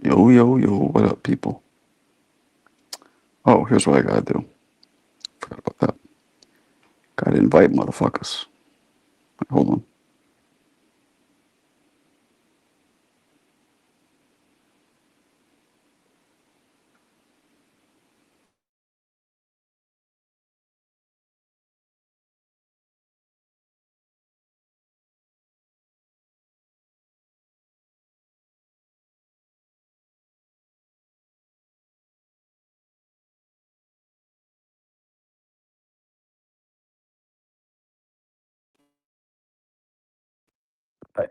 Yo, yo, yo, what up, people? Oh, here's what I gotta do. Forgot about that. Gotta invite motherfuckers. Hold on. Right.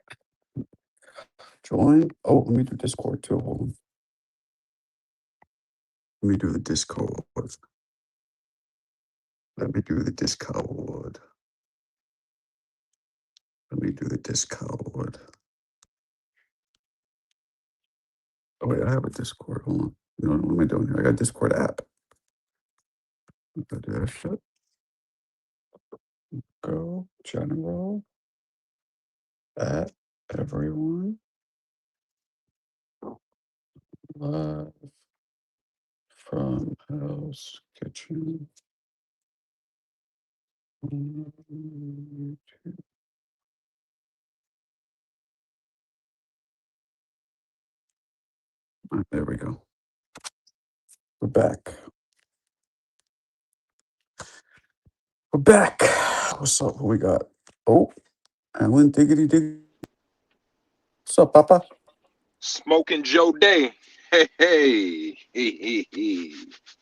Join. Oh, let me do Discord too. Hold on. Let me do the Discord. Let me do the Discord. Let me do the Discord. Oh, wait, I have a Discord. Hold on. What am I doing here? I got a Discord app. I gotta do that shit. Go. General. At everyone. Live from Hell's Kitchen. On YouTube. All right, there we go. We're back. We're back. What's up? What we got? Oh, Alan Diggity Dig. What's up, Papa? Smoking Joe Day. Hey, hey, hey, hey, hey.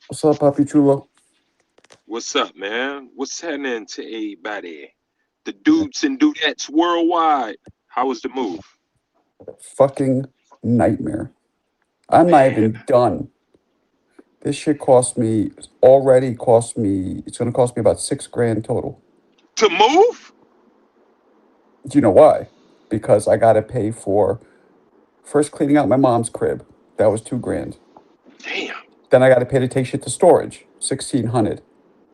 What's up, Papi Chulo? What's up, man? What's happening to everybody? The dudes and dudettes worldwide. How was the move? Fucking nightmare. I'm not even done. This shit cost me, it's going to cost me about $6,000 total. To move? Do you know why? Because I got to pay for first cleaning out my mom's crib. That was $2,000. Damn. Then I got to pay to take shit to storage, $1,600.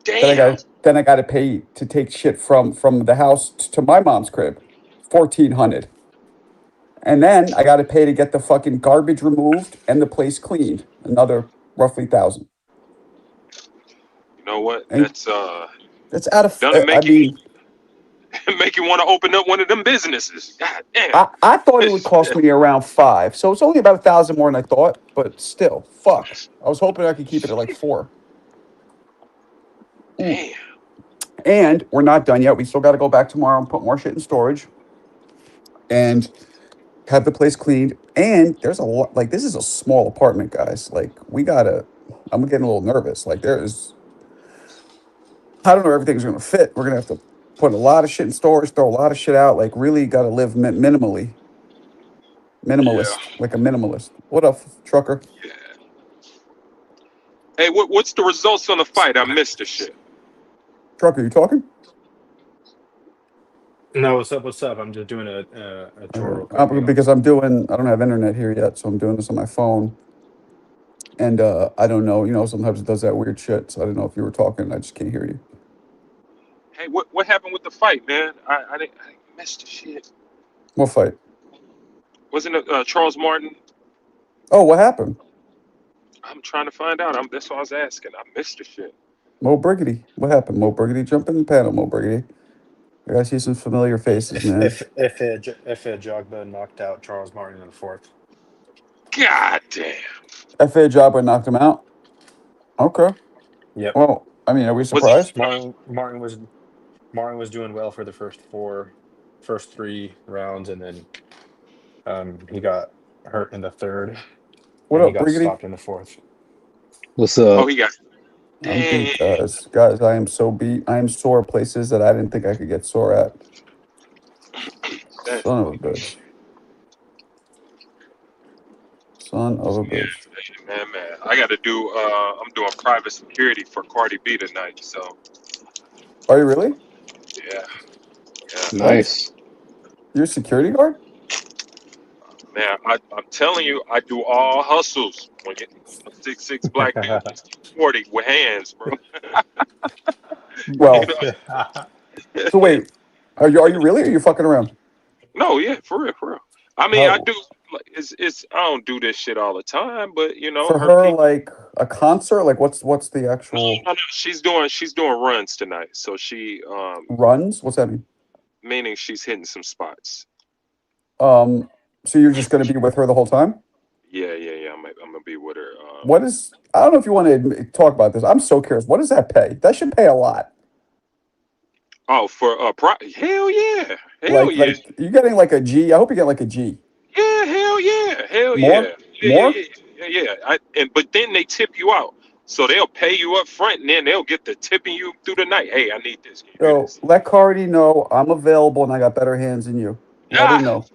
Damn. Then I got to pay to take shit from the house to my mom's crib, $1,400. And then I got to pay to get the fucking garbage removed and the place cleaned, another roughly 1,000. You know what? And That's out of. gonna I make mean, you want to open up one of them businesses. God damn. I thought it would cost me around 5, so it's only about 1,000 more than I thought. But still, fuck. I was hoping I could keep it at like 4. Damn. And we're not done yet. We still got to go back tomorrow and put more shit in storage and have the place cleaned. And there's a lot. Like, this is a small apartment, guys. Like, I'm getting a little nervous. Like, I don't know if everything's going to fit. We're going to have to put a lot of shit in storage, throw a lot of shit out. Like, really got to live minimally. Yeah. Minimalist. Like a minimalist. What up, trucker? Yeah. Hey, what's the results on the fight? I missed the shit. Trucker, you talking? No, what's up? What's up? I'm just doing a chore real quick. Hang on. Because I don't have internet here yet, so I'm doing this on my phone. And I don't know, sometimes it does that weird shit. So I don't know if you were talking. I just can't hear you. Hey, what happened with the fight, man? I missed the shit. What fight? Wasn't it Charles Martin? Oh, what happened? I'm trying to find out. That's what I was asking. I missed the shit. Mo Briggity. What happened? Mo Briggity, jump in the panel, Mo Briggity. I gotta see some familiar faces, man. If Jogba knocked out Charles Martin in the 4th. God damn. F.A. Jabba knocked him out. Okay. Yep. Well, I mean, are we Was surprised? Martin was doing well for the first 3 rounds, and then he got hurt in the 3rd. What and he up, got Briggity? stopped in the 4th. What's up? Oh, he got. I'm beat, Damn. guys. Guys, I am so beat. I am sore places that I didn't think I could get sore at. That, Son of a bitch. Son of a yeah, bitch. man. I got to do. I'm doing private security for Cardi B tonight. So Are you really? yeah. What? Nice. You're a security guard? Man, I'm telling you, I do all hustles. When you a 6'6" black dude, 40 with hands, bro. You Well, know? so wait. Are you really? Or are you fucking around? No, yeah, for real. I mean, I How? do. like it's I don't do this shit all the time, but you know, For her her, people. like a concert? Like what's the No, actual no, no, she's doing runs tonight. So she runs? What's that mean? meaning she's hitting some spots. Um, so you're just gonna be with her the whole time? Yeah, yeah, yeah. I'm gonna be with her. What is I don't know if you want to talk about this. I'm so curious. What does that pay? That should pay a lot. Oh, for hell yeah, hell Like yeah, you getting like a G. I hope you get like a G. yeah, hell yeah, hell More? yeah, yeah, yeah, More? yeah, yeah, yeah. And but then they tip you out, so they'll pay you up front, and then they'll get the tipping you through the night. Hey, I need this. Can you do Yo, this? let Cardi know I'm available and I got better hands than you. Let her Ah, know.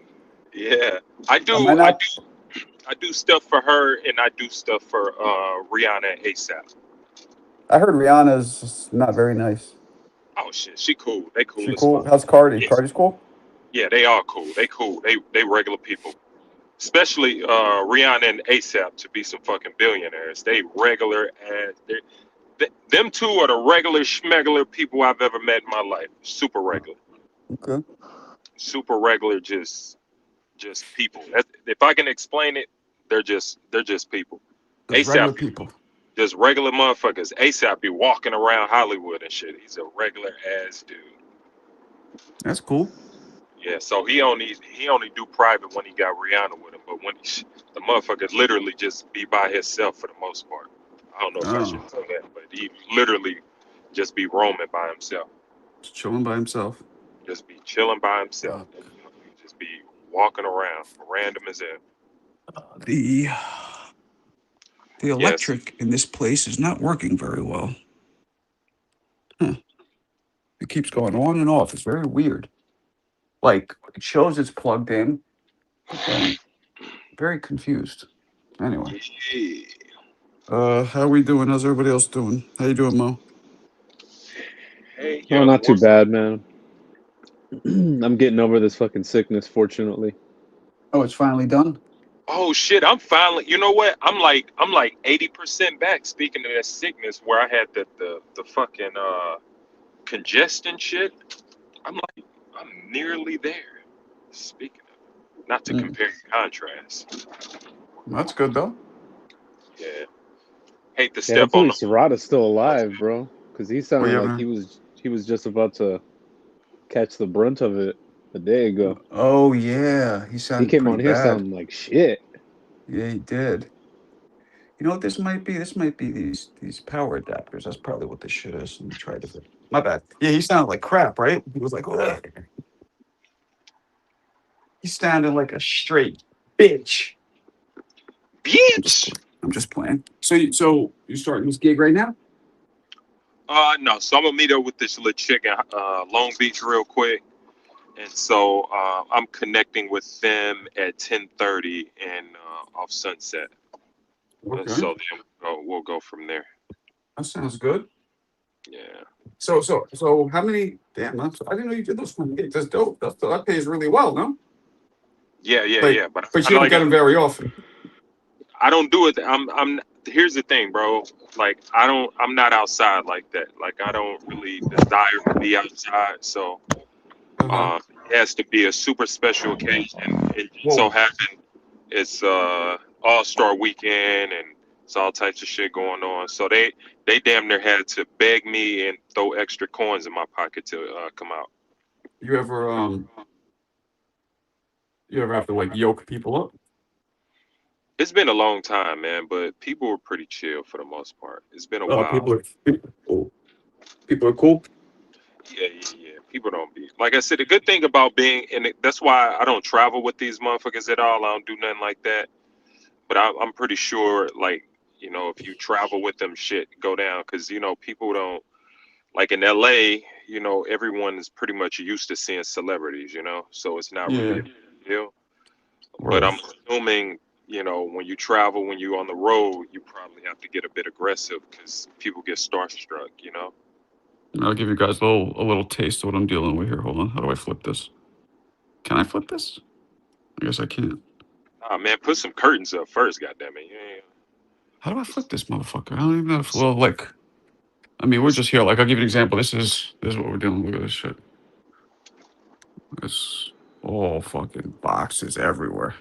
yeah. I I might do. I not. do. I do stuff for her, and I do stuff for Rihanna and ASAP. I heard Rihanna's not very nice. Oh shit, she cool. They She cool as cool? fuck. How's Cardi? Yeah, Cardi's cool? yeah, they are cool. They cool. They regular people. Especially Rihanna and ASAP to be some fucking billionaires. They regular as them two are the regular schmegular people I've ever met in my life. Super regular, Okay. super regular, just people. If I can explain it, they're just people. Just regular ASAP people. just regular motherfuckers. ASAP be walking around Hollywood and shit. He's a regular ass dude. That's cool. Yeah, so he only do private when he got Rihanna with him, but when the motherfuckers literally just be by himself for the most part. I don't know if I Oh, should say that, but he literally just be roaming by himself, just chilling by himself. just be chilling by himself, Uh, just be walking around, random as hell. the the Yes, electric in this place is not working very well. Huh. It keeps going on and off. It's very weird. Like it shows it's plugged in, but then very confused. Anyway, yeah. how we doing? How's everybody else doing? How you doing, Mo? Hey, Oh, yo, not too bad, man. I'm getting over this fucking sickness, fortunately. Oh, it's finally done. oh shit, I'm finally. You know what? I'm like 80% back. Speaking of that sickness, where I had the fucking congestion shit. I'm nearly there. Speaking of, not to Mm. compare and contrast. That's good though. Yeah, hate to Yeah, step hopefully on the. Serrata's still alive, bro. Because he Well, sounded you like ever? he was just about to catch the brunt of it a day ago. Oh yeah, he He sounded came pretty on here bad. sounding like shit. Yeah, he did. You know what this might be? This might be these power adapters. That's probably what this shit is. Let me try this. My bad. Yeah, he sounded like crap, right? He was like, ugh. He sounded like a straight bitch. I'm just Bitch. playing. I'm just playing. So you starting this gig right now? No. So I'm gonna meet up with this little chick in Long Beach real quick, and so I'm connecting with them at 10:30 and off Sunset, and Okay, so then we'll go from there. that sounds good. Yeah. So how many? Damn, I didn't know you did those kind of gigs. That's dope. That pays really well, no? Yeah, yeah, Like, yeah. But but I you don't like get them very often. I don't do it. I'm. Here's the thing, bro. Like I don't. I'm not outside like that. Like I don't really desire to be outside. So Uh huh. it has to be a super special occasion. It just so Whoa. happened it's All Star Weekend and it's all types of shit going on. So they damn near had to beg me and throw extra coins in my pocket to come out. You ever you ever have to like yoke people up? It's been a long time, man, but people were pretty chill for the most part. It's been a while. People are cool. Yeah, yeah, yeah. People don't be like I said. The good thing about being, and that's why I don't travel with these motherfuckers at all. I don't do nothing like that. But I'm pretty sure, like if you travel with them, shit go down because people don't like in LA. Everyone is pretty much used to seeing celebrities. So it's not really Yeah. a big deal. But Word. I'm assuming, when you travel, when you're on the road, you probably have to get a bit aggressive because people get starstruck. I'll give you guys a little taste of what I'm dealing with here. Hold on. How do I flip this? Can I flip this? I guess I can't. Ah, man, put some curtains up first, goddammit. Yeah. How do I flip this motherfucker? I don't even know if well like I mean we're What's just here. Like I'll give you an example. This is what we're doing. Look at this shit. It's all fucking boxes everywhere.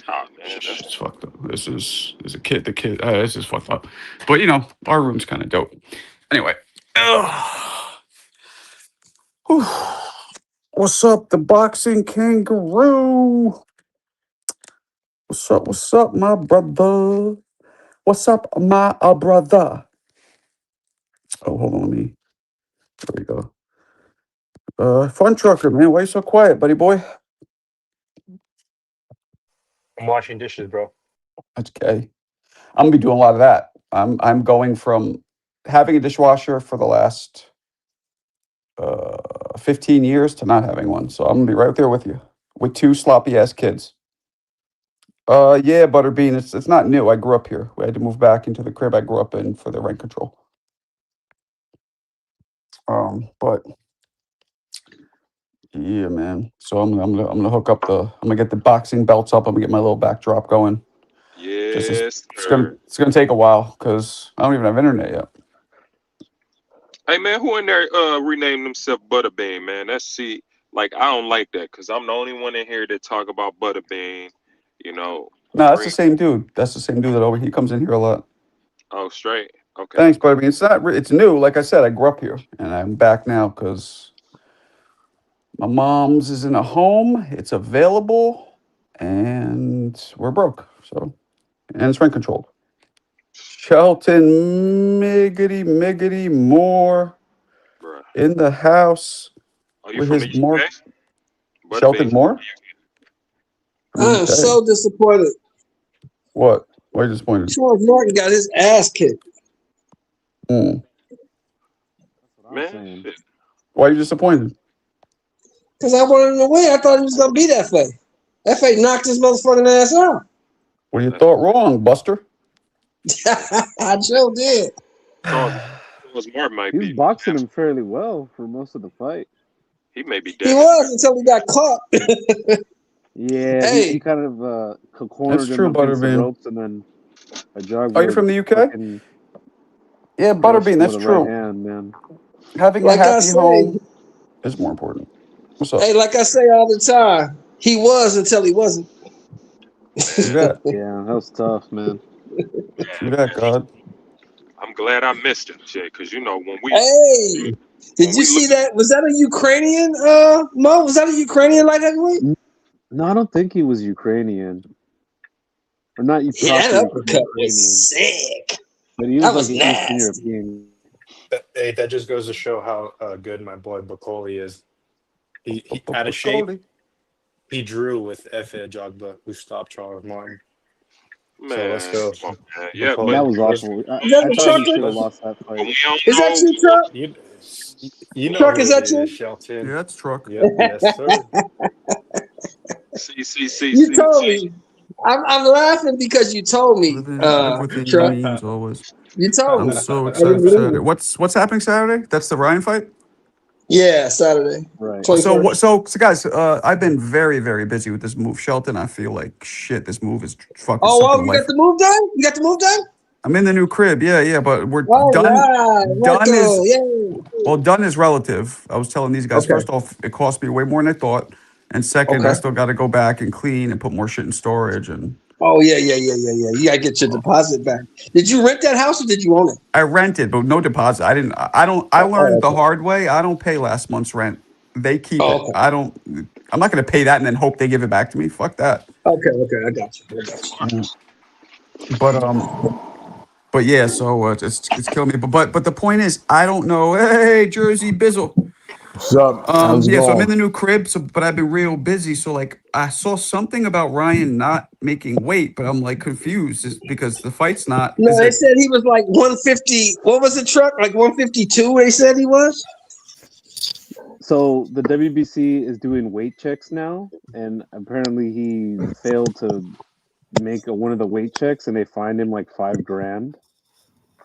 Oh man, It's fucked up. This is a kid. The kid. This is fucked up. But you know, our room's kind of dope. Anyway. Whew. What's up, the boxing kangaroo? What's up? What's up, my brother? What's up, my brother? Oh, hold on, let me. There we go. Fun trucker, man. Why you so quiet, buddy boy? I'm washing dishes, bro. That's gay. I'm gonna be doing a lot of that. I'm going from having a dishwasher for the last 15 years to not having one. So I'm gonna be right there with you with two sloppy ass kids. Yeah, Butterbean. It's not new. I grew up here. We had to move back into the crib I grew up in for the rent control. But yeah, man. So I'm gonna hook up I'm gonna get the boxing belts up. I'm gonna get my little backdrop going. yes, It's sir. gonna take a while because I don't even have internet yet. Hey man, who in there renamed himself Butterbean, man? Like I don't like that because I'm the only one in here that talk about Butterbean. You know, No, that's the bring same dude. That's the same dude that he comes in here a lot. straight. Okay. Thanks, Butterbean. It's not. It's new. Like I said, I grew up here, and I'm back now because my mom's is in a home. It's available, and we're broke. So, and it's rent controlled. Shelton Miggity Moore Bruh. in the house Are you with from the his more UK? Shelton Butterbean from Moore from I the am UK. so disappointed. What? Why are you disappointed? Charles Martin got his ass kicked. Hmm. That's what I'm man. saying. Shit. Why are you disappointed? Because I wanted him to win. I thought he was going to be that FA. FA knocked his motherfucking ass out. What you thought wrong, Buster? I sure did. Charles Martin might He was be. boxing him fairly well for most of the fight. He may be He damaged. was until he got caught. Yeah, he Hey, kind of That's cornered him true, against the Butterbean. ropes, and then a Are you Jogberg from the UK? fucking Yeah, crushed Butterbean. him That's with a right true. hand, man. Having a like I happy say, home is more important. What's up? hey, like I say all the time, he was until he wasn't. True that. Yeah, that was tough, man. True that, God. I'm glad I missed him, shit, because you know when Hey, did you we see look at that? Was that a Ukrainian, Mo? Was that a Ukrainian light heavyweight? No, I don't think he was Ukrainian, or not Yeah, proper that uppercut Ukrainian, was sick. but he That was like was an Eastern nasty. European. That just goes to show how good my boy Bacoli is. He out of shape. Goldie. He drew with Efe Jogba, who stopped Charles Martin. So let's man, go, come on, man. Yeah, That but Bacoli. was awful. Is that I the thought he trucker? should have lost that but fight. we don't Is that you, know. Truck? You know Truck, who is it that you? is, Shelton. Yeah, that's truck. Yep, yes, sir. You told See. me. I'm laughing because you told me, Live within your Truck. means always. You told I'm me. so I didn't excited for believe Saturday. you. What's happening Saturday? That's the Ryan fight. Yeah, Saturday, Right. So 21st. what? So guys, I've been very very busy with this move, Shelton. I feel like shit. This move is fucking Oh, sucking wow, the you got life. the move done? You got the move done? I'm in the new crib. Yeah, but we're All done. right, Done Marco. is Yay. well, done is relative. I was telling these guys. Okay. First off, it cost me way more than I thought, and second, I Okay. still got to go back and clean and put more shit in storage. And Oh, yeah. You got to get your deposit back. Did you rent that house or did you own it? I rented, but no deposit. I didn't. I don't. I Oh, learned the okay. hard way. I don't pay last month's rent. They keep Oh, it. okay. I don't. I'm not going to pay that and then hope they give it back to me. Fuck that. Okay. I got you. Mm. But But yeah, so it's killing me. But the point is, I don't know. Hey, Jersey Bizzle. What's up? How's it Yeah, so I'm in going? the new crib. So, but I've been real busy. So like, I saw something about Ryan not making weight, but I'm like confused because the fight's not. No, Is they it? said he was like 150. What was the truck? Like 152, they said he was? So the WBC is doing weight checks now, and apparently he failed to make one of the weight checks, and they fined him like $5,000.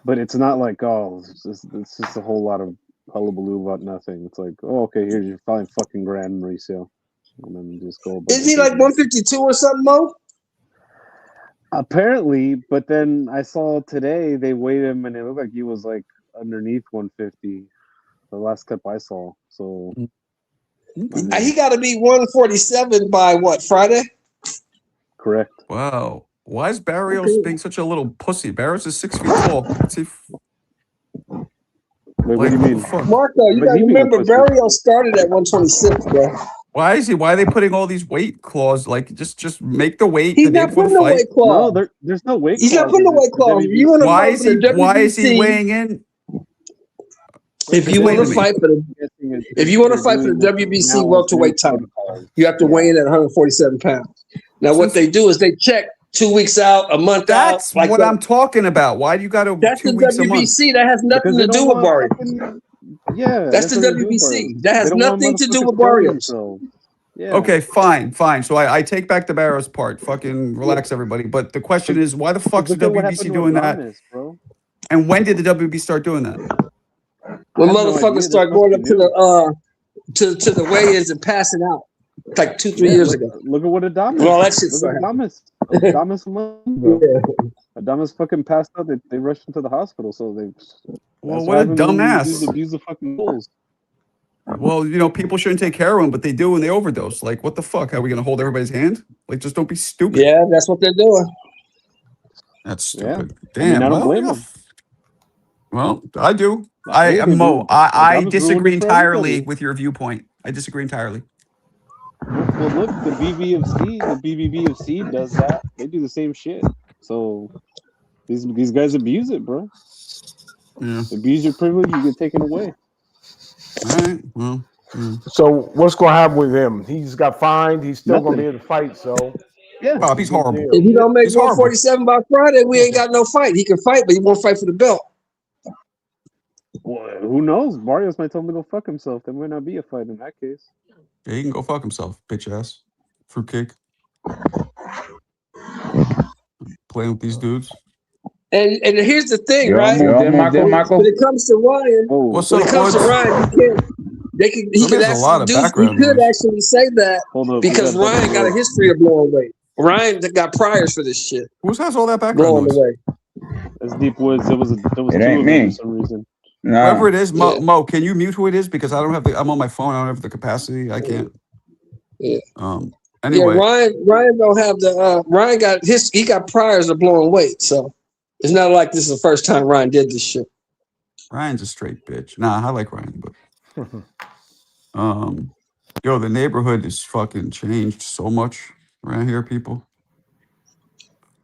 But it's not like, oh, it's just a whole lot of hullabaloo about nothing. It's like, oh, okay, here's your fucking grand, Mauricio, and then just go about Is your he like business. 152 or something, Mo? Apparently, but then I saw today they weighed him, and it looked like he was like underneath 150. The last clip I saw. So I He mean, got to be 147 by what, Friday? Correct. Wow. Why is Barrios being such a little pussy? Barrios is 6 feet tall. What's he? Wait, what Like, do you what the mean? fuck? Marco, you What got do to you mean a remember, pussy? Barrio started at 126, bro. Why is he? Why are they putting all these weight clauses? Like, just make the weight the He's day not before the putting the fight. weight No, clause. there's no weight He's not putting the clauses. weight clause. If you want to Why fight is for the he? Why is he WBC, weighing in? if you Explain want to to me. fight for the if you want to fight for the WBC welterweight title, you have to weigh in at 147 pounds. Now, what they do is they check 2 weeks out, a month That's out, like what that. I'm talking about. Why do you got to That's 2 the weeks a month? WBC. That has nothing to do with Barrios. Yeah, That's the what they do, WBC. Barrios. That has They don't want nothing to do motherfuckers with killing Barrios. themselves. Yeah. Okay, fine. So I take back the Barrios part. Fucking relax, everybody. But the question is, why the fuck's the Look at what happened WBC to doing that? Adonis, bro. And when did the WBC start doing that? When I have no motherfuckers idea. start This must going be up to new. the to the weigh-ins and passing out, like 2-3 Yeah, years ago. Look at what Adonis. When all that shit Look at started happening. Adonis a month ago. Yeah. Adonis fucking passed out. They rushed him to the hospital. So they. Well, That's what a happens when you dumbass. abuse the fucking bulls. Well, people shouldn't take heroin, but they do when they overdose. Like, what the fuck? How are we gonna hold everybody's hand? Like, just don't be stupid. Yeah, that's what they're doing. That's stupid. I mean, Damn. I don't Well, blame yeah. him. Well, I do. Hey, they Mo, ruined- I Adonis ruined disagree it for entirely everybody. with your viewpoint. I disagree entirely. Well, look, the BBFC does that. They do the same shit. So these guys abuse it, bro. Yeah. Abuse your privilege, you get taken away. All right. Well. So what's gonna happen with him? He's got fined. He's still gonna Nothing. be able to fight. So Yeah. Bob, he's horrible. If he don't make He's horrible. 147 by Friday, we ain't got no fight. He can fight, but he won't fight for the belt. Well, who knows? Barrios might tell him to go fuck himself. There might not be a fight in that case. Yeah, he can go fuck himself, bitch ass. Fruitcake. Playing with these dudes. And here's the thing, You're right? Michael. When it comes to Ryan, Oh, What's when up, it comes to Woods? Ryan, he Somebody could has a lot actually of background noise. actually say that hold up. because Ryan got a history of blowing weight. Ryan got priors for this shit, Who has all that background blowing the noise? weight. That's Deep Woods. There was It two ain't of me. them for some reason. Whoever it is, Yeah. Mo, can you mute who it is? Because I don't have I'm on my phone. I don't have the capacity. I can't. Yeah. Anyway. Yeah, Ryan don't have the Ryan got he got priors of blowing weight, so it's not like this is the first time Ryan did this shit. Ryan's a straight bitch. Nah, I like Ryan, but yo, the neighborhood is fucking changed so much around here, people.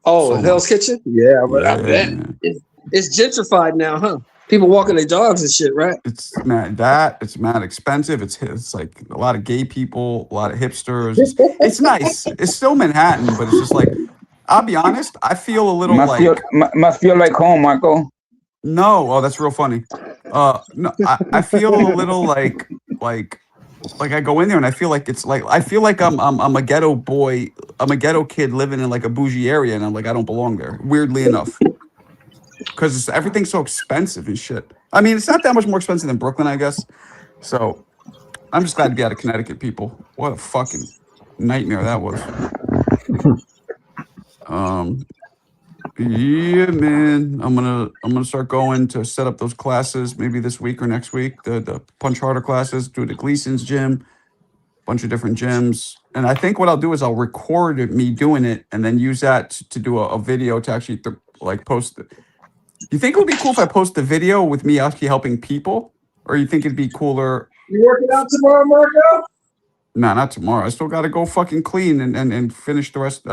Oh, So Hell's much. Kitchen? Yeah, but I bet Man. it's gentrified now, huh? People walking their dogs and shit, right? It's mad expensive. It's like a lot of gay people, a lot of hipsters. It's nice. It's still Manhattan, but it's just like, I'll be honest, I feel a little Must feel like home, Michael. No, oh, that's real funny. No, I feel a little like I go in there and I feel like I'm a ghetto boy. I'm a ghetto kid living in like a bougie area, and I'm like, I don't belong there. Weirdly enough, because everything's so expensive and shit. I mean, it's not that much more expensive than Brooklyn, I guess. So I'm just glad to be out of Connecticut, people. What a fucking nightmare that was. Yeah, man. I'm gonna start going to set up those classes maybe this week or next week. The Punch Harder classes, do the Gleason's gym, bunch of different gyms. And I think what I'll do is I'll record me doing it and then use that to do a video to actually like post it. You think it would be cool if I post the video with me actually helping people, or you think it'd be cooler? You working out tomorrow, Marco? Nah, not tomorrow. I still gotta go fucking clean and finish the rest.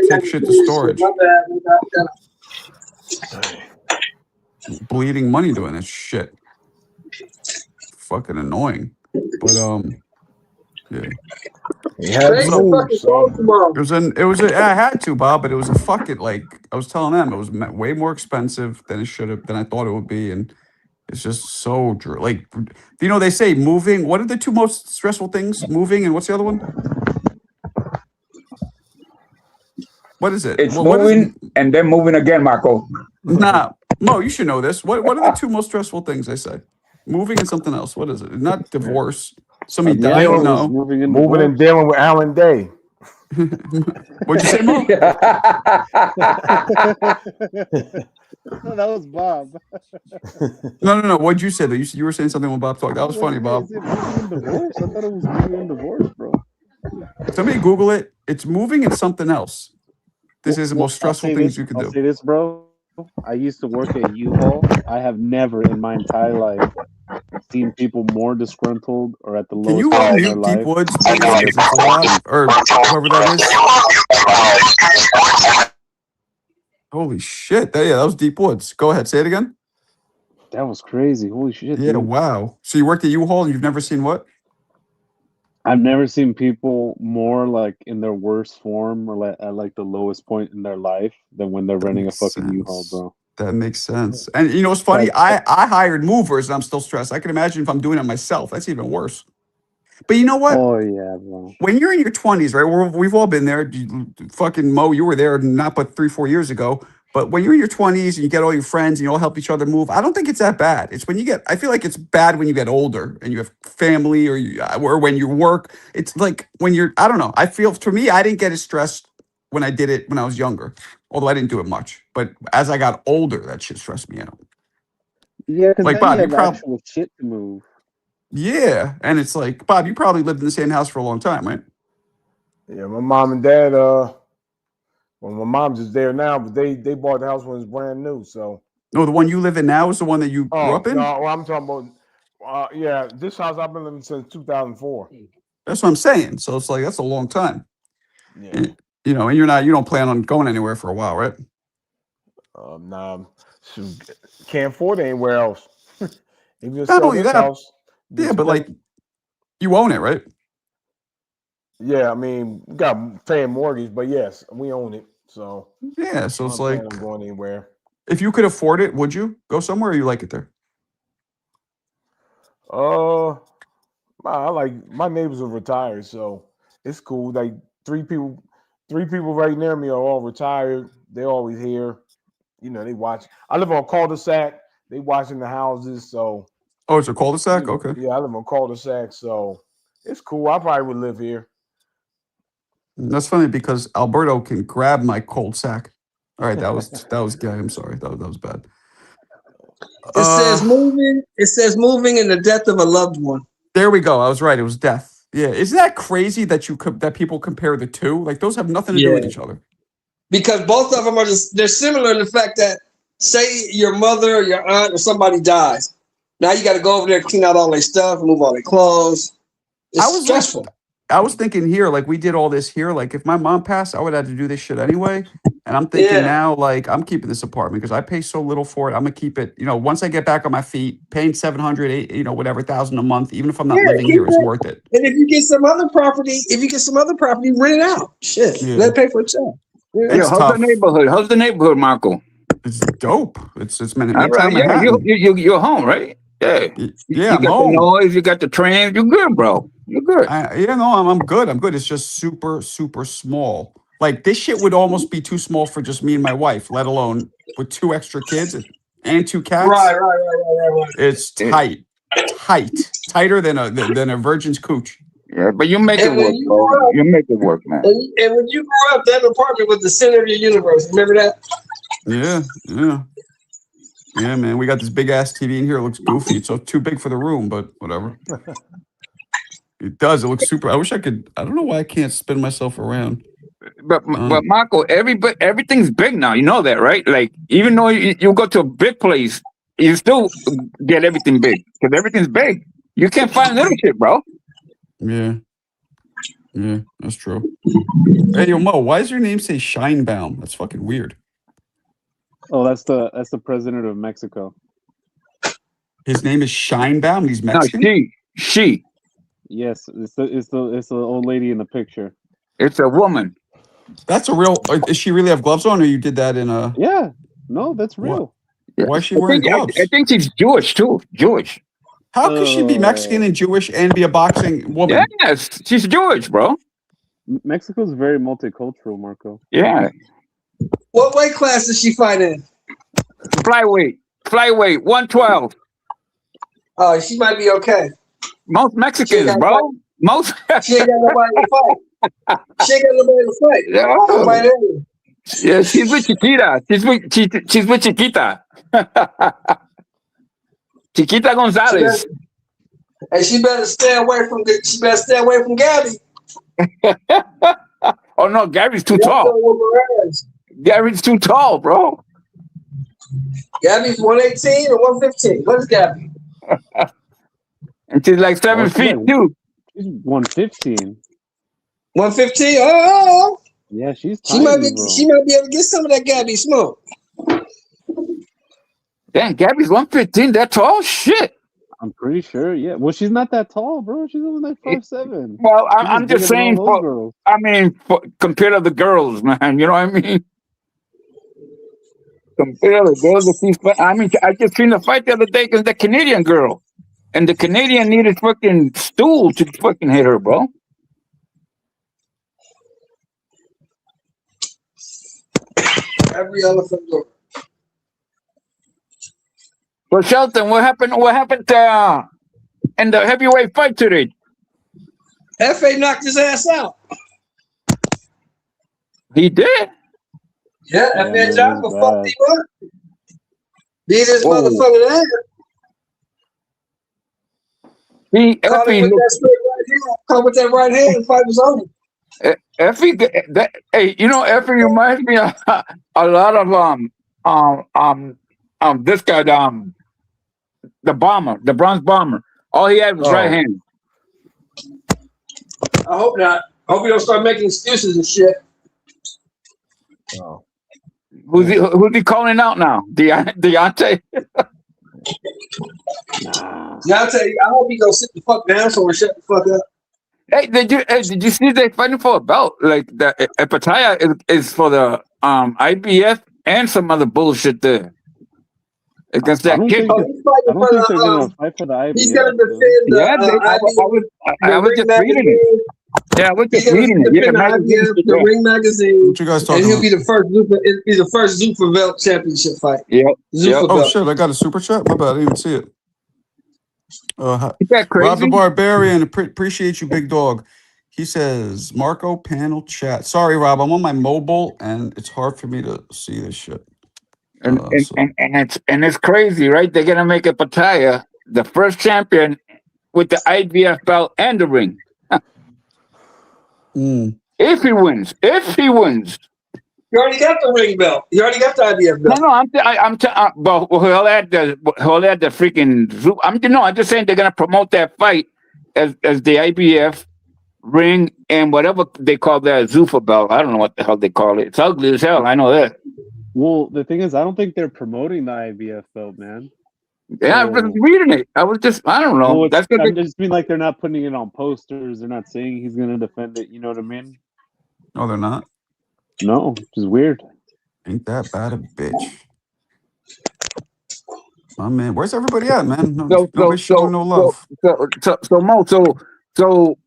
Take shit to shit. storage. My bad. Bleeding money doing this shit. Fucking annoying. But yeah. Thanks for fucking phone tomorrow. I had to, Bob, but it was a fucking, like I was telling them, it was way more expensive than I thought it would be, and it's just so like, they say moving. What are the two most stressful things? Moving, and what's the other one? What is it? It's moving and then moving again, Marco. Nah, Mo, you should know this. What are the two most stressful things they say? Moving and something else. What is it? Not divorce. Somebody dying? No. Moving and dealing with Alan Day. What'd you say, Mo? No, that was Bob. No. What'd you say? You were saying something when Bob talked. That was funny, Bob. Is it moving and divorce? I thought it was moving and divorce, bro. Somebody Google it. It's moving and something else. This is the most stressful things you could I'll do. say this, bro. I used to work at U-Haul. I have never in my entire life seen people more disgruntled or at the Can lowest you point in their mute Deep life Woods, than please? when Because they're it's a lot, fucking. or whoever that is. Holy shit! That was Deep Woods. Go ahead, say it again. That was crazy. Holy shit, Yeah, dude. wow. So you worked at U-Haul and you've never seen what? I've never seen people more like in their worst form or like at like the lowest point in their life than when they're That renting a makes fucking U-Haul, sense. bro. That makes sense. And you know what's funny? Like, I hired movers and I'm still stressed. I can imagine if I'm doing it myself. That's even worse. But you know what? oh yeah, bro. When you're in your 20s, right? We've all been there. Fucking Mo, you were there not but 3-4 years ago. But when you're in your 20s and you get all your friends and you all help each other move, I don't think it's that bad. It's when you get, I feel like it's bad when you get older and you have family or when you work. It's like when you're, I don't know. I feel, to me, I didn't get as stressed when I did it when I was younger, although I didn't do it much. But as I got older, that shit stressed me out. Yeah, because Like, then you Bob, you have probably, actual shit to move. yeah. And it's like, Bob, you probably lived in the same house for a long time, right? Yeah, my mom and dad. Well, my mom's just there now, but they bought the house when it was brand new. So. No, the one you live in now is the one that you grew up in? No, well, I'm talking about. Yeah, this house I've been living since 2004. That's what I'm saying. So it's like, that's a long time. Yeah. You know, and you don't plan on going anywhere for a while, right? Nah, can't afford anywhere else. If you Not sell only this that, house, yeah, but like you own it, right? Yeah, I mean, we got paying mortgage, but yes, we own it. So yeah, so it's I'm planning like on going anywhere. if you could afford it, would you go somewhere or you like it there? I like my neighbors are retired, so it's cool. Like three people right near me are all retired. They're always here. You know, they watch. I live on cul-de-sac. They watching the houses, so. Oh, it's a cul-de-sac? Okay. Yeah, I live on cul-de-sac, so it's cool. I probably would live here. That's funny because Alberto can grab my cold sack. All right, that was gay. I'm sorry. That was bad. It says moving. It says moving and the death of a loved one. There we go. I was right. It was death. Yeah. Isn't that crazy that that people compare the two? Like those have nothing to do with each other. Because both of them they're similar in the fact that say your mother or your aunt or somebody dies. Now you got to go over there, clean out all their stuff, move all their clothes. It's stressful. I was thinking here, like we did all this here. Like if my mom passed, I would have to do this shit anyway. And I'm thinking now, like I'm keeping this apartment because I pay so little for it. I'm gonna keep it. You know, once I get back on my feet, paying 700, whatever $1,000 a month, even if I'm not living here, is worth it. And if you get some other property, rent it out. Shit, let it pay for itself. Yeah, how's the neighborhood? How's the neighborhood, Marco? It's dope. It's all right. Yeah, you're home, right? Yeah. Yeah, you got home. the noise. You got the trams. You're good, bro. You're good. I'm good. I'm good. It's just super, super small. Like this shit would almost be too small for just me and my wife, let alone with 2 extra kids and 2 cats. Right. It's tighter than a virgin's cooch. Yeah, but you make it work, bro. You make it work, man. And when you grew up, that apartment was the center of your universe. Remember that? Yeah, man. We got this big ass TV in here. It looks goofy. It's too big for the room, but whatever. It does. It looks super. I wish I could. I don't know why I can't spin myself around. But Marco, everything's big now. You know that, right? Like even though you go to a big place, you still get everything big because everything's big. You can't find little shit, bro. Yeah, that's true. Hey, yo, Mo, why does your name say Shinebaum? That's fucking weird. Oh, that's the president of Mexico. His name is Shinebaum. And he's Mexican. No, she. Yes, it's the old lady in the picture. It's a woman. That's a real. Does she really have gloves on, or you did that in a? Yeah, no, that's real. Yeah. Why is she wearing gloves? I think she's Jewish too. Jewish. How could she be Mexican and Jewish and be a boxing woman? Yes, she's Jewish, bro. Mexico's very multicultural, Marco. Yeah. What weight class does she fight in? Flyweight, 112. Oh, she might be okay. Most Mexicans, bro. Most. She ain't got nobody to fight. Yeah, she's with Chiquita. She's with Chiquita. Chiquita Gonzalez. And she better stay away from Gabby. Oh no, Gabby's too tall. Gary's too tall, bro. Gabby's 118 or 115. What is Gabby? And she's like 7 she's feet like- too. She's 115. 115. Oh, Yeah, she's she tiny, might be. bro. She might be able to get some of that Gabby smoke. Damn, Gabby's 115. That tall? Shit. I'm pretty sure. Yeah. Well, she's not that tall, bro. She's only like 5'7". Well, She's I'm bigger just than saying. all those girls. Compared to the girls, man. You know what I mean? Compared to the girls, I just seen the fight the other day against the Canadian girl, and the Canadian needed fucking stool to fucking hit her, bro. Every elephant door. So Shelton, what happened? What happened in the heavyweight fight today? FA knocked his ass out. He did. Yeah, Yeah, FA man, Johnson it was fucked him up. Beat his Whoa. motherfucking ass. He Caught him with that straight right hand. Caught with that right hand and fight was over. Effie, hey, you know, Effie reminds me of a lot of this guy, the bomber, the bronze bomber. All he had was right hand. I hope not. I hope you don't start making excuses and shit. Oh. Who's he calling out now? Deontay? Nah. Yeah, I'll tell you, I hope he go sit the fuck down somewhere, shut the fuck up. Hey, did you see they fighting for a belt? Like the Epataya is for the IBF and some other bullshit there against I that don't kid. think Oh, he's fighting I don't think they're for gonna the, fight for the IBF. he's gonna though. defend the Yeah, I was just reading it. Yeah, I was He's just gonna reading it. Yeah, defend the IBF, the Ring Magazine, What you guys and talking he'll about? be the first Zuffa. It'll be the first Zuffa belt championship fight. Yep. Zuffa Oh belt. shit! I got a super chat. My bad. I didn't even see it. Is that Rob the crazy? Barbarian, appreciate you, big dog. He says, Marco panel chat. Sorry, Rob, I'm on my mobile and it's hard for me to see this shit. And So- it's crazy, right? They're gonna make Epataya the first champion with the IBF belt and the ring. If he wins. You already got the ring belt. You already got the IBF belt. Well, he'll add the freaking. I'm just saying they're gonna promote that fight as the IBF ring and whatever they call that Zuffa belt. I don't know what the hell they call it. It's ugly as hell. I know that. Well, the thing is, I don't think they're promoting the IBF belt, man. Yeah, I was reading it. I don't know. Well, That's I good. just mean like they're not putting it on posters. They're not saying he's gonna defend it. You know what I mean? No, they're not. No, which is weird. Ain't that bad a bitch. My man, where's everybody at, man? Nobody's showing no love. So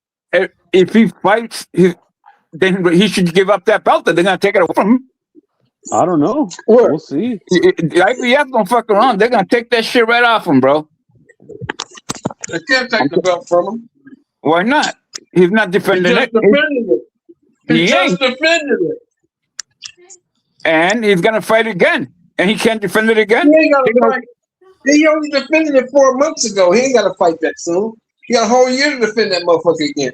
if he fights, then he should give up that belt. Then they're gonna take it away from him. I don't know. We'll see. The IBF gonna fuck around. They're gonna take that shit right off him, bro. They can't take the belt from him. Why not? He's not defending He it. just defended it. He He just ain't. defended it. And he's gonna fight again, and he can't defend it again. He ain't got to fight. He only defended it 4 months ago. He ain't got to fight that soon. He got a whole year to defend that motherfucker again.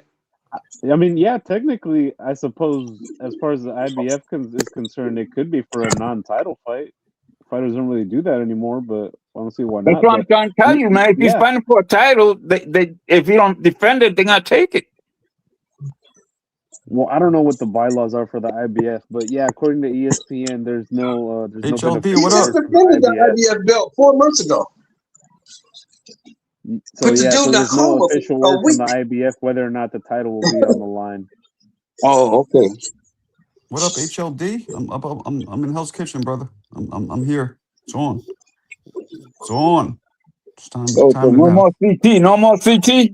I mean, yeah, technically, I suppose as far as the IBF is concerned, it could be for a non-title fight. Fighters don't really do that anymore, but honestly, why That's not? what I'm trying to tell you, man. If he's fighting for a title, if he don't defend it, they're gonna take it. Well, I don't know what the bylaws are for the IBF, but yeah, according to ESPN, there's no HLD, He what just up? defended the IBF belt 4 months ago. So Put the yeah, dude so in there's a no coma official for a word from the week. IBF whether or not the title will be on the line. Oh, okay. What up, HLD? I'm in Hell's Kitchen, brother. I'm here. It's on. It's on. It's time So to no have. more CT. No more CT.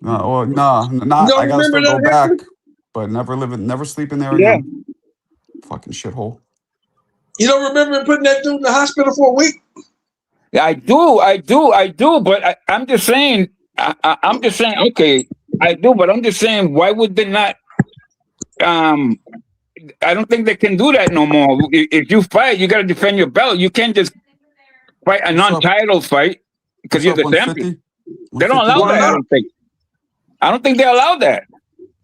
Nah. You I don't gotta still remember go that, back, but never sleep in there Yeah. again. Fucking shithole. You don't remember him putting that dude in the hospital for a week? Yeah, I do. But I'm just saying. I'm just saying. Okay, I do, but I'm just saying. Why would they not? I don't think they can do that no more. If you fight, you got to defend your belt. You can't just fight a non-title fight because you're the champion. They don't allow that. I don't think they allow that.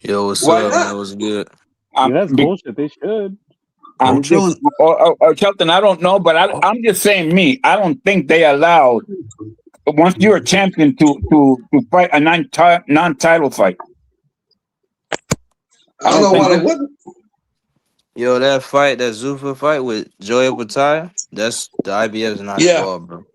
Yo, what's Why up, not? man? What's good? Yeah, that's bullshit. They should. I'm just, Shelton, I don't know, but I'm just saying me. I don't think they allowed once you're a champion to fight a non-title fight. I don't know why they wouldn't. Yo, that Zuffa fight with Joey Pataya, that's the IBF is not involved, bro.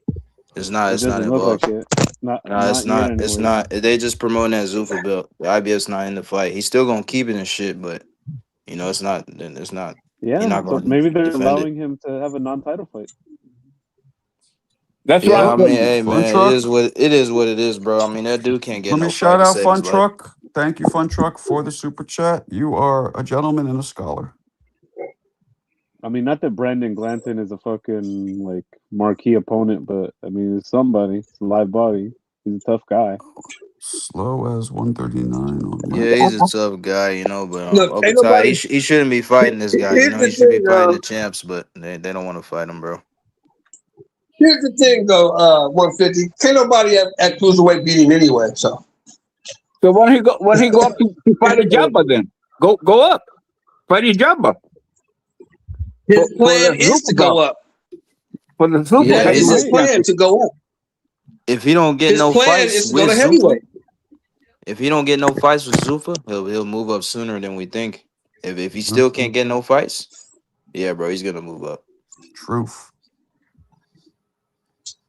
It's not involved. Like it. No, it's not. Anyway. It's not. They just promoting that Zuffa belt. The IBF's not in the fight. He's still gonna keep it and shit, but you know, it's not. Yeah, not so maybe they're allowing him to have a non-title fight. That's right. I mean, hey man, it is what it is, bro. I mean, that dude can't get. Let me shout out Fun Truck. Thank you, Fun Truck, for the super chat. You are a gentleman and a scholar. I mean, not that Brandon Glanton is a fucking like marquee opponent, but I mean, it's somebody. It's a live body. He's a tough guy. Slow as 139. Yeah, he's a tough guy, you know. But Look, he shouldn't be fighting this guy. You know, he should be fighting the champs, but they don't want to fight him, bro. Here's the thing, though. 150. Can't nobody at cruiserweight beat him anyway. So when he go up to fight a Jabba, then go up, fight a Jabba. His plan is to go up. For the super, that is his plan to go up. If he don't get no fights with Zuffa, if he don't get no fights with Zuffa, he'll move up sooner than we think. If he still can't get no fights, yeah, bro, he's gonna move up. Truth.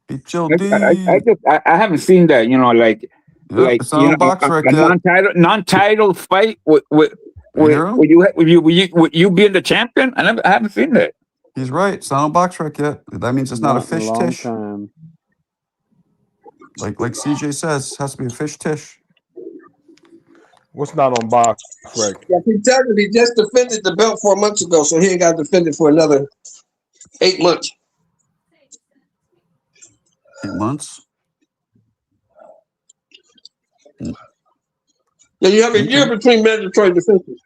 I haven't seen that, you know, like it's not a box record. A non-title fight with you being the champion. I haven't seen that. He's right. It's not a box rec yet. That means it's not a fish tish. Time. Like CJ says, it has to be a fish tish. What's not on box rec? Yeah, he just defended the belt 4 months ago, so he ain't got to defend it for another 8 months. 8 months? Yeah, you have a year between mandatory defenses.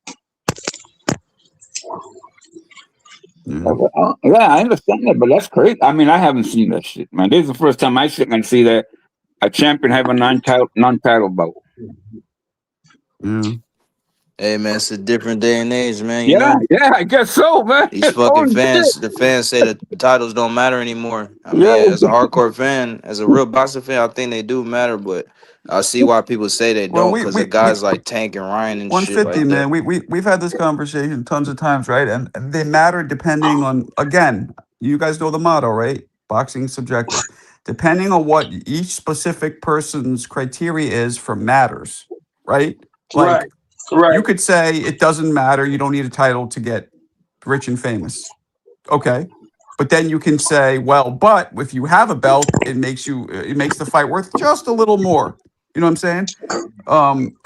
Yeah, I understand that, but that's crazy. I mean, I haven't seen that shit, man. This is the first time I can see that a champion have a non-title belt. Yeah. Hey man, it's a different day and age, man. You know? I guess so, man. These fucking fans, the fans say that the titles don't matter anymore. I mean, as a hardcore fan, as a real boxing fan, I think they do matter, but I see why people say they don't, because of guys like Tank and Ryan and 150, shit like man. that. We've had this conversation tons of times, right? And they matter depending on, again, you guys know the motto, right? Boxing subjective. Depending on what each specific person's criteria is for matters, right? Like, right. You could say it doesn't matter. You don't need a title to get rich and famous. Okay. But then you can say, well, but if you have a belt, it makes the fight worth just a little more. You know what I'm saying?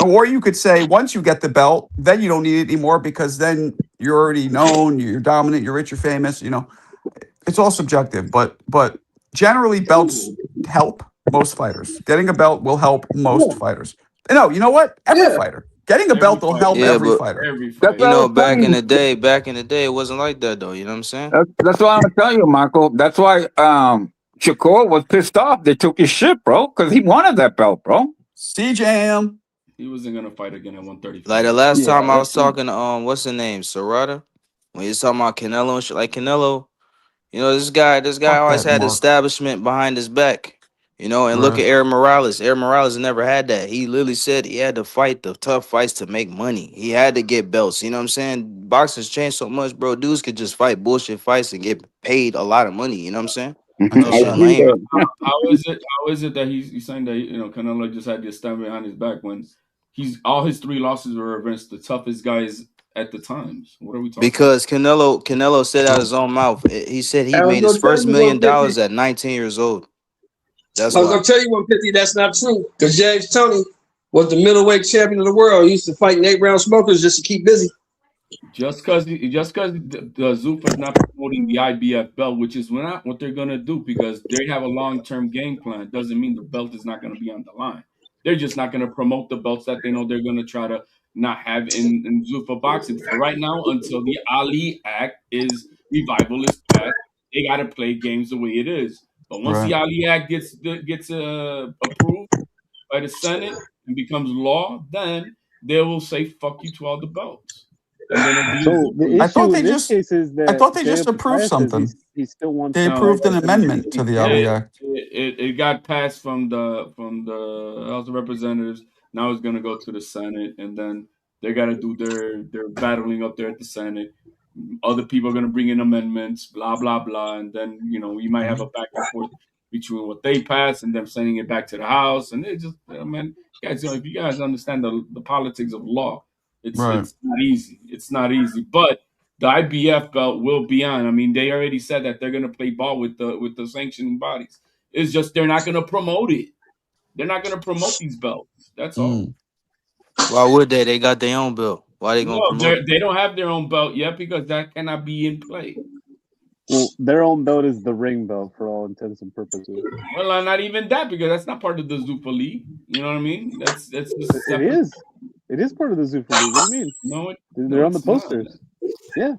Or you could say once you get the belt, then you don't need it anymore because then you're already known, you're dominant, you're rich, you're famous. You know, it's all subjective, but generally belts help most fighters. Getting a belt will help most fighters. No, you know what? Every fighter. Getting a belt will help every fighter. You know, back in the day, it wasn't like that though. You know what I'm saying? That's why I'm telling you, Marco. That's why Shakur was pissed off. They took his shit, bro, because he wanted that belt, bro. CJM. He wasn't gonna fight again at 135. Like the last time I was talking to what's the name, Serrata, when he was talking about Canelo and shit. Like Canelo, you know, this guy always had establishment behind his back. You know, and look at Aaron Morales. Aaron Morales never had that. He literally said he had to fight the tough fights to make money. He had to get belts. You know what I'm saying? Boxing's changed so much, bro. Dudes could just fight bullshit fights and get paid a lot of money. You know what I'm saying? How is it that he's saying that, you know, Canelo just had to stand behind his back when all his 3 losses were against the toughest guys at the times? What are we talking because about? Canelo said out his own mouth. He said he made his first $1 million at 19 years old. I was gonna tell you 150. That's not true because James Toney was the middleweight champion of the world. He used to fight 8-round smokers just to keep busy. Just because the Zuffa is not promoting the IBF belt, which is not what they're gonna do because they have a long-term game plan, doesn't mean the belt is not gonna be on the line. They're just not gonna promote the belts that they know they're gonna try to not have in Zuffa boxing for right now until the Ali Act is revivalist passed. They gotta play games the way it is. But once the Ali Act gets approved by the Senate and becomes law, then they will say "fuck you" to all the belts. and then it'll be So the I thought issue they in this just case is I that thought they Jay just approved Papaya says something. he still wants They to no. fight approved an at 78. amendment to the Ali Act. It got passed from the House of Representatives. Now it's gonna go to the Senate, and then they gotta do their battling up there at the Senate. Other people are gonna bring in amendments, blah blah blah, and then we might have a back and forth between what they pass and them sending it back to the House. And it just, man, guys, if you guys understand the politics of law, it's Right. it's not easy. It's not easy, but the IBF belt will be on. I mean, they already said that they're gonna play ball with the sanctioning bodies. It's just they're not gonna promote it. They're not gonna promote these belts. That's all. Why would they? They got their own belt. Why they gonna No, promote it? they don't have their own belt yet because that cannot be in play. Well, their own belt is the ring belt for all intents and purposes. Well, not even that because that's not part of the Zupa League. You know what I mean? That's just It separate. is. It is part of the Zufa League. What do you mean? No, They're on the it's not. posters. Yeah,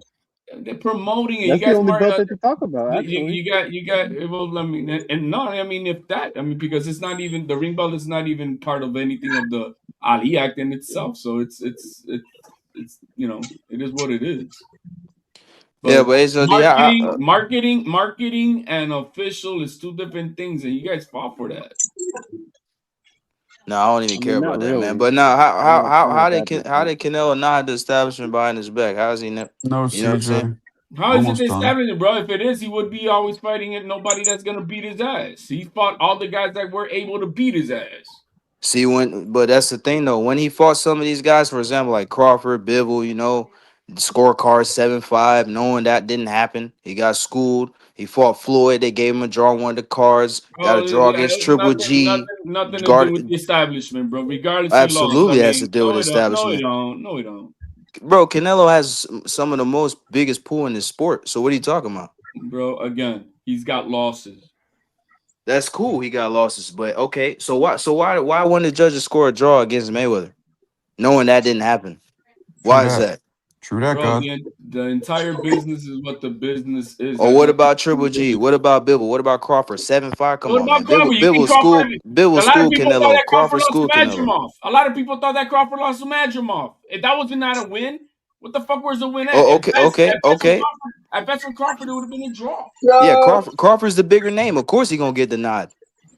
They're promoting it. that's You the guys only mark belt out. that they talk about. Actually, You got. Well, I mean, and no, I mean, if that, I mean, because it's not even the ring belt is not even part of anything of the Ali Act in itself. So it's it is what it is. Yeah, but it's Marketing and official is two different things, and you guys fought for that. No, I don't even care not about that, man. really. But now, I'm how not did that how different. did Canelo not have the establishment behind his back? How is he not? No, You know what I'm saying? CJ. How is it Almost they done. established it, bro? If it is, he would be always fighting it. Nobody that's gonna beat his ass. He fought all the guys that were able to beat his ass. See, but that's the thing though. When he fought some of these guys, for example, like Crawford, Bivol, scorecard 7-5, knowing that didn't happen, he got schooled. He fought Floyd. They gave him a draw on one of the cards. Got a draw against Triple G. Nothing to do with Guard. the establishment, bro. Regardless, he lost. Absolutely I has to mean, deal with no, it don't. establishment. No, it don't. Bro, Canelo has some of the most biggest pool in this sport. So what are you talking about? Bro, again, he's got losses. That's cool. He got losses, but okay. So why wouldn't the judges score a draw against Mayweather, knowing that didn't happen? Why is that? True that, Bro, God. the entire business is what the business is. Or what about Triple G? What about Bivol? What about Crawford? 7-5. Come What on, about man. Crawford? You think Bivol a lot of school people thought Canelo. that Crawford Crawford lost to school Canelo. Madrimov. A lot of people thought that Crawford lost to Madrimov. If that was not a win, what the fuck was the win at? Oh, okay. At best for Crawford, it would have been a draw. Yeah, Crawford's the bigger name. Of course, he gonna get the nod.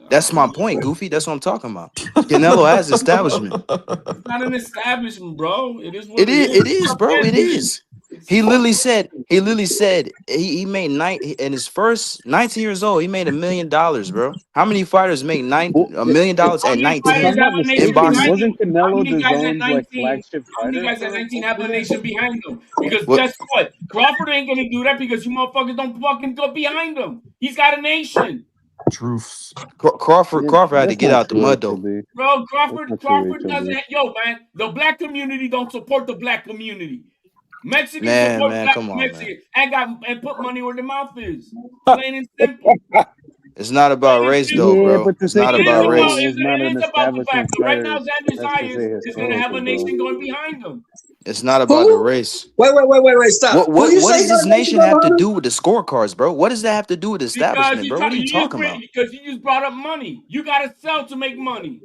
That's my point, Goofy. That's what I'm talking about. Canelo has establishment. It's not an establishment, bro. It is what it is. It is, bro. It is. He literally said he made in his first 19 years old, he made $1 million, bro. How many fighters make $1 million at 19 in boxing? Wasn't Canelo DAZN's like flagship How many fighter? guys at 19 have a nation behind them? Because guess what? Crawford ain't gonna do that because you motherfuckers don't fucking go behind him. He's got a nation. Truths. Crawford had to get out the mud though. Bro, Crawford doesn't. Yo, man, the black community don't support the black community. Mexicans support black Mexicans and put money where their mouth is. Plain and simple. It's not about race though, bro. But it's not about race. It's not an establishment right now, Xander Zayas is going to have a nation going behind him. It's not about the race. Wait, stop. What does this nation have to do with the scorecards, bro? What does that have to do with the establishment, bro? What are you talking about? Because you just brought up money. You got to sell to make money.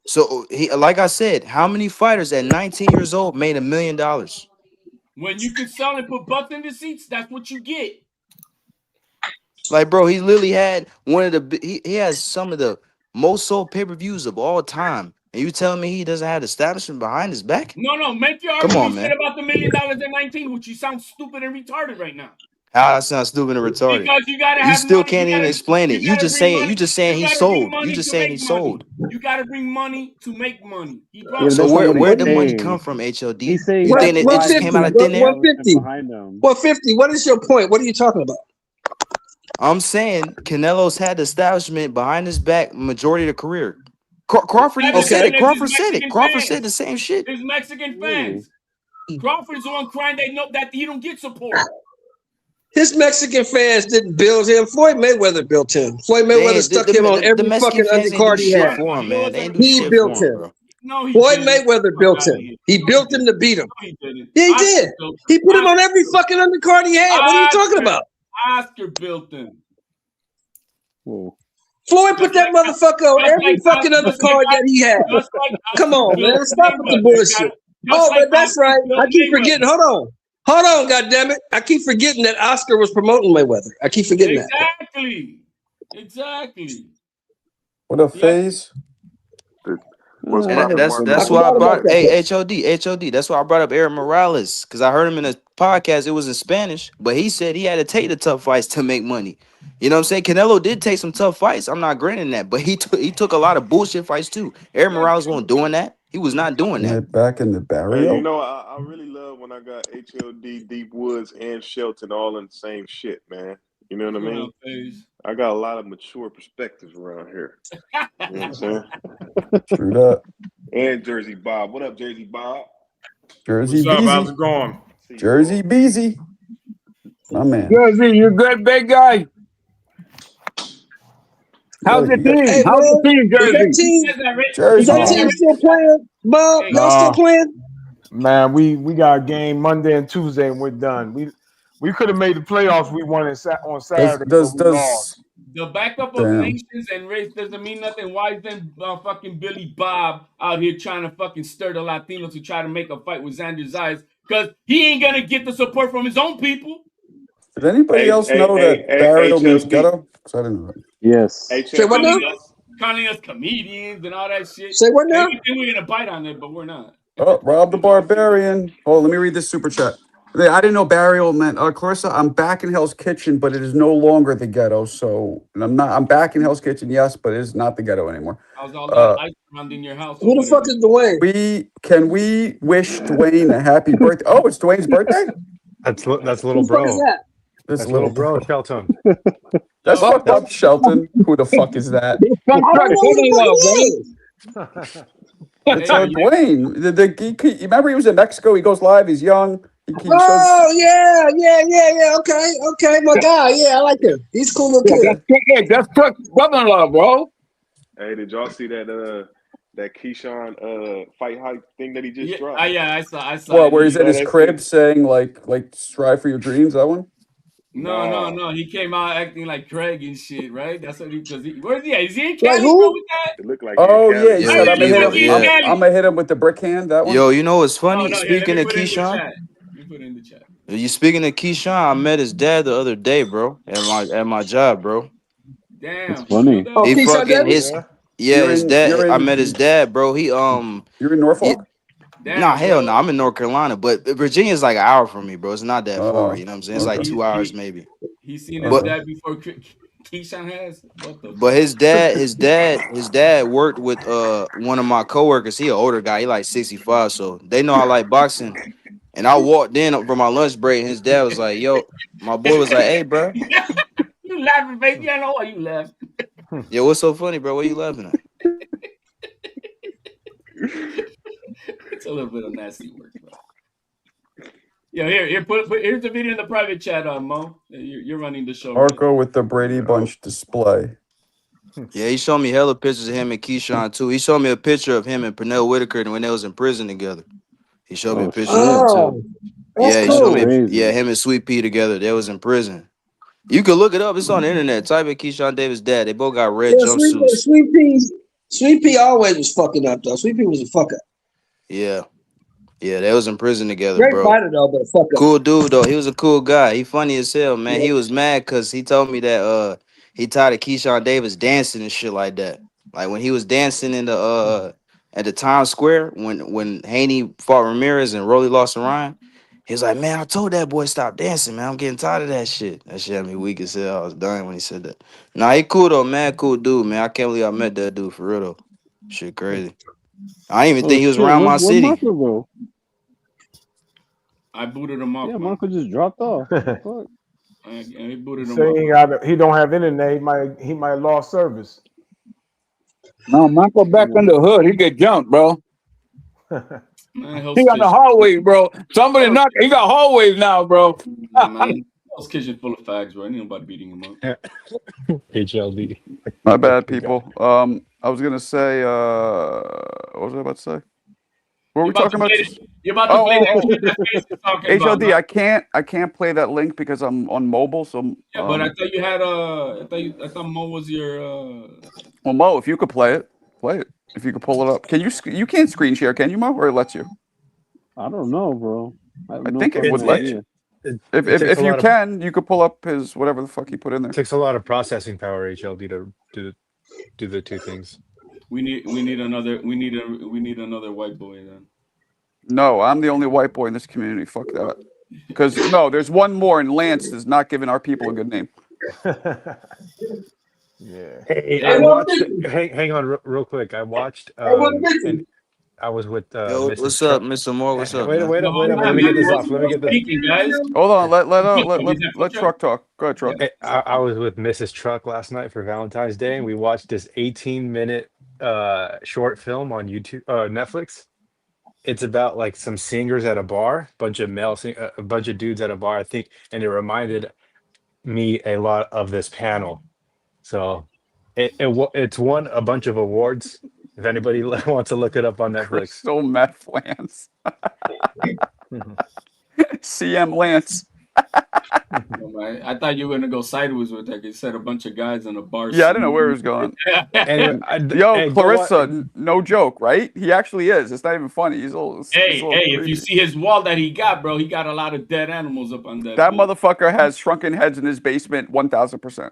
So, like I said, how many fighters at 19 years old made $1 million? When you can sell and put butts in the seats, that's what you get. Like, bro, he literally had one of the he has some of the most sold pay-per-views of all time. And you telling me he doesn't have the establishment behind his back? No, make your argument about the $1 million at 19, which you sound stupid and retarded right now. How that sounds stupid and retarded? Because you gotta have you still money. Can't even explain it. You just saying he sold. You just saying he sold. You gotta bring money to make money. So where'd the money come from, HLD? You think it just came out of thin air? 150. 150. What is your point? What are you talking about? I'm saying Canelo's had the establishment behind his back majority of the career. Crawford even said it. Crawford said it. Crawford said the same shit. His Mexican fans. Crawford's the one crying. They know that he don't get support. His Mexican fans didn't build him. Floyd Mayweather built him. Floyd Mayweather stuck him on every fucking undercard he had. He built him. No, Floyd Mayweather built him. He built him to beat him. Yeah, he did. He put him on every fucking undercard he had. What are you talking about? Oscar built him. Floyd put that motherfucker on every fucking undercard that he had. Come on, man. Stop with the bullshit. Oh, like but that's Oscar right. killed I keep Mayweather. forgetting. Hold on, goddammit. I keep forgetting that Oscar was promoting Mayweather. I keep forgetting that. Exactly. What a phase. What's And poppin', that's Marco? why I forgot about brought that. HOD. That's why I brought up Aaron Morales, because I heard him in a podcast. It was in Spanish, but he said he had to take the tough fights to make money. You know what I'm saying? Canelo did take some tough fights. I'm not granting that, but he took a lot of bullshit fights too. Aaron Morales wasn't doing that. He was not doing And that. they're back in the Hey, barrio. you know, I really love when I got HLD, Deep Woods, and Shelton all in the same shit, man. You know what I mean? I got a lot of mature perspectives around here. You know what I'm saying? True that. And Jersey Bob. What up, Jersey Bob? Jersey What's up? How's Beezy. it going? See you, Jersey boy. Beezy. My man. Jersey, you good, big guy? How's the You got team? Hey How's the man, team, is that Jersey? team? Is Jersey that team. team still playing? Bob, y'all still playing? Man, we got a game Monday and Tuesday, and we're done. We could have made the playoffs. We won it on Saturday, but we lost. The backup of Damn. nations and race doesn't mean nothing. Why is then fucking Billy Bob out here trying to fucking stir the Latinos to try to make a fight with Xander Zayas? Because he ain't gonna get the support from his own people. Did anybody else know that barrio means ghetto? Because I didn't know that. Yes. Say what now? Calling us comedians and all that shit. Say what now? We think we're gonna bite on it, but we're not. Oh, Rob the Barbarian. Oh, let me read this super chat. I didn't know burial meant. Clarissa, I'm back in Hell's Kitchen, but it is no longer the ghetto. So, and I'm back in Hell's Kitchen, yes, but it is not the ghetto anymore. How's all that ice surrounding your house? Who the fuck is Dwayne? Can we wish Dwayne a happy birthday? Oh, it's Dwayne's birthday. That's little Who the fuck is bro. that? This That's little bro, Shelton. That's fucked up, Shelton. Who the fuck is that? I don't know who the fuck it is. It's Dwayne. You remember he was in Mexico. He goes live. He's young. He shows. Oh yeah. Okay, my guy. Yeah, I like him. He's a cool little kid. That's brother-in-law, bro. Hey, did y'all see that Keyshawn fight hype thing that he just dropped? I saw. What? Where he's at his crib saying like strive for your dreams. That one. No. He came out acting like Craig and shit, right? That's what where's he at? Is he in Like Cali, who? bro, with that? It looked like Oh yeah, he said I'm gonna hit him. Yeah. I'm gonna hit him with the brick hand. That one. Yo, you know what's funny? No, Speaking of put it in the Keyshawn, chat. You put it in the chat. you speaking of Keyshawn, I met his dad the other day, bro, at my job, bro. Damn. It's funny. Oh, He Keyshawn fucking Davis? his dad. I met his dad, bro. He You're in Norfolk. Nah, hell no. I'm in North Carolina, but Virginia's like an hour from me, bro. It's not that far. You know what I'm saying? It's like 2 hours maybe. He's seen his dad before Keyshawn has. But his dad worked with one of my coworkers. He an older guy. He like 65, so they know I like boxing. And I walked in for my lunch break, and his dad was like, "Yo," my boy was like, "Hey, bro." You laughing, baby? I know why you laugh. Yeah, what's so funny, bro? What are you laughing at? It's a little bit of nasty work, bro. Yeah, here, put here's the video in the private chat, Mo. You're running the show. Marco with the Brady Bunch display. Yeah, he showed me hella pictures of him and Keyshawn too. He showed me a picture of him and Pernell Whitaker when they was in prison together. He showed me a picture of him too. That's He cool. showed me him and Sweet Pea together. They was in prison. You can look it up. It's on the internet. Type in Keyshawn Davis' dad. They both got red jumpsuits. Sweet Pea always was fucking up though. Sweet Pea was a fuck up. Yeah, they was in prison together, Great bro. fighter though, but a fuck up. Cool dude though. He was a cool guy. He funny as hell, man. He was mad because he told me that he tired of Keyshawn Davis dancing and shit like that. Like when he was dancing in the at the Times Square when Haney fought Ramirez and Rolly lost to Ryan. He was like, "Man, I told that boy stop dancing, man. I'm getting tired of that shit." That shit had me weak as hell. I was dying when he said that. Nah, he cool though, man. Cool dude, man. I can't believe I met that dude for real though. Shit crazy. I didn't even think he was around my city. Marco go? I booted him off. Yeah, Marco just dropped off. Fuck. He booted him Saying off. he don't have internet. He might have lost service. No, Michael back in the hood. He get jumped, bro. Man, He got the hallways, bro. Somebody knocked. He got hallways now, bro. Man, Hell's Kitchen full of fags, bro. Ain't nobody beating him up. HLD. My bad, people. I was gonna say. What was I about to say? What were we talking about? You're about to play that shit that Face is talking about. HLD, I can't play that link because I'm on mobile. So Yeah, but I thought you had I thought Mo was your Well, Mo, if you could play it. If you could pull it up. You can't screen share, can you, Mo? Or it lets you? I don't know, bro. I have I no think it fucking would let idea. you. It If takes a you lot of can, you could pull up his whatever the fuck he put in there. takes a lot of processing power, HLD, to do the two things. We need another white boy then. No, I'm the only white boy in this community. Fuck that. Because no, there's one more, and Lance is not giving our people a good name. Yeah. Hey, Hey, I what watched. Vicky? Hang on, real quick. I watched. Hey, what And Vicky? I was with Yo, Mrs. what's up, Truck. Mr. Moore? What's up, Wait, man? wait No, up, wait up. nah, Let me man. get this We're off. Let me get this. speaking, guys. Hold on, let Is that Truck talk. Go ahead, Truck. Yeah. I was with Mrs. Truck last night for Valentine's Day, and we watched this 18-minute short film on YouTube, Netflix. It's about like some singers at a bar, bunch of a bunch of dudes at a bar, I think, and it reminded me a lot of this panel. So it's won a bunch of awards. If anybody wants to look it up on Netflix. Crystal Meth Lance. CM Lance. Oh, man. I thought you were gonna go sideways with that. You said a bunch of guys in a bar. Yeah, I didn't know where he was going. Anyway, Yo, hey, Clarissa, no joke, right? He actually is. It's not even funny. He's a little Hey, creepy. if you see his wall that he got, bro, he got a lot of dead animals up on that. That motherfucker has shrunken heads in his basement 1,000%.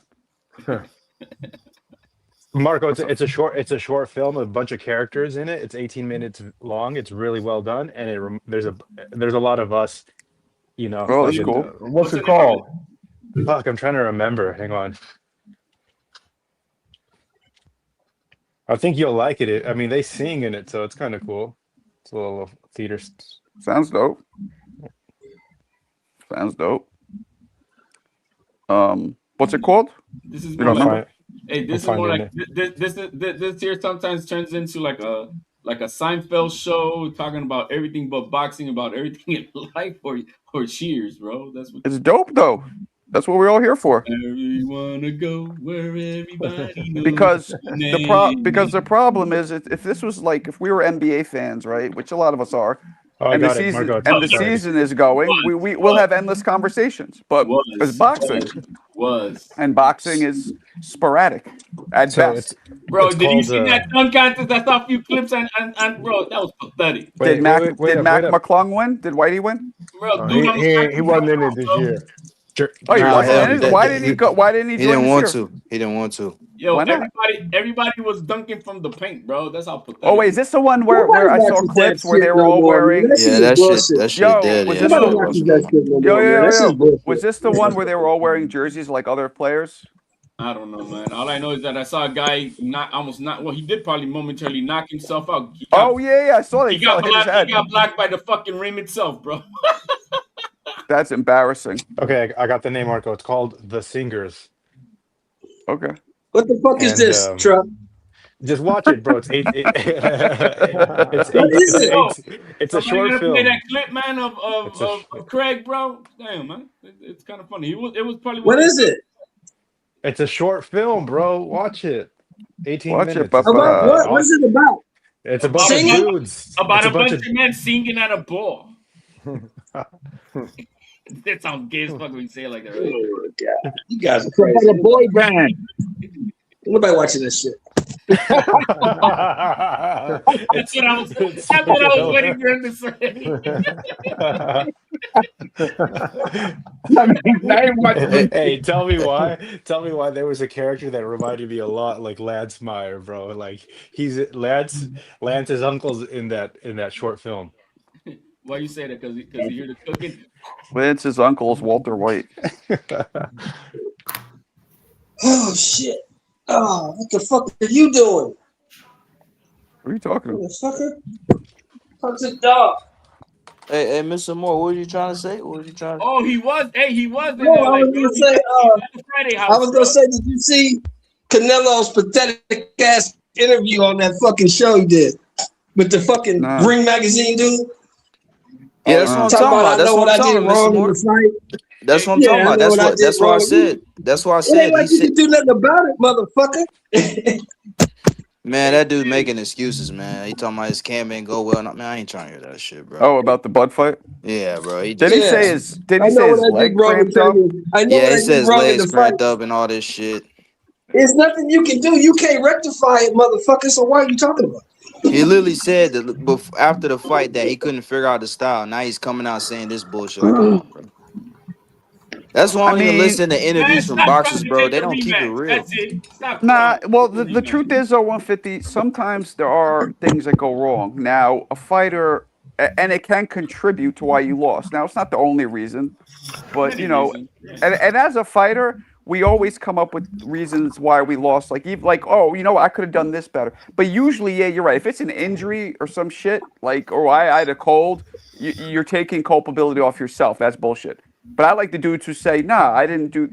Marco, it's a short film, a bunch of characters in it. It's 18 minutes long. It's really well done, and there's a lot of us, you know. Oh, that's cool. What's it called? Fuck, I'm trying to remember. Hang on. I think you'll like it. I mean, they sing in it, so it's kind of cool. It's a little theater. Sounds dope. What's it called? This is You more don't like, remember? hey, this is more like this here sometimes turns into like a Seinfeld show talking about everything but boxing, about everything in life, or Cheers, bro. That's what It's dope though. That's what we're all here for. you wanna go where everybody knows. Because the problem is if this was like if we were NBA fans, right, which a lot of us are, and the season is going, we'll have endless conversations. But it's boxing. And boxing is sporadic at best. Bro, did you see that dunk contest? I saw a few clips and bro, that was pathetic. Did Mac McClung win? Did Whitey win? Bro, he wasn't in it this year. Oh, he wasn't in it? Why didn't he go? Why didn't he join didn't want this year? to. He didn't want to. Yo, everybody was dunking from the paint, bro. That's how pathetic. Oh wait, is this the one where I saw clips where they were all wearing? Yeah, that shit dead. Was Yeah, yo, was this the one where they were all wearing jerseys like other players? I don't know, man. All I know is that I saw a guy he did probably momentarily knock himself out. I saw that. He got blocked by the fucking rim itself, bro. That's embarrassing. Okay, I got the name, Marco. It's called The Singers. Okay. What the fuck is this, Truck? Just watch it, bro. It's a short film. Play that clip, man, of Craig, bro. Damn, man, it's kind of funny. It was probably. What is it? It's a short film, bro. Watch it. 18 minutes. About what? What is it about? It's a bunch of dudes. About a bunch of men singing at a bar. That sounds gay as fuck when you say it like that, right? Oh, God. You guys are crazy. A boy band. Nobody watching this shit. That's what I was waiting for him to say. Hey, tell me why. Tell me why there was a character that reminded me a lot like Lance Meyer, bro. Like Lance's uncle's in that short film. Why you say that? Because you hear the cooking. Lance's uncle is Walter White. Oh shit! Oh, what the fuck are you doing? What are you talking about? Motherfucker! Fuck the dog. Hey, Mr. Moore, what were you trying to say? Oh, he was. Hey, he was. No, I was gonna say, did you see Canelo's pathetic ass interview on that fucking show he did with the fucking Ring magazine dude? Yeah, that's what I'm talking about. That's what I'm talking about, Mr. Moore. That's what I'm talking about. That's what I said. That's what I said. Ain't like you can do nothing about it, motherfucker. Man, that dude making excuses, man. He talking about his camp ain't go well. Man, I ain't trying to hear that shit, bro. Oh, about the Bud fight? Yeah, bro. Did he say his leg cramped up? Yeah, he said his legs cramped up and all this shit. There's nothing you can do. You can't rectify it, motherfucker. So why are you talking about it? He literally said that after the fight that he couldn't figure out the style. Now he's coming out saying this bullshit. Like, come on, bro. That's why I don't even listen to interviews from Stop trying boxers, to bro. make They a don't keep it rematch. real. That's it. Stop Nah, trying. well, the truth is, though, 150, sometimes there are things that go wrong. Now, a fighter, and it can contribute to why you lost. Now, it's not the only reason, but, Many reasons. and as a fighter, we always come up with reasons why we lost. Like, even like, oh, I could have done this better. But usually, yeah, you're right. If it's an injury or some shit, like, or I had a cold, you're taking culpability off yourself. That's bullshit. But I like the dudes who say, nah, I didn't do,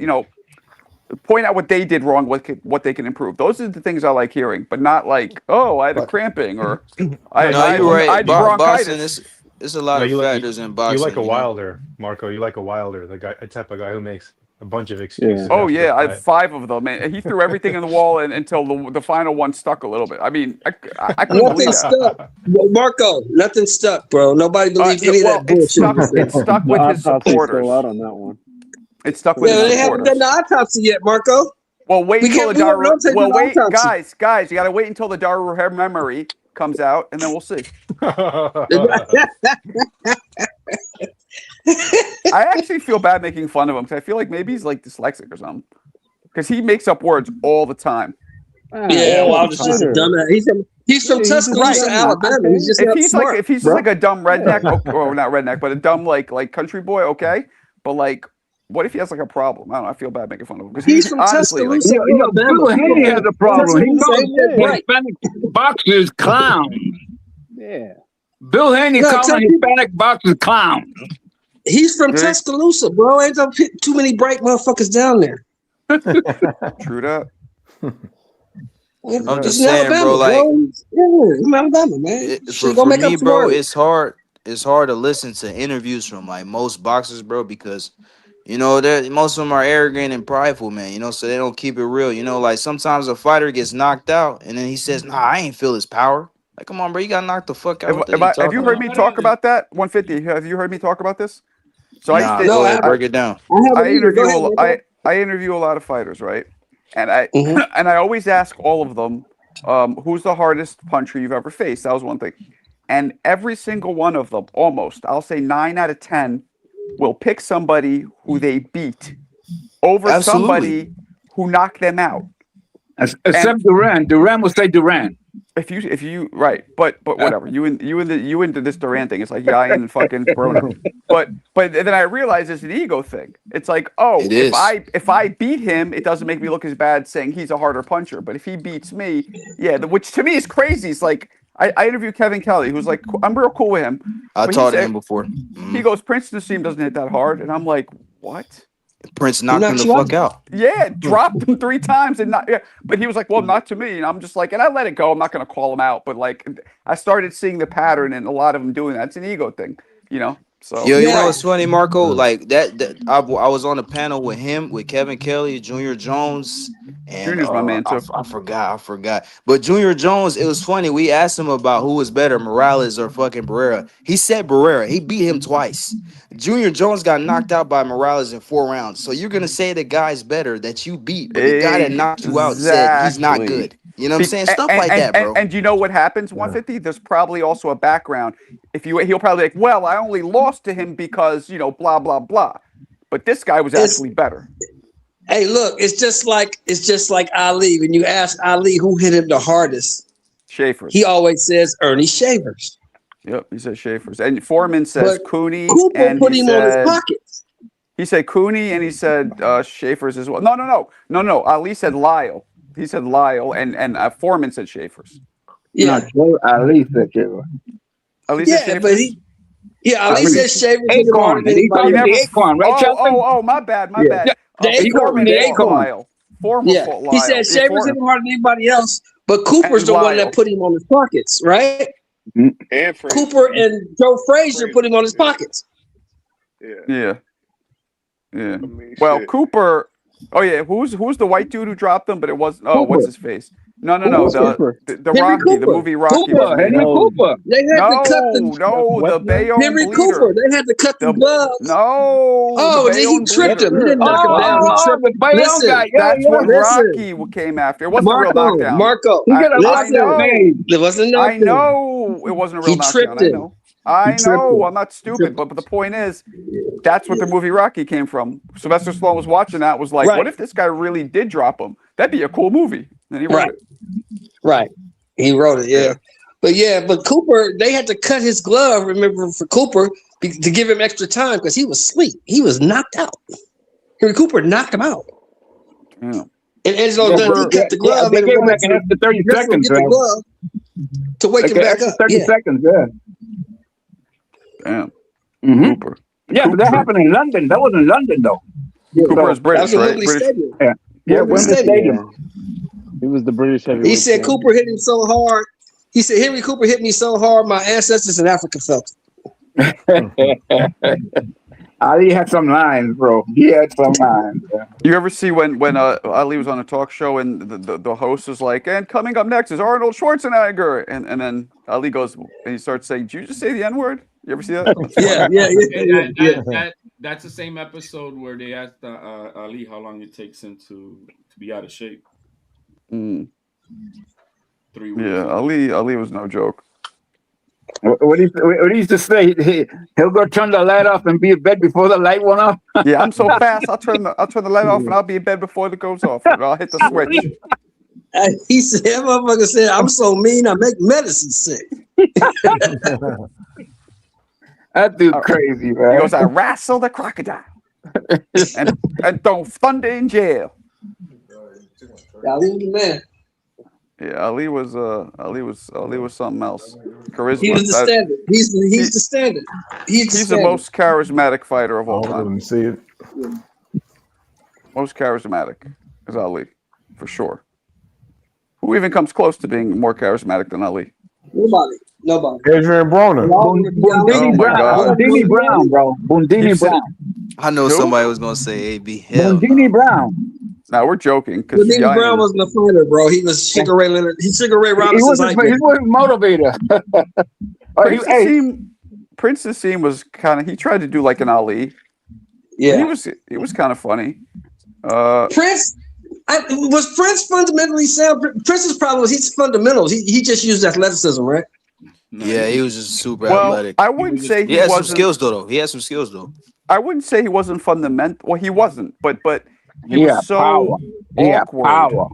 point out what they did wrong, what they can improve. Those are the things I like hearing, but not like, oh, I had a cramping or I No, you're I right. had Boxing, bronchitis. it's a lot No, of factors in you like boxing. a Wilder, Marco. You like a Wilder, the type of guy who makes a bunch of Yeah. excuses. Oh after yeah, a I have fight. 5 of them, and he threw everything in the wall until the final one stuck a little bit. I mean, I couldn't believe Nothing that. stuck. Marco, nothing stuck, bro. Nobody believed any of Well, that bullshit you said. It stuck The with his autopsy's supporters. still out on that one. It stuck with Yeah, his they haven't done supporters. the autopsy yet, Marco. Well, wait We until can't. the We won't know Daru. until they do Well, the wait, autopsy. guys, you got to wait until the Daru hair memory comes out, and then we'll see. I actually feel bad making fun of him because I feel like maybe he's like dyslexic or something. Because he makes up words all the time. Yeah, All well, the just a time. dumbass. He's from Tuscaloosa, Right. Alabama. He's just If not he's smart, like just bro. like a dumb redneck, or not redneck, but a dumb like country boy, okay. But like, what if he has like a problem? I don't know. I feel bad making fun of him because He's from honestly like. Tuscaloosa, Alabama. Bill Haney has a problem. He Tuscaloosa calls ain't that bright. Hispanic boxers clowns. Yeah. Bill Haney No, calling Hispanic boxers clowns. He's from Tuscaloosa, bro. Ain't there too many bright motherfuckers down there. True that. I'm just saying, bro. Like, he's in Alabama, man. for me, bro, it's hard. It's hard to listen to interviews from like most boxers, bro, because most of them are arrogant and prideful, man. So they don't keep it real. Like sometimes a fighter gets knocked out and then he says, "Nah, I ain't feel his power." Like, come on, bro, you got knocked the fuck out. Have you heard me talk about that? 150. Have you heard me talk about this? So Nah, go ahead, break it down. I interview a lot of fighters, right? And I always ask all of them, who's the hardest puncher you've ever faced? That was one thing. And every single one of them, almost, I'll say 9 out of 10, will pick somebody who they beat over somebody who knocked them out. Except Duran. Duran will say Duran. If you right, but whatever. You into this Duran thing. It's like and fucking Broner. But then I realize it's an ego thing. It's like, oh, if I beat him, it doesn't make me look as bad saying he's a harder puncher. But if he beats me, yeah, which to me is crazy. It's like I interviewed Kevin Kelly, who's like, I'm real cool with him. I talked to him before. He goes, Prince Nassim doesn't hit that hard, and I'm like, what? Prince knocked him the fuck out. Yeah, dropped him 3 times and not. Yeah. But he was like, well, not to me. And I'm just like, and I let it go. I'm not going to call him out. But like, I started seeing the pattern and a lot of them doing that. It's an ego thing, So you know what's funny, Marco? Like that I was on a panel with him, with Kevin Kelly, Junior Jones, and Junior's my man too. I forgot. But Junior Jones, it was funny. We asked him about who was better, Morales or fucking Barrera. He said Barrera. He beat him twice. Junior Jones got knocked out by Morales in 4 rounds. So you're gonna say the guy's better that you beat, but the guy that knocked you out said he's not good. You know what I'm saying? Stuff like that, bro. And you know what happens, 150? There's probably also a background. He'll probably like, well, I only lost to him because, blah, blah, blah. But this guy was actually better. Hey, look, it's just like Ali. When you ask Ali who hit him the hardest, Schaefer's. He always says Ernie Shavers. Yep, he says Schaefer's. And Foreman says Cooney. Cooper and put him on his pockets. He said Cooney and he said Schaefer's as well. No. Ali said Lyle. He said Lyle and Foreman said Schaefer's. Yeah, Ali said Schaefer. Ali said Schaefer's? But Ali said Schaefer's. Acorn. He called him the Acorn, right? Oh, my bad. The Acorn. The Acorn. Foreman fought Lyle. He said Schaefer's hit him harder than anybody else, but Cooper's the one that put him on his pockets, right? And Cooper and Joe Frazier put him on his pockets. Yeah. Well, Cooper Oh yeah, who's the white dude who dropped him? But it wasn't. Oh, Cooper. what's his face? No. Cooper. The Henry Rocky, the Cooper. movie Rocky was Cooper. made Henry out. Cooper. They had to cut No, the Bayonne Henry bleeder. Cooper. They had to cut the gloves. No, Oh, the and then he Bayonne tripped him. He bleeder. didn't knock him down. He tripped. The Bayonne guy. Listen, Yeah, That's yeah. what Listen. Rocky came after. It wasn't a real knockdown. Marco. He got a I know. name. There wasn't I nothing. know it wasn't a real He knockdown. tripped I him. know. I tripped know. him. I'm not stupid, but the point is, that's what the movie Rocky came from. Sylvester Stallone was watching that, was like, Right. what if this guy really did drop him? That'd be a cool movie. And he wrote Right. it. Right. He wrote it, yeah. But Cooper, they had to cut his glove, remember, for Cooper to give him extra time because he was asleep. He was knocked out. Henry Cooper knocked him out. Yeah. And Angelo Dundee cut the glove. They and gave him wanted like an extra 30 wrestle, seconds, get the man. glove to wake Like him an back extra up. 30 Yeah. seconds, yeah. Damn. Mm-hmm. Cooper. Yeah, but that happened in London. That was in London, though. Cooper is That British, was a right? Wembley British. Stadium. Yeah, Wembley Wembley Stadium. Stadium. He was the British heavyweight. He said champion. Cooper hit him so hard. He said Henry Cooper hit me so hard, my ancestors in Africa felt it. Ali had some lines, bro. He had some lines. Yeah. You ever see when Ali was on a talk show and the host was like, and coming up next is Arnold Schwarzenegger, and then Ali goes and he starts saying, "Did you just say the N-word?" You ever see that? That's the same episode where they asked Ali how long it takes him to be out of shape. 3 weeks. Yeah, Ali was no joke. What he used to say, he'll go turn the light off and be in bed before the light went off. Yeah, I'm so fast. I'll turn the light off and I'll be in bed before it goes off. And I'll hit the switch. He said, that motherfucker said, I'm so mean, I make medicine sick. That dude crazy, man. He goes, I wrestle the crocodile and don't thunder in jail. Ali was the man. Yeah, Ali was something else. Charisma. He was the standard. He's the standard. He's the most charismatic fighter of all time. Let me see it. Most charismatic is Ali, for sure. Who even comes close to being more charismatic than Ali? Nobody. Adrian Broner. Bundini Brown, bro. Bundini Brown. I know somebody was gonna say AB. Bundini Brown. Now we're joking because Bundini Brown wasn't a fighter, bro. He was Sugar Ray Leonard. He's Sugar He was a motivator. Prince Nassim was kind of. He tried to do like an Ali. Yeah, he was kind of funny. Prince. Was Prince fundamentally sound? Prince's problem was he's fundamentals. He just used athleticism, right? Yeah, he was just super Well, athletic. I wouldn't say he had some skills though. He had some skills though. I wouldn't say he wasn't fundamental. Well, he wasn't, but he was so awkward.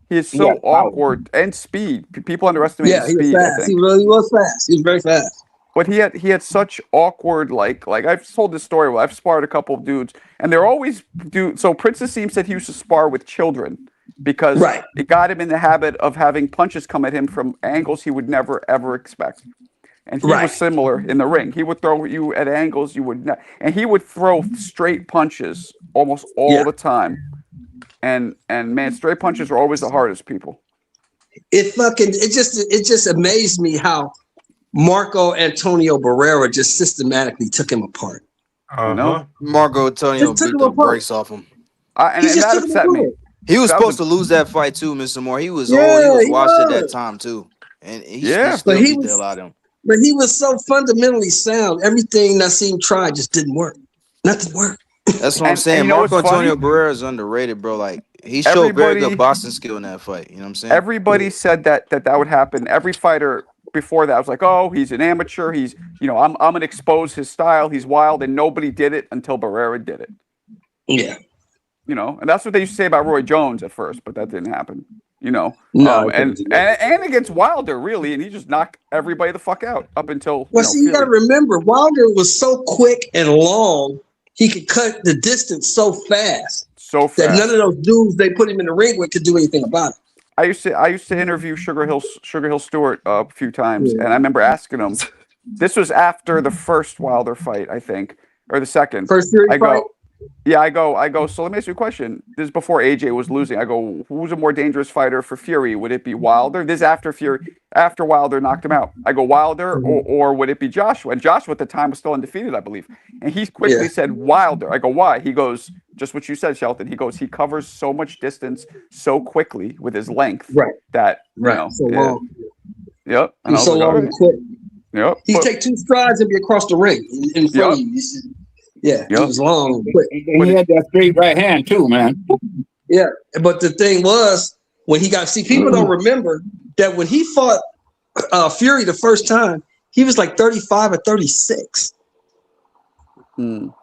He is so awkward and speed. People underestimate his speed. He was fast. He really was fast. He was very fast. But he had such awkward like I've told this story where I've sparred a couple of dudes and they're always so Prince Nassim said he used to spar with children because it got him in the habit of having punches come at him from angles he would never ever expect. And he was similar in the ring. He would throw you at angles you would not, and he would throw straight punches almost all the time. And man, straight punches are always the hardest, people. It just amazed me how Marco Antonio Barrera just systematically took him apart. No, Marco Antonio beat the brakes off him. And that upset me. He was supposed to lose that fight too, Mr. Moore. He was washed at that time too, and he still beat the hell out of him. But he was so fundamentally sound. Everything Nassim tried just didn't work. Nothing worked. That's what I'm saying. Marco Antonio Barrera is underrated, bro. Like he showed very good boxing skill in that fight. You know what I'm saying? Everybody said that would happen. Every fighter before that was like, oh, he's an amateur. He's, I'm gonna expose his style. He's wild, and nobody did it until Barrera did it. Yeah. And that's what they used to say about Roy Jones at first, but that didn't happen. No, and against Wilder, really, and he just knocked everybody the fuck out up until. You got to remember, Wilder was so quick and long, he could cut the distance so fast that none of those dudes they put him in the ring with could do anything about it. I used to interview Sugar Hill Stewart a few times, and I remember asking him. This was after the first Wilder fight, I think, or the second. First Fury fight. Yeah, I go. So let me ask you a question. This is before AJ was losing. I go, who's a more dangerous fighter for Fury? Would it be Wilder? This is after Wilder knocked him out. I go Wilder, or would it be Joshua? And Joshua at the time was still undefeated, I believe. And he quickly said Wilder. I go, why? He goes, just what you said, Shelton. He goes, he covers so much distance so quickly with his length that you know. So long. Yep. And He's so long and quick. Yep. He take 2 strides and be across the ring in front of you. Yeah, he was long and quick. And he had that straight right hand too, man. Yeah, but the thing was, when he got, people don't remember that when he fought Fury the first time, he was like 35 or 36. You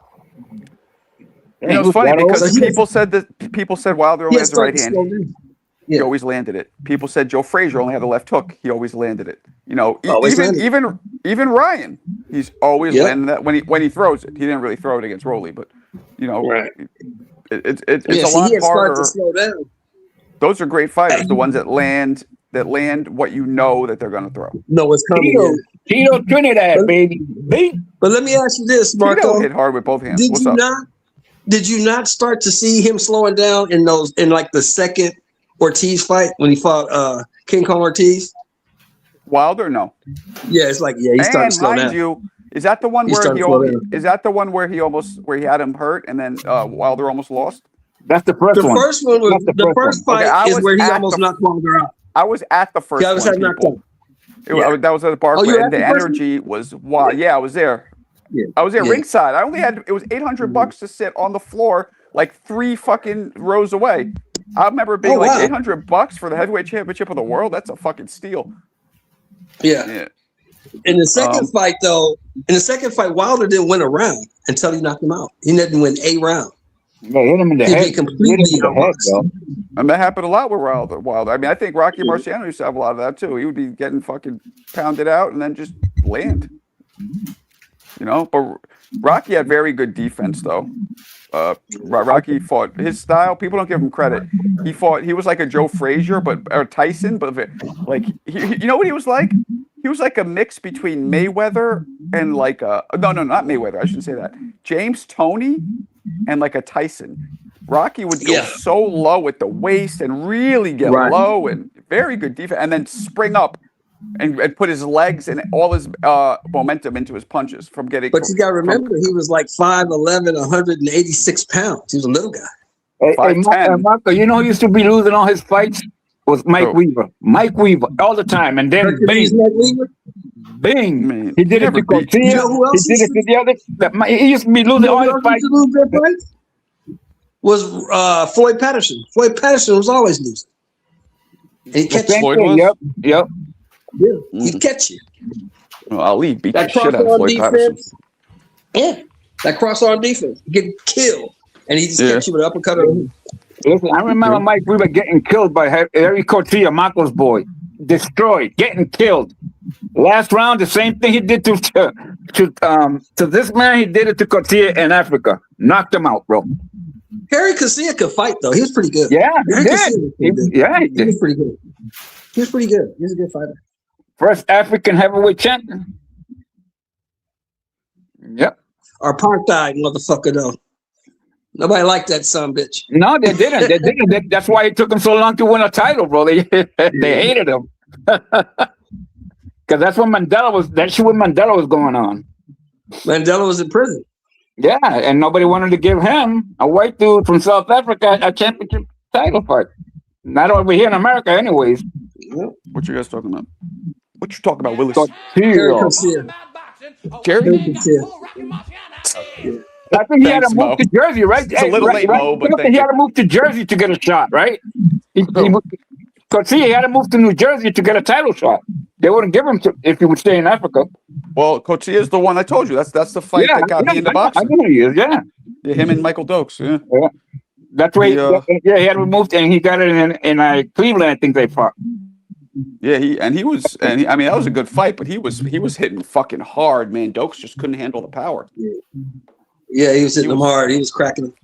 know, it's funny because people said Wilder only has the right hand. He always landed it. People said Joe Frazier only had the left hook. He always landed it. You know, even Ryan, he's always landing that when he throws it. He didn't really throw it against Rolly, but you know, it's a lot harder. To slow down. Those are great fighters. The ones that land what you know that they're going to throw. No, it's coming. Tito Trinidad, baby. But let me ask you this, Marco. Tito hit hard with both hands. Did you not start to see him slowing down in like the second Ortiz fight when he fought King Kong Ortiz? Wilder, no. Yeah, it's like he started to slow down. Is that the one where he had him hurt and then Wilder almost lost? That's the first one. The first fight is where he almost knocked Wilder out. I was at the first one. That was at the bar, and the energy was wild. Yeah, I was there. I was there ringside. It was $800 to sit on the floor like 3 fucking rows away. I remember being $800 for the heavyweight championship of the world. That's a fucking steal. Yeah. In the second fight, Wilder didn't win a round until he knocked him out. He didn't win a round. Yeah, hit him in the head. And that happened a lot with Wilder. I mean, I think Rocky Marciano used to have a lot of that too. He would be getting fucking pounded out and then just land. You know, but Rocky had very good defense though. Rocky fought his style. People don't give him credit. He was like a Joe Frazier, or Tyson, but like you know what he was like? He was like a mix between Mayweather and like not Mayweather. I shouldn't say that. James Toney and like a Tyson. Rocky would go so low at the waist and really get low and very good defense, and then spring up and put his legs and all his momentum into his punches from getting. But you got to remember, he was like 5'11", 186 pounds. He was a little guy. Hey, Marco, you know who used to be losing all his fights? Was Mike Weaver. Mike Weaver all the time, and then bing. Man, he did it to Cortez. You know who else? He did it to the other. He used to be losing all his fights. Was Floyd Patterson. Floyd Patterson was always losing. And he catch you. Yep. Yeah, he'd catch you. Well, Ali beat the shit out of Floyd Patterson. Yeah, that cross-arm defense. Get killed. And he just catch you with an uppercut. Listen, I remember Mike Weaver getting killed by Harry Cortilla, Marco's boy. Destroyed, getting killed. Last round, the same thing he did to this man. He did it to Cortilla in Africa. Knocked him out, bro. Harry Cortilla could fight though. He was pretty good. Yeah, he did. He was pretty good. He was pretty good. He was a good fighter. First African heavyweight champion. Yep. Apartheid, motherfucker, though. Nobody liked that son bitch. No, they didn't. They didn't. That's why it took him so long to win a title, bro. They hated him. Because that's when Mandela was. That's when Mandela was going on. Mandela was in prison. Yeah, and nobody wanted to give him, a white dude from South Africa, a championship title fight. Not over here in America, anyways. What you guys talking about? What you talking about, Willis? Jerry? I think he had to move to Jersey, right? It's a little late, Mo, but he had to move to Jersey to get a shot, right? Because he had to move to New Jersey to get a title shot. They wouldn't give him if he would stay in Africa. Well, Coach is the one I told you. That's the fight that got me into boxing. I know he is, yeah. Him and Michael Dokes, yeah. That's why he had to move, and he got it in Cleveland, I think they fought. Yeah, I mean, that was a good fight, but he was hitting fucking hard, man. Dokes just couldn't handle the power. Yeah, he was hitting them hard. He was cracking them.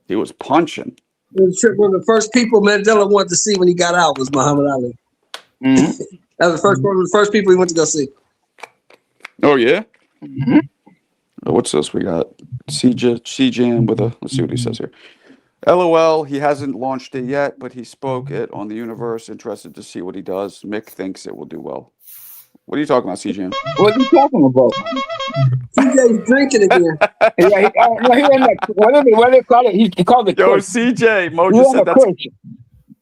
He was punching. One of the first people Mandela wanted to see when he got out was Muhammad Ali. Mm-hmm. That was one of the first people he went to go see. Oh, yeah? Mm-hmm. What's this we got? CJ with a. Let's see what he says here. LOL, he hasn't launched it yet, but he spoke it on the universe. Interested to see what he does. Mick thinks it will do well. What are you talking about, CJ? What are you talking about? CJ's drinking again. Yeah, he in that, what do they call it? He called it Yo, kush. CJ, Mo He just in said the that's. kush.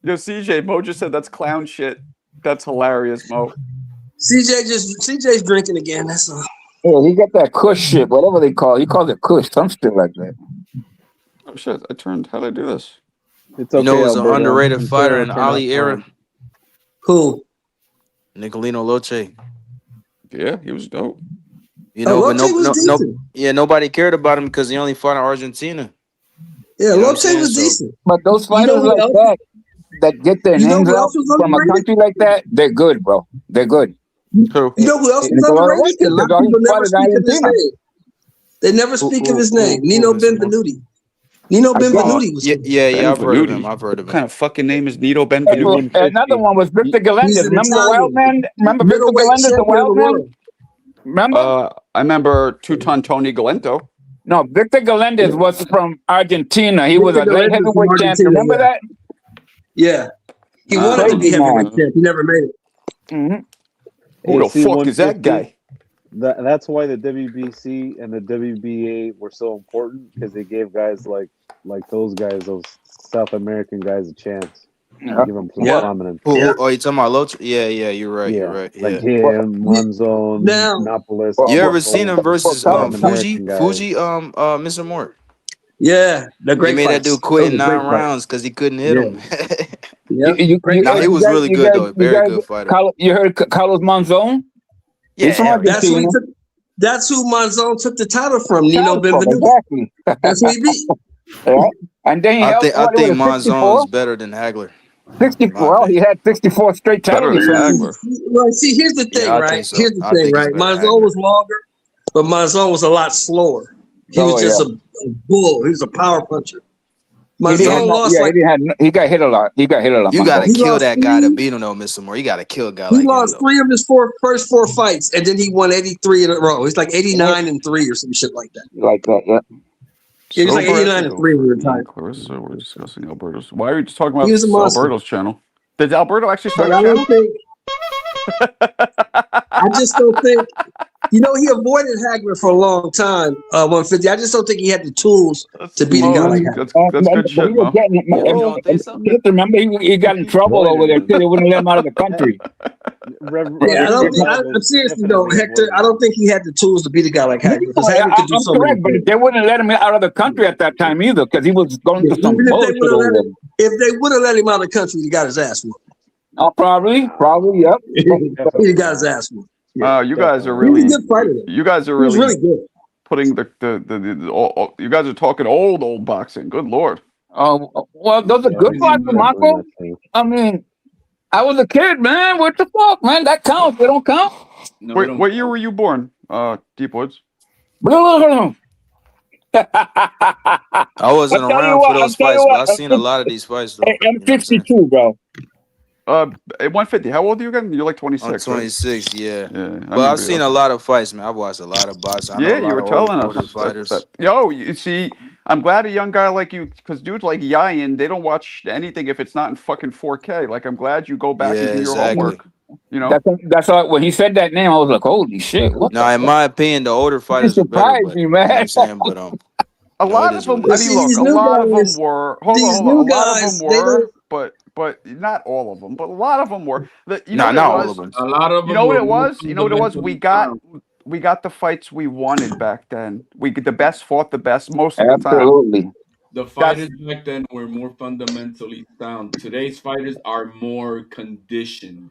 Yo, CJ, Mo just said that's clown shit. That's hilarious, Mo. CJ's drinking again. That's all. Yeah, he got that kush shit, whatever they call it. He calls it kush, some shit like that. Oh shit! How did I do this? It's You okay, know, it was an Alberto. underrated I'm sure fighter it'll in turn out Ali era. fine. Who? Nicolino Loche. Yeah, he was dope. You know, but Loche was decent. nobody cared about him because he only fought in Argentina. Yeah, You know what I'm Loche saying? was So- decent. But those You know fighters who like else- that get their You know names who out else was from a underrated? country like that, they're good, bro. They're good. Who? You know who else was Nicola underrated? Roche, And a lot because of all he people fought never in speak of his Argentina. name. They never speak of his name. Nino Mr. Moore? Benvenuti. Nino Benvenuti was. Yeah, I've heard of him. Benvenuti. I've heard of What kind him. of fucking name is Nito Hey, Benvenuti? another one was Victor He's Galendez. an Remember the Wild Italian. Man? Remember Victor Middleweight Galendez, the champion of Wild the Man? world. Remember? I remember Two-Ton Tony Galento. No, Victor Galendez was from Argentina. He was a Victor light Galendez from heavyweight champion. Argentina, Remember that? Yeah. He Nah, wanted to be crazy, man. heavyweight champ. He never made it. Mm-hmm. Who the AC fuck is that 150, guy? That's why the WBC and the WBA were so important, because they gave guys like those guys, those South American guys, a chance. Yeah. Give them some Yeah. prominence. Who? Oh, you talking about Loche? Yeah, you're right. Yeah, You're right. Yeah. like him, Monzon, Now- Napolis. You ever those seen him versus South Fuji? American guys. Fuji, Mr. Moore. Yeah. The He great made that fights. dude quit in Those are 9 great fights. rounds because he couldn't hit him. Yep. Nah, he was really good though. Very good fighter. You heard Carlos Monzon? He's from Yeah, Argentina. That's who Monzon took the title from. Nino Benvenuti. Exactly. That's who he beat. Yeah. And then he I held think what, was it, Monzon 64? is better than Hagler. 64. Well, he had 64 straight Better titles. than Hagler. Well, see, here's the thing, I right? think so. Here's the I thing, think he's right? better than Monzon Hagler. was longer, but Monzon was a lot slower. He was just a bull. He was a power puncher. Monzon lost he got hit a lot. You gotta He kill lost that guy to three- beat him though, Mr. Moore. You gotta kill a guy He like him lost though. 3 of his first 4 fights, and then he won 83 in a row. He's like 89-3 or some shit like that. Like that, yeah. He was like 89-3 when he retired. Clarissa, we're discussing Alberto's. Why are you just talking about He was a monster. Alberto's channel? Did Alberto actually start But a I channel? don't think. I just don't think. You know, he avoided Hagler for a long time. 150. I just don't think he had the tools to beat a guy like Hagler. That's good shit, Mo. Remember, he got in trouble over there too. They wouldn't let him out of the country. Yeah, I don't think. I'm seriously though, Hector. I don't think he had the tools to beat a guy like Hagler, because Hagler could do so many But things. they wouldn't let him out of the country at that time either, because he was going through some Even bullshit over there. if they would have let him out of the country, he got his ass whooped. Oh, probably, yep. He got his ass whooped. You guys are He was really. a good fighter, though. You guys are He was really really good. putting you guys are talking old boxing. Good lord. Oh, well, those are good fights, Marco. I mean, I was a kid, man. What the fuck, man? That counts. They don't count. No, Wait, what year were you born? Deep Woods. I wasn't around for those fights, but I've seen a lot of these fights though. I'm 52, bro. At 150. How old are you again? You're like 26. I'm right? 26, yeah. But remember I've seen a lot of fights, man. I've watched a lot of boxing. I know Yeah, a lot you were of telling older us. fighters. Yo, you see, I'm glad a young guy like you, because dudes like Yayan, they don't watch anything if it's not in fucking 4K. Like, I'm glad you go back and do your homework. You know, that's all. When he said that name, I was like, "Holy shit!" What No, in my opinion, the older fighters are better. surprised But, me, you know what man. I'm saying? But a lot of them. I mean, look, a lot of them were. Hold on. A lot of them were, but not all of them. But a lot of them were. not all of them. A lot of them. You know what it were was? You know what it was? We got the fights we wanted back then. The best fought the best most of the time. Absolutely. The fighters back then were more fundamentally sound. Today's fighters are more conditioned.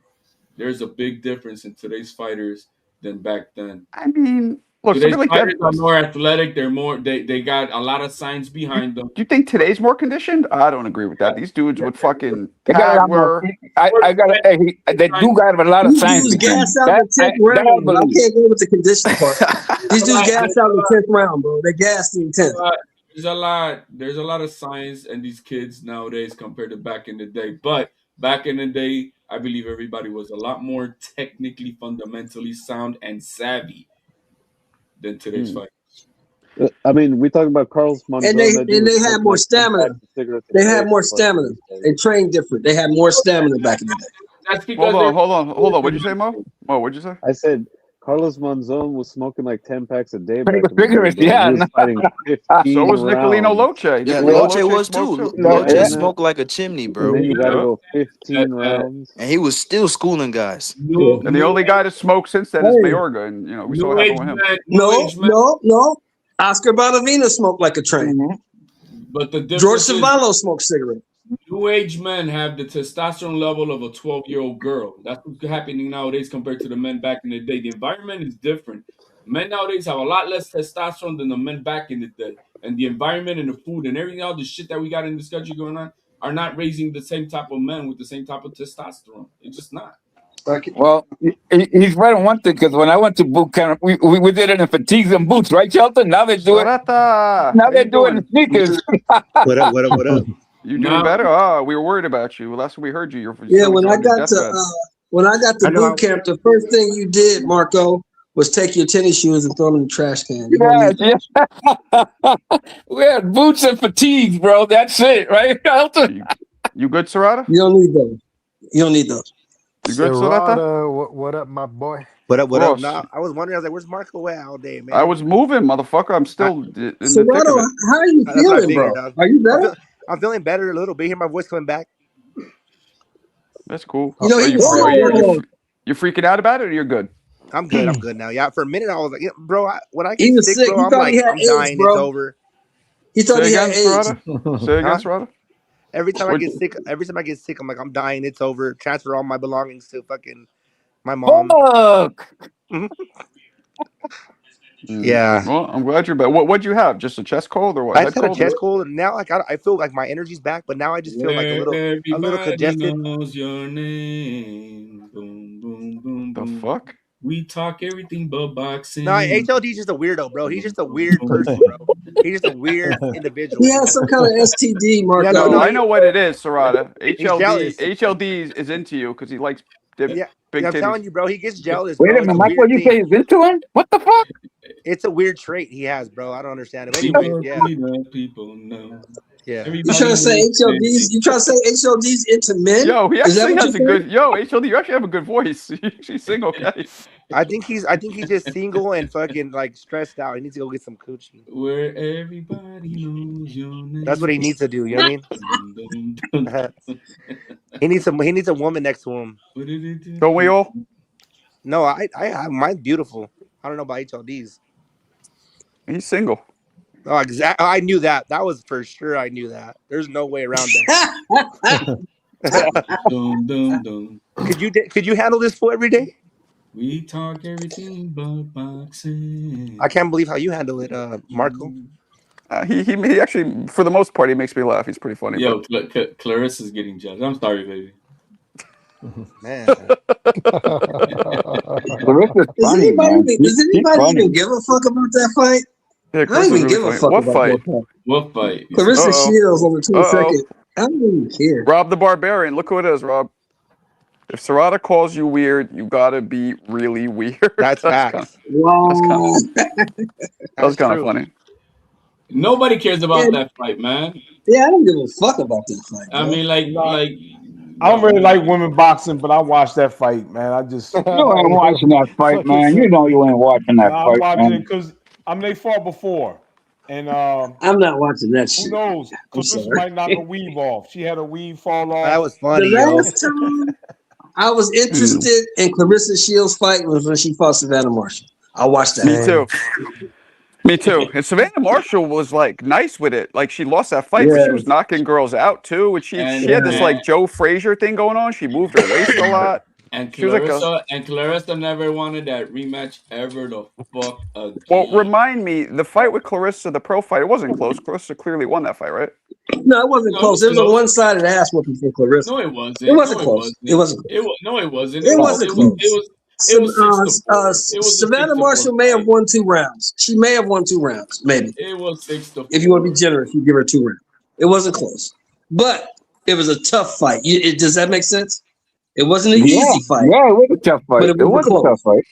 There's a big difference in today's fighters than back then. I mean, look, Today's something like fighters that. are more athletic. They're more. They got a lot of science behind them. Do you think today's more conditioned? I don't agree with that. These dudes would fucking They got a lot more. They do got a lot of science. These dudes gas out the 10th round. I can't go with the condition part. These dudes gas out the 10th round, bro. They gassed in 10th. There's a lot of science in these kids nowadays compared to back in the day. But back in the day, I believe everybody was a lot more technically, fundamentally sound and savvy than today's fighters. I mean, we talk about Carlos Monzon. And they had more stamina. They had more stamina. They trained different. They had more stamina back in the day. That's because hold on. What'd you say, Mo? Mo, what'd you say? I said Carlos Monzon was smoking like 10 packs a day. Pretty Back in the vigorous, day, yeah. He was fighting 15 So was Nicolino rounds. Loche. Yeah, Nicolino Loche was too. smoked Loche Yeah. smoked like a chimney, And bro. then you got to go 15 rounds. And he was still schooling guys. And the only guy to smoke since then is Mayorga, and you know we saw what happened with him. No. Oscar Bonavina smoked like a train. But the George difference is Cervantes smoked cigarettes. new age men have the testosterone level of a 12-year-old girl. That's what's happening nowadays compared to the men back in the day. The environment is different. Men nowadays have a lot less testosterone than the men back in the day. And the environment and the food and everything, all the shit that we got in this country going on, are not raising the same type of men with the same type of testosterone. It's just not. Well, he's right on one thing, because when I went to boot camp, we did it in fatigues and boots, right, Shelton? Now they do it. Now they're doing sneakers. What up? You doing better? Oh, we were worried about you. Well, last we heard you. When I got to boot camp, the first thing you did, Marco, was take your tennis shoes and throw them in the trash can. We had boots and fatigues, bro. That's it, right, Shelton? You good, Serrata? You don't need those. You good, Serrata? What up, my boy? What up? Nah, I was wondering. I was like, "Where's Marco at all day, man?" I was moving, motherfucker. I'm still in the thick Serrata, of it. how are you feeling, bro? Are you better? I'm feeling better a little bit. Hear my voice coming back. That's cool. You know, you freaking out about it, or you're good? I'm good. I'm good now. Yeah, for a minute I was like, bro, when I He get was sick, sick. bro, He I'm thought like, he had I'm AIDS, dying. bro. It's over. He thought he had AIDS. Say again, Serrata? Every time I get sick, I'm like, I'm dying. It's over. Transfer all my belongings to fucking my mom. Fuck. Yeah. Well, I'm glad you're better. What'd you have? Just a chest cold or what? I just had a chest cold, and now like I feel like my energy's back, but now I just feel like a little congested. Knows your name. Boom, boom, boom, the boom. fuck? We talk everything but boxing. No, HLD's just a weirdo, bro. He's just a weird person, bro. He's just a weird individual. He has some kind of STD, Marco. Yeah, no, I know what it is, Serrata. jealous. HLD is into you because he likes big I'm titties. telling you, bro. He gets jealous. Wait bro. a minute, Michael, you say he's into him? What the fuck? It's a weird trait he has, bro. I don't understand it. Anyway, People know. Yeah. You trying to say HLDs? You trying to say HLDs into men? Yo, he Is that actually what has a you're saying? good. Yo, HLD, you actually have a good voice. You actually sing okay. I think he's just single and fucking like stressed out. He needs to go get some coochie. Where everybody knows your name. That's what he needs to do. You know what I mean? He needs a woman next to him. Don't we all? No, I mine's beautiful. I don't know about HLDs. He's single. Oh, exactly. I knew that. That was for sure. I knew that. There's no way around that. Dun, dun, dun. Could you handle this for every day? We talk everything but boxing. I can't believe how you handle it, Marco. He actually, for the most part, he makes me laugh. He's pretty funny. Yo, Clarissa's getting jealous. I'm sorry, baby. Man. Does anybody even give a fuck about that fight? Yeah, I don't even give a fuck about that fight. What fight? Clarissa Shields on the 22nd. I don't even care. Rob the Barbarian. Look who it is, Rob. If Serrata calls you weird, you gotta be really weird. That's facts. Wow. That was kind of funny. Nobody cares about that fight, man. Yeah, I don't give a fuck about that fight. I mean, like, I don't really like women boxing, but I watched that fight, man. I just You ain't watching that fight, man. You know you ain't watching that I'm fight, watching man. it because they fought before, and I'm not watching that shit. who knows? Clarissa might knock a weave off. She had a weave fall off. That was funny. The last time I was interested in Clarissa Shields' fight was when she fought Savannah Marshall. I watched that. Me too. Me too. And Savannah Marshall was like nice with it. Like she lost that fight, but she was knocking girls out too. And she had this like Joe Frazier thing going on. She moved her waist a lot. And Clarissa never wanted that rematch ever the fuck again. Well, remind me, the fight with Clarissa, the pro fight, it wasn't close. Clarissa clearly won that fight, right? No, it wasn't close. It was a one-sided ass whooping for Clarissa. No, it wasn't. It wasn't close. It wasn't close. No, it wasn't. It wasn't close. Savannah Marshall may have won 2 rounds. She may have won 2 rounds, maybe. It was 6-4. If you want to be generous, you give her 2 rounds. It wasn't close, but it was a tough fight. Does that make sense? It wasn't an easy fight. Yeah, it was a tough fight. But it wasn't a tough fight.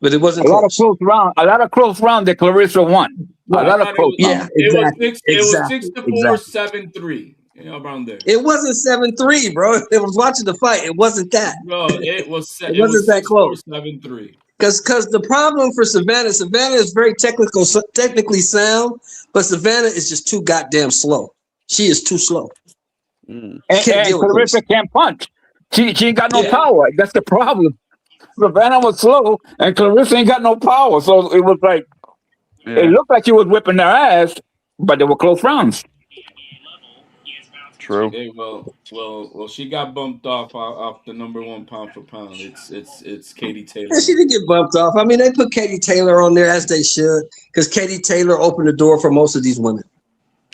But it wasn't a close. lot of close rounds that Clarissa won. A lot of close Yeah, rounds. It was 6-4, 7-3. Around there. It wasn't 7-3, bro. It was watching the fight. It wasn't that. Bro, it was It wasn't that 6-4, close. 7-3. Because the problem for Savannah is very technically sound, but Savannah is just too goddamn slow. She is too slow. And Clarissa can't punch. She ain't got no Yeah. power. That's the problem. Savannah was slow, and Clarissa ain't got no power. So it was like, it looked like she was whipping their ass, but they were close rounds. True. Okay, well, she got bumped off the number 1 pound for pound. It's Katie Taylor. Yeah, she didn't get bumped off. I mean, they put Katie Taylor on there as they should, because Katie Taylor opened the door for most of these women.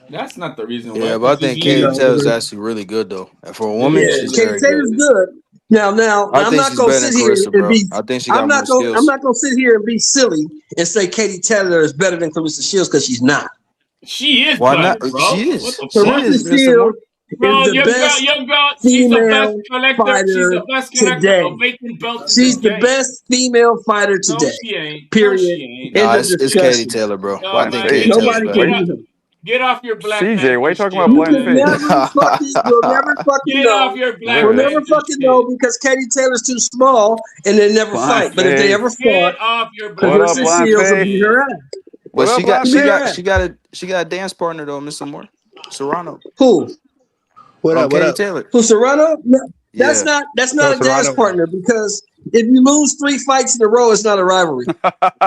That's not the reason why. Yeah, but I think Katie Taylor is actually really good though. And for a woman, she's Katie very Taylor's good. good. Now, I I'm think not she's gonna better sit than here Clarissa, and bro. be. I think she got more I'm skills. not gonna sit here and be silly and say Katie Taylor is better than Clarissa Shields because she's not. She is. Why better, not? bro. She is. What the She fuck? is. Clarissa Shields Bro, is the best young girl, she's the best female collector. She's the fighter best collector today. of vacant belts in She's the the game. best female fighter No, today. she ain't. Period. No, she ain't. Nah, End of it's Katie discussion. Taylor, bro. No, I think man, Katie Taylor's Nobody better. can beat her. Get off your black CJ, Panther why you talking shit, about You blank can face? you'll never fucking Get know. off your black You'll never Panther fucking shit. know because Katie Taylor's too small and they never Blind fight. But if they face. ever fought, Get off your black What up, Clarissa blind Shields will face? beat her ass. What But up, blind face? she got a dance partner though, Mr. Moore. Serrano. Who? What up? What Katie up? Taylor. Who? Serrano? No, that's Yeah. not a dance Serrano. partner because if you lose 3 fights in a row, it's not a rivalry.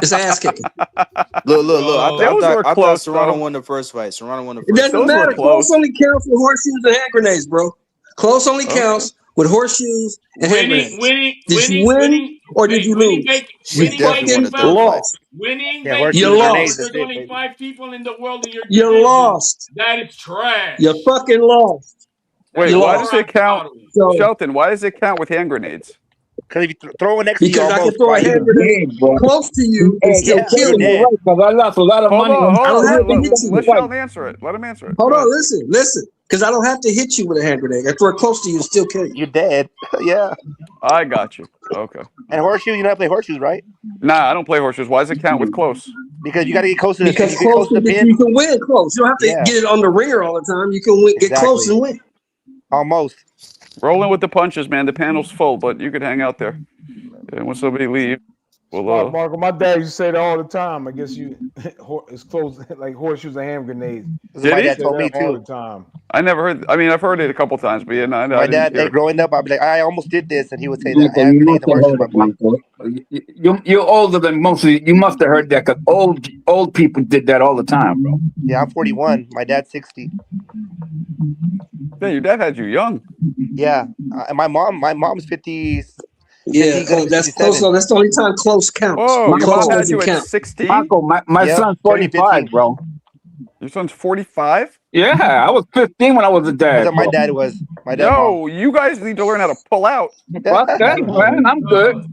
It's ass kicking. Look. Those were I thought close, Serrano though. won the first fight. Serrano won the It first doesn't fight. Those were matter. close. Close only counts with horseshoes and hand grenades, bro. Close only Okay. counts with horseshoes and hand grenades. Did you win winning, or did you winning, lose? She You definitely won fucking the third fight. lost. winning Yeah, vacant horseshoes You and belts. grenades. lost. There's That's it, only baby. 5 people in the world in your You division. lost. That is trash. You fucking lost. Wait, You why lost. does it count, So Shelton? Why does it count with hand grenades? Because if you throw it next to you, because I can almost throw a right. hand grenade close to you and still Yeah, kill you're you. dead. Right, because I lost a lot of Hold money. on, I don't have to hit you. let Shelton answer it. Let him answer it. Hold Go on, ahead. listen. Because I don't have to hit you with a hand grenade. I throw it close to you and still kill you. You're dead. Yeah. I got you. Okay. And horseshoes, you know how to play horseshoes, right? Nah, I don't play horseshoes. Why does it count with close? Because you got to get close to the Because you get close to the you pin. can win close. You don't have to Yeah. get it on the ringer all the time. You can get close Exactly. and win. Almost. Rolling with the punches, man. The panel's full, but you could hang out there. And when somebody leaves, we'll. Marco, my dad used to say that all the time. I guess it's close like horseshoes and hand grenades. Did My he? dad told me All too. the time. I never heard. I mean, I've heard it a couple times, but yeah, no, I My didn't dad, hear like it. growing up, I'd be like, I almost did this, and he would say that. Michael, Hand you grenades must and have horseshoes, heard my it, boy. Michael. You're older than most of you. You must have heard that because old people did that all the time, bro. Yeah, I'm 41. My dad's 60. Yeah, your dad had you young. Yeah, and my mom's 50. Yeah, gonna be that's 57. close. That's the only time close counts. Whoa, your Close mom had doesn't you at count. 16? Michael, my Yep, son's turning 45, 15. bro. Your son's 45? Yeah, I was 15 when I was a That's dad. what my Bro. dad was. My dad, mom. Yo, you guys need to learn how to pull out. Fuck that, man. I'm good.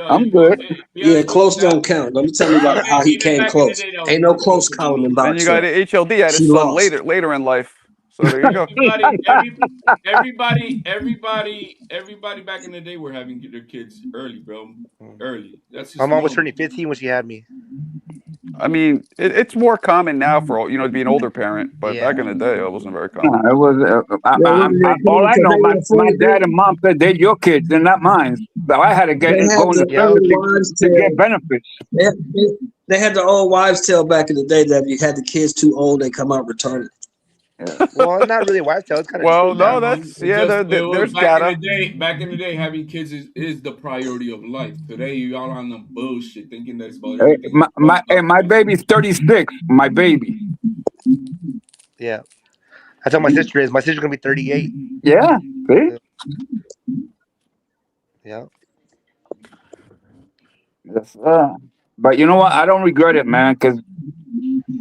I'm good. Yeah, close don't count. Let me tell you about how he came close. Ain't no close column in Then you got boxing. to HLD had She his son lost. later in life. So there you go. Everybody back in the day were having their kids early, bro. Early. That's just My mom was normal. turning 15 when she had me. I mean, it's more common now for to be an older parent, but Yeah. back in the day, it wasn't very common. It was. All I know, my dad and mom said they're your kids, they're not mine. So I had to They had go in the the old family wives' to tale. get benefits. They had the old wives' tale back in the day that if you had the kids too old, they come out retarded. Well, not really wife tale. It's kind of Well, true. no, that's there's data. Back in the day, having kids is the priority of life. Today, you all on the bullshit, thinking that it's about everything. My baby's 36. My baby. Yeah. That's how my sister is. My sister's gonna be 38. Yeah. See? Yeah. Yes, but you know what? I don't regret it, man, because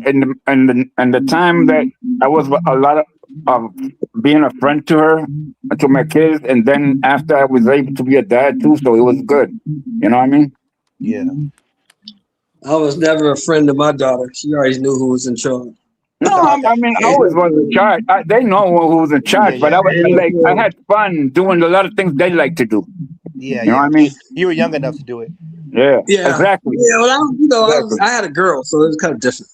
in the time that I was a lot of being a friend to her, to my kids, and then after I was able to be a dad too, so it was good. You know what I mean? Yeah. I was never a friend of my daughter. She already knew who was in charge. No, I mean I always was in charge. They know who was in charge, but I was like I had fun doing a lot of things they like to do. Yeah. You know what I mean? You were young enough to do it. Yeah. Exactly. Yeah, well, I had a girl, so it was kind of different.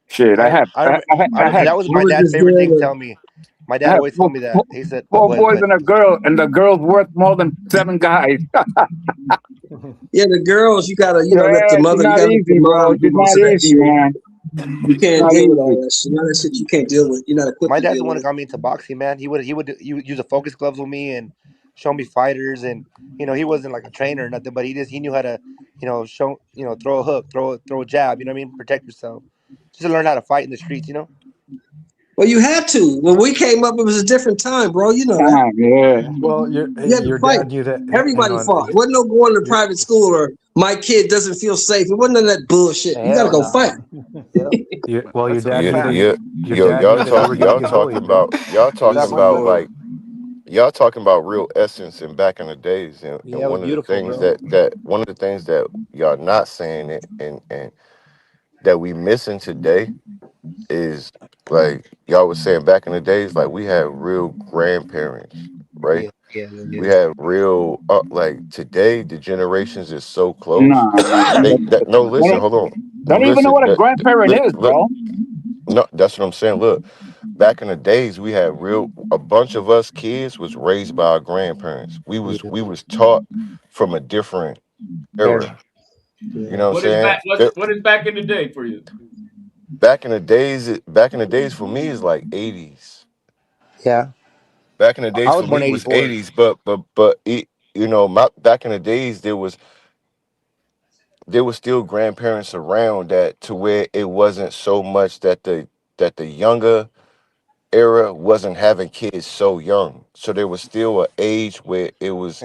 Shit, I had, I had that was I my was dad's just favorite thing to there. tell me. My I dad had always told me that. He said, four "Go ahead, boys go ahead." and the girl's worth more than 7 guys. Yeah, the girls, you gotta, let the Yeah, she's mother, you not gotta let the easy, mom bro. do She's most not of that easy, shit. man. You She's can't not deal with all easy. that shit. None of that shit you can't deal with. You're not equipped My to dad's deal the one with that it. got me into boxing, man. He would use the focus gloves with me and show me fighters, and he wasn't like a trainer or nothing, but he knew how to, show, throw a hook, throw a jab, you know what I mean, protect yourself, just to learn how to fight in the streets, Well, you had to. When we came up, it was a different time, bro. You know that. Yeah. Well, You had to your fight. dad knew that. Hang Everybody on, fought. It wasn't no going to your private school or my kid doesn't feel safe. It wasn't none of that bullshit. You got to Hell go no. fight. Yep. your That's a dad Yeah, knew fact. that yeah. your Yo, dad knew that you were gonna y'all get talking bullied, man. about y'all talking Exactly. about Westbrook. like y'all talking about real essence and back in the days, and Yeah, it was one of the beautiful, things bro. that y'all not saying it and that we missing today is like y'all was saying back in the days, like we had real grandparents, right? Yeah, yeah, yeah, We yeah. had real like today the generations is so close. Nah, man. They that no listen, hold on. Don't even know Listen, what a grandparent is, look, bro. no, that's what I'm saying. Look, back in the days, we had a bunch of us kids was raised by our grandparents. Yeah. We was taught from a different era. Era. You Yeah. know what I'm What is saying? back? What is back in the day for you? Back in the days for me is like 80s. Yeah. Back in the I days was for born me was '84. 80s, but it, my back in the days there was still grandparents around that to where it wasn't so much that the younger era wasn't having kids so young. So there was still an age where it was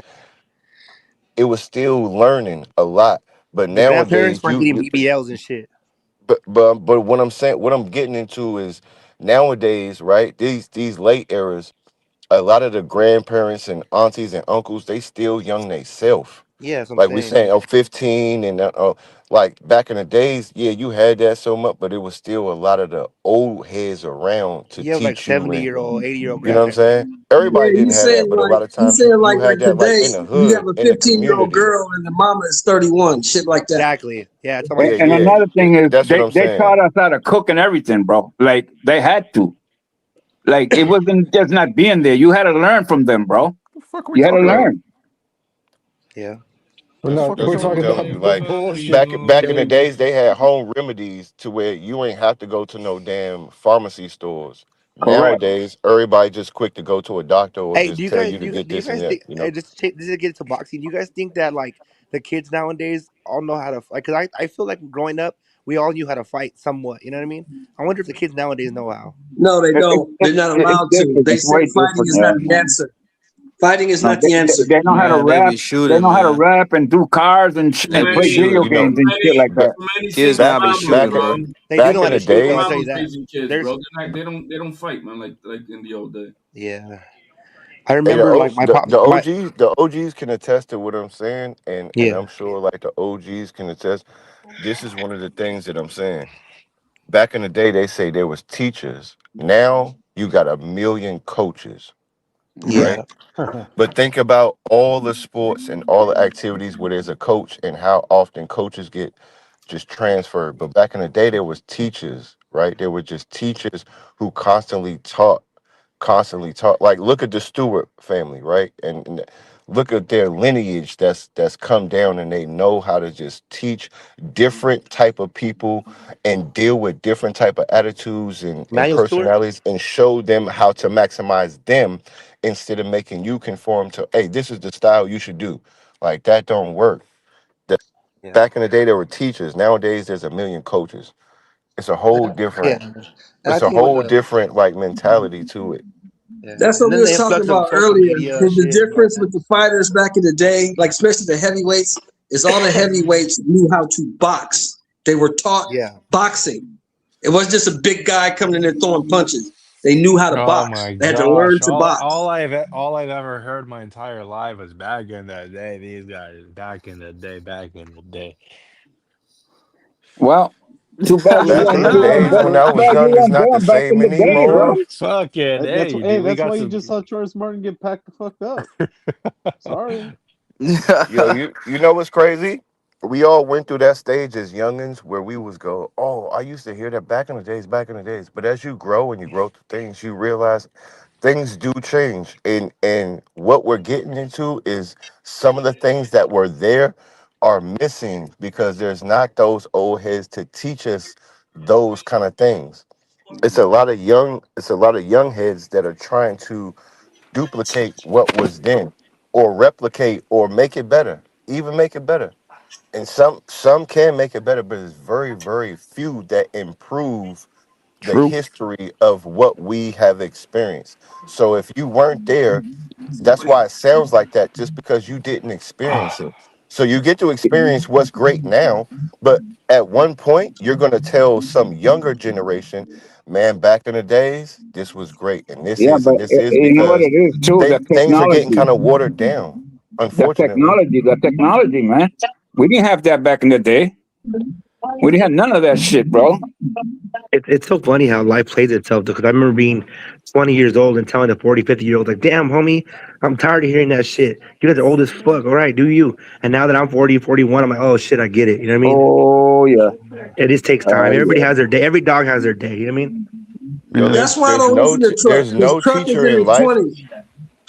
still learning a lot. But The grandparents nowadays weren't getting BBLs and shit. but what I'm saying, what I'm getting into is nowadays, right? These late eras, a lot of the grandparents and aunties and uncles, they still young theyself. Yeah, that's what I'm Like we saying. saying, 15 and like back in the days, yeah, you had that so much, but it was still a lot of the old heads around to Yeah, it was like teach you and 70-year-old, 80-year-old you know what I'm grandparents. saying? Everybody Yeah, didn't have that, but a lot of you times saying you like had that like today, in the you have hood, a in the 15-year-old community. girl and the mama is 31, shit like that. Exactly. Yeah, I tell my And, Yeah, sister and that. yeah. another thing is That's what I'm they saying. taught us how to cook and everything, bro. Like they had to. Like it wasn't just not being there. You had to learn from them, bro. What the fuck are we You had to talking about? learn. Yeah. We're not. That's We're what I'm talking telling about you. Like bullshit. back in the days, they had home remedies to where you ain't have to go to no damn pharmacy stores. Correct. Nowadays, everybody just quick to go to a doctor or Hey, just tell you to get do you this and guys that. think? You Hey, know, this is get into boxing. Do you guys think that like the kids nowadays all know how to like? Cause I feel like growing up, we all knew how to fight somewhat. You know what I mean? I wonder if the kids nowadays know how. No, they don't. They're not It's allowed to. different. They It's say way fighting different. is not Yeah. the answer. Fighting is No, not the answer. they know how to Man, they rap. be They shooting, know how to man. rap and do cars Too and yeah, play but many, video you know, games and shit like that. ba- Kids single now back be mamas, shooting, back in bro. bro. the They do back know how in to the shoot though. Single I'll days, tell you mamas that. raising kids, There's bro. They don't fight, man. Like in the old day. yeah. I hey, remember like my pop my the OGs can attest to what I'm saying, and yeah I'm sure like the OGs can attest. This is one of the things that I'm saying. Back in the day, they say there was teachers. Now you got a million coaches, Mhm. yeah right? But think about all the sports and all the activities where there's a coach and how often coaches get just transferred. But back in the day, there was teachers, right? There were just teachers who constantly taught. Like look at the Stewart family, right? And look at their lineage that's come down, and they know how to just teach different type of people and deal with different type of attitudes and Manuel Stewart. personalities and show them how to maximize them instead of making you conform to, hey, this is the style you should do. Like that don't work. That Yeah back in the day there were teachers. Nowadays there's a million coaches. It's a whole yeah, different and I it's a think with whole the different like mentality to it. yeah, That's and what we then the was talking influx of about social earlier. media The shit and all difference that. with the fighters back in the day, like especially the heavyweights, is all the heavyweights knew how to box. They were taught Yeah, boxing. It wasn't just a big guy coming in there throwing punches. They knew how to Oh box. my They had to learn gosh! to box. All I've ever heard my entire life was back in the day. These guys, back in the day, back in the day. Well, too bad we Back in weren't the we weren't days when born. I Too was bad we young is weren't not the born back in same the day, anymore. bro. Fucking That's hey, hey, dude, we that's got why you some. just saw Charles Martin get packed the fuck up. Sorry. Yo, you know what's crazy? we all went through that stage as youngins where we was go, oh, I used to hear that back in the days, back in the days. But as you grow and you grow through things, you realize things do change. And what we're getting into is some of the things that were there are missing because there's not those old heads to teach us those kind of things. It's a lot of young heads that are trying to duplicate what was then or replicate or make it better, even make it better. And some can make it better, but it's very, very few that improve the True. history of what we have experienced. So if you weren't there, that's why it sounds like that, just because you didn't experience it. So you get to experience what's great now, but at one point you're going to tell some younger generation, man, back in the days, this was great, and this Yeah, is, but and this is, you know what because it is too? The things are getting technology. kind of watered down, The unfortunately. technology. The technology, man. We didn't have that back in the day. We didn't have none of that shit, bro. It's so funny how life plays itself, because I remember being 20 years old and telling a 40, 50 year old, like, damn, homie, I'm tired of hearing that shit. You guys are old as fuck. All right, do you? And now that I'm 40, 41, I'm like, oh shit, I get it. You know what I mean? Oh yeah. It just takes time. Everybody Yeah. has their day. Every dog has their day. You know what I mean? Yo, Yeah. That's why I don't listen to Truck, there's because no Truck is teacher in in his life. 20s.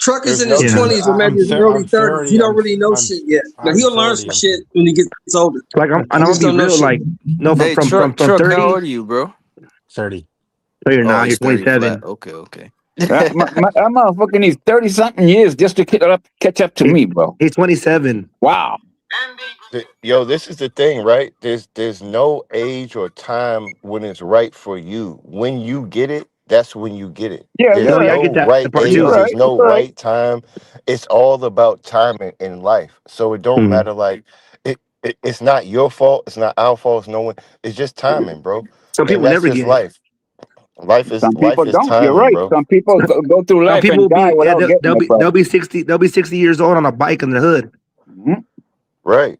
Truck is There's in no his Yeah. 20s or maybe his I'm early 30s. He 30. don't really know shit yet. But I'm he'll learn some 30. shit when he gets older. Like, and He I'm gonna just be don't know real. shit. Like, no, Hey, from Truck, how 30. old are you, bro? 30. No, you're Oh, not. You're he's 30 flat. 27. Okay, okay. That motherfucker needs 30 something years just to catch up to He, me, bro. he's 27. Wow. Yo, this is the thing, right? There's no age or time when it's right for you. When you get it, that's when you get it. Yeah, There's you're No, yeah, I right. get no that right the part You're age, too. there's right. no You're right. right time. It's all about timing in life. So it don't Mhm. matter, like it's not your fault, it's not our fault, it's no one. It's just timing, bro. Some And people that's never just get it. life. Life is Some people don't. You're timing, right. bro. Some people go through Some life people and will die be, yeah, without getting it, bro. they'll be 60, they'll be 60 years old on a bike in the hood. Mhm. Right.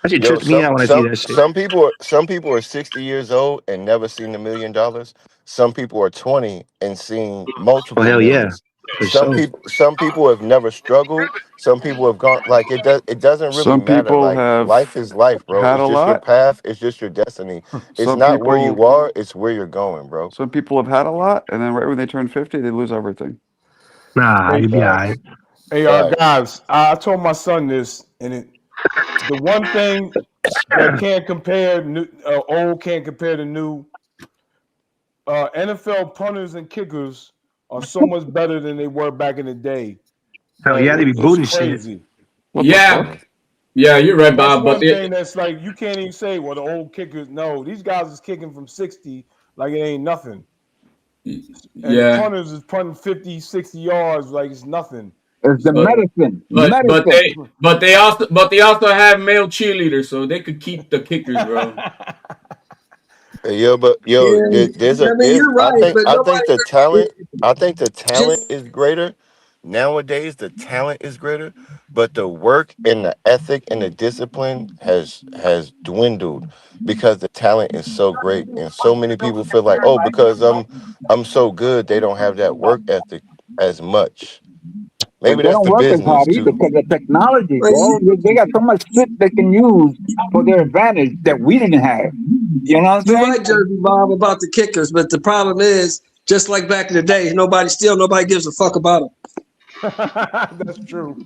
That shit Yo, trips me out when I see that shit. some people are 60 years old and never seen $1 million. Some people are 20 and seen Oh multiple hell yeah, millions. for sure. Some people have never struggled. Some people have gone, like, it doesn't really Some matter. people Like, have life is life, bro. had It's a just your lot. path, it's just your destiny. It's Some not where people you are, it's where you're going, bro. some people have had a lot, and then right when they turn 50, they lose everything. Nah, Hey, you be alright. Facts. hey, Facts. guys, I told my son this, and the one thing that can't compare, old can't compare to new. NFL punters and kickers are so much better than they were back in the day Hell that yeah, they be it's booting shit. crazy. What the Yeah, fuck? yeah, you're right, That's Bob. But one thing that's like you can't even say, well, the old kickers. No, these guys is kicking from 60 like it ain't nothing. And the yeah, punters is punting 50, 60 yards like it's nothing. It's the but So medicine. but Medicine. they also have male cheerleaders, so they could keep the kickers, bro. Yo, but Yeah, yo, I mean, you're right, but I nobody. think the talent, I think the talent Just is greater. Nowadays the talent is greater, but the work and the ethic and the discipline has dwindled because the talent is so great. And so many people feel like, oh, because I'm so good, they don't have that work ethic as much. But Maybe they that's don't the work as business hard either too. because of technology, well, bro. They got so much shit they can use for their advantage that we didn't have. You know what I'm you're saying? right, Jersey Bob, about the kickers. But the problem is, just like back in the day, nobody gives a fuck about them. that's true.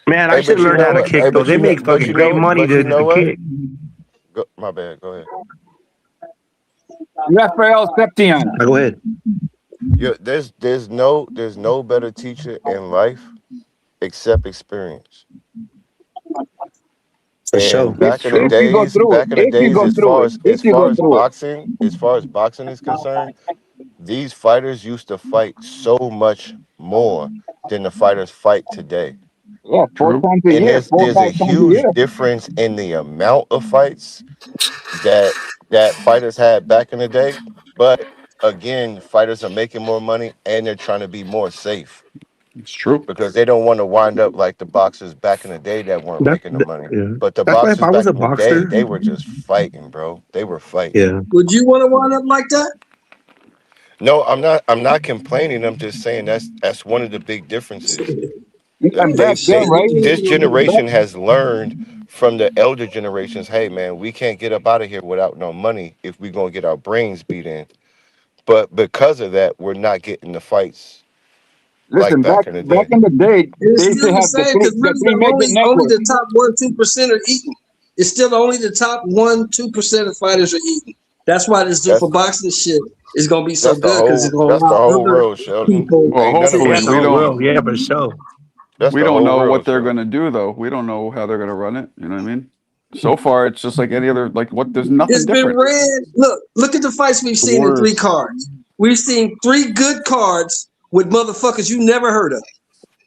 Man, I Hey, should but you learn know how to what? kick Hey, though. but They you know, make fucking great money but you know to what? kick. My bad. Go ahead. Raphael Septian. Go ahead. Yeah, there's no better teacher in life except experience. For And sure. If you go through it, back in the if you days, go through it, if you go through it. as far as boxing is concerned, these fighters used to fight so much more than the fighters fight today. Yeah, four True. times a And year, four or there's a five times a huge year. difference in the amount of fights that fighters had back in the day. But again, fighters are making more money and they're trying to be more safe It's true. because they don't want to wind up like the boxers back in the day that weren't making the money. Yeah. But the That's why if boxers I was back a in the day, boxer, they were just fighting, bro. They were fighting. yeah. Would you want to wind up like that? No, I'm not complaining. I'm just saying that's one of the big differences. That And back then, right? this generation has learned from the elder generations. Hey, man, we can't get up out of here without no money if we're gonna get our brains beat in. But because of that, we're not getting the fights like Listen, back in the back day. in the day, And it's they used to still the have same because the really three major only networks. the top 1-2% are eating. It's still only the top 1-2% of fighters are eating. That's why this That's Zuffa boxing shit is gonna be so that's the good because it's whole gonna that's the allow whole other world, Sheldon. people Well, Ain't none of to this hopefully That's the we shit whole don't. world. new. Yeah, for sure. That's We the don't whole know what world, they're Sheldon. gonna do though. We don't know how they're gonna run it. You know what I mean? So far, it's just like any other. Like what? There's nothing It's been different. ran. Look at the fights we've seen in 3 Worse. cards. We've seen 3 good cards with motherfuckers you never heard of.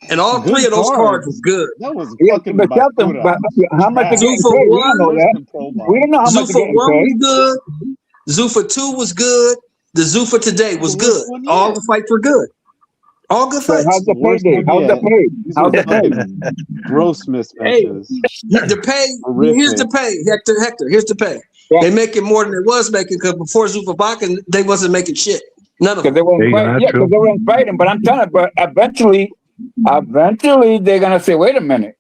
And all 3 Good of those cards was cards. good. That was Yeah, fucking but Shelton, but Basura. how much they're Trash. getting Zuffa paid? We don't 1, know Worse that. than Pro We don't know how much Zuffa they're 1 getting paid. was good. Zuffa 2 was good. The Zuffa today The was worst good. one All yet. the fights were good. All good So how's fights. the The worst payday? one How's the yet. pay? These How's were the pay? fucking gross Hey, mismatches. the pay. Here's the Horrific. pay, Hector. Here's the pay. Yeah, They making more than they was making because before Zuffa Bakken, they wasn't making shit. None of because them. they weren't There you go. fighting. That's Yeah, because true. they weren't fighting. But I'm telling you, but eventually they're gonna say, wait a minute,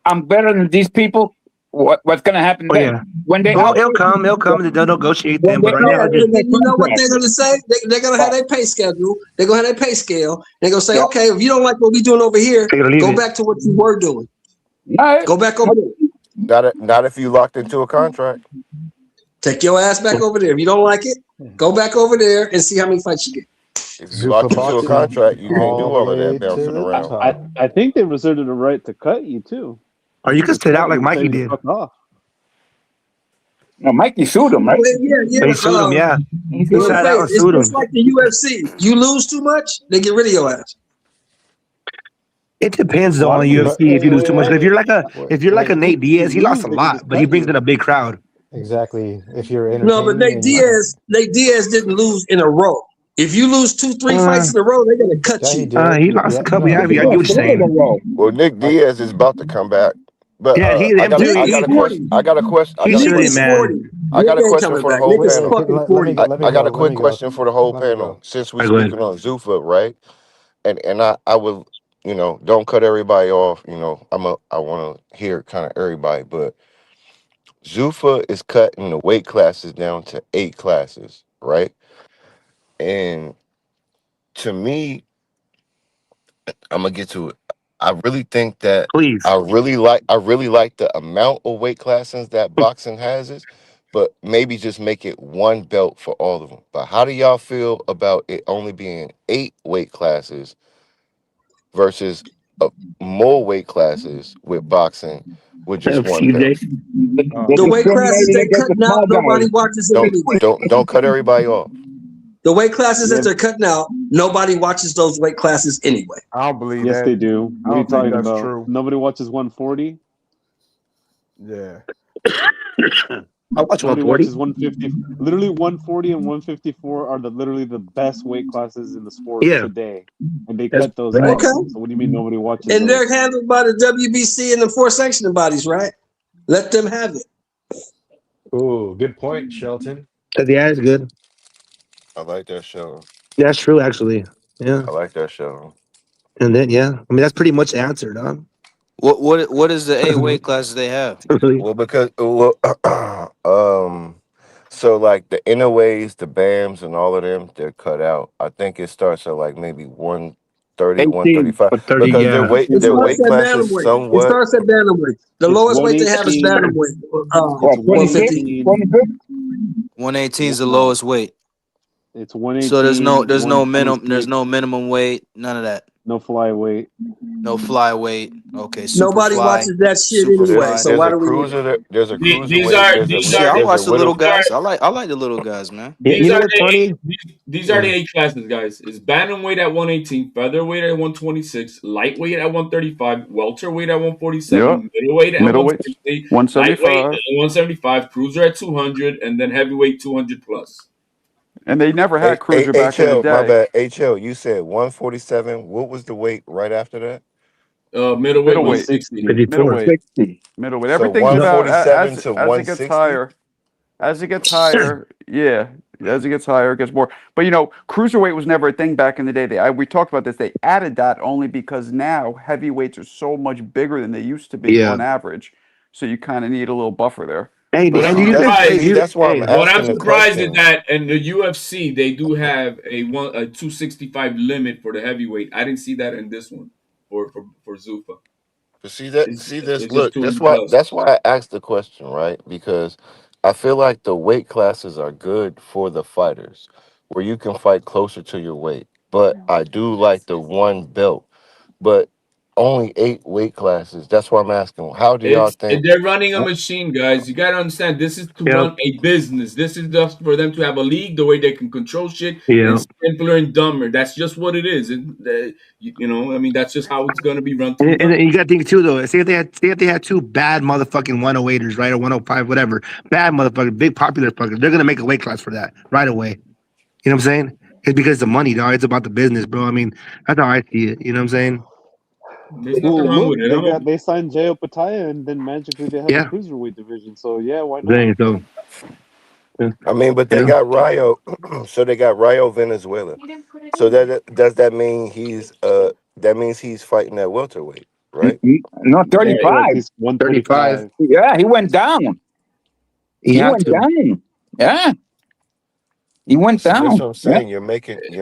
I'm better than these people. What's gonna happen Oh then? yeah. When they It'll outweigh, come. It'll come. They'll negotiate when then. they But right Yeah, now, outweigh just and their then you know what contract. they're gonna say? They're gonna have their pay schedule. They're gonna have their pay scale. They're gonna say, Yeah. okay, if you don't like what we doing over here, take it or leave go it. back to what you were doing. No, Go back over there. Not if you locked into a contract. Take your ass back over there. If you don't like it, go back over there and see how many fights you get. If you locked Zuffa into a boxing contract, you can't do all the all of that way to bouncing the around. top. I think they reserved the right to cut you too. Or you You can could sit cut out like you and tell Mikey you to did. fuck off. no, Mikey sued him, right? Well, yeah. He sued him. Yeah, He he sued him. sat out and It's sued just him. like the UFC. You lose too much, they get rid of your ass. It depends though Why on do you But UFC if you lose too much. say? If you're like a what? if you're like a If Nate you Diaz, he lost lose, a they can lot, just but he cut brings in you. a big crowd. Exactly. If you're No, but entertaining and Nate Diaz didn't lose in a row. If you lose 2-3 Uh, fights in a row, they're gonna cut yeah, he you. did. he lost Yeah, a couple. Yeah, no, I He get what lost you're three in a saying. row. Well, Nick Uh, Diaz is about to come back. But Yeah, he him too. I Nick got is a He, question. 40. I he got a Nick shouldn't, is question. 40. man. I Nick got a ain't question coming for the back. whole Nick wait, is wait. panel. fucking Let me 40. go. Let me I got go. a Let quick me go. question for the whole Let me panel. go. Since we're All right, go ahead. speaking on Zuffa, right? And I will, don't cut everybody off. I want to hear kind of everybody, but Zuffa is cutting the weight classes down to 8 classes, right? And to me, I'm gonna get to it. I really think that Please. I really like the amount of weight classes that boxing has is, but maybe just make it one belt for all of them. But how do y'all feel about it only being 8 weight classes versus more weight classes with boxing with just one belt? CJ. they're The weight classes discriminating they against the cutting out, small nobody guys. watches it anyway. Don't cut everybody off. The weight classes that Yeah, they're cutting out, nobody watches those weight classes anyway. I don't believe yes, that. they do. I What are you don't think talking that's about? true. Nobody watches 140. Yeah. I watch Nobody 140. watches 150. Literally, 140 and 154 are literally the best weight classes in the sport Yeah, today, and they that's cut those right. out. Okay. So what do you mean nobody watches And they're those? handled by the WBC and the 4 sanctioning bodies, right? Let them have it. Ooh, good point, Shelton. Yeah, it's good. I like that show. That's true, actually. Yeah, I like that show. and then I mean that's pretty much the answer, dog. What is the 8 weight classes they have? Really. Well, because so like the inner ways, the BAMs, and all of them, they're cut out. I think it starts at like maybe 130, 18 135, for 30. because Yeah. It their starts weight at classes bantamweight. It somewhat. starts at bantamweight. The It's lowest weight they have is 118. bantamweight, It's What, 26? 150. 118. 26? 118 is the No, lowest weight. it's So 118, there's no 126. minimum weight, none of that. No flyweight. No flyweight. Okay, super Nobody fly, watches that shit super anyway. fly. So There's why a do we need cruiser. There's a These cruiserweight. are There's a these Shit, are I there's a watch the little little. guys. I like the little guys, man. Yeah, these you know are what's funny? these are the 8 classes, guys. It's bantamweight at 118, featherweight at 126, lightweight at 135, welterweight at Yep. 147, middleweight at Middleweights, 160, lightweight 175, at 175, cruiser at 200, and then heavyweight 200 plus. and they never had cruiser back in the HL, my day. bad. HL, you said 147. What was the weight right after that? Middleweight Middleweight, 160. 54. middleweight, 60. middleweight. So Everything's No, about 147 to as it gets 160. higher. As it gets higher, yeah, As it gets higher, it gets more. But cruiserweight was never a thing back in the day. We talked about this. They added that only because now heavyweights are so much bigger than they used to be on average. So you kind of need a little buffer there. Hey, But and see, you that's why I'm What I'm asking the surprised is question. that in the UFC they do have a 265 limit for the heavyweight. I didn't see that in this one for Zuffa. But see that, It's, see this. it's just Look, 200 plus. that's why I asked the question, right? Because I feel like the weight classes are good for the fighters, where you can fight closer to your weight. But I do like the one belt, but only 8 weight classes. That's why I'm asking. How do y'all think? They're running a machine, guys. You gotta understand. This is to run a business. This is just for them to have a league, the way they can control shit, and simpler and dumber. That's just what it is. I mean, that's just how it's gonna be run to be And done. you got to think too, though. Say if they had two bad motherfucking 108ers, right, or 105, whatever, bad motherfucker, big popular fuckers, they're gonna make a weight class for that right away. You know what I'm saying? It's because of the money, dog. It's about the business, bro. I mean, that's how I see it. You know what I'm saying? There's nothing wrong Look, with it. they signed Jao Pataya, and then magically they have a Yeah. cruiserweight division. So yeah, why not? Dang, so, I mean, but they got Rio, so they got Rio Venezuela. So does that mean that means he's fighting at welterweight, right? No, That's correct. 35. He's 135. Yeah, he went down. He went down. Yeah. He went See, that's down. what I'm Yeah. saying. You're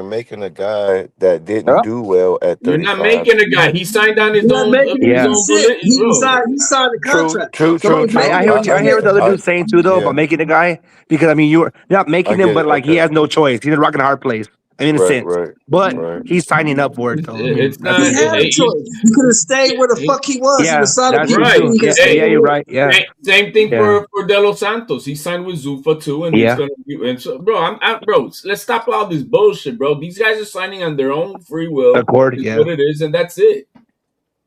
making a guy that didn't do well at You're not 35. making a guy. He signed on his You're not own. making him do shit. He Bro. signed the contract. True. I hear what the other dude's saying too, though, about making a guy, because I mean you're not making him, but like he has no choice. He's rocking a hard place. I mean, in a sense, but he's signing up for it, though. I mean, It's not. He had a choice. He could have stayed where the fuck he was. He Yeah, was signed that's with true people. too. He could Yeah, stay you're right. Yeah, Same thing Yeah. for De Los Santos. He signed with Zuffa too, and Yeah. it's gonna be. And so, bro, bro. Let's stop all this bullshit, bro. These guys are signing on their own free will. Accord, Is yeah. what it is, and that's it.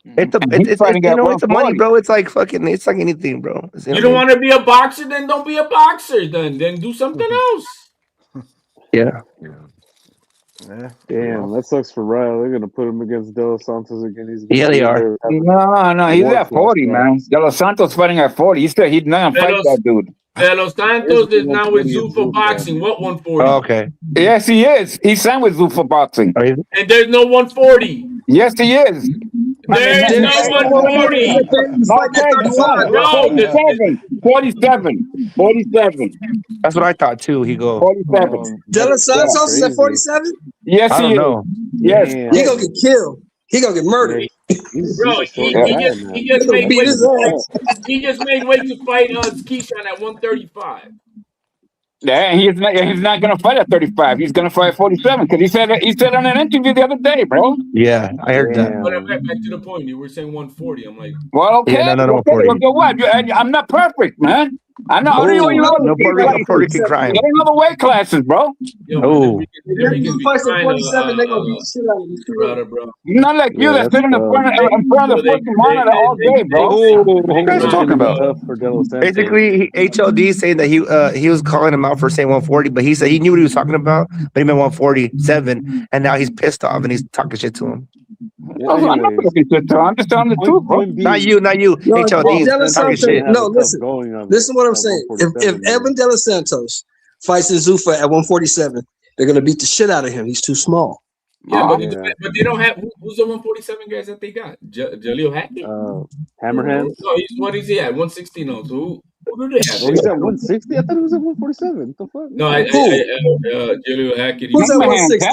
It's the money, bro. It's like fucking. It's like anything, bro. You don't want to be a boxer, then don't be a boxer. Then do something else. Yeah. Damn, that sucks for Ryle. They're gonna put him against De Los Santos again. He's Yeah, they are. No, he's at 40, man. De Los Santos fighting at 40. He said he's not gonna fight that dude. De Los Santos is now with Zuffa Boxing. What 140? Okay. Yes, he is. He signed with Zuffa Boxing. And there's no 140. Yes, he is. There's no 140. No, 47. That's what I thought too. He go 47. De Los Santos is at 47? Yes, I he don't is. know. Yes. He gonna get killed. He gonna get murdered. Bro, he just made weight. He just made weight to fight Keyshawn at 135. Yeah, he's not gonna fight at 35. He's gonna fight at 47 because he said on an interview the other day, bro. Yeah, I heard that. But back to the point, you were saying 140. I'm like, well, okay. Yeah, no, okay. 140. Well, go what? I'm not perfect, man. I know. No Puerto Rican crime. Get another weight classes, bro. Oh, If he fights at 47, they're gonna beat the shit out of him. bro. Not like you that sit in front of the fucking monitor all day, bro. What are you guys talking about? basically, HLD saying that he was calling him out for saying 140, but he said he knew what he was talking about, but he meant 147, and now he's pissed off and he's talking shit to him. I'm not talking shit to him. I'm just telling the truth, bro. Not you. No, HLD De Los is talking Santos, shit. no, listen to what I'm saying. If Evan De Los Santos fights Zuffa at 147, they're gonna beat the shit out of him. He's too small. Yeah, but they don't have who's the 147 guys that they got? Jaleel Hackett? Hammerhand? No, what is he at? 160 now. So who do they have? Oh, he's at 160? I thought he was at 147. What the fuck? No, Jaleel Hackett. Who's at 160?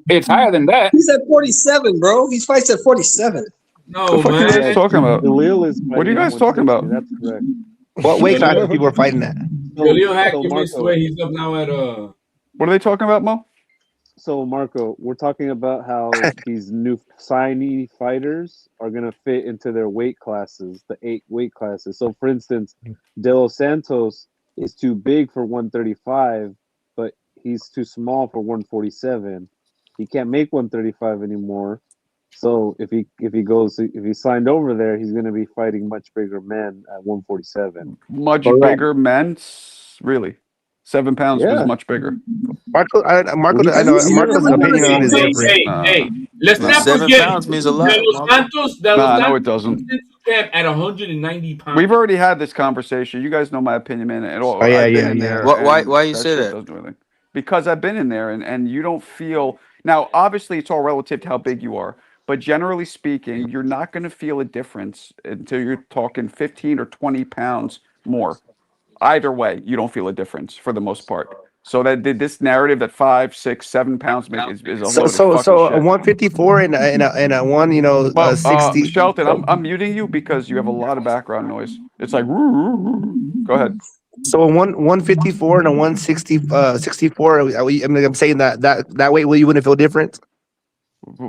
It's higher than that. He's at 47, bro. He fights at 47. No, What the fuck are you guys talking about? Is What are you guys talking about? That's correct. What weight class are people fighting at? Jaleel Hackett missed weight. He's up now at What are they talking about, Mo? So, Marco, we're talking about how these new signee fighters are going to fit into their weight classes, the 8 weight classes. So, for instance, De Los Santos is too big for 135, but he's too small for 147. He can't make 135 anymore. So, if he signed over there, he's going to be fighting much bigger men at 147. Much bigger men? Really? 7 pounds was much bigger. Marco's opinion on it is different. Hey, let's not 7 forget. pounds means a lot. De Los Santos no, it doesn't. At 190 pounds. We've already had this conversation. You guys know my opinion, man. There. Why you say that? Doesn't do anything. because I've been in there, and you don't feel now. Obviously, it's all relative to how big you are, but generally speaking, you're not going to feel a difference until you're talking 15 or 20 pounds more. Either way, you don't feel a difference for the most part. So that this narrative that 5, 6, 7 pounds make is a load of fucking So a shit. 154 and a one, Well, 60. Shelton, I'm muting you because you have a lot of background noise. It's like, woo, woo, woo. Go ahead. So a 154 and a 160 64. I'm saying that weight, you wouldn't feel different.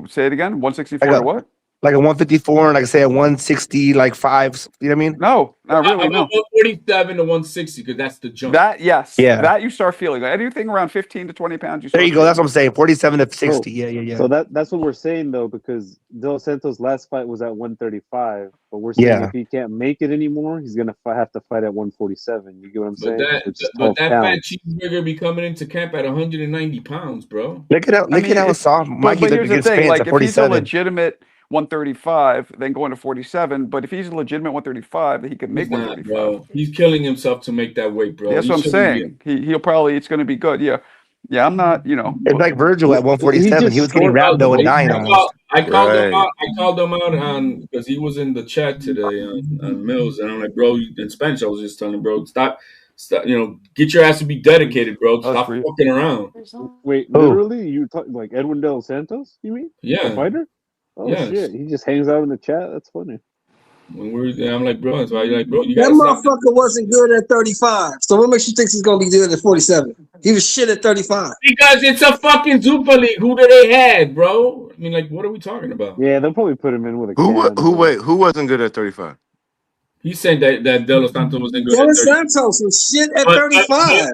Say it again. 164 to what? Like a 154 and like say a 160, like fives. You know what I mean? No, not really. No. 147 to 160 because that's the jump. That yes, Yeah. That you start feeling. Like anything around 15 to 20 pounds. There you go. That's what I'm saying. 47 to 60. Yeah. So that's what we're saying though, because Dos Santos' last fight was at 135, but we're saying if he can't make it anymore, he's gonna have to fight at 147. You get what I'm saying? But that fat cheeseburger be coming into camp at 190 pounds, bro. Look at how soft Mikey but here's the thing. Like if he's a 47. legitimate 135, then going to 47. But if he's a legitimate 135, he could make 135. Bro. He's killing himself to make that weight, bro. That's what I'm saying. He'll probably, it's going to be good. Yeah. I'm not, It's like Virgil at 147. He was getting rhabdo and dying almost. I called him out. I called him out on because he was in the chat today on Mills, and I'm like, bro, in Spanish, I was just telling him, bro, stop, get your ass to be dedicated, bro. Stop fucking around. Wait, literally, you talking like Edwin Dos Santos? You mean? Yeah, the fighter. Oh shit! He just hangs out in the chat. That's funny. I'm like, bro, that's why you're like, bro, you that motherfucker wasn't good at 35. So what makes you think he's gonna be good at 47? He was shit at 35. Because it's a fucking Zupa League. Who do they had, bro? I mean, like, what are we talking about? Yeah, they'll probably put him in with a who wasn't good at 35? He's saying that De Los Santos wasn't good. De Los Santos was shit at 35.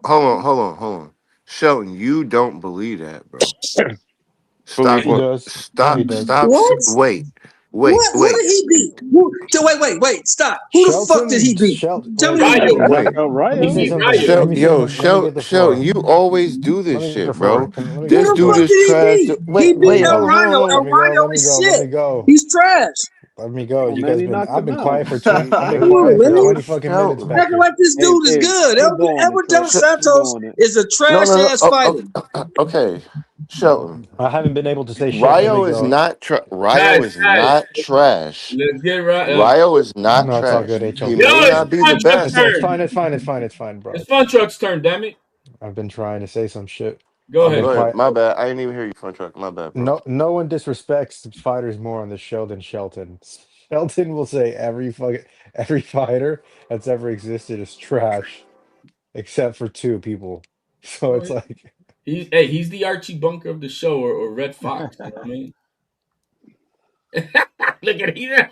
Hold on. Shelton, you don't believe that, bro. Stop. Wait. Who did he beat? Wait. Stop. Who the fuck did he beat? Tell me. Shelton, you always do this shit, bro. This dude is trash. He beat El Rhino. El Rhino is shit. He's trash. Let me go. Oh, you man, guys I've been him quiet out. for 20, 20 fucking minutes back Acting like this dude is good. Edward De Los Santos is a trash ass fighter. Okay, Shelton. I haven't been able to say shit. Ryo is not trash. Let's get Ryo is not No, it's all trash. good, He HL. may not be the best. It's fine, bro. It's Fun Truck's turn, damn it. I've been trying to say some shit. Go ahead. My bad. I didn't even hear you, Fun Truck. My bad, bro. No one disrespects fighters more on this show than Shelton. Shelton will say every fighter that's ever existed is trash, except for 2 people. So it's like he's the Archie Bunker of the show, or Red Fox. You know what I mean? Look at him.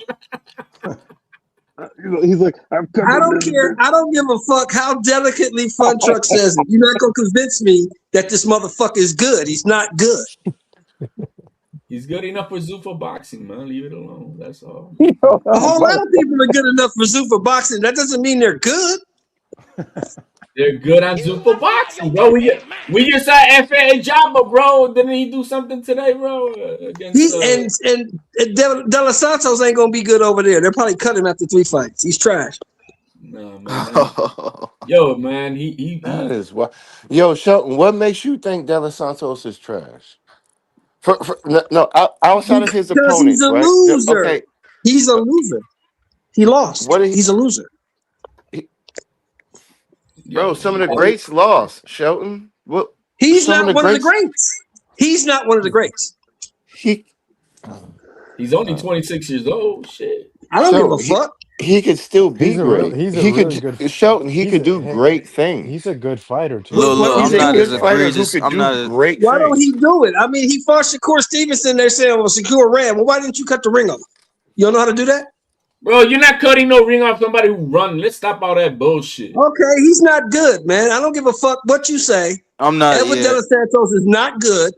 He's like, I don't care. I don't give a fuck how delicately Fun Truck says it. You're not gonna convince me that this motherfucker is good. He's not good. He's good enough for Zuffa boxing, man. Leave it alone. That's all. A whole lot of people are good enough for Zuffa boxing. That doesn't mean they're good. They're good on Zuffa boxing, bro. We just saw FAA Jamba, bro. Didn't he do something today, bro? Against, and De Los Santos ain't gonna be good over there. They'll probably cut him after 3 fights. He's trash. No, man. Yo, man, he that is what. Yo, Shelton, what makes you think De Los Santos is trash? Outside of his opponents, he's a loser. Okay. He's a loser. He lost. He's a loser. Bro, some of the greats lost, Shelton. What? He's not one of the greats. He's not one of the greats. He's only 26 years old. Shit. I don't give a fuck. He could still be great. He could Shelton. He could do great things. He's a good fighter too. Look, he's a good fighter who could do great things. Why don't he do it? I mean, he fought Shakur Stevenson. They're saying, "Well, Shakur ran." Well, why didn't you cut the ring off? You don't know how to do that, bro. You're not cutting no ring off somebody who run. Let's stop all that bullshit. Okay, he's not good, man. I don't give a fuck what you say. I'm not. Edward De Los Santos is not good.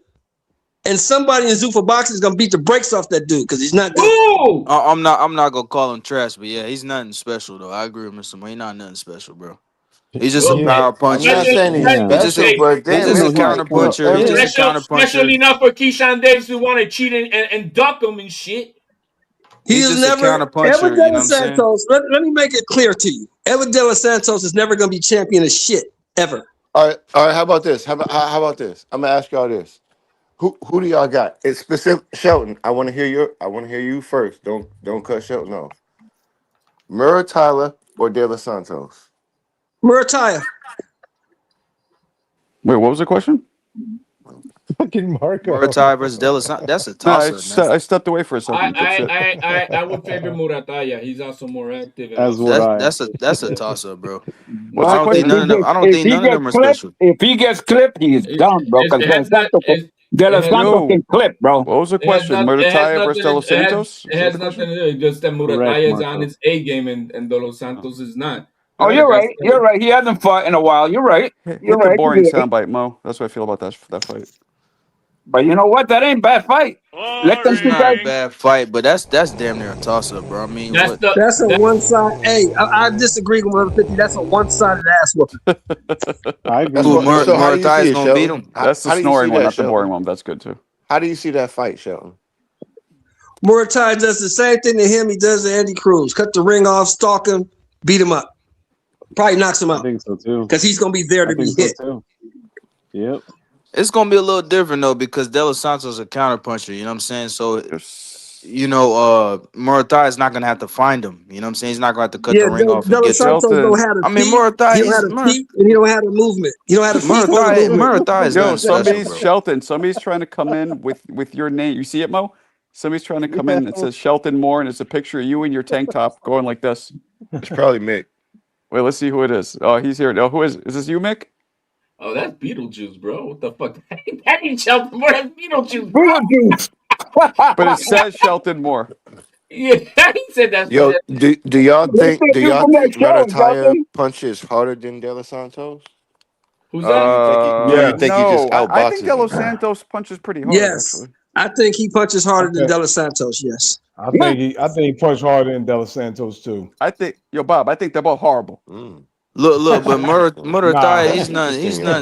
And somebody in Zuffa boxing is gonna beat the brakes off that dude because he's not good. Ooh! I'm not gonna call him trash, but yeah, he's nothing special though. I agree with Mr. Moore. He's not nothing special, bro. He's just a power puncher. I'm not saying he's special, but he's just a counter puncher. He's just a counter puncher. Special enough for Keyshawn Davis who want to cheat and duck him and shit. He's just never a counter puncher. Edward De Los Santos. Let me make it clear to you. Edward De Los Santos is never gonna be champion of shit. ever. All right. How about this? How about this? I'm gonna ask y'all this. Who do y'all got? It's specific. Shelton. I want to hear you first. Don't cut Shelton off. Murray Tyler or De Los Santos? Murataya. Wait, what was the question? Fucking Marco. Murataya versus De La Santos. That's a No, toss up, man. I stepped away for a second. That's it. I would favor Murataya. He's also more active and As also would I. That's a toss up, bro. What's I the don't think question? none of them. I don't think none of them are special. If he gets clipped, he's done, bro. Because De it Los has Santos Yo, can clip, bro. what was the it has question? not it has Murder nothing versus De to, Los Santos? it Is that has the nothing question? to do. It's just that Correct, Murataya is on Marco. his A game and De Los Oh. Santos is not. Oh, Like you're I right. You're said, right. He hasn't fought in a while. You're right. You're Hit the right. boring soundbite, Mo. That's what I feel about that fight. But you know what? That ain't bad fight. Let them It's two not a guys. boring. bad fight, but that's damn near a toss up, bro. I mean, That's what? the That's a that one side. Hey, I disagree with 150. That's a one sided ass whooping. I agree That's Who with what. that So how do you Murataya see is it, gonna beat Shelton? him? That's the How do you see snoring one, that, not the boring Shelton? one. That's good too. How do you see that fight, Shelton? Murataya does the same thing to him he does to Andy Cruz. Cut the ring off, stalk him, beat him up. Probably knocks him I out think so too. because he's going to be there I to be think so hit. too. Yep. It's gonna be a little different though because De Los Santos is a counter puncher. You know what I'm saying? So Yes. Murataya is not gonna have to find him. You know what I'm saying? He's not gonna have to cut Yeah, the ring off and Delos get to him. Santos don't Shelton. have the I mean, feet. He Murataya, don't have the feet, and he don't have the movement. He don't have the feet or the movement. Murataya is Yo, nothing special, somebody's bro. Shelton. Somebody's trying to come in with your name. You see it, Mo? Somebody's trying to come Yeah. in. It says Shelton Moore, and it's a picture of you in your tank top going like this. It's probably Mick. Wait, let's see who it is. Oh, he's here. Oh, who is? Is this you, Mick? oh that's Beetlejuice, bro. What the fuck? That ain't Shelton Moore. That's Beetlejuice, bro. Beetlejuice. But it says Shelton Moore. Yeah, he said that's what Yo, that. do y'all What think they do from that show, Murataya Shelton? punches harder than De Los Santos? Who's Or do that? you think Yes. he just No, I think outboxes De him? Los Santos punches pretty hard, Yes, actually. I think he punches I harder than think Delos Santos. Yes. I think he punched harder than Delos Santos too. I think, yo, Bob, I think they're both horrible. Look, That's but interesting. Murataya, Nah. That's interesting, yo.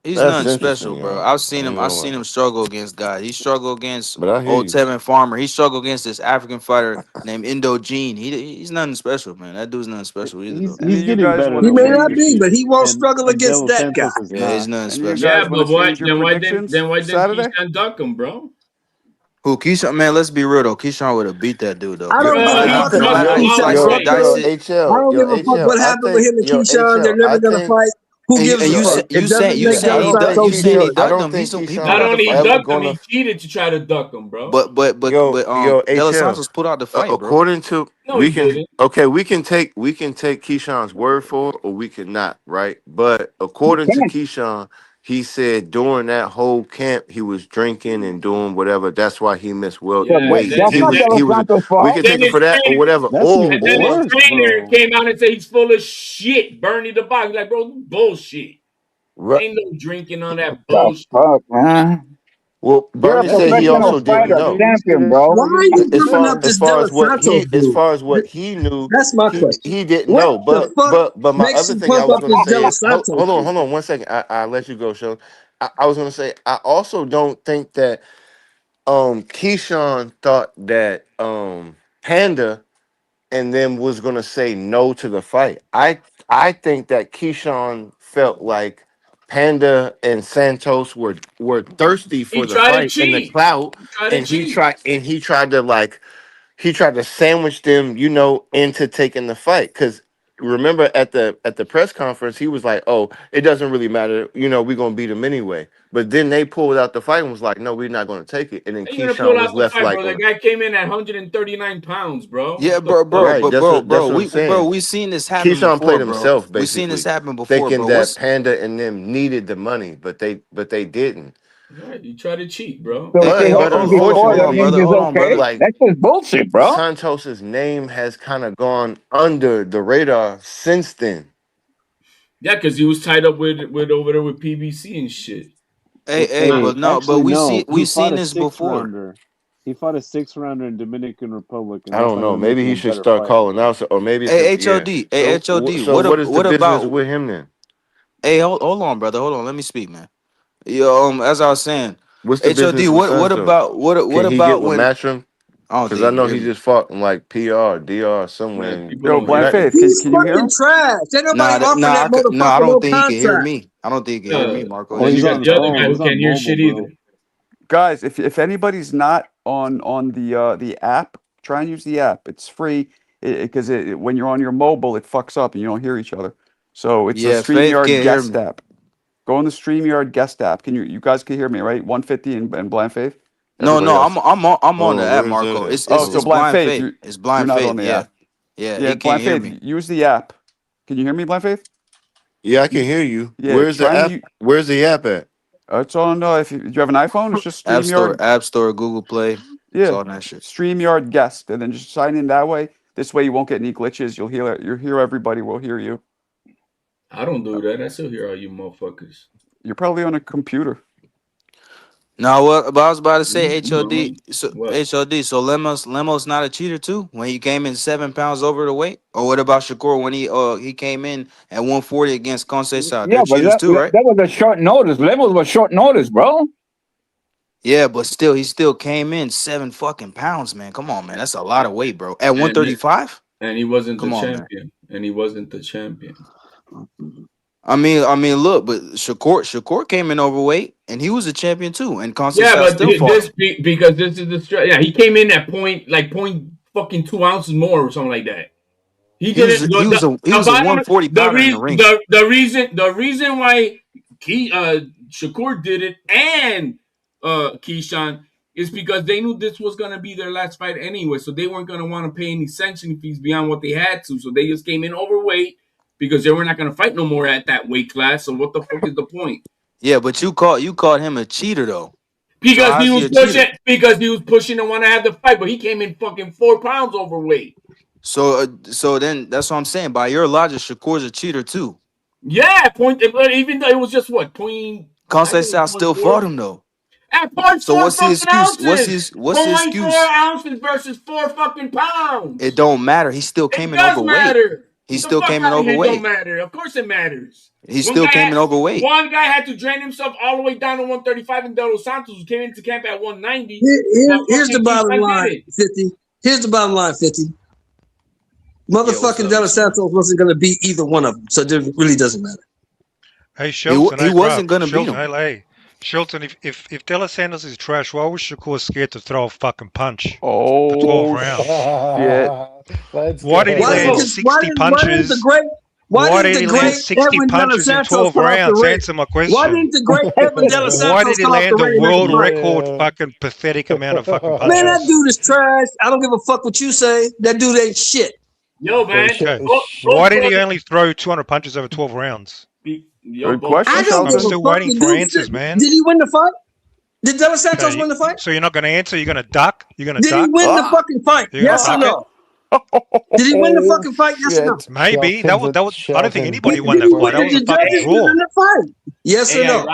he's That's nothing interesting, special, bro. yo. I've I seen ain't him. gonna I've seen lie. him struggle against guys. He struggled against But I hear old you. Tevin Farmer. He struggled against this African fighter named Indo Gene. He's nothing special, man. That dude's nothing special either, though. Any He's of you getting guys better want He to though, may man. not be, change? but he won't struggle And against Delos that guy. Santos is Yeah, he's not. nothing Any of you special. Yeah, guys want but to change what? your predictions Then why for didn't Saturday? Keyshawn duck him, bro? Who Keyshawn? Man, let's be real though. Keyshawn would have beat that dude though. I Yo, don't Bro, give a you fuck No trust matter about how you Keyshawn slice Keyshawn, and Duck dice dude. it. I don't give a fuck what I happened with think him and Keyshawn. They're I never gonna think fight. Who And gives a you fuck? said It you saying doesn't you make yeah, saying I he Delos don't ducked think you Santos saying he good. I ducked don't him. think He Keyshawn pulled not out the only is he fight. ever ducked him, he gonna cheated to try to duck him, bro. But yo De Los HL. Santos pulled out the fight, bro. According to No, he didn't. we can take Keyshawn's word for it or we cannot, right? But according to Keyshawn, he said during that whole camp he was drinking and doing whatever. That's why he missed Yeah, weight. That's not De Los He was Santos' we fault. can then take it his for that or trainer, whatever. That's even and then his worse, trainer bro. came out and said he's full of shit. Bernie the box, like, bro, bullshit. Ru- Ain't no drinking on that The bullshit. fuck, man? well, You're a Bernie That's said he even professional also didn't fighter, know. champion, bro. Why are you As bringing far up this Delos Santos as dude? far as what he knew, That's my question. he didn't What know. the fuck But my makes other you thing I pump was up gonna this say is Delos Santos dude? hold on 1 second. I let you go, Sean. I was gonna say I also don't think that Keyshawn thought that Panda and then was gonna say no to the fight. I think that Keyshawn felt like Panda and Santos were thirsty He for the tried to fight and the cheat. clout, He tried to and cheat. he tried to like he tried to sandwich them, into taking the fight. Because remember at the press conference, he was like, "Oh, it doesn't really matter. We're gonna beat him anyway." But then they pulled out the fight and was like, "No, we're not gonna take it." And then How you gonna pull Keyshawn out was the left fight, like, bro? The guy came in at 139 pounds, bro. Yeah, What the bro, fuck? right. That's what I'm saying. we seen this happen Keyshawn played before, bro. himself We seen this basically, happen before, thinking bro. that What's Panda and them needed the money, but they didn't. Right, you try to cheat, bro. So if hey, they But help him get hold scored, that on, means unfortunately, brother. it's Hold on, okay. brother. like That's just bullshit, bro. Santos's name has kind of gone under the radar since then. Yeah, because he was tied up with over there with PBC and shit. Hey, Nah, Hey, but no, but actually, no. we He fought seen a this six before. rounder. He fought a 6 rounder in Dominican Republic, and I that's don't not know. going to make Maybe him he a should better start fighter. calling out. Or maybe it's Hey, yeah. HOD, So What what is the what business about? with him then? Hey, hold on, brother. Hold on. Let me speak, man. Yo, as I was saying, What's the HOD. business with What Santos? about what Can he get about with when? Matchroom? I don't Because think I he know can hear he me. just fought in like PR, DR somewhere. Man, And people Yo, don't Blind hear that, Faith, him. He's can you hear him? fucking trash. Ain't nobody offering Nah, that no, motherfucker I no don't think he can hear contract. me. I don't think he can hear me, Marco. Oh, Then He he's you got on should. the other guy he's who on can't hear mobile, shit bro. either. Guys, if anybody's not on the app, try and use the app. It's free because when you're on your mobile, it fucks up and you don't hear each other. So it's a Yeah, Faith StreamYard can't hear guest me. app. Go on the StreamYard guest app. Can you guys can hear me, right? 150 and Blind Faith. No, Everybody no, else. I'm on the oh, app, where's that Marco. at? Oh, so It's Blind blind Faith, faith. It's you're blind not on faith. the Yeah, app. yeah. Yeah, He can't Blind hear Faith, me. use the app. Can you hear me, Blind Faith? Yeah, I can hear you. Yeah, Where's the try and app? Where's the app at? it's on. If you have an iPhone, it's just StreamYard. App Store, Google Play. It's Yeah, all that shit. StreamYard guest, and then just sign in that way. This way, you won't get any glitches. You'll hear everybody. Will hear you. I don't do that. I still hear all you motherfuckers. You're probably on a computer. No, what? But I was about to say No. HOD. So What? HOD. So Lemos not a cheater too when he came in 7 pounds over the weight. Or what about Shakur when he came in at 140 against Conceição? Yeah, They're but cheaters too, right? that was a short notice. Levels was short notice, bro. Yeah, but still, he still came in 7 fucking pounds, man. Come on, man. That's a lot of weight, bro. At 135? And he wasn't the Come on, man. champion. And he wasn't the champion. I mean, look, but Shakur came in overweight, and he was a champion too. And Yeah, Conceição but still fought him. because this is the yeah, he came in at point 2 ounces more or something like that. He didn't. He was a 140 pounder in the ring. The reason why Shakur did it and Keyshawn is because they knew this was gonna be their last fight anyway, so they weren't gonna want to pay any sanction fees beyond what they had to. So they just came in overweight because they were not gonna fight no more at that weight class. So what the fuck is the point? Yeah, but you called him a cheater though. Because he was pushing and want to have the fight, but he came in fucking 4 pounds overweight. So then that's what I'm saying. By your logic, Shakur's a cheater too. Yeah, even though it was just what point. Conceição still fought him though. At 0.4 So what's the excuse? ounces. What's the excuse? 0.4 ounces versus 4 fucking pounds. It don't matter. He still came in does overweight. Matter. He still came in overweight. It don't matter. Of course it matters. He still came in overweight. One guy had to drain himself all the way down to 135, and De Los Santos came into camp at 190. Here's the bottom line, 50. Here's the bottom line, 50. Motherfucking De Los Santos wasn't going to beat either one of them, so it really doesn't matter. Hey, Shelton, he wasn't going to beat him. Hey, Shelton, if De Los Santos is trash, why was Shakur scared to throw a fucking punch for 12 rounds? Why did he land 60 punches? Why did he land 60 punches in 12 rounds? Answer my question. Why didn't the great Evan De Los Santos Why did he land a world record fucking pathetic amount of fucking punches? Man, that dude is trash. I don't give a fuck what you say. That dude ain't shit. Yo, man. Okay. Why did he only throw 200 punches over 12 rounds? Good question. I'm still waiting for answers, man. Did he win the fight? Did De Los Santos win the fight? So you're not going to answer? You're going to duck? You're going to Did duck? he win the fucking fight? Yes or no? Did he win the fucking fight? Yes or no? Maybe. That was. I don't think anybody won that fight. That was a fucking draw. Yes or no?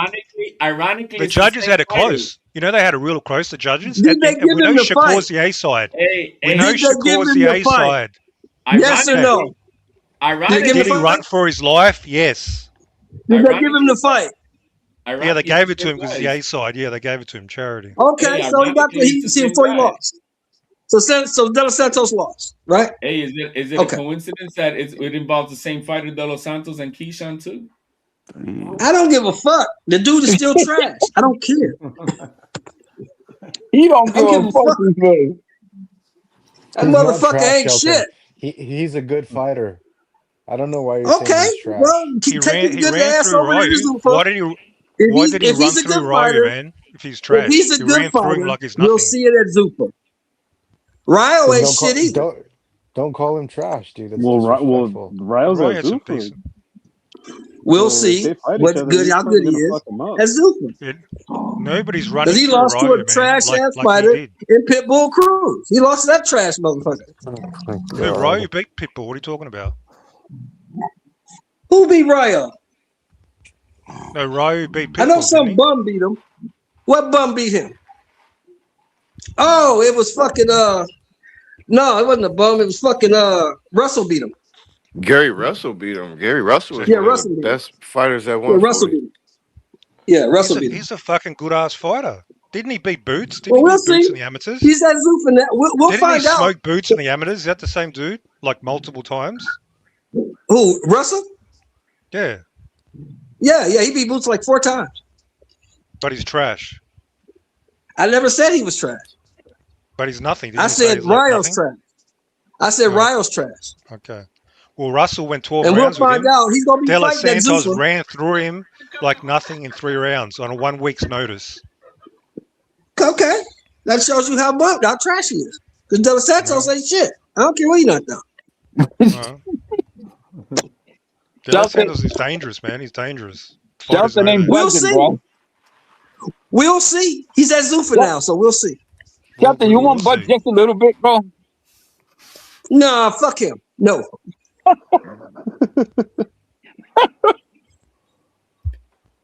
Ironically, The judges had it close. You know they had it real close, the judges. Did they give we know him the Shakur's fight? the A side. Hey, we know did they give Shakur's him the the A fight? side. Yes or no? Did he run for his life? Yes. Did they give him the fight? Yeah, they gave it to him because the A side. Yeah, they gave it to him, charity. Okay, so he got the heat before he lost. So De Los Santos lost, right? Hey, is it a coincidence that it involves the same fighter, De Los Santos and Keyshawn too? I don't give a fuck. The dude is still trash. I don't care. He don't give a fuck. That motherfucker ain't shit. He's a good fighter. I don't know why you're saying he's trash. Well, he ran through Ryu. Why did he run through Ryu, man? If he's trash, if he's a good fighter, we'll see it at Zupa. Ryo ain't shit either. Don't call him trash, dude. That's Ryo's a Zupa. We'll see what's good, how good he is at Zupa. Nobody's running. Because he lost to a trash ass fighter in Pitbull Cruz. He lost to that trash motherfucker. Ryu beat Pitbull. What are you talking about? Who beat Ryo? No, Ryu beat Pitbull. I know some bum beat him. What bum beat him? Oh, it was fucking no, it wasn't a bum. It was fucking Russell beat him. Gary Russell beat him. Gary Russell was one of the best fighters at 140. Russell beat him. Yeah, Russell beat him. He's a fucking good ass fighter. Didn't he beat Boots? Didn't Well, he we'll beat Boots see. in the amateurs? He's that Zoof in that. We'll Didn't find he out. smoke Boots in the amateurs? Is that the same dude? Like multiple times? Who, Russell? Yeah. Yeah, he beat Boots like 4 times. But he's trash. I never said he was trash. But he's nothing. Didn't I you say said he's like Ryo's nothing? trash. I said Oh, Ryo's trash. okay. Well, Russell went 12 And we'll rounds with find him. out. He's going to be De Los fighting that Santos Zuffa. ran through him like nothing in 3 rounds on a 1 week's notice. Okay. That shows you how trash he is. Because De Los Santos ain't shit. I don't care what he not done. De Los Santos is dangerous, man. He's dangerous. Shelton ain't We'll budging, see. bro. We'll see. He's at Zuffa now, so we'll see. Shelton, you want to budge just a little bit, bro? Nah, fuck him. No.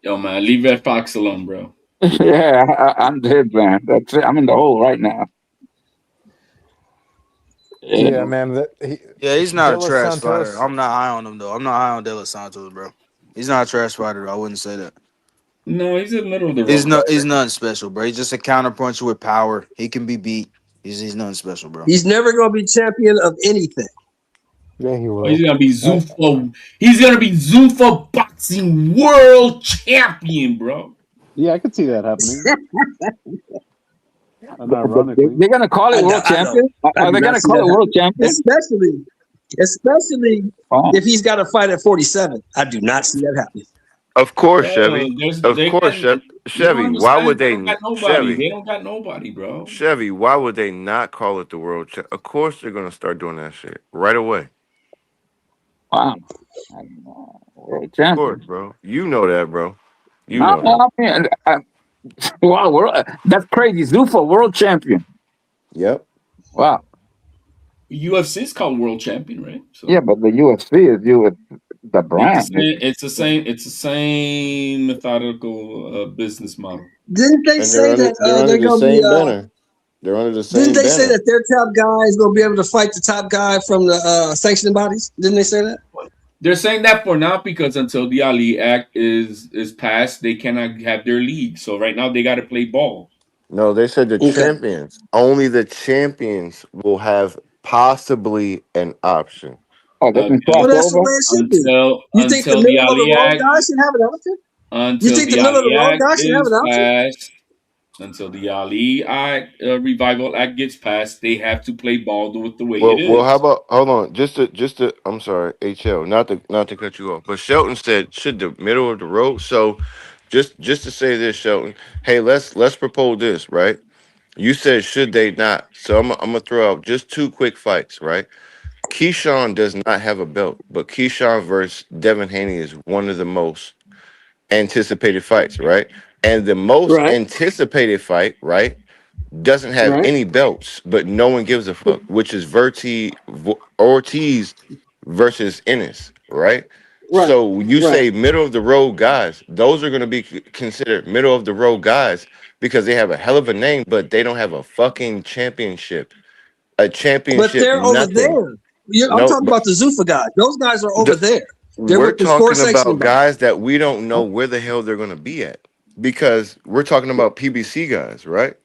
Yo, man, leave that Fox alone, bro. Yeah, I'm dead, man. That's it. I'm in the hole right now. Yeah, man. He's not De a Los trash Santos. fighter. I'm not high on him though. I'm not high on De Los Santos, bro. He's not a trash fighter. I wouldn't say that. No, he's in the middle of the road. He's nothing special, bro. He's just a counterpuncher with power. He can be beat. He's nothing special, bro. He's never going to be champion of anything. Yeah, he will. He's gonna be Zuffa. He's gonna be Zuffa boxing world champion, bro. Yeah, I could see that happening. Ironically, They're gonna call it world champion. Are they gonna call it world champion? Especially if he's got to fight at 47. I do not see that happening. Of course, Chevy. Chevy. Why would they? They don't got nobody. Chevy. They don't got nobody, bro. Chevy, why would they not call it the world? Of course, they're gonna start doing that shit right away. Wow. World champion. Of course, bro. You know that, bro. You know that. I mean, wow, that's crazy. Zuffa, world champion. Yep. Wow. UFC is called world champion, right? So Yeah, but the UFC is the brand. it's the same methodical business model. Didn't they say that they're going to be? They're under the same. Didn't they say that their top guy is going to be able to fight the top guy from the sanctioning bodies? Didn't they say that? They're saying that for now because until the Ali Act is passed, they cannot have their league. So right now they got to play ball. No, they said the champions. Only the champions will have possibly an option. Oh, they can well, that's the way it should be. You think the middle of the road guy should have an option? You think the middle of the road guy should have an option? Until the Ali Act, Revival Act gets passed, they have to play ball with the way Well, it is. well, how about hold on? Just to. I'm sorry, HL, not to cut you off, but Shelton said should the middle of the road. So, just to say this, Shelton. Hey, let's propose this, right? You said should they not? So I'm gonna throw out just 2 quick fights, right? Keyshawn does not have a belt, but Keyshawn versus Devin Haney is one of the most anticipated fights, right? And the most anticipated fight, right, doesn't have any belts, but no one gives a fuck, which is Ortiz versus Ennis, right? So you say middle of the road guys, those are going to be considered middle of the road guys because they have a hell of a name, but they don't have a fucking championship. A championship, but they're over there. I'm talking about the Zuffa guys. Those guys are over there. We're talking about guys that we don't know where the hell they're going to be at because we're talking about PBC guys, right?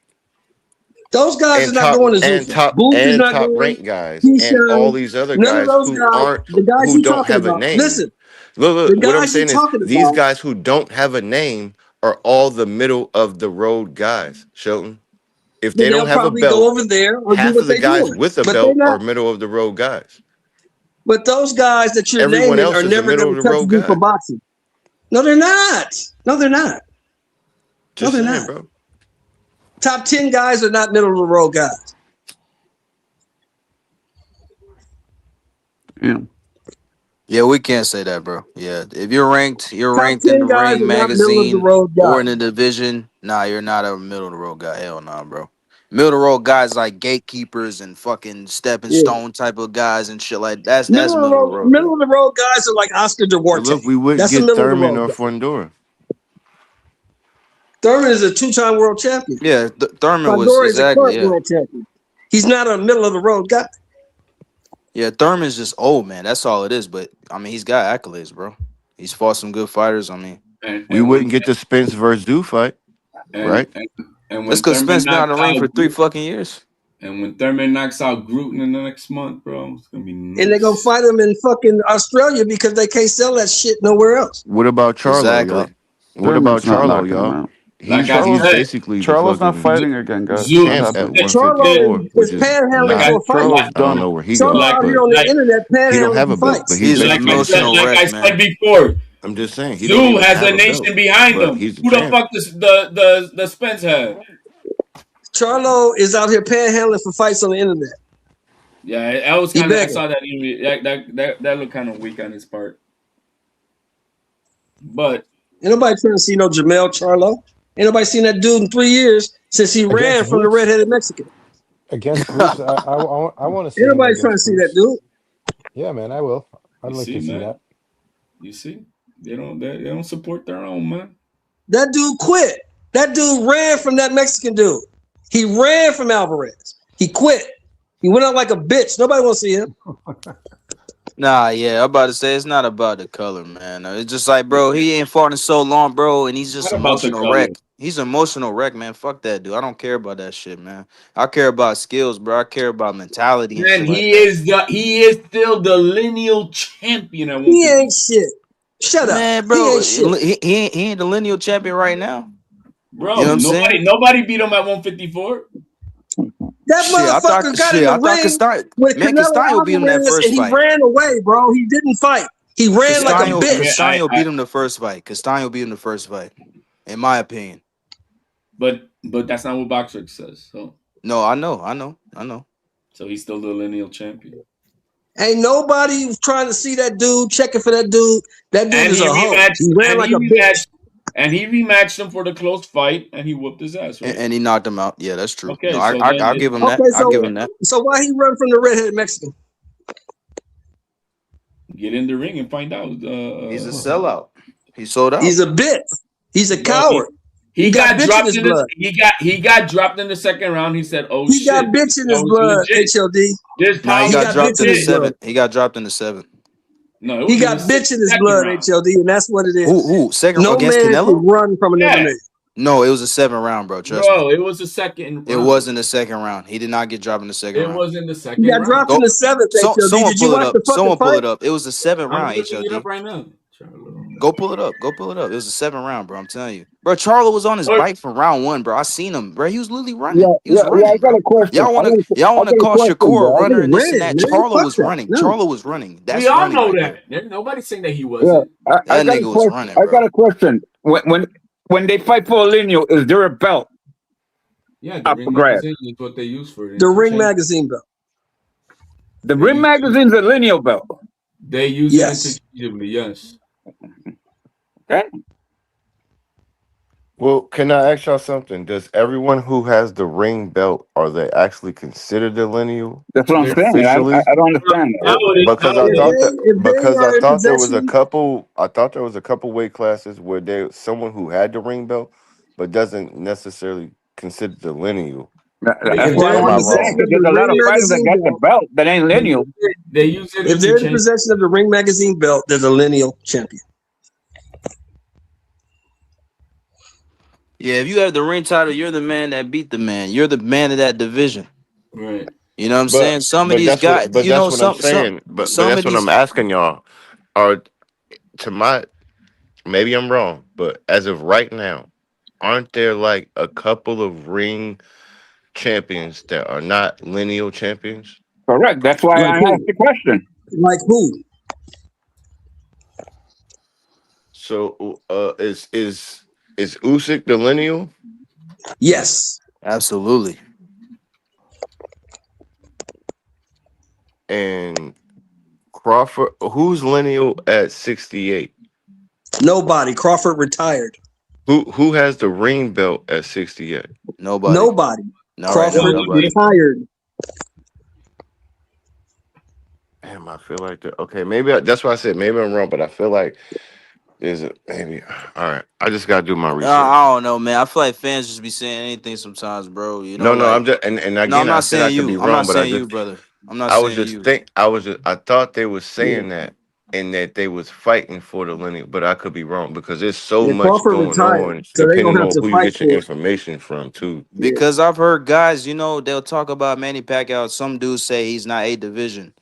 Those guys are not going to Zuffa. And top ranked guys and all these other guys who don't have a name. Listen, look. What I'm saying is these guys who don't have a name are all the middle of the road guys, Shelton. If they don't have a belt, go over there or half do what of the they guys do. with a belt are middle of the road guys. But those guys that you're Everyone naming else are is never the middle going of to the touch road you guy. for boxing. No, they're not. No, they're not. Just no, they're saying, not. bro. Top 10 guys are not middle of the road guys. Yeah, we can't say that, bro. Yeah, if you're ranked in the Ring magazine or in the division. Nah, you're not a middle of the road guy. Hell nah, bro. Middle of the road guys like gatekeepers and fucking stepping stone type of guys and shit like that's middle of the road. Middle of the road guys are like Oscar Duarte. Look, we wouldn't get Thurman or Fundora. Thurman is a 2-time world champion. Yeah, Thurman was Fundora exactly. is a current world champion. He's not a middle of the road guy. Yeah, Thurman's just old, man. That's all it is. But I mean, he's got accolades, bro. He's fought some good fighters. I mean, we wouldn't get the Spence versus Du fight, right? And That's when because Thurman Spence been out knocks of the ring out for 3 fucking years. And when Thurman knocks out Gruden in the next month, bro, it's gonna be nice. And they're gonna fight him in fucking Australia because they can't sell that shit nowhere else. What about Charlo, Exactly. y'all? What about Thurman's not Charlo, knocking him y'all? out. Like I He's said, basically the Charlo's not fucking fighting again, guys. Zoo, What champ at happened? Charlo 154, which is is panhandling like not. for a fight. Charlo's I don't know done. where he Charlo goes, out but here on the like internet he don't panhandling have for a belt. fights. But he's He's an like I basically the said, emotional champ. like I wreck, said man. before, I'm just saying he don't Zoo even has have a a nation belt, behind but him. he's the Who the champ. fuck the Spence have? Charlo is out here panhandling for fights on the internet. Yeah, I was He kind of. I begging. saw that looked kind of weak on his part. But Ain't nobody trying to see no Jamel Charlo. Ain't nobody seen that dude in 3 years since he ran Against from the Bruce. redheaded Mexican. Against Bruce, I want to see Ain't him nobody trying to against see that Bruce. dude. Yeah, man, I will. I'd you like see, to see man, that. you see, they don't support their own, man. That dude quit. That dude ran from that Mexican dude. He ran from Alvarez. He quit. He went out like a bitch. Nobody want to see him. Nah, yeah, I'm about to say it's not about the color, man. It's just like, bro, he ain't fought in so long, bro, and he's just Not about the emotional color. wreck. He's an emotional wreck, man. Fuck that, dude. I don't care about that shit, man. I care about skills, bro. I care about mentality and Man, shit like he that. is still the lineal champion at He 150. ain't shit. Shut up. Man, He bro, ain't shit. he ain't the lineal champion right now. Bro, You know what I'm saying? nobody beat him at 154. That Shit, I motherfucker got in the thought ring with Canelo Castaño beat him that Alvarez first and he fight. ran away, bro. He didn't fight. He ran like a bitch. Castaño beat him the first fight. Castaño beat him the first fight, in my opinion. But that's not what Boxer says. So no, I know. So he's still the lineal champion. Ain't nobody trying to see that dude, checking for that dude. That dude is a hoe. He ran like a bitch. And he rematched him for the close fight, and he whooped his ass, right? And he knocked him out. Yeah, that's true. Okay, no, so I'll give him that. Okay, I'll give him that. so why he run from the redheaded Mexican? Get in the ring and find out. He's a sellout. He sold out. He's a bitch. He's a coward. He got bitch dropped in his in blood. he got dropped in the second round. He said, "Oh He shit!" got bitch in his blood. HLD. No, he got dropped in the his blood. 7th. He got dropped in the 7th. No, He got bitch in his blood, HLD, and that's what it is. Who? Second no against man Canelo? can run from another man. No, it was a 7th round, bro. Trust me. Bro, it was the second round. It wasn't the second round. He did not get dropped in the second It round. was in the second He got round. dropped in the 7th, HLD. Someone Did you pull it watch up. the fucking Someone pull fight? it up. It was the 7th I'm round, looking it up HLD. right now. Go pull it up. Go pull it up. It was the 7th round, bro. I'm telling you. Bro, Charlo was on his bike from round 1, bro. I seen him, bro. He was literally running. He was running. I got a question. Y'all want to call Shakur a runner and this and that. Charlo was running. No. Charlo was running. That's We all running know right that. Nobody's saying that he Yeah, wasn't. I That got a nigga was question. running, I bro. got a question. When they fight for a lineal, is there a belt Yeah, the up ring for grabs? magazine is what they use for it. The Ring magazine belt. The Ring magazine's a lineal belt. They use Yes. it interchangeably. Yes. Okay. Well, can I ask y'all something? Does everyone who has the ring belt, are they actually considered the lineal? That's what I'm saying. Officially? I don't understand that. Because I thought are in there was a possession- couple. I thought there was a couple weight classes where someone who had the ring belt, but doesn't necessarily consider the lineal. That's why I Am I want to say, wrong? because there's a lot of fighters that get the belt that ain't lineal. They use it If they're in possession of the Ring magazine belt, they're the lineal champion. Yeah, if you have the ring title, you're the man that beat the man. You're the man of that division. Right. You know what I'm saying? Some of these guys, But you that's know, what some I'm saying. But some that's of what these. I'm asking y'all. Are to my maybe I'm wrong, but as of right now, aren't there like a couple of ring champions that are not lineal champions? Correct. That's why Like I who? asked the question. Like who? So is Usyk the lineal? Yes. Absolutely. And Crawford, who's lineal at 68? Nobody. Crawford retired. Who has the ring belt at 68? Nobody. Nobody. Not right now, Crawford nobody. retired. Damn, I feel like that. Okay, that's why I said maybe I'm wrong, but I feel like there's maybe. All right, I just gotta do my research. I don't know, man. I feel like fans just be saying anything sometimes, bro. You know, No, like, I'm just and again, no, I'm I not said I saying could be you. I'm wrong, not but I saying you, just brother. I'm not I was saying just you. I thought they were saying that and that they was fighting for the lineal, but I could be wrong because there's so Yeah, much Crawford going retired, on so they don't depending have on to who you fight get your for it. information from too. Yeah. Because I've heard guys, you know, they'll talk about Manny Pacquiao. Some dudes say he's not A division.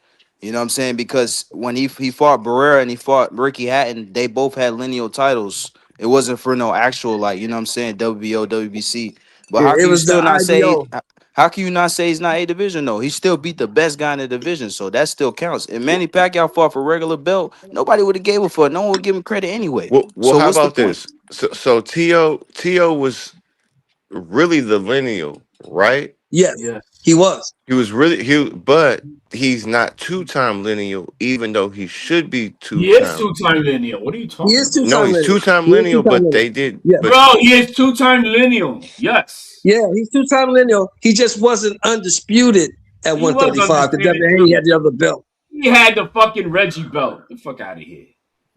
You know what I'm saying? Because when he fought Barrera and he fought Ricky Hatton, they both had lineal titles. It wasn't for no actual, like, you know what I'm saying, WBO, WBC. But how It can you was the still not say IBO. how can you not say he's not A division though? He still beat the best guy in the division, so that still counts. If Manny Pacquiao fought for regular belt, nobody would have gave a fuck. No one would give him credit anyway. Well, So how what's the about point? this? So Tio was really the lineal, right? Yes, Yes. he was. He was really but he's not two-time lineal, even though he should be He is two-time. two-time lineal. What are you He talking is about? No, two-time he's lineal. two-time He is lineal, two-time but lineal. they did. Yes. But Bro, he is two-time lineal. Yes. Yeah, he's two-time lineal. He just wasn't undisputed at He was 135 because undisputed Devin Haney too. had the other belt. He had the fucking Reggie belt. The fuck out of here.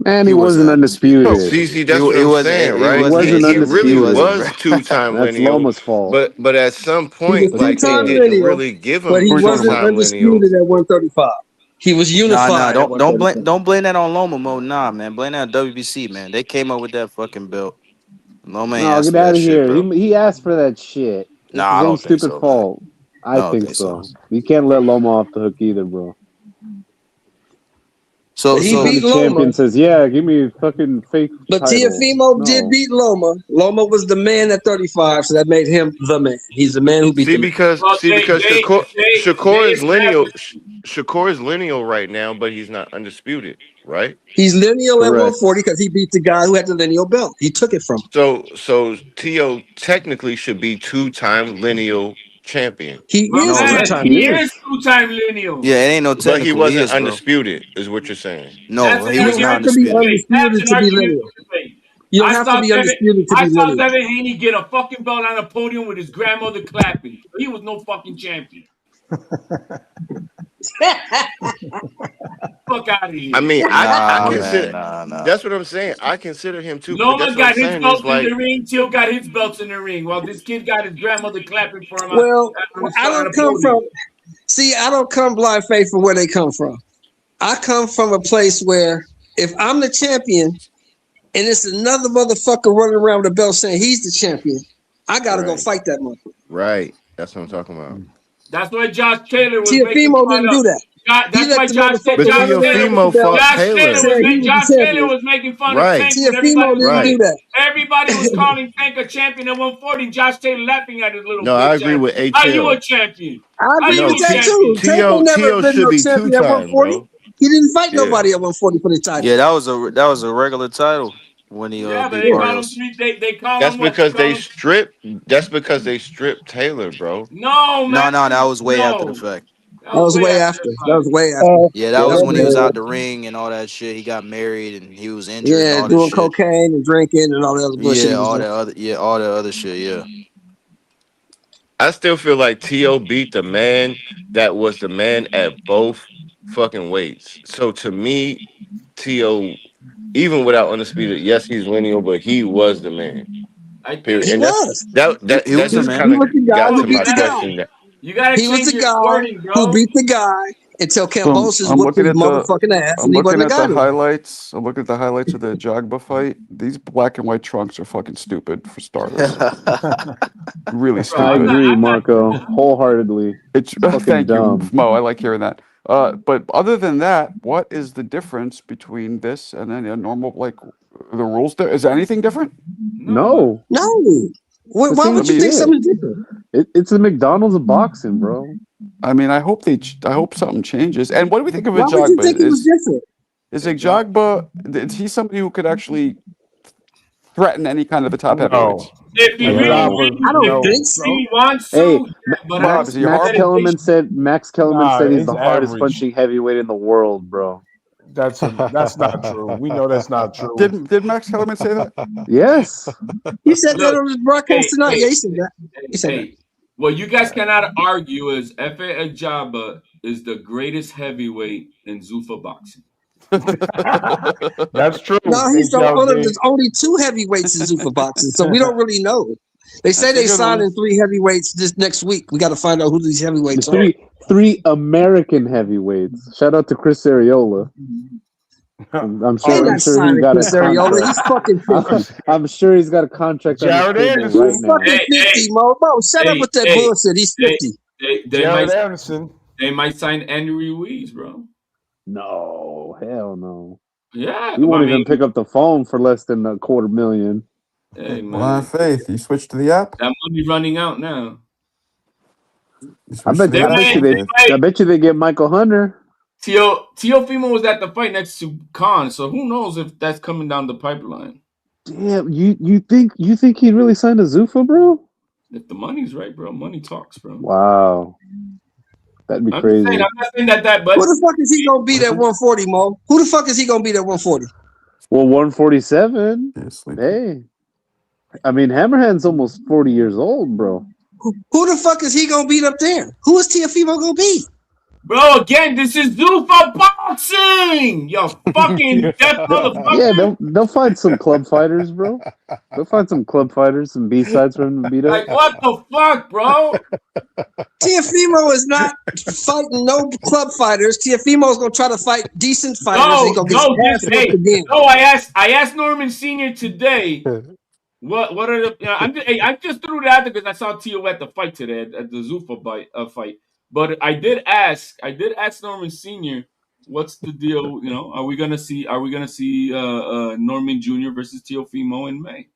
Man, He he wasn't wasn't undisputed. undisputed. see, that's what He I'm was saying, he He right? wasn't wasn't He he really undisputed. wasn't, bro. was two-time That's lineal, Loma's fault. but at some He was point, But like they two-time didn't lineal, really give but him he who are you talking wasn't about? two-time lineal. undisputed at 135. He was Nah, unified at don't 135. blame that on Loma Mo. Nah, man, blame that on WBC, man. They came up with that fucking belt. Loma ain't No, asked get for out that of shit, here. bro. He asked for that shit. It's Nah, his I own don't think stupid so, man. fault. I I don't think think so. so. You can't let Loma off the hook either, bro. So But he Anytime so the beat Loma. champion says, "Yeah, give me a fucking fake But title," Tiafimo did no. beat Loma. Loma was the man at 35, so that made him the man. He's the man who beat See, the man. because Well, they Shakur is lineal. established. Shakur is lineal right now, but he's not undisputed, right? He's lineal at Correct. 140 because he beat the guy who had the lineal belt. He took it from him. So Tio technically should be two-time lineal champion, He My is No, man, two-time he he lineal. is is. two-time lineal. yeah, it ain't no but he technical. He wasn't is, bro. undisputed, is what you're saying. No, That's an he You was don't not have argument to be for undisputed. debate. That's undisputed an to be argument lineal. for debate. You don't have to be undisputed to I be saw lineal. Devin Haney get a fucking belt on a podium with his grandmother clapping. He was no fucking champion. Fuck out of here. I mean, I Nah, man, consider nah. that's what I'm saying. I consider him too, but Loma that's what I'm got his saying is belts in the like, ring. Till got his belts in the ring. While this kid got his grandmother clapping for him Well, I on don't a come podium. from. See, I don't come blind faith from where they come from. I come from a place where if I'm the champion and it's another motherfucker running around with a belt saying he's the champion, I gotta go right, fight that motherfucker. right. That's what I'm talking about. That's why Josh Taylor was making Tiafimo fun didn't of. do that. He That's let why the Josh But motherfucker run around with the Teofimo belt fought Taylor Taylor, was saying he was the champion. making fun of right, Tank when everybody Tiafimo was didn't calling do right. that. everybody was calling Tank a champion at 140. Josh Taylor laughing at his little No, I bitch agree ass. with How you a HL. champion? I How agree you No, with a that champion? too. Tank ain't never Tio been no should be champion at two-time, 140. bro. He didn't fight Yeah. nobody at 140 for the Yeah, title. that was a regular title when he Yeah, but beat they call him Barrios. they call That's him what? They because call they him stripped. That's because they stripped Taylor, bro. no man. No, that was way after the No. fact. That That was was way way after after. the That fact. was way after. Yeah, that Yeah, was that was when he way was out after. the ring and all that shit. He got married and he was injured and Yeah, all this doing shit. cocaine and drinking and all the other bullshit he was doing. All that other shit. Yeah. I still feel like T.O. beat the man that was the man at both fucking weights. So to me, T.O., even without undisputed, yes, he's lineal, but he was the man. I Period. think He And that's was. that that He that was a just man. He kind was the of guy got who to beat my the guy. question. That you gotta He was change the your guy wording, who bro. beat the guy until So Cambosis I'm whooped looking his at the motherfucking ass, I'm and he wasn't looking the at guy the no more. highlights. I'm looking at the highlights of the Jagba fight. These black and white trunks are fucking stupid for starters. Really Bro, I stupid. agree, I'm not Marco, wholeheartedly. It's Fucking thank you, dumb. Mo. I like hearing that. But other than that, what is the difference between this and then a normal like the rules? There is there anything different? no. No, No. it's the Why same I would you mean, think shit. something's different? It's the McDonald's of boxing, bro. I hope I hope something changes. And what do we think of Why would you Ajagba? think it was different? Is Hey, Joe. Ajagba? Is he somebody who could actually threaten any kind of the top heavyweights? No, If he I really, mean, Ajagba, I don't think so. really wants Hey, to, but I Rob, don't is Max he a think Max hard? Kellerman dedication. said nah, he's he's the hardest average. punching heavyweight in the world, bro. That's not true. We know that's not true. Did Max Kellerman say that? Yes. He said that Look, on his broadcast hey, tonight. Yeah, hey, he said that. He said that. hey. What you guys cannot argue is Efe Ajaba is the greatest heavyweight in Zuffa boxing. That's true. No, he's the only. HLD. There's only two heavyweights in Zuffa boxing, so we don't really know. They say I they figured signing only 3 heavyweights this next week. We got to find out who these heavyweights are. Three American heavyweights. Shout out to Chris Ariola. I'm He sure not he got a Chris Ariola. He's fucking 50. I'm sure he's got a contract on his Jared table Anderson. right He's now. fucking 50, Mo. Mo, shut up with that bullshit. He's 50. Jared Anderson. They might sign Andy Ruiz, bro. No, hell no. Yeah, He won't I even mean, pick up the phone for less than $250,000. hey Blind man, faith. You switched to the app. that money running out now. You I switched to bet, the I app. bet you Blind faith. I bet you they get Michael Hunter. Teofimo was at the fight next to Khan, so who knows if that's coming down the pipeline. Damn, you think he'd really sign a Zuffa, bro? If the money's right, bro, money talks, bro. Wow, that'd be I'm crazy. not saying that, but who the fuck is he gonna beat at 140, Mo? Who the fuck is he gonna beat at 140? Well, 147. Hey, I mean, Hammerhand's almost 40 years old, bro. Who the fuck is he gonna beat up there? Who is Teofimo gonna beat? Bro, again, this is Zuffa boxing. Yo, fucking deaf motherfucker. Yeah, they'll find some club fighters, bro. They'll find some club fighters, some B-sides for him to beat up. Like, what the fuck, bro? Teofimo is not fighting no club fighters. Teofimo's gonna try to fight decent fighters. He's gonna get his ass whooped again. No, I asked Norman Sr. today. What are the? I just threw that out there because I saw Tio at the fight today at the Zuffa fight. But I did ask Norman Sr. what's the deal? You know, are we gonna see Norman Jr. versus Teofimo in May?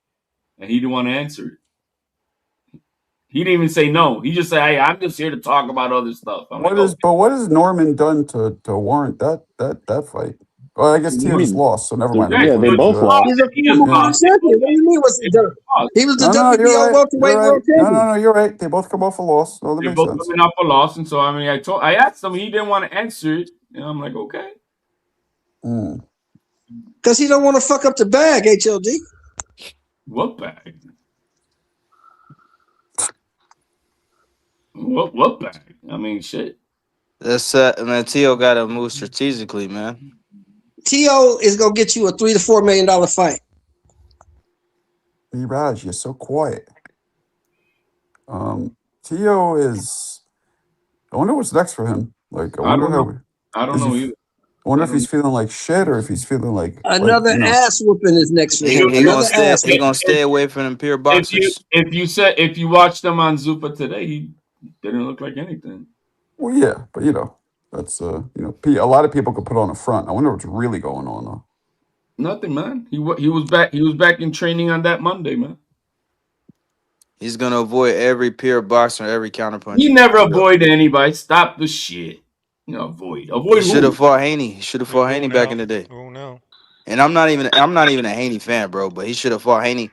And he didn't want to answer it. He didn't even say no. He just said, "Hey, I'm just here to talk about other stuff." What has Norman done to warrant that fight? Well, I guess Tio just lost, so never mind. Yeah, they both lost. He's a former world champion. What do you mean? What's he done? He was the WBO welterweight world champion. No, you're right. They both come off a loss. So that They're makes both sense. coming off a loss, and so I asked him. He didn't want to answer it, and I'm like, okay. Because he don't want to fuck up the bag, HLD. What bag? What bag? I mean, shit. That's man. Tio got to move strategically, man. Tio is gonna get you a $3 to $4 million fight. Hey, Raj, you're so quiet. Tio is. I wonder what's next for him. Like, I don't know either. I wonder if he's feeling like shit or if he's feeling like another ass whooping is next for him. He gonna stay away from them pure boxers. If you watched him on Zuffa today, he didn't look like anything. Well, yeah, but that's a lot of people could put on a front. I wonder what's really going on though. Nothing, man. He was back. He was back in training on that Monday, man. He's gonna avoid every pure boxer, every counterpunch. He never avoided anybody. Stop the shit. Avoid. He should have fought Haney. He should have fought Haney back in the day. Oh no. And I'm not even a Haney fan, bro. But he should have fought Haney.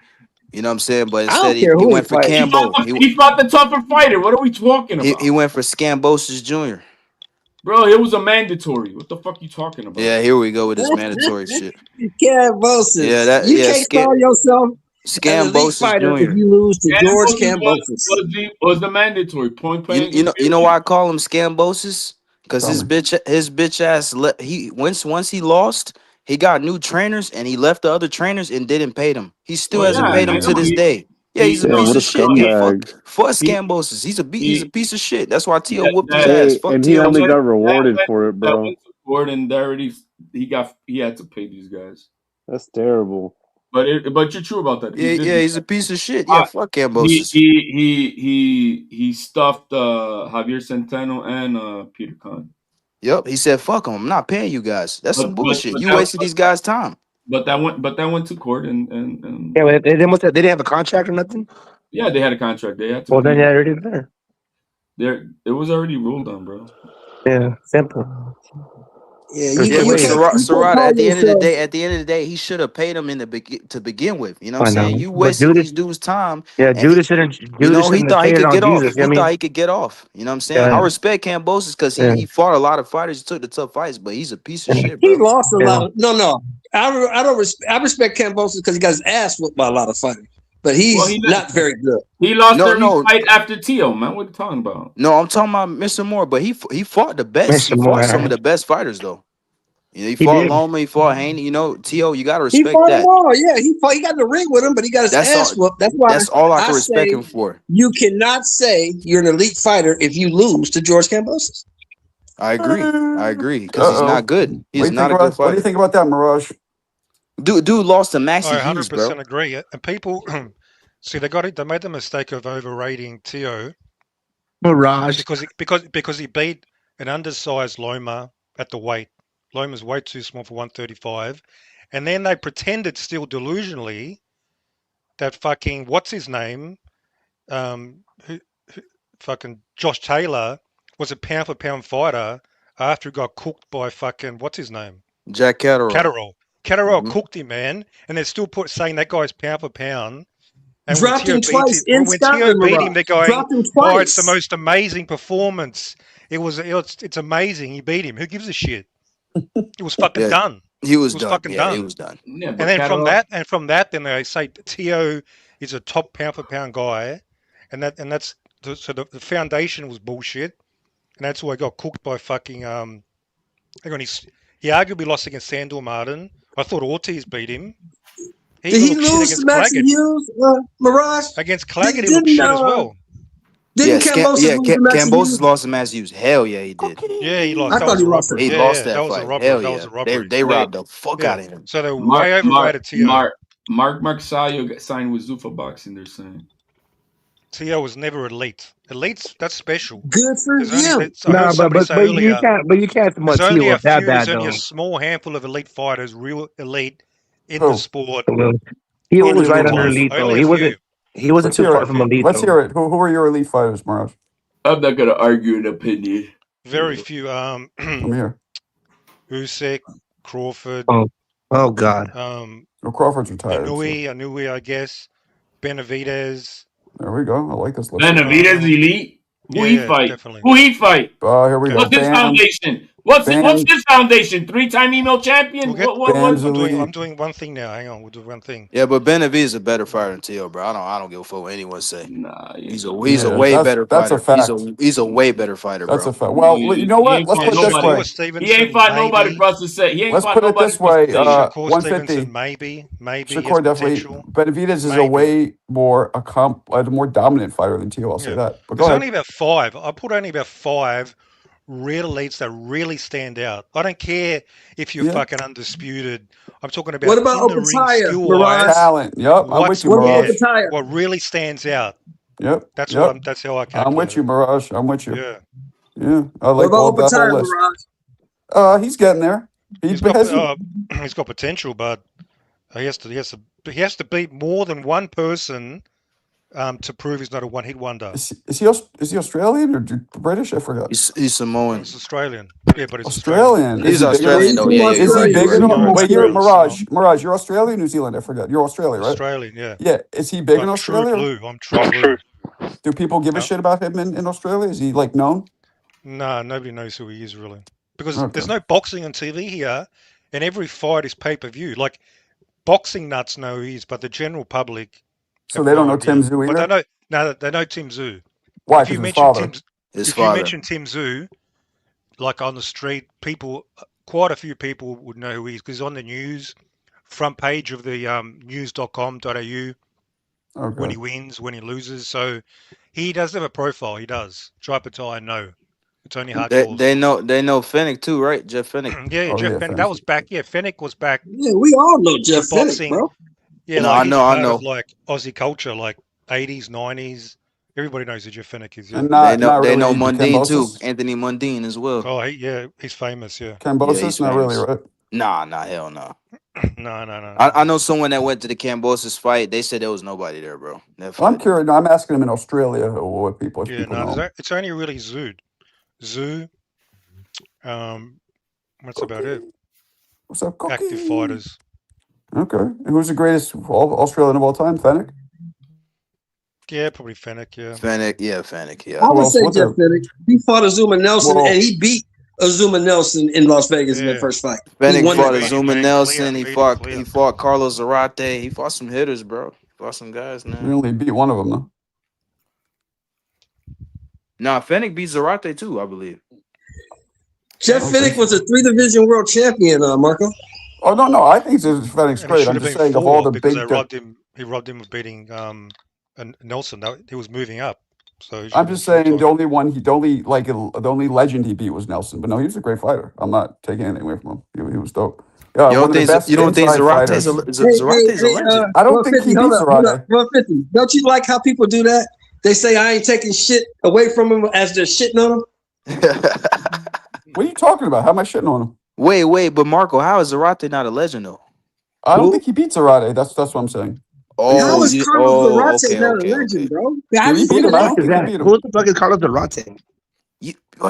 You know what I'm saying? But instead, he went for Cambo. He fought the tougher fighter. What are we talking about? He went for Scambosis Jr. Bro, it was a mandatory. What the fuck you talking about? Yeah, here we go with this mandatory shit. Cambosis. Yeah, you can't call yourself Scambosis fighter Jr. if you lose to George Cambosis. Was the mandatory point blank? You know why I call him Scambosis? Because his bitch ass once he lost, he got new trainers and he left the other trainers and didn't pay them. He still hasn't paid them to this day. Yeah, he's a piece of shit. Yeah, fuck Scambosis. He's a piece of shit. That's why Tio whooped his ass. Fuck and Tio. he only got rewarded for it, bro. And he had to pay these guys. That's terrible. But you're true about that. Yeah, he's a piece of shit. Yeah, fuck Cambosis. He stuffed Javier Centeno and Peter Khan. Yep, he said, "Fuck him. I'm not paying you guys. That's some bullshit. You wasted these guys' time." But that went to court and yeah, they didn't have a contract or nothing. Yeah, they had a contract. They had to. Well, then yeah, already there. It was already ruled on, bro. Yeah, simple. Yeah, Serrata, at the end of the day, he should have paid him to begin with. You know what I'm saying? You wasted these dudes' time. Yeah, Judas shouldn't. He thought he could get off. Thought he could get off. You know what I'm saying? Yeah. I respect Cambosis because he fought a lot of fighters. He took the tough fights, but he's a piece of shit, bro. He lost a lot. No. I respect Cambosis because he got his ass whooped by a lot of fighters. But he's not very good. He lost every fight after Tio, man. What are you talking about? No, I'm talking about Mr. Moore, but he fought the best. He fought some of the best fighters, though. He fought Loma, he fought Haney. You know, Tio, you got to respect that. He got in the ring with him, but he got his ass whooped. That's all I can respect him for. You cannot say you're an elite fighter if you lose to George Cambosis. I agree because he's Uh-oh. not good. He's What not a good do you fighter. think about that, Mirage? Dude lost to Massey I Hughes, bro. 100% agree. And people see they made the mistake of overrating Tio Mirage. because he beat an undersized Loma at the weight. Loma's way too small for 135, and then they pretended still delusionally that fucking what's his name, who fucking Josh Taylor was a pound for pound fighter after he got cooked by fucking what's his name, Jack Catterall. Catterall Mhm. cooked him, man, and they're still saying that guy's pound for pound. And Dropped him twice in when Tio Scotland, beat him, Mirage. they're going, Dropped him "Oh, it's the twice. most amazing performance. It's amazing. He beat him. Who gives a shit? It was fucking Yeah, done. he was It was done. fucking Yeah, he done. was done. Yeah, And but then Catterall, from that, then they say Tio is a top pound for pound guy, and that's so the foundation was bullshit, and that's why he got cooked by fucking hang on, he arguably lost against Sandor Martin. I thought Ortiz beat him. Did he looked shit lose to against Maxie Claggett. Hughes, Mirage? Against Claggett, he looked shit as well. Didn't Cambosis lose to Maxie Cambosis Hughes? lost to Massey Hughes. Hell yeah, he did. Yeah, he lost. I That thought was he a lost robbery. it. He Yeah, lost that that was a fight. robbery. Hell That yeah. was a robbery. They robbed the fuck Yeah. out of him. So they're way overrated Tio. Mark Marsayo got signed with Zuffa Boxing. They're saying Tio was never elite. Elite's that's special. Good for There's only, you. I heard somebody say earlier. you can't There's promote only Tio a that few. There's bad only a though. small handful of elite fighters, real elite in Who? the sport. Tio In was the right sport. under elite though. Only a few. He wasn't Let's too hear far it. from elite Let's though. hear it. Who are your elite fighters, Mirage? I'm not gonna argue an opinion. Very few. I'm here. Usyk, Crawford. Oh God. Crawford's retired. Anui, I guess. Benavidez. There we go. I like this list. Benavidez elite. Who he fight? Definitely. Who he fight? Here we go. What's his foundation? What's his foundation? 3-time email champion. I'm doing one thing now. Hang on, we'll do one thing. Yeah, but Benavidez is a better fighter than Tio, bro. I don't give a fuck what anyone say. Nah, he's a way better that's fighter. a fact. He's a way better fighter, bro. That's a fact. Well, you know what? Let's put it this way. He ain't fought nobody for us to say. He ain't Let's fought put it nobody this way. Shakur 150. Stevenson, maybe. Shakur definitely. Benavidez is a way more more dominant fighter than Tio. I'll say that. But There's only about 5. I put only about 5 real elites that really stand out. I don't care if you're fucking undisputed. I'm talking about What about in the ring Opataya, skill-wise. Talent. Yep, I'm with you, What about Mirage. Opataya? What really stands out. Yep. That's yep. that's how I calculate. I'm with you, Mirage. I'm with you. Yeah. Yeah. I What like about that whole Opataya, list. Mirage? He's getting there. He's got potential, but he has to beat more than one person to prove he's not a one-hit wonder. Is he Australian or British? I forgot. He's Samoan. He's Australian. Yeah, but he's Australian. He's Australian though. Yeah, Is he big enough? Wait, you're Australian. Mirage. You're Australian, New Zealand. I forgot. You're Australian, right? Australian. Yeah. Yeah. Is he big in I'm true Australia? blue. I'm true blue. Do people give a shit about him in Australia? Is he like known? No, nobody knows who he is really, because there's no boxing on TV here, and every fight is pay-per-view. Like boxing nuts know who he is, but the general public. So they don't know Tim Tszyu either. But they know Tim Tszyu. Why? Because his father. If you mention Tim Tszyu, like on the street, quite a few people would know who he is because he's on the news, front page of the news.com.au. Okay. When he wins, when he loses. So he does have a profile. He does. Tripatai, no. It's only hardcore. They know Fennec too, right? Jeff Fennec. Yeah, Jeff Fennec. That was back. Yeah, Fennec was back. Yeah, we all know Jeff Fennec, bro. Yeah, no, like I know. Of like Aussie culture, like 80s, 90s. Everybody knows who Jeff Fennec is. Yeah. And they know Mundine too. Anthony Mundine as well. Oh, he's famous. Yeah. Cambosis, not really, right? Nah, hell no. No. I know someone that went to the Cambosis fight. They said there was nobody there, bro. I'm curious. I'm asking him in Australia what people. Yeah, no, it's only really Zoo. That's about it. What's up, Cookie? Active fighters. Okay. And who's the greatest Australian of all time? Fennec? Yeah, probably Fennec, yeah. Fennec, yeah. I would say Jeff Fennec. He fought Azuma Nelson, and he beat Azuma Nelson in Las Vegas in that first fight. Fennec fought Azuma Nelson. He fought Carlos Zarate. He fought some hitters, bro. He fought some guys, man. He only beat one of them, though. Nah, Fennec beat Zarate too, I believe. Jeff Fennec was a 3-division world champion, Marco. Oh no! I think Fennec's great. I'm just saying of all the big. He robbed him of beating Nelson. He was moving up. So I'm just saying the only legend he beat was Nelson. But no, he was a great fighter. I'm not taking anything away from him. He was dope. You don't One of the think best you don't think inside Zarate's fighters. Zarate's a legend? I don't think 150, he hold beat up, hold Zarate. up, 150. Don't you like how people do that? They say I ain't taking shit away from him as they're shitting on him. What are you talking about? How am I shitting on him? Wait, but Marco, how is Zarate not a legend though? I don't think he beat Zarate. That's what I'm saying. How is Carlos Zarate okay, not a okay. legend, bro? How Did do he you beat say him? I that? don't think he beat him. Who the fuck is Carlos Zarate?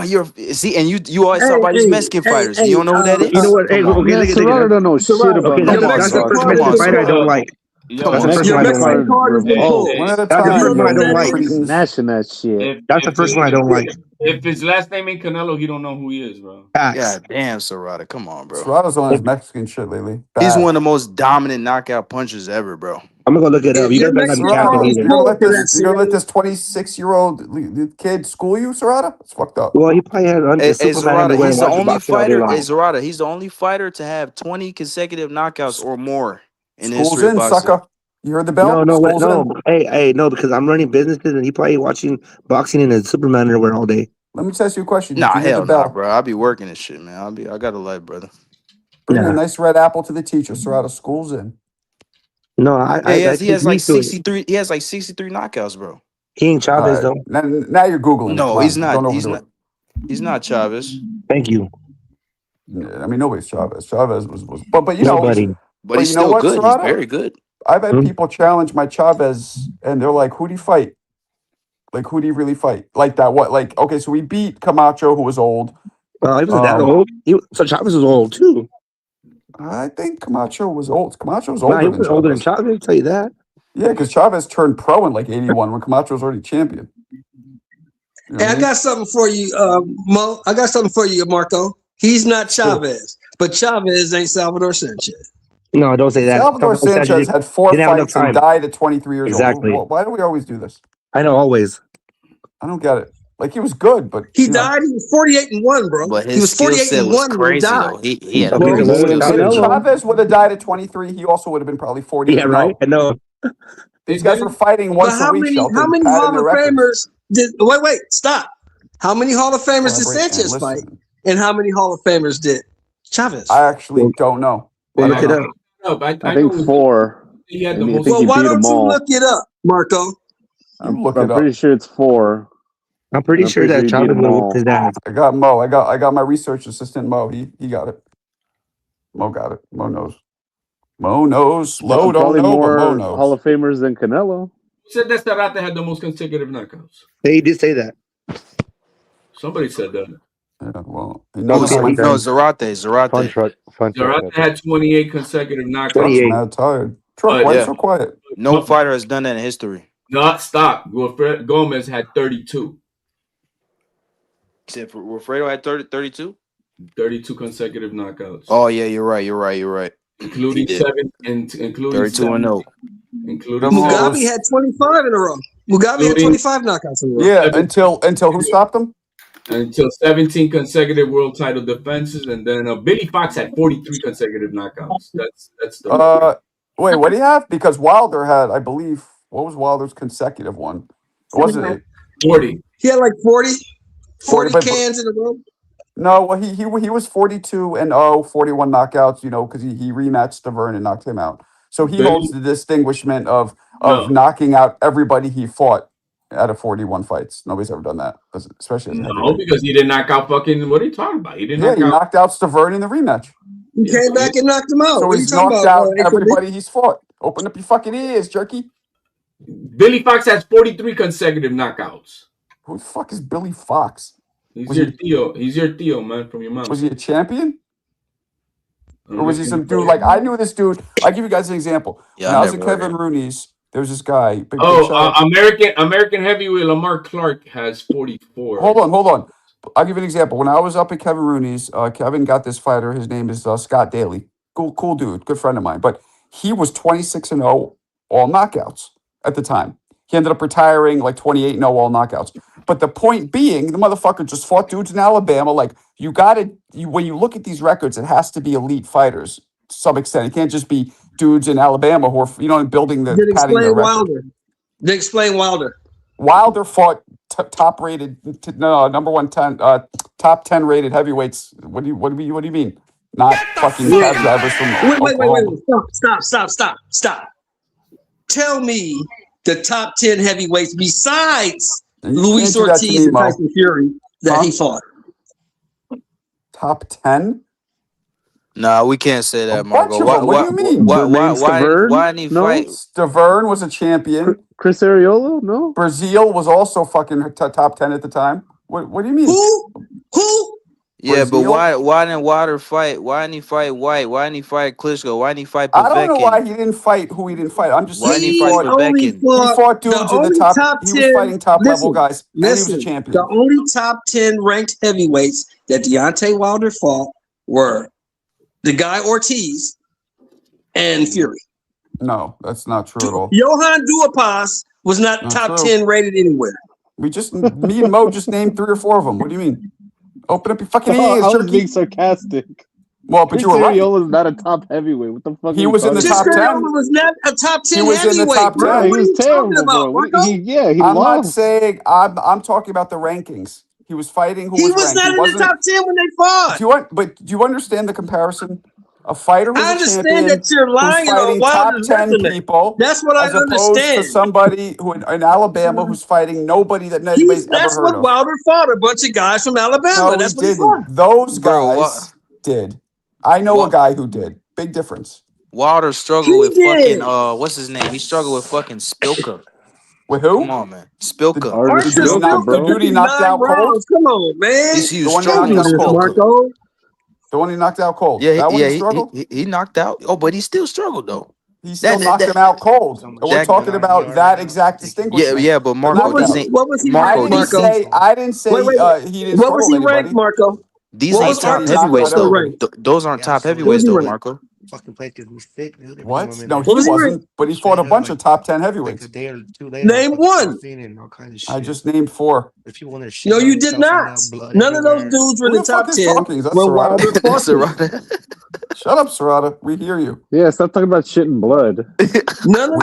You're see, and you always talk about these Mexican fighters. You don't know who that is? You know what? Hey, Come on. okay, Man, look at Serrano don't know shit about Okay, Come on, that's the Serrano. first Come on, Mexican fighter I Serrano. don't like. Yo, That's the first one I don't like. card has been pulled. One at a That's the time. first one I don't like. smashing that shit. That's the first one I don't like. If his last name ain't Canelo, he don't know who he is, bro. God damn, Serrata. Come on, bro. Serrato's on his Mexican shit lately. He's Bad. one of the most dominant knockout punchers ever, bro. I'm gonna go look it up. You guys better not be capping either. You're gonna let this 26-year-old kid school you, Serrata? It's fucked up. Well, he probably had Hey, Superman Zarata, underwear he's and the watches only boxing all day fighter. long. Hey, Zarata, he's the only fighter to have 20 consecutive knockouts or more in the School's history of in, boxing. sucker. You heard the bell? No, School's no. in. Hey, no, because I'm running businesses and he probably watching boxing in his Superman underwear all day. Let me just ask you a question. Nah, Did you hear the hell nah, bell? bro. I'll be working this shit, man. I got a life, brother. Bring a nice red apple to the teacher. Serrata, school's in. No, Yeah, he take has like me to it. 63. He has like 63 knockouts, bro. King Chavez, though. Now you're Googling it. No, Come he's on. not. Don't He's overdo not. He's not Chavez. Thank you. Yeah, I mean, nobody's Chavez. Chavez was but you know, Nobody. But he's you know still what, good. He's Serrata? very good. I've had people challenge my Chavez, and they're like, "Who do you fight? Like, who do you really fight? Like that? What? Like, okay, so we beat Camacho, who was old. Well, he wasn't that old. So Chavez was old too. I think Camacho was old. Camacho was Nah, older he than was older than Chavez. Chavez. I'll tell you that. Yeah, because Chavez turned pro in like '81 when Camacho was already champion. You know Hey, what I I mean? got something for you, Mo. I got something for you, Marco. He's not Chavez, but Chavez ain't Salvador Sanchez. No, don't say that. Salvador Sanchez had 4 didn't have enough fights and time. died at 23 years Exactly. old. Why do we always do this? I know, always. I don't get it. Like, he was good, but He died. He was 48-1, bro. But He his was skill 48-1 set was when he crazy died. though. He had a Okay, crazy better than skill set. If Canelo. Chavez would have died at 23, he also would have been probably 48. Yeah, right. I know. These guys were fighting But once a how week, many Shelton, padding Hall their of records. Famers did? Wait, stop. How many Hall of Famers did Collaborate and Sanchez fight? listen. And how many Hall of Famers did Chavez? I actually don't know. Well, I look don't it know. up. I I think know 4. he had the And I most. think he Well, why beat don't them you all. look it up, Marco? You look I'm it pretty up. sure it's 4. I'm pretty I'm sure pretty that sure he beat Chavez them would have all. whipped his ass. I got Mo. I got my research assistant Mo. He got it. Mo got it. Mo knows. Mo knows. Lo don't Probably know, but Mo more knows. Hall of Famers than Canelo. Who said that Serrate had the most consecutive knockouts? He did say that. Somebody said that. Yeah, well, he No, knows how many. Zarate. Zarate had 28 consecutive knockouts. Truck's mad tired. Truck, why are you so quiet? No fighter has done that in history. No, stop. Wilfred Gomez had 32. Except for Wilfredo had 32? 32 consecutive knockouts. Oh yeah, you're right. Including He did. 7 and including 32 and 0. Including Mugabe had 25 in a row. Mugabe had 25 knockouts in a row. Yeah, until who stopped him? Until 17 consecutive world title defenses, and then Billy Fox had 43 consecutive knockouts. That's the record. Wait, what do you have? Because Wilder had, I believe, what was Wilder's consecutive one? Wasn't it 40? He had like 40 but- cans in a row. No, well, he was 42-0, 41 knockouts. You know, because he rematched Stavern and knocked him out. So he Billy- holds the distinguishment of No. knocking out everybody he fought out of 41 fights. Nobody's ever done that, especially as a No, heavyweight. because he didn't knock out fucking. What are you talking about? He didn't Yeah, knock he out. knocked out Stavern in the rematch. He came back and knocked him out. So What are you he's talking knocked about, out HOD? everybody he's fought. Open up your fucking ears, jerky. Billy Fox has 43 consecutive knockouts. Who the fuck is Billy Fox? He's Was your he- Theo. He's your Theo, man, from your mom. Was he a champion? I'm Or was he just some gonna- dude? Like, I knew this dude. I'll give you guys an example. Yeah, When I I was in never heard Kevin him. Rooney's, there was this guy. Big Oh, shout out. American heavyweight Lamar Clark has 44. Hold on. I'll give you an example. When I was up at Kevin Rooney's, Kevin got this fighter. His name is Scott Daly. Cool dude, good friend of mine. But he was 26-0 all knockouts at the time. He ended up retiring like 28-0 all knockouts. But the point being, the motherfucker just fought dudes in Alabama. Like, when you look at these records, it has to be elite fighters to some extent. It can't just be dudes in Alabama who are, building the Did padding their explain record. Wilder. Did explain Wilder. Wilder fought top rated, number 10, top 10 rated heavyweights. What do you mean? Not fucking cab drivers from Oklahoma. Wait. Stop. Tell me the top 10 heavyweights besides Luis Ortiz and Tyson Fury that he fought. Top 10? Nah, we can't say that, Marco. What do you mean? Why didn't he fight? Stavern was a champion. Chris Ariolo? No. Brazil was also fucking top 10 at the time. What do you mean? Who? Yeah, Brazil? but why didn't Wilder fight? Why didn't he fight White? Why didn't he fight Klitschko? Why didn't he fight Povetkin? I don't know why he didn't fight who he didn't fight. I'm just saying he fought Povetkin. He fought dudes in the top 10. He was fighting top level guys, and he was a champion. The only top 10 ranked heavyweights that Deontay Wilder fought were the guy Ortiz and Fury. No, that's not true at all. Johan Duhaupas was not top 10 rated anywhere. Me and Mo just named 3 or 4 of them. What do you mean? Open up your fucking ears. I was being sarcastic. Well, but you were right. Ariolo is not a top heavyweight. What the fuck? He was in the top 10. Was not a top 10 He was in the top 10. He was terrible, bro. He I'm lost. not saying I'm talking about the rankings. He was fighting who he was ranked. Not in the top 10 when they fought. Do you understand the comparison? A fighter who's I a champion understand that you're lying who's fighting on top Wilder's 10 resume. people. That's what I as opposed understand. to somebody who in Alabama who's fighting nobody that anybody's ever That's heard what of. Wilder fought, a bunch of guys from Alabama. No, That's he what he didn't. fought. Those guys did. I know a guy who did. Big difference. Wilder struggled with fucking what's his name? He struggled with fucking Spilka. With who? Come on, man. Spilka. The dude he knocked out cold. Come on, man. He was struggling with Marco. The one he knocked out cold. Yeah, he knocked out. Oh, but he still struggled though. He still knocked him out cold. And we're talking about that exact distinction. Yeah, but Marco, what was he Marco, ranked, Marco? I didn't say he didn't. What was he ranked, Marco? These ain't top heavyweights though. Those aren't top heavyweights though, Marco. Fucking place because he's thick. What? No, he wasn't. But he fought a bunch of top 10 heavyweights. Name one. I just named 4. No, you did not. None of those dudes were in the top 10. When Wilder fought. Shut up, Serrata. We hear you. Yeah, stop talking about shit and blood. None of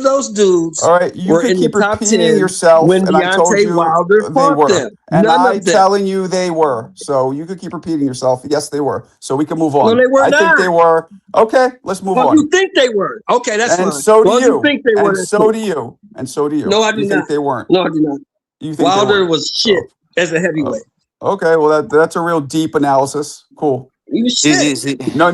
those dudes. All right, you can keep repeating yourself, when and I told you Wilder they were. them. And I'm telling you they were. So you could keep repeating yourself. Yes, they were. So we can move on. No, they were I think they were. Okay, let's move on. You think they were? Okay, that's fine. And so do you. You think they were? And so do you. And so do you. No, I do you not. think they weren't. No, I do not. You think Wilder was shit as a heavyweight. Okay, well that's a real deep analysis. Cool. He was shit. No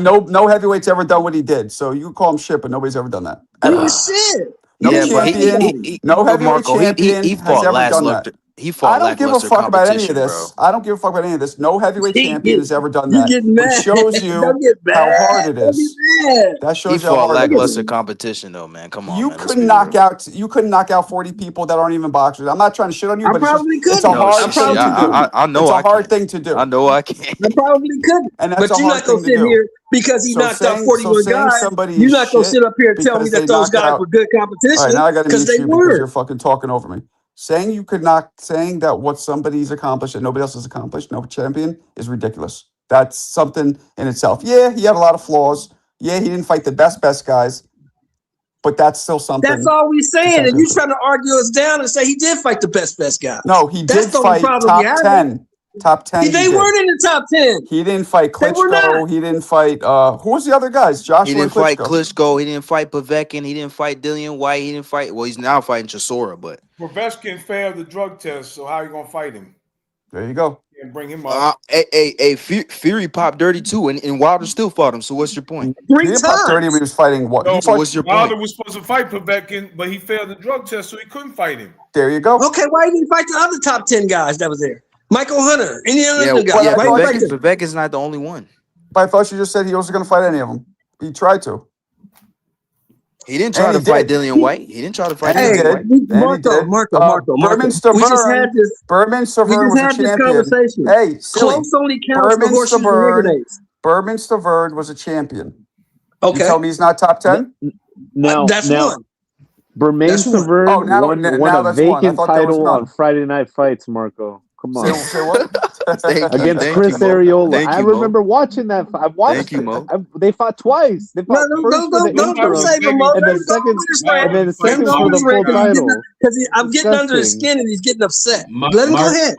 heavyweight's ever done what he did. So you call him shit, but nobody's ever done that. He was shit. No champion, no heavyweight champion he has ever done that. He fought. I don't give a fuck about any of this. I don't give a fuck about any of this. No heavyweight champion has ever done that. Which shows you how hard it is. That shows you how hard it is. Lackluster competition, though, man. Come on, you couldn't knock out 40 people that aren't even boxers. I'm not trying to shit on you, but it's a hard thing to do. I know it's a hard thing to do. I know I can. I probably couldn't. But you're not gonna sit here because he knocked out 41 guys. You're not gonna sit up here and tell me that those guys were good competition. All right, now I got to because mute they you were. because you're fucking talking over me. Saying that what somebody's accomplished that nobody else has accomplished, no champion, is ridiculous. That's something in itself. Yeah, he had a lot of flaws. Yeah, he didn't fight the best guys, but that's still something. That's all we're saying, and you trying to argue us down and say he did fight the best guys. No, he did fight top 10. Top 10. They weren't in the top 10. He didn't fight Klitschko. He didn't fight. Who was the other guys? Joshua. He didn't fight Klitschko. He didn't fight Povetkin. He didn't fight Dillian White. He didn't fight. Well, he's now fighting Chisora, but Povetkin failed the drug test. So how are you gonna fight him? There you go. And bring him up. Fury popped dirty too, and Wilder still fought him. So what's your point? He didn't pop dirty. He was fighting what? No, so what's your Wilder point? was supposed to fight Povetkin, but he failed the drug test, so he couldn't fight him. There you go. Okay, why didn't he fight the other top 10 guys that was there? Michael Hunter, any other guy? Yeah, Povetkin's not the only one. But I thought you just said he wasn't going to fight any of them. He tried to. He didn't try to fight Dillian White. He didn't try to fight Dillian White. Marco. Berman Stavern was a champion. Hey, close only counts for horseshoes and nigger Berman Stavern was a champion. Okay. You tell me he's not top 10? That's one. Berman Stavern won a vacant title on Friday Night Fights, Marco. Come on. Say what? Against Chris Arreola. I remember watching that. I watched it. They fought twice. They fought first for the interim, save him, Mo. and then second, and then second for the full title. Because I'm getting under his skin and he's getting upset. Let him go ahead.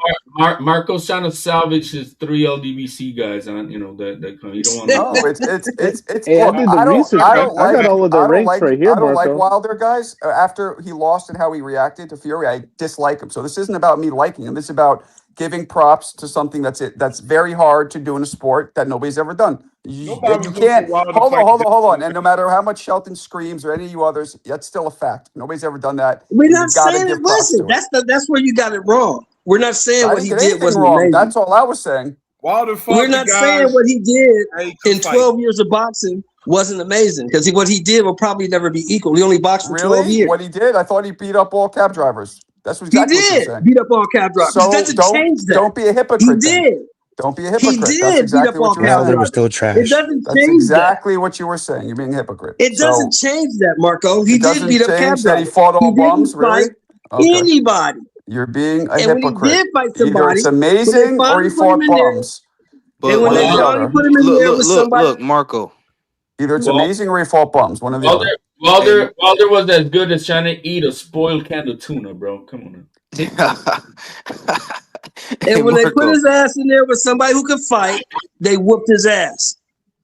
Marco's trying to salvage his 3 LDBC guys on, you know, that he don't want. No, it's. Hey, I did the research. I got all of the ranks right here, I don't like Marco. Wilder, guys. After he lost and how he reacted to Fury, I dislike him. So this isn't about me liking him. This is about giving props to something that's very hard to do in a sport that nobody's ever done. You can't. Hold on. And no matter how much Shelton screams or any of you others, that's still a fact. Nobody's ever done that. We're not saying it wasn't. That's where you got it wrong. We're not saying what he did wasn't amazing. That's all I was saying. We're not saying what he did in 12 years of boxing wasn't amazing, because what he did will probably never be equal. He only boxed for 12 years. What he did? I thought he beat up all cab drivers. That's exactly what you're saying. Beat up all cab drivers. So doesn't change that. Don't be a hypocrite. He did. Don't be a hypocrite. He did That's exactly beat up what all you were cab saying. drivers. Still trash. It doesn't That's change exactly what you were saying. You're being a hypocrite. It doesn't change that, Marco. He did beat up cab drivers. That he fought all bums, really? Anybody. You're being a And hypocrite. when he did fight somebody, either it's amazing or he fought bums. But when they finally put him in there with somebody, look, Marco. Either it's amazing or he fought bums. One or the other. Wilder was as good as trying to eat a spoiled can of tuna, bro. Come on. And when they put his ass in there with somebody who could fight, they whooped his ass.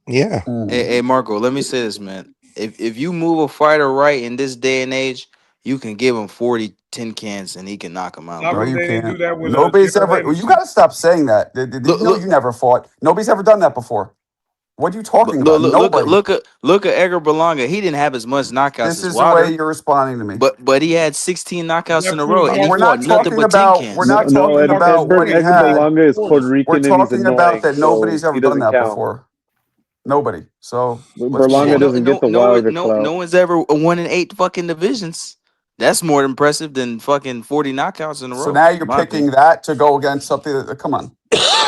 Yeah. Hey, Marco, let me say this, man. If you move a fighter right in this day and age, you can give him 40 tin cans and he can knock him out. No, you can't. Nobody's ever. You got to stop saying that. You never fought. Nobody's ever done that before. What are you talking about? Look at Edgar Berlanga. He didn't have as much knockouts. This as is Wilder, the way you're responding to me. But he had 16 knockouts in a row, and he we're fought not nothing talking but about. tin cans. We're not talking about what he Edgar had. Berlanga is Puerto Rican. We're and talking he's about annoying, that so nobody's ever he done doesn't that count. before. Nobody. So Berlanga doesn't get the Wilder clout. No one's ever won in 8 fucking divisions. That's more impressive than fucking 40 knockouts in a row. So now you're picking that to go against something that. Come on.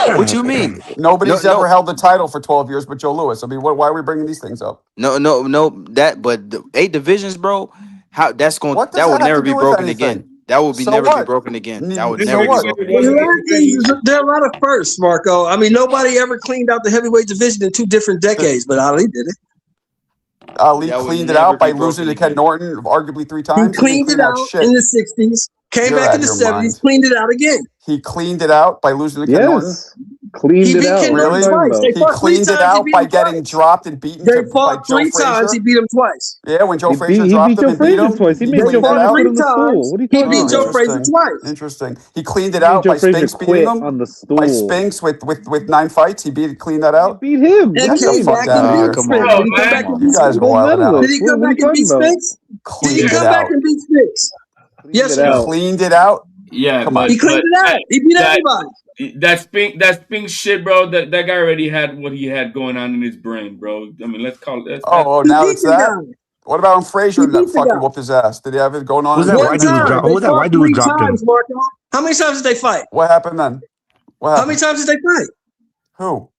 What you mean? Nobody's ever held the title for 12 years but Joe Louis. I mean, why are we bringing these things up? No. But the 8 divisions, bro. How that's going? What does that will that have never to be do with broken anything? again. That will be So never what? be broken again. That would So never what? be broken. There are a lot of firsts, Marco. I mean, nobody ever cleaned out the heavyweight division in 2 different decades, but Ali did it. Ali cleaned it out by losing to Ken Norton, arguably 3 times. He cleaned it out in the 60s, came back in the 70s, cleaned it out again. He cleaned it out by losing to Ken Norton. Cleaned it out. Really? He cleaned it out by getting dropped and beaten They by fought Joe 3 times. Frazier. He beat him twice. Yeah, when Joe Frazier dropped him and beat him. twice. He made cleaned Joe it out. Frazier put him in the stool. What are you talking He beat about? Joe Frazier twice. Interesting. He cleaned it out by Spinks beating him. On the stool. By Spinks with 9 fights. He cleaned that out. Beat him. And came back and beat Spinks. Did he come back and beat You guys are wild out. Did he come back and beat Spinks? Did he come back and beat Spinks? Yes, he cleaned it out. Yeah, come on. He cleaned it out. He beat everybody. That Spink shit, bro. That guy already had what he had going on in his brain, bro. I mean, let's call it. Now it's that. What about when Frazier that fucking whooped his ass? Did he have it going on? Who's that white dude who dropped him? How many times did they fight? What happened then? How many times did they fight? Who?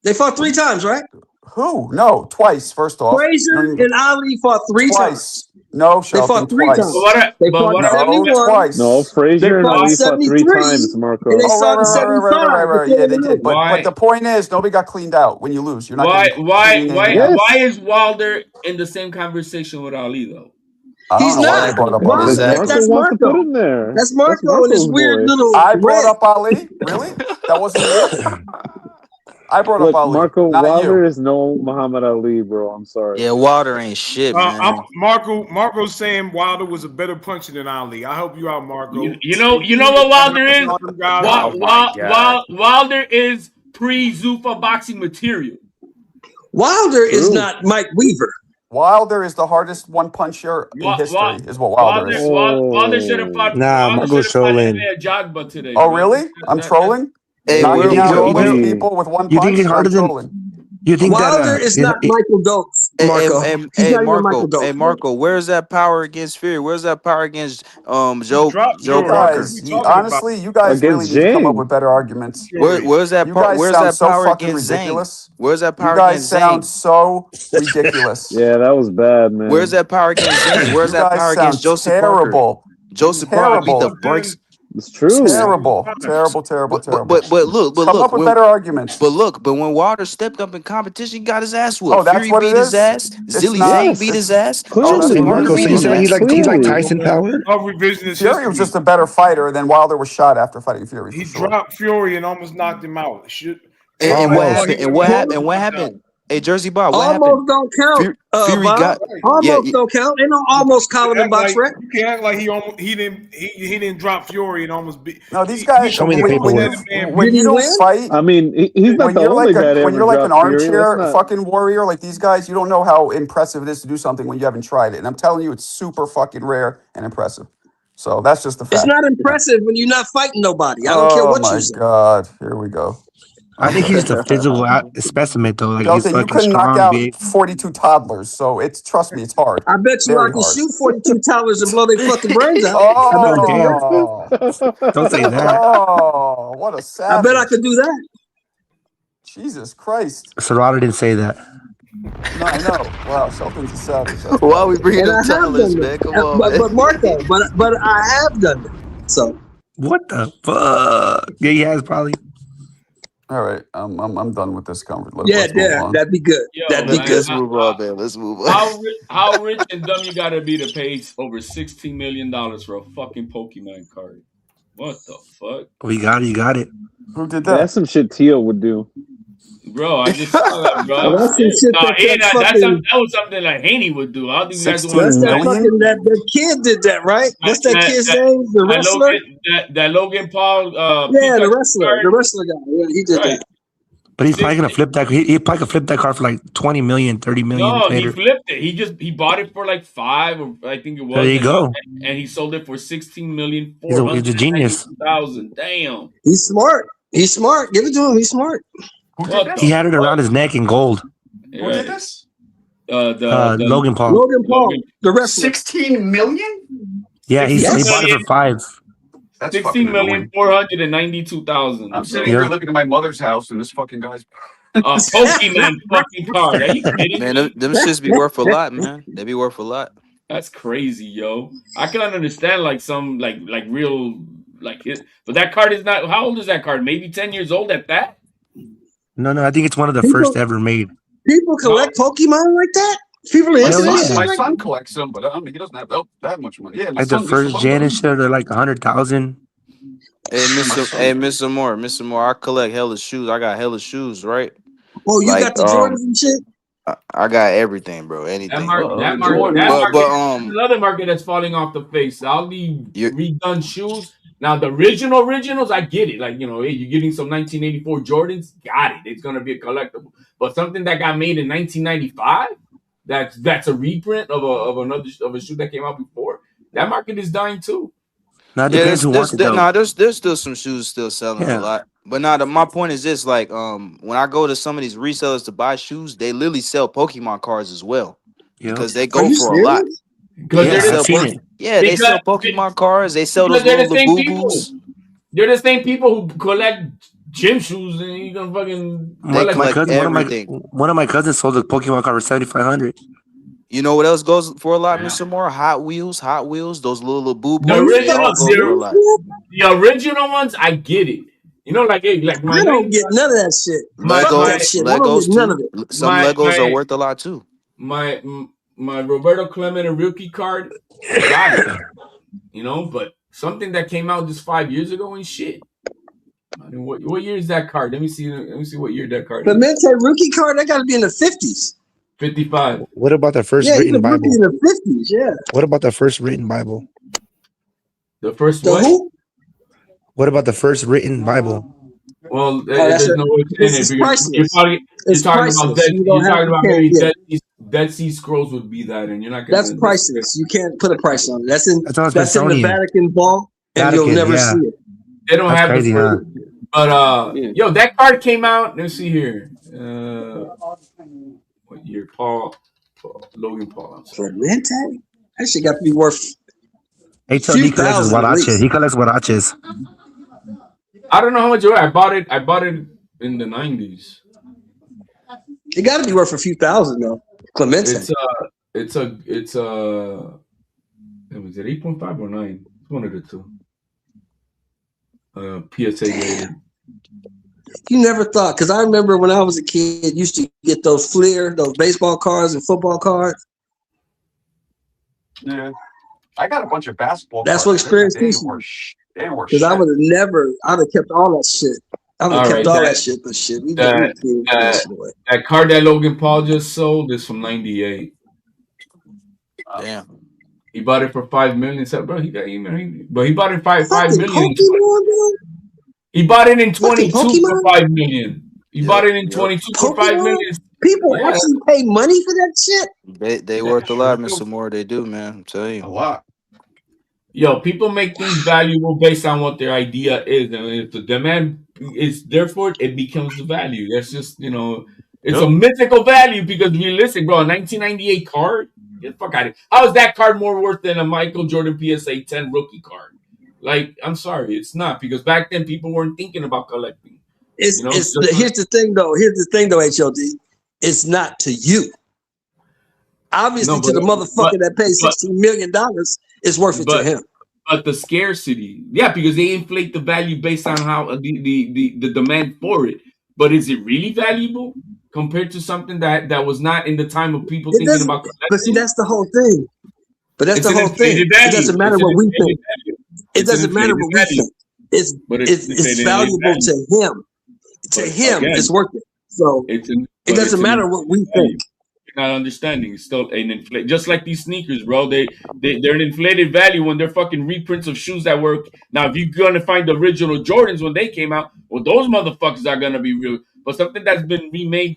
They fought 3 times, right? Who? No, twice. First off, Frazier and Ali fought 3 times. No, they fought 3 times. They fought 71. Twice. No, Frazier and Ali fought 3 times, Marco. And they fought in 75. Yeah, they did. But the point is, nobody got cleaned out when you lose. You're not. Why is Wilder in the same conversation with Ali though? He's not. That's Marco. That's Marco and his weird little. I brought up Ali. Really? That wasn't you. I brought up Ali. Marco, Wilder is no Muhammad Ali, bro. I'm sorry. Yeah, Wilder ain't shit, man. Marco's saying Wilder was a better puncher than Ali. I help you out, Marco. You know what Wilder is? Wilder is pre-Zuffa boxing material. Wilder is not Mike Weaver. Wilder is the hardest one puncher in history. Is what Wilder is. Wilder should have fought. Marco's trolling. Today. Oh, really? I'm trolling. Hey, people with one punch. You think he's harder than? You think Wilder is not Michael Dokes, Marco. Hey, Marco, where's that power against Fury? Where's that power against Joe Parker? Honestly, you guys really need to come up with better arguments. Where's that power against Zayn? Where's that power against Zayn? You guys sound so ridiculous. Yeah, that was bad, man. Where's that power against Zayn? Where's that power against Joseph Parker? Joseph Parker beat the brakes. It's true. Terrible. But look, Come up with better arguments. But when Wilder stepped up in competition, he got his ass whooped. Oh, that's Fury what it beat his is? ass. It's Zilly not. Zane beat his ass. Oh, that's Hey, what it Joseph is? Marco, so beat you his saying ass. he's like Tyson Power? No revisionist Fury history. was just a better fighter than Wilder was shot after fighting Fury. He For sure. dropped Fury and almost knocked him out. And what Everybody happened? thought And he what was happened? And what knocked happened? Hey, Jersey Bob, what Almost happened? don't count. Fury Bob. got Almost don't count. Ain't no almost column in box rec. You can't act like he didn't drop Fury and almost beat. No, these guys. Show me the paperwork. When you don't fight, I mean, he's not when the you're only like guy to when ever you're like an drop Fury. armchair Let's not. fucking warrior like these guys, you don't know how impressive it is to do something when you haven't tried it. And I'm telling you, it's super fucking rare and impressive. So that's just the fact. It's not impressive when you're not fighting nobody. I don't care what you say. Oh my God! Here we go. I think he's just a physical specimen, though. Like he's Shelton, you fucking couldn't knock strong, out big. 42 toddlers, so trust me, it's hard. I bet you Very I can hard. shoot 42 towers and blow their fucking brains out. I bet I can do that. Don't say that. Oh, what a savage! I bet I could do that. Jesus Christ! Serrata didn't say that. No, I know. Wow, Shelton's a savage. That's Why are we bringing And up I have towers, done man? that. Come on, man. But Marco, but I have done that. So What the fuck? Yeah, he has probably. All right, I'm done with this conversation. yeah, that'd be good. Yo, That'd be man, good. Let's move on, man. Let's move on. How rich and dumb you gotta be to pay over $16 million for a fucking Pokemon card? What the fuck? We got it. You got it. Who did That's some shit Tio would do. Bro, I just saw that, bro. Well, that's some shit That was something like Haney would do. I don't think that's what That's that fucking that kid did that, right? What's that kid's name? The wrestler? That Logan Paul. Yeah, the wrestler guy. Yeah, he did that. But he's probably gonna flip that. He probably could flip that car for like 20 million, 30 million No, later. he flipped it. He bought it for like 5, or I think it was. There you go. And he sold it for $16,400,000. He's a genius. Damn. He's smart. He's smart. Give it to him. He's smart. He had it around his neck in gold. Who did this? Logan Paul. Logan Paul, the wrestler. 16 million? Yeah, he bought it for 5. That's 16,492,000. I'm sitting here looking at my mother's house, and this fucking guy's a Pokemon fucking card. Are you kidding Man, me? them shits be worth a lot, man. They be worth a lot. That's crazy, yo. I can understand like some like real like it, but that card is not. How old is that card? Maybe 10 years old at that. No, I think it's one of the first ever made. People collect Pokemon like that? People are into this shit my like son collects them, but I mean, he doesn't have that much money. Yeah, my Like the son first gen and shit, they're like 100,000. Hey, Mr. Moore, I collect hella shoes. I got hella shoes, right? Oh, you got the Jordans and shit? I got everything, bro. Anything. That market, another market that's falling off the face. All the redone shoes. Now the originals, I get it. Like, hey, you're getting some 1984 Jordans, got it. It's gonna be a collectible. But something that got made in 1995, that's a reprint of a shoe that came out before. That market is dying too. Now, depends who wants it, though. There's still some shoes still selling a lot. But my point is this: like, when I go to some of these resellers to buy shoes, they literally sell Pokemon cards as well because they go for a lot. They sell Pokemon cards. They sell those little Labubu's. They're the same people who collect gym shoes, and you gonna fucking one of my cousins sold a Pokemon card for 7,500. You know what else goes for a lot, Mr. Moore? Hot Wheels, those little Boo Boos. The original ones, I get it. Like I don't get none of that shit. Legos, none of it. Some Legos are worth a lot too. My Roberto Clemente rookie card, got it. But something that came out just 5 years ago and shit. I mean, what year is that card? Let me see what year that card is. The Mente rookie card, that got to be in the 50s. 55. What about the first written Bible? In the 50s, yeah. What about the first written Bible? The first what? Who? What about the first written Bible? Well, there's no way to it's priceless. You're talking about maybe Dead Sea Scrolls would be that, and you're not gonna. That's priceless. You can't put a price on it. That's in the Vatican vault, and Vatican, you'll never see it. They don't have crazy, the But yo, that card came out. Let's see here. What year? Logan Paul. For Mente? That shit got to be worth. He collects huaraches. I don't know how much it was. I bought it in the 90s. It got to be worth a few thousand though. Clemente. It's was it 8.5 or 9? It's one of the two. PSA later. You never thought, because I remember when I was a kid, used to get those Fleer, those baseball cards and football cards. Yeah, I got a bunch of basketball. That's cards. what experience teaches you. They were because I would have never. I'd have kept all that shit. I would have kept all that shit, but shit, we that card that Logan Paul just sold is from '98. Damn. He bought it for $5 million. So, bro, he bought it $5 million. He bought it in 22 for $5 million. He bought it in 22 for $5 million. People actually pay money for that shit. They worth a lot, Mr. Moore. They do, man. I'm telling you. A lot. Yo, people make things valuable based on what their idea is, and if the demand is therefore it becomes the value. That's just it's a mythical value because realistic, bro. A 1998 card, get the fuck out of it. How is that card more worth than a Michael Jordan PSA 10 rookie card? Like, I'm sorry, it's not, because back then people weren't thinking about collecting. Here's the thing, though. HOD. It's not to you. Obviously, to the motherfucker that pays $16 million, it's worth it to him. But the scarcity, because they inflate the value based on how the demand for it. But is it really valuable compared to something that was not in the time of people thinking about collecting? But see, that's the whole thing. It doesn't matter what we think. It doesn't matter what we think. It's valuable to him. To him, it's worth it. So it doesn't matter what we think. You're not understanding. It's still an inflate, just like these sneakers, bro. They're an inflated value when they're fucking reprints of shoes that work. Now, if you're gonna find the original Jordans when they came out, well, those motherfuckers are gonna be real. But something that's been remade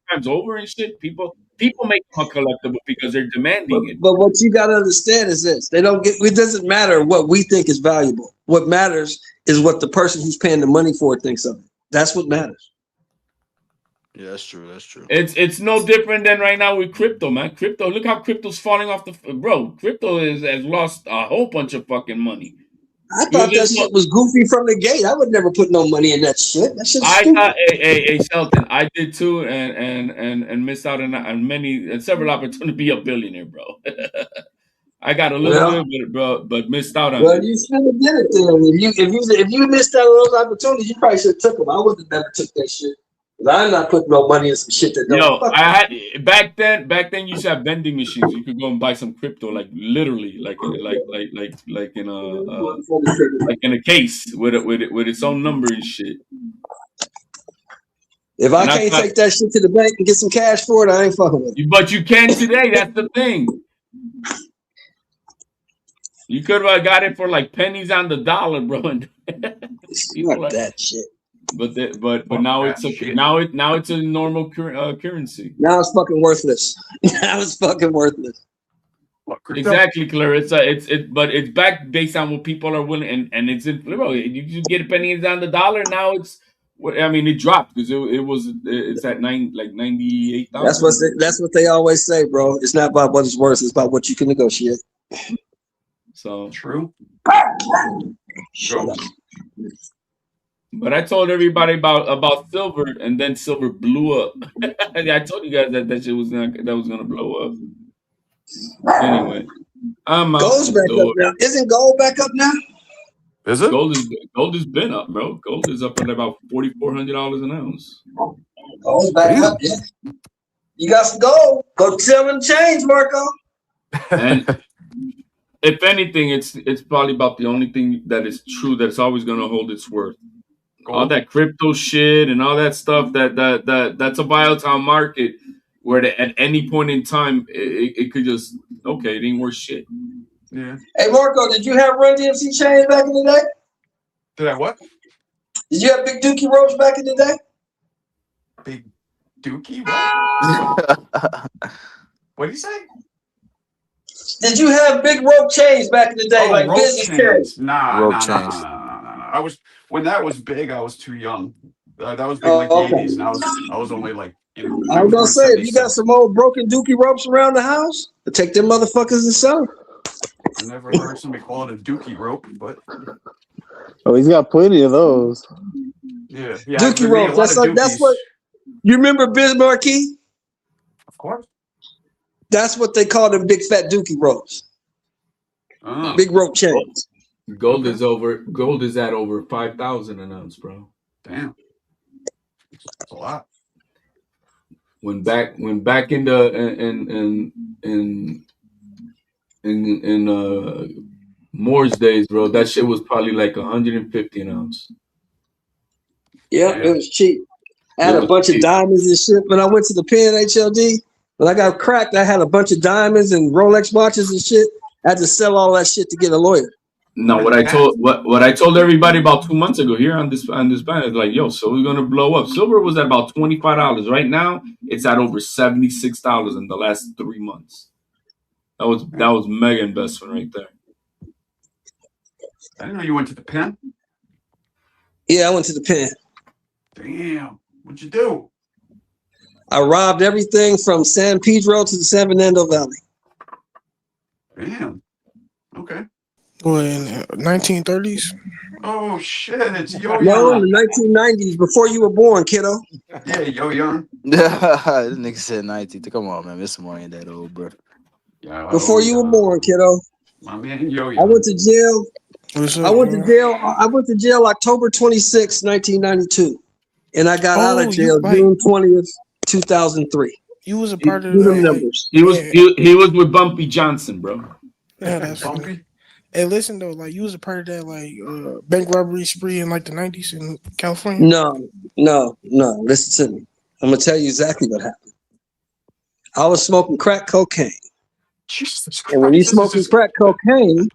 times over and shit, people make them a collectible because they're demanding it. But what you gotta understand is this: it doesn't matter what we think is valuable. What matters is what the person who's paying the money for it thinks of it. That's what matters. Yeah, that's true. That's true. It's no different than right now with crypto, man. Crypto, look how crypto's falling off bro. Crypto has lost a whole bunch of fucking money. I thought that shit was goofy from the gate. I would never put no money in that shit. That shit's stupid. Hey, Shelton, I did too, and missed out on several opportunities to be a billionaire, bro. I got a little bit, bro, but missed out on it. Well, you should have did it then. If you missed out on those opportunities, you probably should have took them. I would have never took that shit. I'm not putting no money in some shit that don't. Back then you used to have vending machines. You could go and buy some crypto, like literally, like in a case with its own number and shit. If I can't take that shit to the bank and get some cash for it, I ain't fucking with it. But you can today. That's the thing. You could have got it for like pennies on the dollar, bro. That shit. But now it's a normal currency. Now it's fucking worthless. Now it's fucking worthless. Exactly, Claire. But it's back based on what people are willing, and it's bro. You get pennies on the dollar. Now it dropped because it's at 98,000. That's what they always say, bro. It's not about what it's worth. It's about what you can negotiate. So true. Shut up. But I told everybody about silver, and then silver blew up. I told you guys that shit was gonna blow up. Anyway, I'm out. Gold's back up now. Isn't gold back up now? Is it? Gold has been up, bro. Gold is up at about $4,400 an ounce. Gold's back up, yeah. You got some gold. Go sell them change, Marco. And if anything, it's probably about the only thing that is true that's always gonna hold its worth. All that crypto shit and all that stuff that's a volatile market where at any point in time it could just it ain't worth shit. Yeah. Hey Marco, did you have Run DMC chains back in the day? Did I what? Did you have Big Dookie ropes back in the day? Big Dookie? What? What did you say? Did you have big rope chains back in the day, like rope business chains? Nah. When that was big, I was too young. That was big like the 80s, and I was only like, I was gonna say, if you got some old broken dookie ropes around the house, take them motherfuckers and sell them. I never heard somebody call it a dookie rope, but he's got plenty of those. Yeah, dookie ropes. That's what you remember, Biz Marquis? Of course. That's what they call them, big fat dookie ropes. Big rope chains. Gold is at over 5,000 an ounce, bro. Damn. That's a lot. When back in the in Moore's days, bro, that shit was probably like 150 an ounce. Yeah, it was cheap. I had a bunch of diamonds and shit. When I went to the pen HLD, when I got cracked, I had a bunch of diamonds and Rolex watches and shit. I had to sell all that shit to get a lawyer. No, what I told everybody about 2 months ago here on this band is like, yo, silver's gonna blow up. Silver was at about $25. Right now, it's at over $76 in the last 3 months. That was mega investment right there. I didn't know you went to the pen. Yeah, I went to the pen. Damn. What'd you do? I robbed everything from San Pedro to the San Fernando Valley. Damn. Okay. What, in the 1930s? Oh shit! It's Yo No, in Young. the 1990s, before you were born, kiddo. Yeah, Yo Young. This nigga said 19. Come on, man. Mr. Moore ain't that old, bro. Yeah, Before you were born, kiddo. My man Yo I Young. went to jail. What's up, I went to man? jail. I went to jail October 26, 1992, and I got out of jail June 20th, 2003. You was a part of Do them that. numbers. He was with Bumpy Johnson, bro. Yeah, that's funny. Hey, listen though, like you was a part of that bank robbery spree in like the 90s in California. No. Listen to me. I'm gonna tell you exactly what happened. I was smoking crack cocaine. Jesus Christ. And when you're smoking crack cocaine,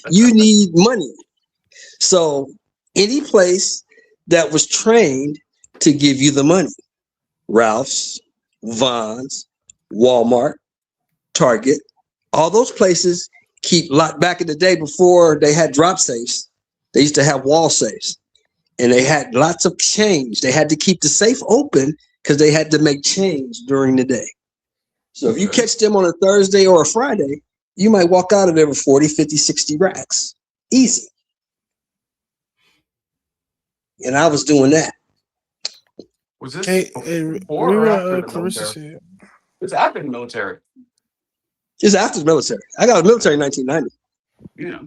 you need money. So any place that was trained to give you the money, Ralph's, Vons, Walmart, Target, all those places keep locked. Back in the day before they had drop safes, they used to have wall safes, and they had lots of change. They had to keep the safe open because they had to make change during the day. So if you catch them on a Thursday or a Friday, you might walk out of there with 40, 50, 60 racks. Easy. And I was doing that. Was this before or after the Clarissa military? said. It's after the military. It's after the military. I got out of the military in 1990. Yeah.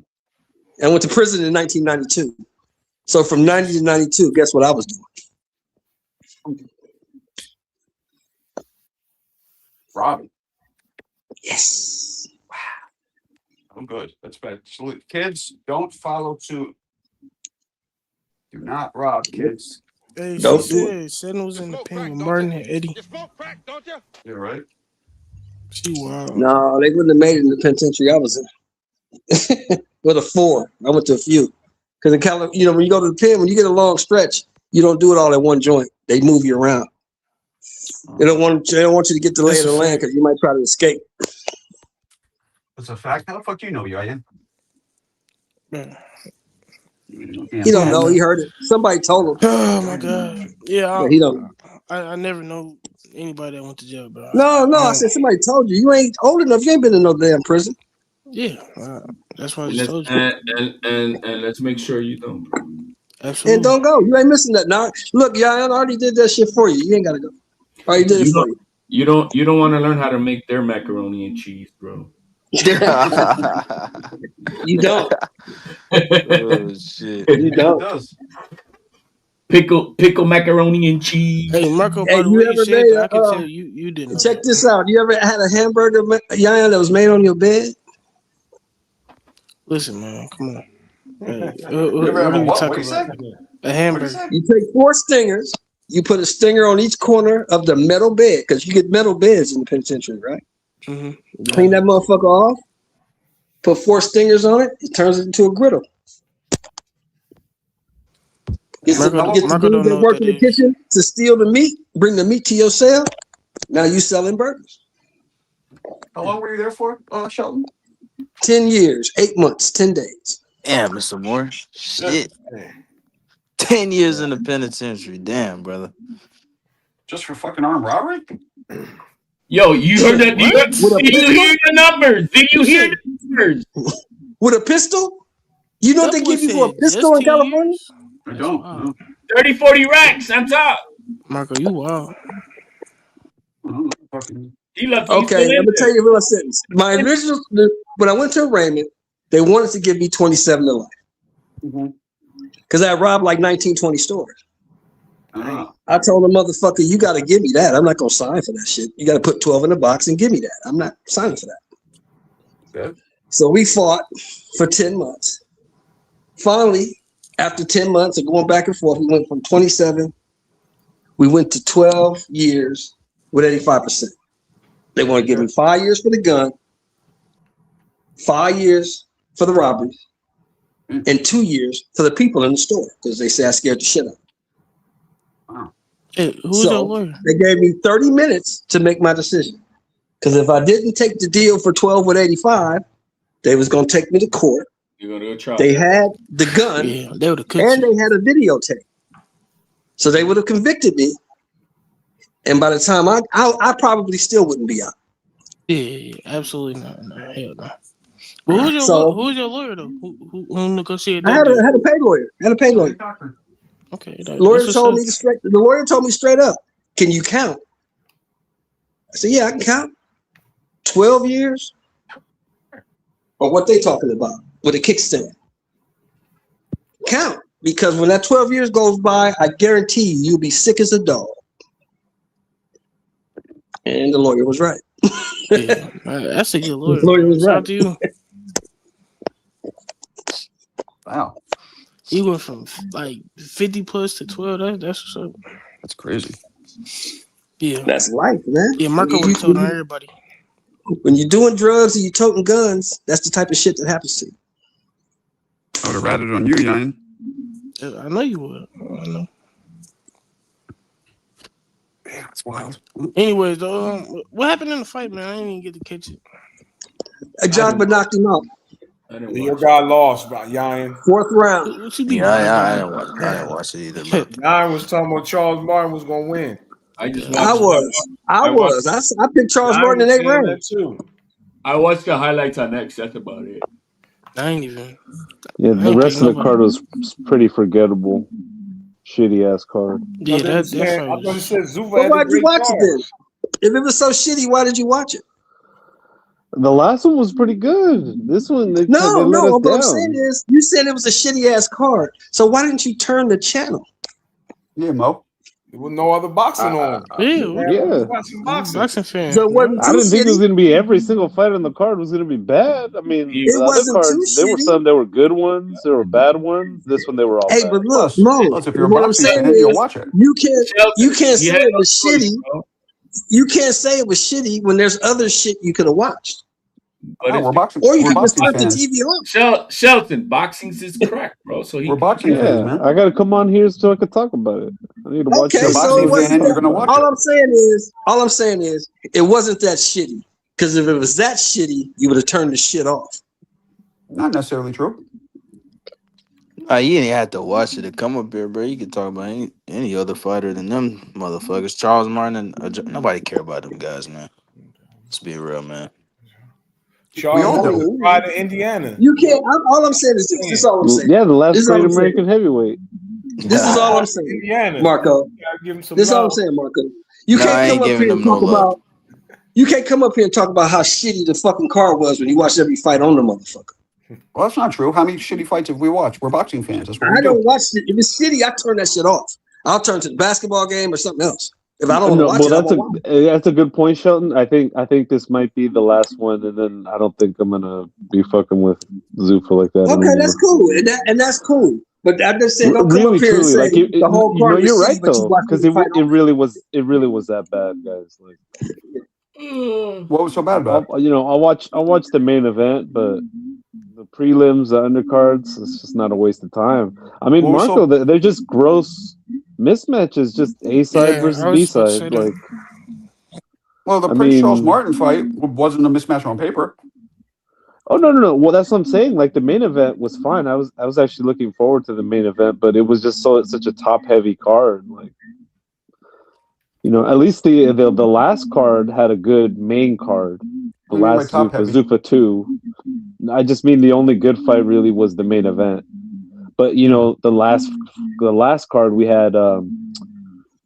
I went to prison in 1992. So from 90 to 92, guess what I was doing? Robbie. Yes. Wow. I'm good. That's bad. Kids, don't follow suit. Do not rob kids. Hey, Don't she do it. said Sen was in the pen with Martin and Eddie. You're right. She wild. No, they wouldn't have made it in the penitentiary I was in. With a 4. I went to a few. Because in California, when you go to the pen, when you get a long stretch, you don't do it all at one joint. They move you around. They don't want you to get the lay of the land because you might try to escape. That's a fact. How the fuck do you know, Yayan? He don't know. He heard it. Somebody told him. Oh my god. Yeah, But he don't. I never know anybody that went to jail, bro. No. I said somebody told you. You ain't old enough. You ain't been in no damn prison. Yeah, that's why I just told you. And let's make sure you don't, bro. Absolutely. And don't go. You ain't missing that. Now, look, Yayan already did that shit for you. You ain't gotta go. Already did it for you. You don't want to learn how to make their macaroni and cheese, bro. You don't. Oh shit. You don't. Pickle macaroni and cheese. Hey, Marco, Hey, by the you way you ever said made that, I can tell you didn't know check that. this out. You ever had a hamburger, Yayan, that was made on your bed? Listen, man, come on. Hey, You ever what have are a we what? talking What'd you about? say? A hamburger. You take 4 stingers. You put a stinger on each corner of the metal bed because you get metal beds in the penitentiary, right? Mm-hmm. Clean that motherfucker off. Put 4 stingers on it. It turns it into a griddle. Get the dude that work in the kitchen to steal the meat. Bring the meat to your cell. Now you selling burgers. How long were you there for, Shelton? 10 years, 8 months, 10 days. Damn, Mr. Moore. Shit. 10 years in the penitentiary. Damn, brother. Just for fucking armed robbery? Yo, you heard that? Did you hear the numbers? Did you hear the numbers? With a pistol? You know what they give you for a pistol in California? I don't. No. 30, 40 racks on top. Marco, you wild. He left. Okay, I'm gonna tell you a real sentence. My original, when I went to arraignment, they wanted to give me 27 to life. Because I robbed like 19, 20 stores. I told the motherfucker, you got to give me that. I'm not going to sign for that shit. You got to put 12 in the box and give me that. I'm not signing for that. Good. So we fought for 10 months. Finally, after 10 months of going back and forth, we went from 27, we went to 12 years with 85%. They want to give me 5 years for the gun, 5 years for the robberies, and 2 years for the people in the store because they say I scared the shit out of them. Wow. Hey, who's your lawyer? They gave me 30 minutes to make my decision. Because if I didn't take the deal for 12 with 85, they was going to take me to court. You're going to go try. They had the gun, Yeah, they would have cooked and you. they had a videotape. So they would have convicted me. And by the time I probably still wouldn't be out. Yeah, absolutely not. No, hell no. But who's your lawyer though? Who negotiated I that had deal? a pay lawyer. Okay, The lawyer told me straight up, can you count? I said, yeah, I can count. 12 years? Or what they talking about with a kickstand? Count. Because when that 12 years goes by, I guarantee you'll be sick as a dog. And the lawyer was right. Yeah, that's a good lawyer. The lawyer was Shout right. out to you. Wow. You went from like 50 plus to 12. That's what's up. That's crazy. Yeah. That's life, man. Yeah, Marco would have told on everybody. When you're doing drugs and you're toting guns, that's the type of shit that happens to you. I would have ratted on you, Yan. I know you would. I know. Yeah, it's wild. Anyways, what happened in the fight, man? I didn't even get to catch it. Jogba knocked him out. Your guy lost, by Yan. 4th round. What you be I didn't watch it either, man. Yan was talking about Charles Martin was going to win. I just I watched. was. I picked Charles Martin in 8 rounds. Too. I watched the highlights on X. That's about it. I ain't even. Yeah, the rest of the card was pretty forgettable. Shitty ass card. Yeah, that's I thought you said Zuva But had why'd the you great watch it card. then? If it was so shitty, why did you watch it? The last one was pretty good. This one, they let us What I'm down. saying is, you said it was a shitty ass card. So why didn't you turn the channel? Yeah, Mo. There was no other boxing on. Yeah. Boxing fan. So it wasn't I too didn't think it was shitty. going to be every single fight on the card was going to be bad. I mean, It the other wasn't too cards, there were shitty. some that were good ones, there were bad ones. This one, they were all Hey, bad. but look, Mo, Plus, if you're a what I'm boxing saying fan, you'll is, watch it. you can't he say had it no was choice, shitty. bro. You can't say it was shitty when there's other shit you could have watched. But No, it's we're boxing. Or you We're could just boxing turn the fans. TV on. Shelton, boxing's his crack, bro. So he We're boxing fans, Yeah, man. I got to come on here so I can talk about it. I need to watch Okay, You're a so boxing it wasn't fan, you're that. gonna watch All it. I'm saying is, it wasn't that shitty. Because if it was that shitty, you would have turned the shit off. Not necessarily true. You ain't have to watch it to come up here, bro. You can talk about any other fighter than them motherfuckers. Charles Martin and nobody care about them guys, man. Let's be real, man. Charles all Martin do. was tried in Indiana. You can't. All I'm saying is this. This is all I'm saying. Yeah, the last This is all great I'm saying. American heavyweight. This is all I'm saying, Indiana. Marco. You gotta give him some This is all I'm love. saying, Marco. You Nah, I can't ain't come up giving here and them no talk love. about. You can't come up here and talk about how shitty the fucking card was when you watched every fight on the motherfucker. Well, that's not true. How many shitty fights have we watched? We're boxing fans. That's what I we do. don't watch it. If it's shitty, I turn that shit off. I'll turn to the basketball game or something else. If I don't want to watch it, I won't watch it. That's a good point, Shelton. I think this might be the last one, and then I don't think I'm gonna be fucking with Zufa like that. Okay, anymore. that's cool, and that's cool. But I just said, don't come Really, up here and truly, say like the whole you know, card was you're shitty, right but you though, watched because every fight on it really was that bad, guys. Like, What was so bad about it? I'll watch the main event, but the prelims, the undercards, it's just not a waste of time. I mean, What was Marco, so- they're just gross mismatches, just A side Yeah, versus I was B about to say side. that. Like, Well, the I Prince Charles mean- Martin fight wasn't a mismatch on paper. oh no. Well, that's what I'm saying. Like the main event was fine. I was actually looking forward to the main event, but it was just such a top heavy card. Like, at least the last card had a good main card. The What do you mean by last top Zufa, heavy? Zufa 2. I just mean the only good fight really was the main event. But the last card we had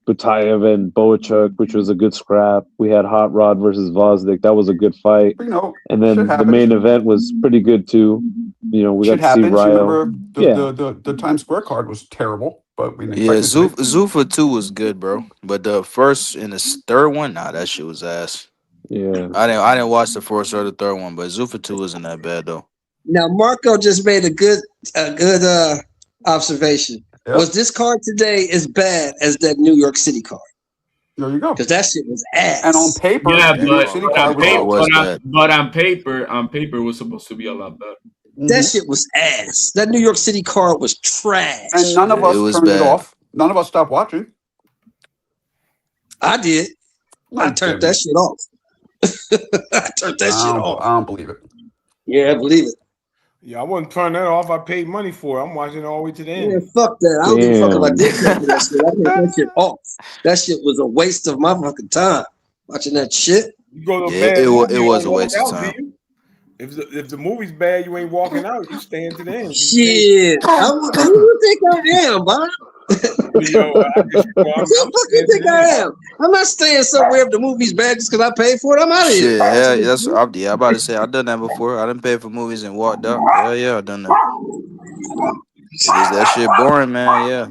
Butayev and Boachuk, which was a good scrap. We had Hot Rod versus Vosnik. That was a good fight. But, And then shit the happens. main event was pretty good too. You know, we Shit got to see happens. You Ryle. remember the Times Square card was terrible, but we didn't Yeah, expect it to be. Zuffa 2 was good, bro. But the first and the third one, nah, that shit was ass. Yeah. I didn't watch the first or the third one, but Zuffa 2 wasn't that bad though. Now Marco just made a good observation. Yep. Was this card today as bad as that New York City card? There you go. Because that shit was ass. And on paper, Yeah, the New York City card was dope. but on paper, it was supposed to be a lot better. That shit was ass. That New York City card was trash. And none of us turned it off. None of us stopped watching. I did. No, I turned that shit off. I turned that shit off. I don't believe it. Yeah, I believe it. Yeah, I wouldn't turn that off. I paid money for it. I'm watching it all the way to the end. Yeah, fuck that. I don't give a fuck if I did pay for that shit. I turned that shit off. That shit was a waste of my fucking time watching that shit. You go to Yeah, bed, it was a waste of out, time. If the movie's bad, you ain't walking out. You staying to the end. Shit. Who you think I am, Bob? Who you think I am? I'm not staying somewhere if the movie's bad just because I paid for it. I'm out of here. Shit, yeah, I'm about to say I've done that before. I done paid for movies and walked out. Yeah, I've done that. Is that shit boring, man? Yeah.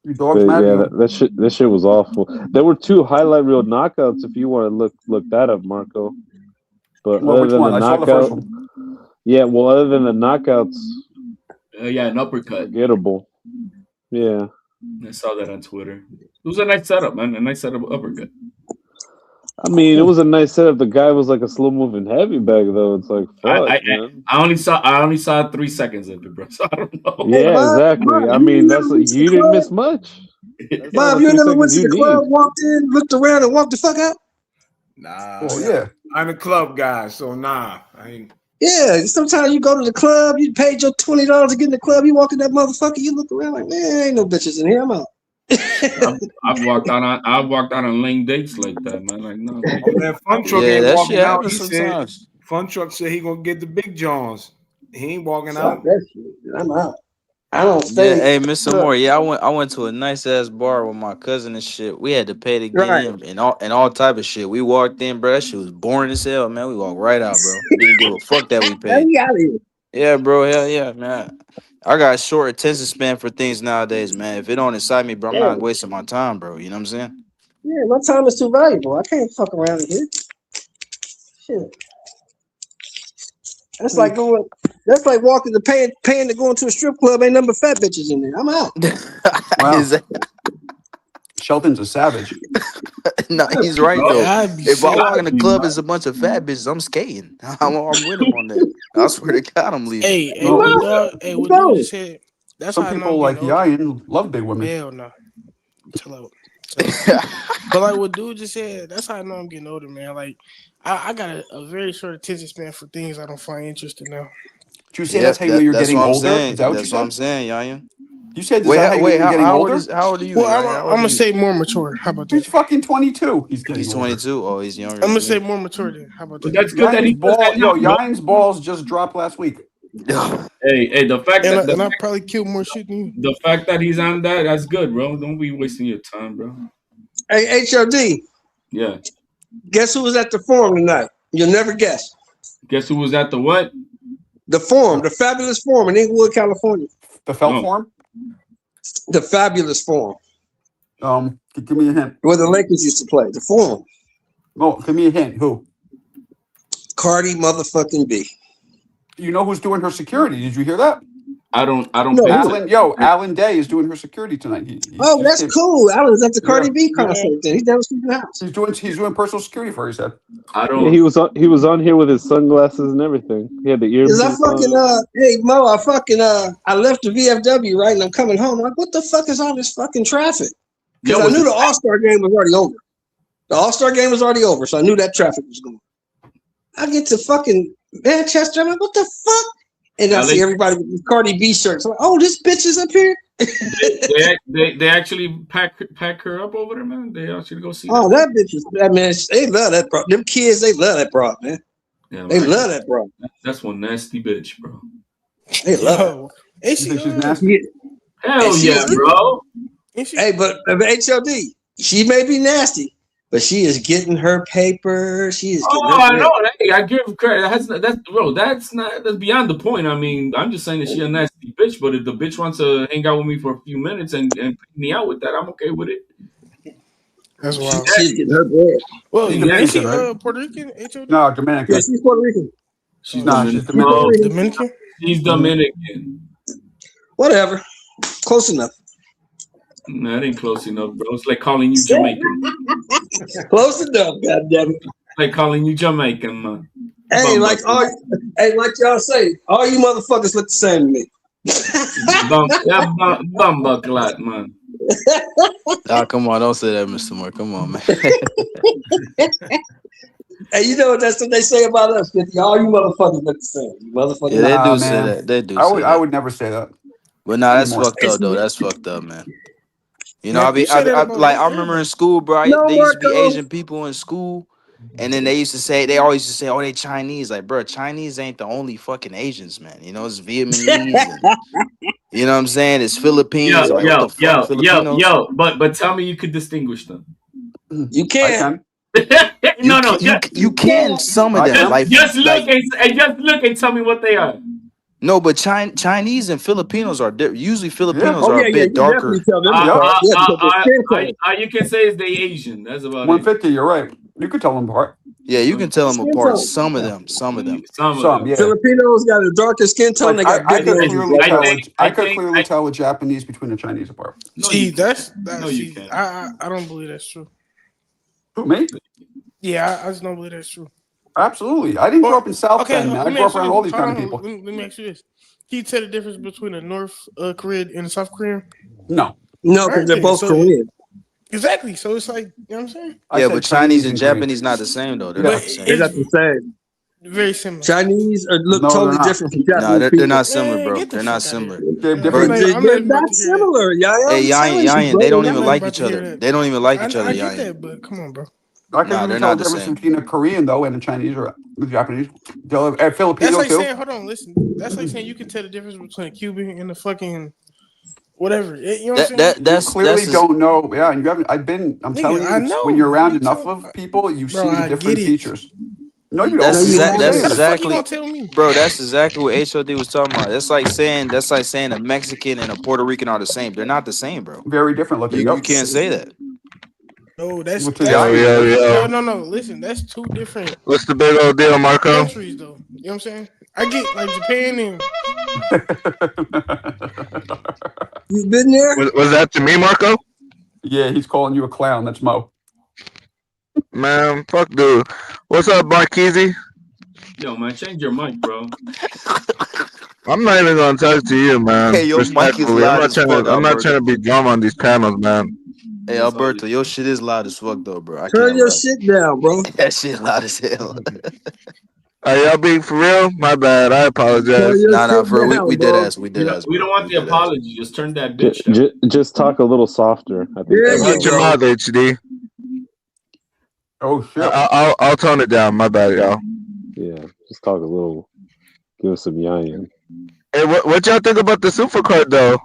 That shit was awful. There were 2 highlight reel knockouts. If you want to look that up, Marco. But which one? I saw the first one. Yeah, well, other than the knockouts, an uppercut. Gettable. Yeah. I saw that on Twitter. It was a nice setup, man. A nice setup uppercut. I mean, it was a nice setup. The guy was like a slow moving heavy bag, though. It's like, fuck, man. I only saw 3 seconds of it, bro. So I don't know. Yeah, exactly. I mean, you didn't miss much. Bob, you never went to the club, walked in, looked around, and walked the fuck out? Nah. Oh yeah. I'm a club guy, so nah. I ain't. Yeah, sometimes you go to the club, you paid your $20 to get in the club, you walk in that motherfucker, you look around like, man, ain't no bitches in here, I'm out. I've walked out on lame dates like that, man. Like, no. Man, Fun Truck Yeah, ain't that walking shit out. happens He said, sometimes. Fun Truck said he gonna get the big Johns. He ain't walking Fuck out. that shit. I'm out. I don't stay. Yeah, hey, Mr. Moore. Yeah, I went to a nice ass bar with my cousin and shit. We had to pay to get in and all type of shit. We walked in, bro. That shit was boring as hell, man. We walked right out, bro. Didn't give a fuck that we paid. Out of here. Yeah, bro. Hell yeah, man. I got a short attention span for things nowadays, man. If it don't excite me, bro, I'm not wasting my time, bro. You know what I'm saying? Yeah, my time is too valuable. I can't fuck around in here. Shit. That's like going. That's like walking to paying to go into a strip club. Ain't nothing but fat bitches in there. I'm out. Wow. Shelton's a savage. No, he's right though. If I walk in the club, man. it's a bunch of fat bitches. I'm skating. I'm with him on that. I swear to God, I'm leaving. Hey, what dog just said? That's Some how people like Ian love big women. Hell no. Chill out. But like what dude just said, that's how I know I'm getting older, man. Like I got a very short attention span for things I don't find interesting now. Did you say that's how you know you're getting older? Is that what you That's said? what I'm saying, Yayan. You said this how you're getting older? How old are you? Well, I'm gonna say more mature. How about that? He's fucking 22. He's 22. Oh, he's younger. I'm gonna say more mature then. How about that? That's good that he Yayan's balls just dropped last week. Hey, the fact and I probably killed more shit than you. The fact that he's on that's good, bro. Don't be wasting your time, bro. Hey, HOD. Yeah. Guess who was at the forum tonight? You'll never guess. Guess who was at the what? The forum, the fabulous forum in Inglewood, California. The Felt Forum? The fabulous forum. Give me a hint. Where the Lakers used to play. The forum. Oh, give me a hint. Who? Cardi motherfucking B. You know who's doing her security? Did you hear that? I don't. No, Alan Day is doing her security tonight. That's cool. Alan's at the Cardi B concert. Then he's down the house. He's doing personal security for her. He said. I don't. Yeah, he was on here with his sunglasses and everything. He had the earbuds. Cause I fucking hey Mo, I left the VFW right, and I'm coming home. I'm like, what the fuck is all this fucking traffic? Because I knew the All-Star game was already over. The All-Star game was already over, so I knew that traffic was going. I get to fucking Manchester. I'm like, what the fuck? And I see everybody with these Cardi B shirts. I'm like, oh, this bitch is up here. they actually pack her up over there, man. They actually go see. Oh, that bitch is. I mean, they love that bro. Them kids, they love that bro, man. Yeah, they love that bro. That's one nasty bitch, bro. They love her. She's nasty. Hell yeah, bro. Hey, but HOD, she may be nasty, but she is getting her paper. She is. I know. Hey, I give credit. That's beyond the point. I mean, I'm just saying that she a nasty bitch. But if the bitch wants to hang out with me for a few minutes and pay me out with that, I'm okay with it. That's wild. She's getting her bread. Well, She's ain't she Dominican, right? Puerto Rican? HOD? No, Yeah, Dominican. she's Puerto Rican. She's She's Dominican. Dominican. Dominican? She's Dominican. Whatever. Close enough. Nah, that ain't close enough, bro. It's like calling you Jamaican. Close enough, goddammit. Like calling you Jamaican, man. Hey, like y'all say, all you motherfuckers look the same to me. Bumbucklat, man. Ah, come on, don't say that, Mr. Moore. Come on, man. Hey, you know that's what they say about us, 50. All you motherfuckers look the same. You motherfuckers. Yeah, they do say man. that. They do. I would never say that. But nah, that's Anymore. fucked up though. That's fucked up, man. You know, Man, you say that about like I everybody. remember in school, bro. No, They used to be Marco. Asian people in school, and then they always used to say, "Oh, they Chinese." Like, bro, Chinese ain't the only fucking Asians, man. You know, it's Vietnamese, and, you know what I'm saying? It's Philippines. Like, what the fuck, Filipinos? But tell me you could distinguish them. You can't. You can some of them. Like, just look and tell me what they are. No, but Chinese and Filipinos are different. Usually Filipinos are a you bit darker. definitely tell them apart. All you can say is they Asian. That's about it. 150. You're right. You could tell them apart. Yeah, you can tell them Skin apart. tone. Some of them. Some, yeah. Filipinos got a darker skin tone. Like, they got I big could noses. clearly tell. I could clearly tell a Japanese between a Chinese apart. See, I don't believe that's true. Who, me? Yeah, I just don't believe that's true. Absolutely. I didn't grow up in South Bend, man. I let me grew up ask you around this. all these Hold kind of on, people. Let me ask you this. Can you tell the difference between a North Korean and a South Korean? No. No, because they're both Korean. Exactly. So it's like, you know what I'm saying? Yeah, but Chinese and Japanese not the same though. They're not the same. They're not the same. Very similar. Chinese look totally different from Japanese No, they're not similar, Man, bro. get the They're not fuck outta similar. They're I'm different. not They're even not about to hear that. similar, Yaya. Hey, Yayan, they don't even like each other. They don't even like each other, I get Yayan. that, but come on, bro. I can Nah, even they're tell not the the difference same. between a Korean though and a Chinese or a Japanese. A That's Filipino like too. saying, hold on, listen. That's like saying you can tell the difference between a Cuban and a fucking whatever. You know what I'm saying? You clearly don't know. Yeah, and you haven't. I'm Nigga, telling you, I know. when you're around You enough tell- of people, you Bro, see the I different get it. features. No, you don't. That's That's that's How the fuck you exactly, gonna tell me? bro. That's exactly what HOD was talking about. That's like saying a Mexican and a Puerto Rican are the same. They're not the same, bro. Very different looking. You can't say that. No, that's Well, to that's no. Listen, that's two different What's the big old deal, Marco? countries, though. You know what I'm saying? I get like Japan and You been there? Was that to me, Marco? Yeah, he's calling you a clown. That's Mo. Man, fuck dude. What's up, Marquise? Yo, man, change your mic, bro. I'm not even gonna talk to you, man. Hey, your mic is Respectfully, loud as fuck, I'm not Alberto. trying to be dumb on these panels, man. Hey, Alberto, your shit is loud as fuck, though, bro. I Turn can't your lie. shit down, bro. That shit loud as hell. Are y'all being for real? My bad. I apologize. Turn your Nah, shit for real. down, We bro. did ask. We did ask. We don't want the apology. Just turn that bitch down. Just talk a little softer. I think There that'll you Watch help. your mouth, HD. Oh shit. I'll tone it down. My bad, y'all. Yeah, just talk a little. Give us some yayin. Hey, what y'all think about the super card though?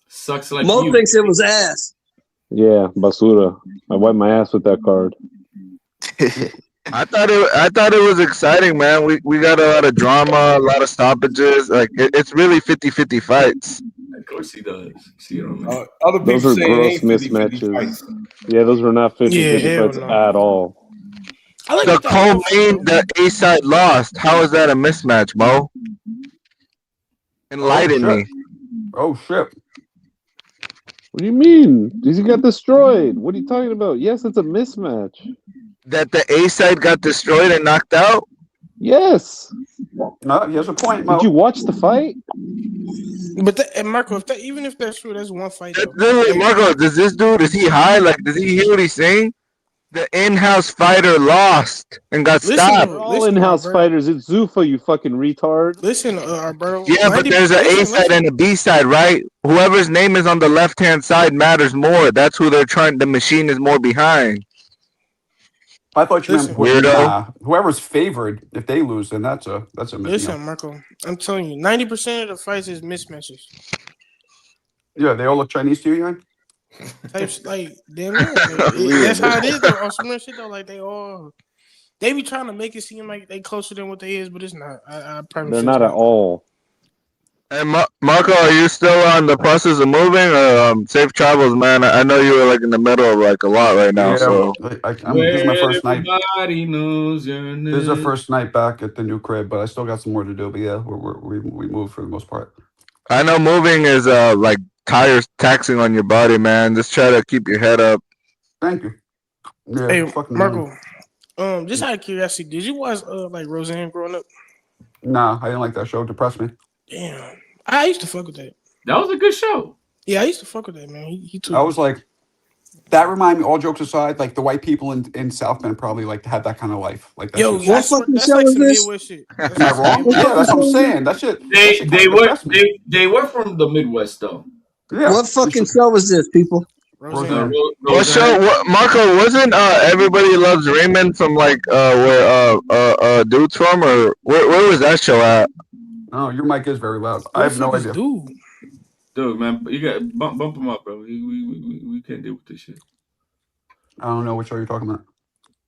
Sucks like Mo you. thinks it was ass. Yeah, basura. I wiped my ass with that card. I thought it was exciting, man. We got a lot of drama, a lot of stoppages. Like it's really 50-50 fights. Of course he does. See what I mean? Other people Those are say it gross ain't 50-50 mismatches. fights. Yeah, those were not 50-50 hell fights no. at all. I like The what that wolf co-main, the A side lost. How is that a mismatch, Mo? Enlighten me. Oh shit. What do you mean? He got destroyed. What are you talking about? Yes, it's a mismatch. That the A side got destroyed and knocked out? Yes. No, he has a point, Mo. Did you watch the fight? But and Marco, even if that's true, that's one fight though. Literally, Marco, is he high? Like, does he hear what he's saying? The in-house fighter lost and got stopped. We're all in-house fighters. It's Zuffa, you fucking retard. Listen, bro. Yeah, but there's an A side and a B side, right? Whoever's name is on the left-hand side matters more. That's who they're trying. The machine is more behind. I thought you meant weirdo. Whoever's favored, if they lose, then that's a Listen, Marco. I'm telling you, 90% of the fights is mismatches. Yeah, they all look Chinese to you, Yan? Types like damn near. Like, that's how it is though. On some real shit though, like they all They be trying to make it seem like they closer than what they is, but it's not. I promise. They're not at all. And Marco, are you still on the process of moving, or safe travels, man? I know you were like in the middle of like a lot right now. Yeah, So this is my first night. Everybody knows your name. This is our first night back at the new crib, but I still got some more to do. But yeah, we moved for the most part. I know moving is like tires taxing on your body, man. Just try to keep your head up. Thank you. Yeah, Hey, fucking Marco. Just out of curiosity, did you watch like Roseanne growing up? Nah, I didn't like that show. It depressed me. Damn, I used to fuck with that. That was a good show. Yeah, I used to fuck with that, man. He took. I was like, that reminded me. All jokes aside, like the white people in South Bend probably like had that kind of life. Like that. Yo, shit. what fucking show is this? Shit. Am I wrong? Yeah, that's what I'm saying. That shit. They were from the Midwest though. Yeah. What fucking show was this, people? Roseanne. What show? Marco, wasn't Everybody Loves Raymond from like where dude's from, or where was that show at? Oh, your mic is very loud. I have no idea. Dude, man, you got bump him up, bro. We can't deal with this shit. I don't know what show you're talking about.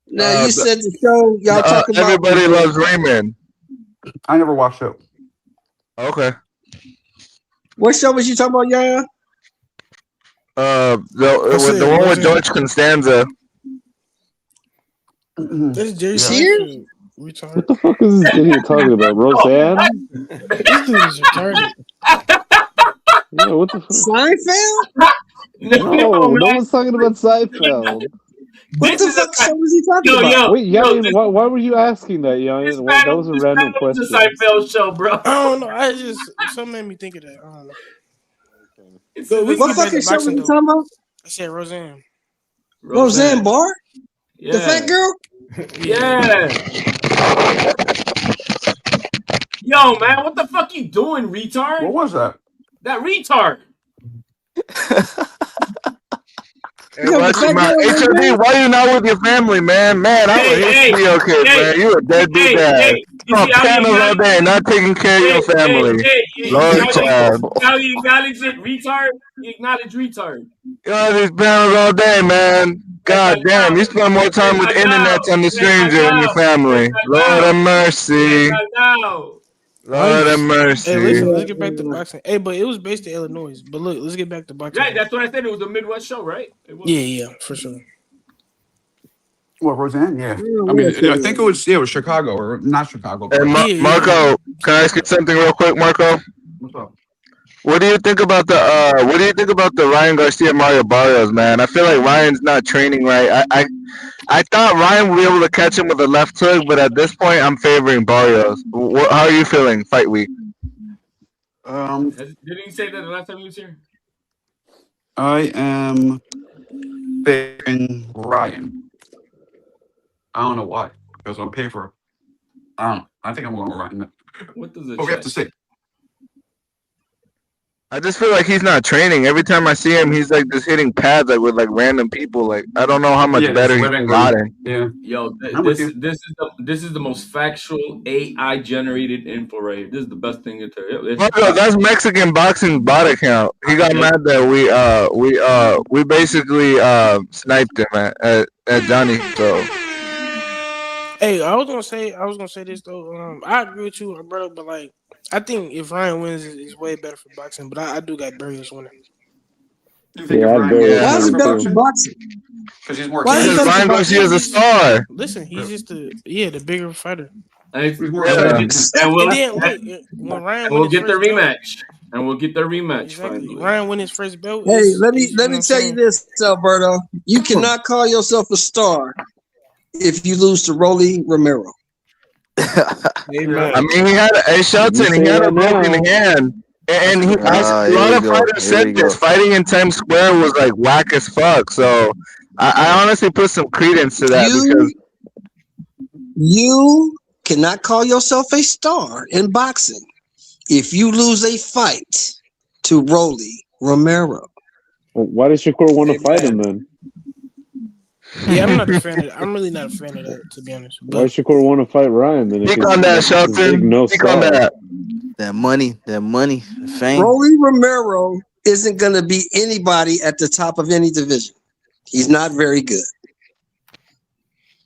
Now you said the show y'all talking about. Everybody Loves Raymond. I never watched it. Okay. What show was you talking about, Yaya? The one with George Constanza. That's Jerry Sears? What the fuck is this idiot talking about? Roseanne? This dude is retarded. Yeah, what the fuck? Seinfeld? No one's talking about Seinfeld. What the fuck show was he talking about? Wait, why were you asking that, young? That was a random question. It's a Seinfeld show, bro. I don't know. Something made me think of that. I don't know. What fucking show was you talking about? I said Roseanne. Roseanne Barr? Yeah. The fat girl? Yeah. Yo, man, what the fuck you doing, retard? What was that? That retard. Hey, HOD, why you not with your family, man? Man, I would hate you, okay, man. You a deadbeat dad. Oh, panels all day, not taking care of your family. Lord, child. Now you acknowledge it, retard. You acknowledge retard. You know, these panels all day, man. God damn, you spend more time with internet than the stranger in your family. Lord have mercy. Lord have mercy. Hey, listen, let's get back to boxing. Hey, but it was based in Illinois. But look, let's get back to boxing. Right, that's what I said. It was a Midwest show, right? It was. Yeah, for sure. Well, Roseanne, yeah. I mean, I think it was Chicago or not Chicago. Hey, Marco, can I ask you something real quick, Marco? What's up? What do you think about the Ryan Garcia Mario Barrios, man? I feel like Ryan's not training right. I thought Ryan would be able to catch him with a left hook, but at this point, I'm favoring Barrios. How are you feeling fight week? Didn't he say that the last time he was here? I am favoring Ryan. I don't know why, because I'm paying for. I don't know. I think I'm going with Ryan. What does it? But we have to see. I just feel like he's not training. Every time I see him, he's like just hitting pads like with like random people. Like I don't know how much better he's gotten. Yeah. Yo, this is the most factual AI generated info right here. This is the best thing to tell. That's Mexican boxing bot account. He got mad that we basically sniped him at Johnny. So. Hey, I was gonna say this though. I agree with you, brother, but like I think if Ryan wins, it's way better for boxing. But I do got Barrios winning. You think why is it better for boxing? Because he's more. Ryan Garcia's a star. Listen, he's just the bigger fighter. And we'll get the rematch. And we'll get the rematch. Exactly. Ryan win his first belt. Hey, let me tell you this, Alberto. You cannot call yourself a star if you lose to Rolly Romero. I mean, he had a broken hand, and a lot of fighters said this. Fighting in Times Square was like whack as fuck. So I honestly put some credence to that because you cannot call yourself a star in boxing if you lose a fight to Rolly Romero. Well, why did Shakur want to fight him then? Yeah, I'm not a fan of that. I'm really not a fan of that, to be honest. Why did Shakur want to fight Ryan then? Think on that, Shelton. Think on that. That money, the fame. Rolly Romero isn't going to be anybody at the top of any division. He's not very good.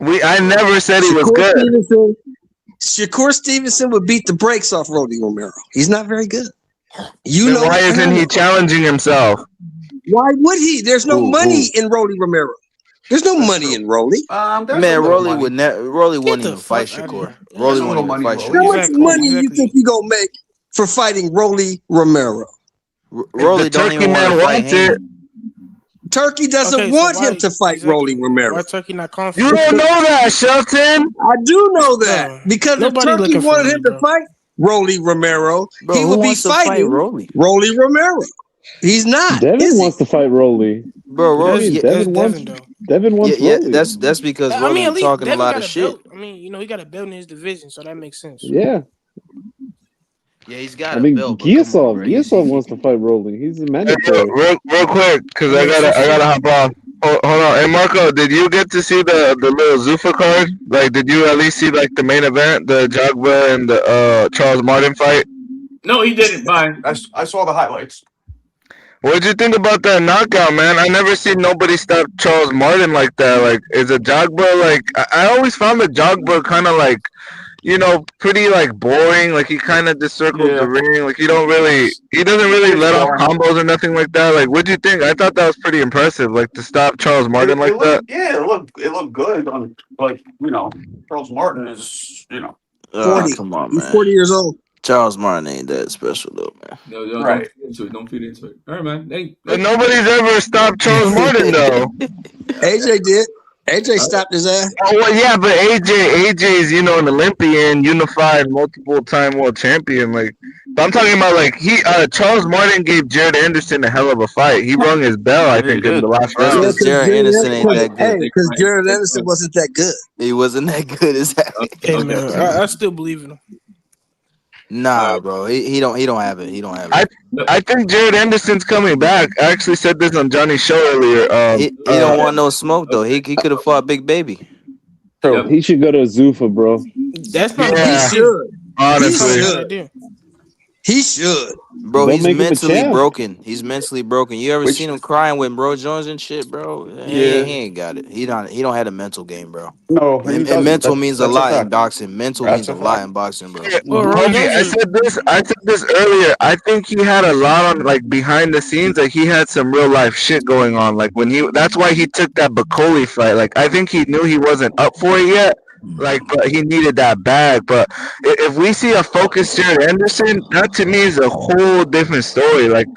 I never said he was good. Shakur Stevenson would beat the brakes off Rolly Romero. He's not very good. Then why isn't he challenging himself? Why would he? There's no money in Rolly Romero. There's no money in Rolly. Man, Rolly wouldn't even fight Shakur. Rolly wouldn't even fight Shakur. How much money you think you gonna make for fighting Rolly Romero? Rolly don't even want to fight him. Turkey doesn't want him to fight Rolly Romero. Why Turkey not confident? You don't know that, Shelton. I do know that because if Turkey wanted him to fight Rolly Romero, he would be fighting Rolly Romero. He's not. Devin wants to fight Rolly. Bro, Devin wants Rolly. Yeah, that's because Rolly's talking a lot of shit. I mean, he got a belt in his division, so that makes sense. Yeah. Yeah, he's got I mean, a belt. Giasov wants to fight Rolly. He's a mandatory. Real quick, because I gotta hop off. Hold on. Hey, Marco, did you get to see the little Zuffa card? Like, did you at least see like the main event, the Jogba and the Charles Martin fight? No, he didn't. Bye. I saw the highlights. What did you think about that knockout, man? I never seen nobody stop Charles Martin like that. Like, is a Jogba like? I always found the Jogba kind of like, pretty like boring. Like he kind of just circles the ring. Like he doesn't really let off combos or nothing like that. Like, what do you think? I thought that was pretty impressive. Like to stop Charles Martin like that. Yeah, it looked good. Charles Martin is 40. Come on, He's man. 40 years old. Charles Martin ain't that special though, man. No, right. Don't feed into it. All right, man. But nobody's ever stopped Charles Martin though. AJ did. AJ stopped his ass. Oh well, yeah, but AJ's an Olympian, unified, multiple-time world champion. Like, but I'm talking about like Charles Martin gave Jared Anderson a hell of a fight. He rung his bell, I think, in the last round. Because Jared Anderson ain't that good. Because Jared Anderson wasn't that good. He wasn't that good, exactly. Hey man, I still believe in him. Nah, bro, he don't have it. He don't have it. I think Jared Anderson's coming back. I actually said this on Johnny's show earlier. He don't want no smoke though. He could have fought Big Baby. He should go to Zuffa, bro. That's not He should. Honestly. He should. Bro, Don't he's make him a mentally champ. broken. He's mentally broken. You ever seen him crying with Bro Jones and shit, bro? He ain't got it. He don't have a mental game, bro. No, and mental means a lot in boxing. Mental means a lot in boxing, bro. I said this earlier. I think he had a lot on like behind the scenes. Like he had some real life shit going on. Like that's why he took that Bacoli fight. Like I think he knew he wasn't up for it yet. Like, but he needed that bag. But if we see a focused Jared Anderson, that to me is a whole different story. Like,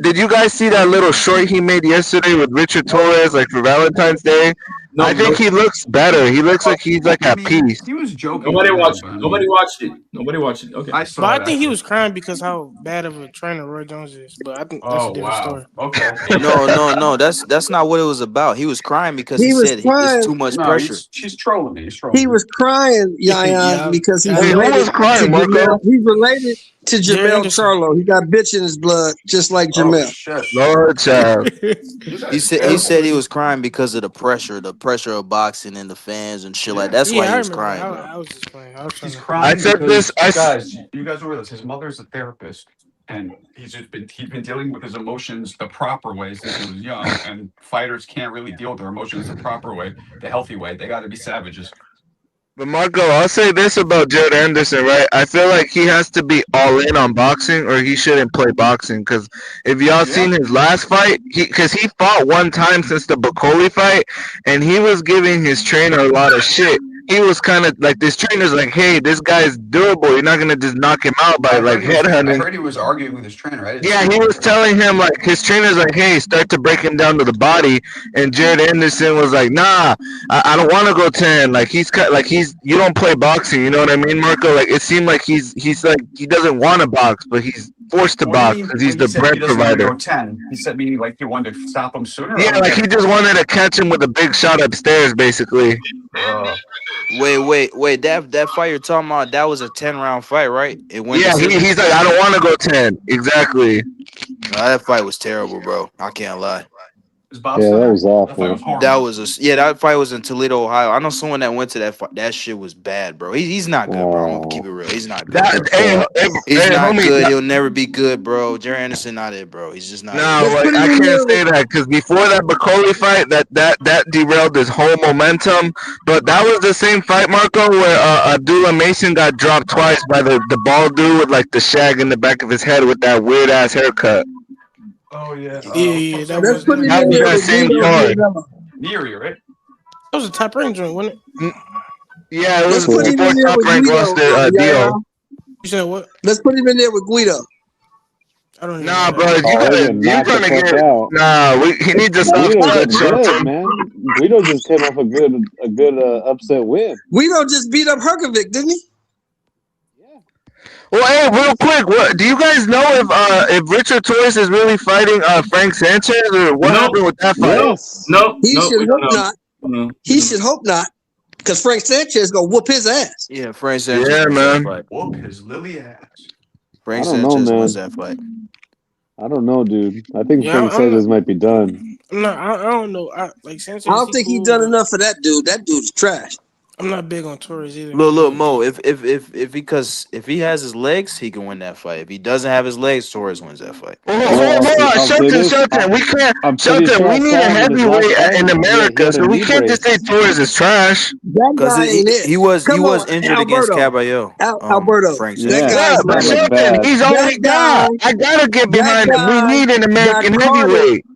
did you guys see that little short he made yesterday with Richard Torres, like for Valentine's Day? I think he looks better. He looks like he's like at peace. He was joking. Nobody watched it. Okay. But I think he was crying because how bad of a trainer Roy Jones is. But I think that's a different story. Okay. No. That's not what it was about. He was crying because he said it's too much pressure. She's trolling me. He was crying, Yaya, because he's related crying, to Jamel. He's related to Jamel Charlo. He got bitch in his blood, just like Jamel. Lord child. He said he was crying because of the pressure of boxing and the fans and shit like that. That's why he was crying. I was just playing. He's crying. Guys, you guys are with us. His mother's a therapist, and he's been dealing with his emotions the proper way since he was young. And fighters can't really deal with their emotions the proper way, the healthy way. They got to be savages. But Marco, I'll say this about Jared Anderson, right? I feel like he has to be all in on boxing, or he shouldn't play boxing. Because if y'all seen his last fight, because he fought one time since the Bacoli fight, and he was giving his trainer a lot of shit. He was kind of like, this trainer's like, hey, this guy's durable. You're not gonna just knock him out by like headhunting. I heard he was arguing with his trainer, right? Yeah, he was telling him like his trainer's like, hey, start to break him down to the body, and Jared Anderson was like, nah, I don't want to go 10. Like you don't play boxing, you know what I mean, Marco? Like it seemed like he's like he doesn't want to box, but he's forced to box because he's the bread provider. Go 10. He said meaning like he wanted to stop him sooner. Yeah, like he just wanted to catch him with a big shot upstairs, basically. Wait. That fight you're talking about, that was a 10-round fight, right? It went. Yeah, he's like, I don't want to go 10. Exactly. That fight was terrible, bro. I can't lie. Yeah, that was awful. That was that fight was in Toledo, Ohio. I know someone that went to that fight. That shit was bad, bro. He's not good, bro. I'm gonna keep it real. He's not good. That, He's not homie, good. He'll never be good, bro. Jerry Anderson not it, bro. He's just not no, it. like I can't say that because before that Bacoli fight, that derailed his whole momentum. But that was the same fight, Marco, where Abdullah Mason got dropped twice by the bald dude with like the shag in the back of his head with that weird ass haircut. Oh yeah. Yeah, that Let's was put him in That was there that with same Guido card. Vianello. Neary, right? That was a top rank joint, wasn't it? Yeah, it Let's was put him before in there Top with Rank Guido. lost their Yaya. deal. You said what? Let's put him in there with Guido. I don't even Nah, know bro, that. you're trying to get. Nah, he needs a soft Guido touch, looked good, Shelton. man. Guido just came off a good upset win. Guido just beat up Herkovic, didn't he? Well, hey, real quick, do you guys know if Richard Torres is really fighting Frank Sanchez, or what happened with that fight? Yes. He should we don't hope know. not. He should hope not, because Frank Sanchez gonna whoop his ass. Yeah, Frank Sanchez Yeah, wins man. that fight. Whoop his lily ass. I Frank don't know, Sanchez man. wins that fight. I don't know, dude. I think Yeah, Frank Sanchez might be done. I don't know. Like Sanchez, I don't think he's done enough for that dude. That dude's trash. I'm not big on Torres either. Look, Mo. If he has his legs, he can win that fight. If he doesn't have his legs, Torres wins that fight. Hold on, Shelton. We can't. Shelton, we need a heavyweight in America, so we can't just say Torres is trash. That Because guy ain't it. he was Come on, injured against Alberto. Caballero. Alberto. Frank That Sanchez. guy's but not it. Shelton, he's only got. I gotta get behind him. We need an American heavyweight.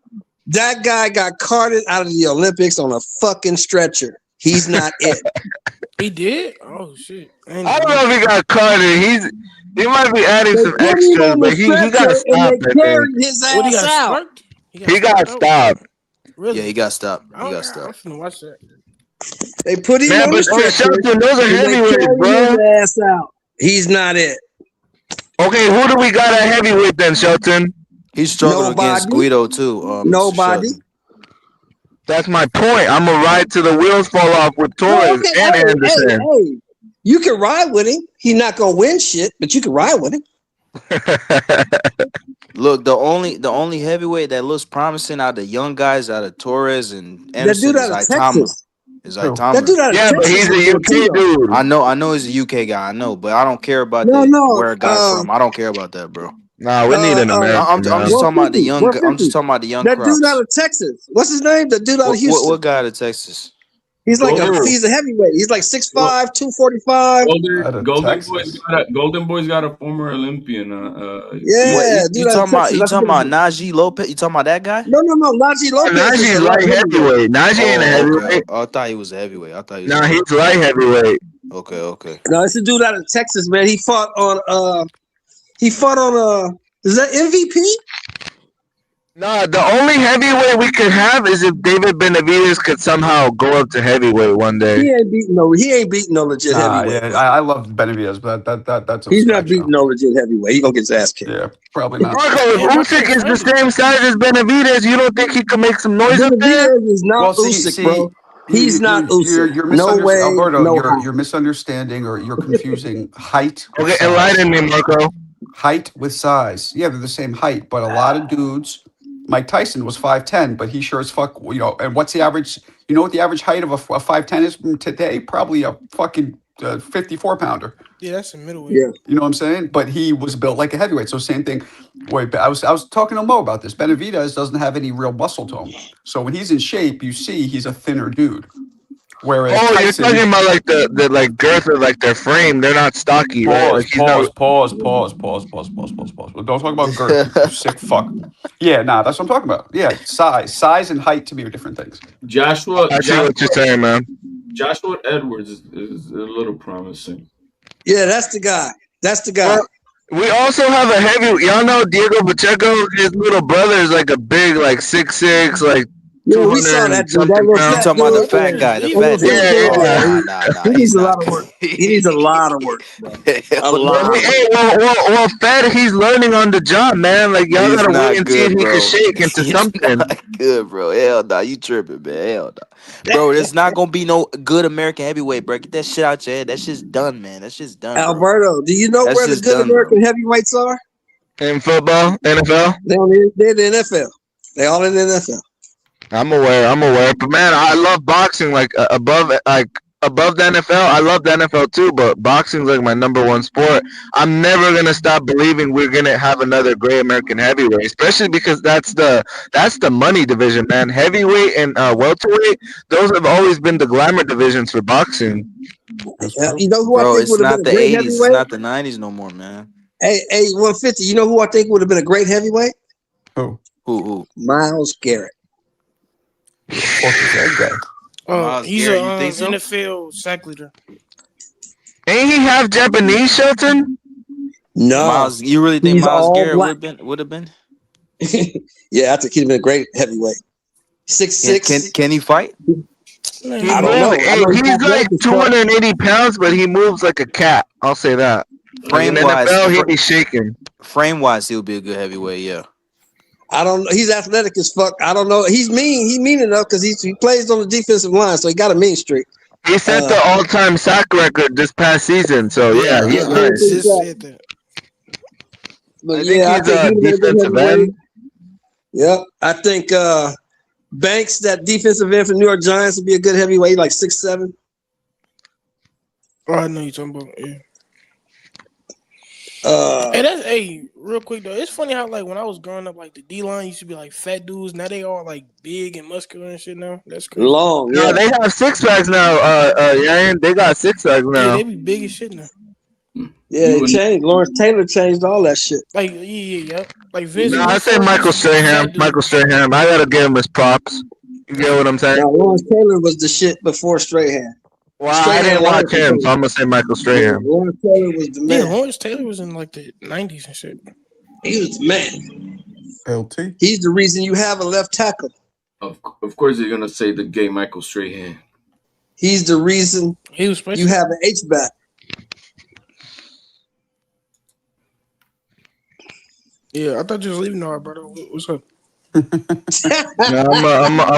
That guy got carted out of the Olympics on a fucking stretcher. He's not it. He did? Oh shit! I don't know if he got carted. He might be adding some extras, but he got stopped. I think. His What, he ass got out. struck? He got stopped. Really? Yeah, he got stopped. He I'm got stopped. finna watch that. They put him Man, on the but stretcher. Shelton, those are and they heavyweights, carried bro. his ass out. He's not it. Okay, who do we got at heavyweight then, Shelton? He struggled against Guido too. Mr. Nobody. Shelton. That's my point. I'm gonna ride till the wheels fall off with Torres and Anderson. Hey, you can ride with him. He's not gonna win shit, but you can ride with him. Look, the only heavyweight that looks promising out of the young guys, out of Torres and That Anderson, dude out of is Itama. Texas. That dude out of Yeah, but Texas he's a UK dude. I know he's a UK guy. I know, but I don't care about where a guy's from. I don't care about that, bro. Nah, we need an American. I'm just talking about the young. I'm just talking about the young. That crops. dude out of Texas. What's his name? The dude out of Houston. What guy out of Texas? He's like he's a heavyweight. He's like 6'5", 245. Golden Boy's got a former Olympian. Yeah, you talking about Najee Lopez? You talking about that guy? No, Najee Lopez. Najee's light heavyweight. Najee ain't a heavyweight. Okay. Oh, I thought he was a heavyweight. Nah, he's light heavyweight. Okay. No, it's a dude out of Texas, man. He fought on is that MVP? Nah, the only heavyweight we could have is if David Benavidez could somehow go up to heavyweight one day. He ain't beating no legit heavyweight. Yeah, I love Benavidez, but that's he's not beating no legit heavyweight. He gonna get his ass kicked. Yeah, probably not. Marco, if Usyk is the same size as Benavidez, you don't think he can make some noise up there? Benavidez is not Usyk, bro. He's not Usyk. You're no way. Alberto, No you're misunderstanding or you're confusing height. Okay, enlighten me, Marco. Height with size. Yeah, they're the same height, but a lot of dudes. Mike Tyson was 5'10", but he sure as fuck, and what's the average, what the average height of a 5'10" is today? Probably a fucking 54-pounder. Yeah, that's a middleweight. Yeah. You know what I'm saying? But he was built like a heavyweight. So same thing. Wait, I was talking to Mo about this. Benavidez doesn't have any real muscle to him. So when he's in shape, you see he's a thinner dude. Whereas Tyson, you're talking about like the like girth of like their frame. They're not stocky. Pause, right? pause. Don't talk about girth, you sick fuck. Yeah, that's what I'm talking about. Yeah, size and height to me are different things. Joshua, I see what you're saying, man. Joshua Edwards is a little promising. Yeah, that's the guy. Well, we also have a heavy. Y'all know Diego Pacheco. His little brother is like a big, like 6'6", like. Yeah, we saw that dude. That you talking about the fat guy? The fat dude. Nah, he needs a lot of work. He needs a lot of work. A lot. Hey, well, fat. He's learning on the job, man. Like y'all gotta wait and see if he can shake into something. Good, bro. Hell nah, you tripping, man. Hell nah, bro. There's not gonna be no good American heavyweight, bro. Get that shit out your head. That shit's done, man. That shit's done. Alberto, do you know where the good American heavyweights are? In football, NFL. They're in the NFL. They all in the NFL. I'm aware. But man, I love boxing above the NFL. I love the NFL too, but boxing's like my number one sport. I'm never gonna stop believing we're gonna have another great American heavyweight, especially because that's the money division, man. Heavyweight and welterweight, those have always been the glamour divisions for boxing. You know who I Bro, think it's would have been not a the great 80s. It's heavyweight? not the 90s no more, man. Hey, 150. You know who I think would have been a great heavyweight? Who? Myles Garrett. Fuck is that guy? Myles He's Garrett, a you think so? NFL sack leader. Ain't he half Japanese, Shelton? No, Miles, you really think he's Myles all Garrett black. would have been? Yeah, I think he'd have been a great heavyweight. 6'6". Can he fight? I don't know. I know He's like 280 pounds, but he moves like a cat. I'll say that. Like in Frame wise, NFL, he'd be shaking. Frame wise, he would be a good heavyweight. Yeah. I don't know. He's athletic as fuck. I don't know. He's mean. He's mean enough because he plays on the defensive line, so he got a mean streak. He set the all-time sack record this past season, so yeah, he's nice. Said that. But I think he's a defensive end. Yep. I think Banks, that defensive end for New York Giants, would be a good heavyweight, like 6'7". Oh, I know you're talking about. Yeah. Hey, real quick though, it's funny how like when I was growing up, like the D line used to be like fat dudes. Now they all like big and muscular and shit. Now that's crazy. Long. Yeah, they have 6 packs now. They got 6 packs now. Yeah, they be big as shit now. Yeah, they changed. Lawrence Taylor changed all that shit. Like yeah. Like Vince. No, I say Michael Strahan. Michael Strahan. I gotta give him his props. You get what I'm saying? Now, Lawrence Taylor was the shit before Strahan. Well, I didn't watch him, so I'm gonna say Michael Strahan. Lawrence Taylor was the man. Yeah, Lawrence Taylor was in like the 90s and shit. He was the man. LT. He's the reason you have a left tackle. Of course, you're gonna say the gay Michael Strahan. He's the reason you have an H back. Yeah, I thought you was leaving now, brother. What's up? I'm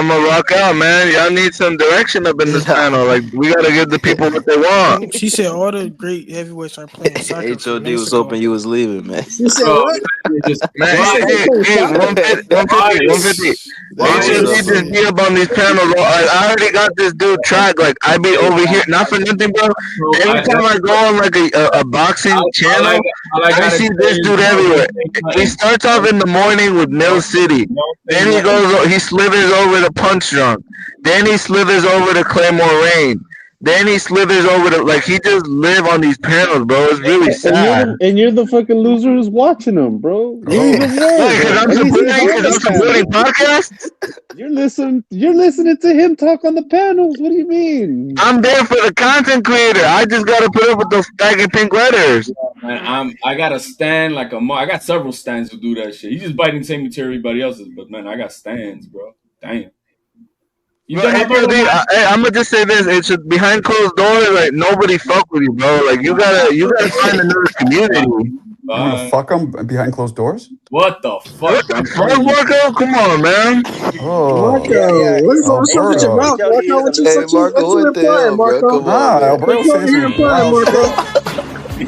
a rock out, man. Y'all need some direction up in this panel. Like we gotta give the people what they want. She said all the great heavyweights are playing soccer. HOD was hoping you was leaving, man. She said what? Man, hey, 150. HOD just be up on these panels. I already got this dude track. Like I be over here, not for nothing, bro. Every time I go on like a boxing channel, I see this dude everywhere. He starts off in the morning with Mill City. Then he slithers over to Punch Drunk. Then he slithers over to Claymore Rain. Then he slithers over to he just live on these panels, bro. It's really sad. And you're the fucking loser who's watching them, bro. You're even worse. Because I'm supporting podcasts. You're listening to him talk on the panels. What do you mean? I'm there for the content creator. I just gotta put up with those stacking pink letters. Man, I got a stand like I got several stands to do that shit. He's just biting the same material everybody else's, but man, I got stands, bro. Damn. I'm gonna just say this: it's just behind closed doors. Like nobody fuck with you, bro. Like you gotta find another community. You wanna fuck them behind closed doors? What the fuck? Marco? Come on, man. Oh, Marco, what's up with your mouth, Marco? What you implying, Marco? Nah, Alberto says some wild shit.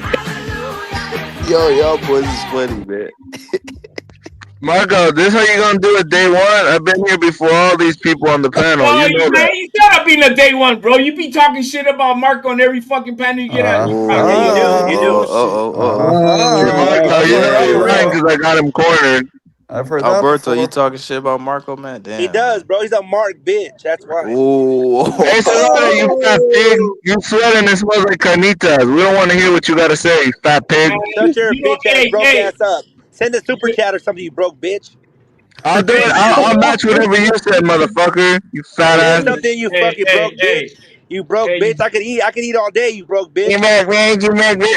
Y'all boys is funny, man. Marco, this how you gonna do it day one? I've been here before all these people on the panel. Oh, You know man, that. you shut up being a day one, bro. You be talking shit about Marco on every fucking panel you get at. You do. Marco, you know you're right because I got him cornered. I've heard Alberto, that you talking shit about Marco, man? Damn. He does, bro. He's a Mark bitch. That's why. Ooh. Hey, Sonata, you fat pig. You sweating it smells like carnitas. We don't want to hear what you got to say, you fat pig. Shut your bitch ass, broke ass up. Send a super chat or something, you broke bitch. I'll do it. I'll match whatever you said, motherfucker. You fat ass. Something, you fucking broke bitch. You broke bitch. I can eat all day, you broke bitch. You mad,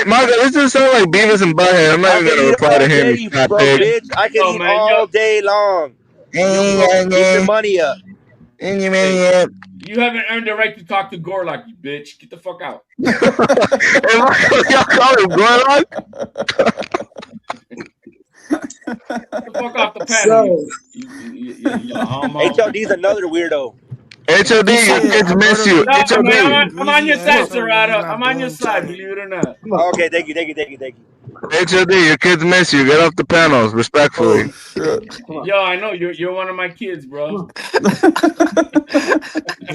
Marco, this just sound like Beavis and Butthead. I'm not even gonna reply to him, you fat pig. Bitch. I can eat all day long. Get your money up. You haven't earned the right to talk to Gorlock, you bitch. Get the fuck out. Hey, Marco, y'all call him Gorlock? Get the fuck off the panel. HLD's another weirdo. HOD, He your said kids miss Alberto you. need to No, quit man, being HOD, a I'm on your greasy side, asshole when he's Serrata. not I'm on your doing side, jack. believe it or not. Okay, thank you. HOD, your kids miss you. Get off the panels, respectfully. Oh shit. Yo, I know you're one of my kids, bro.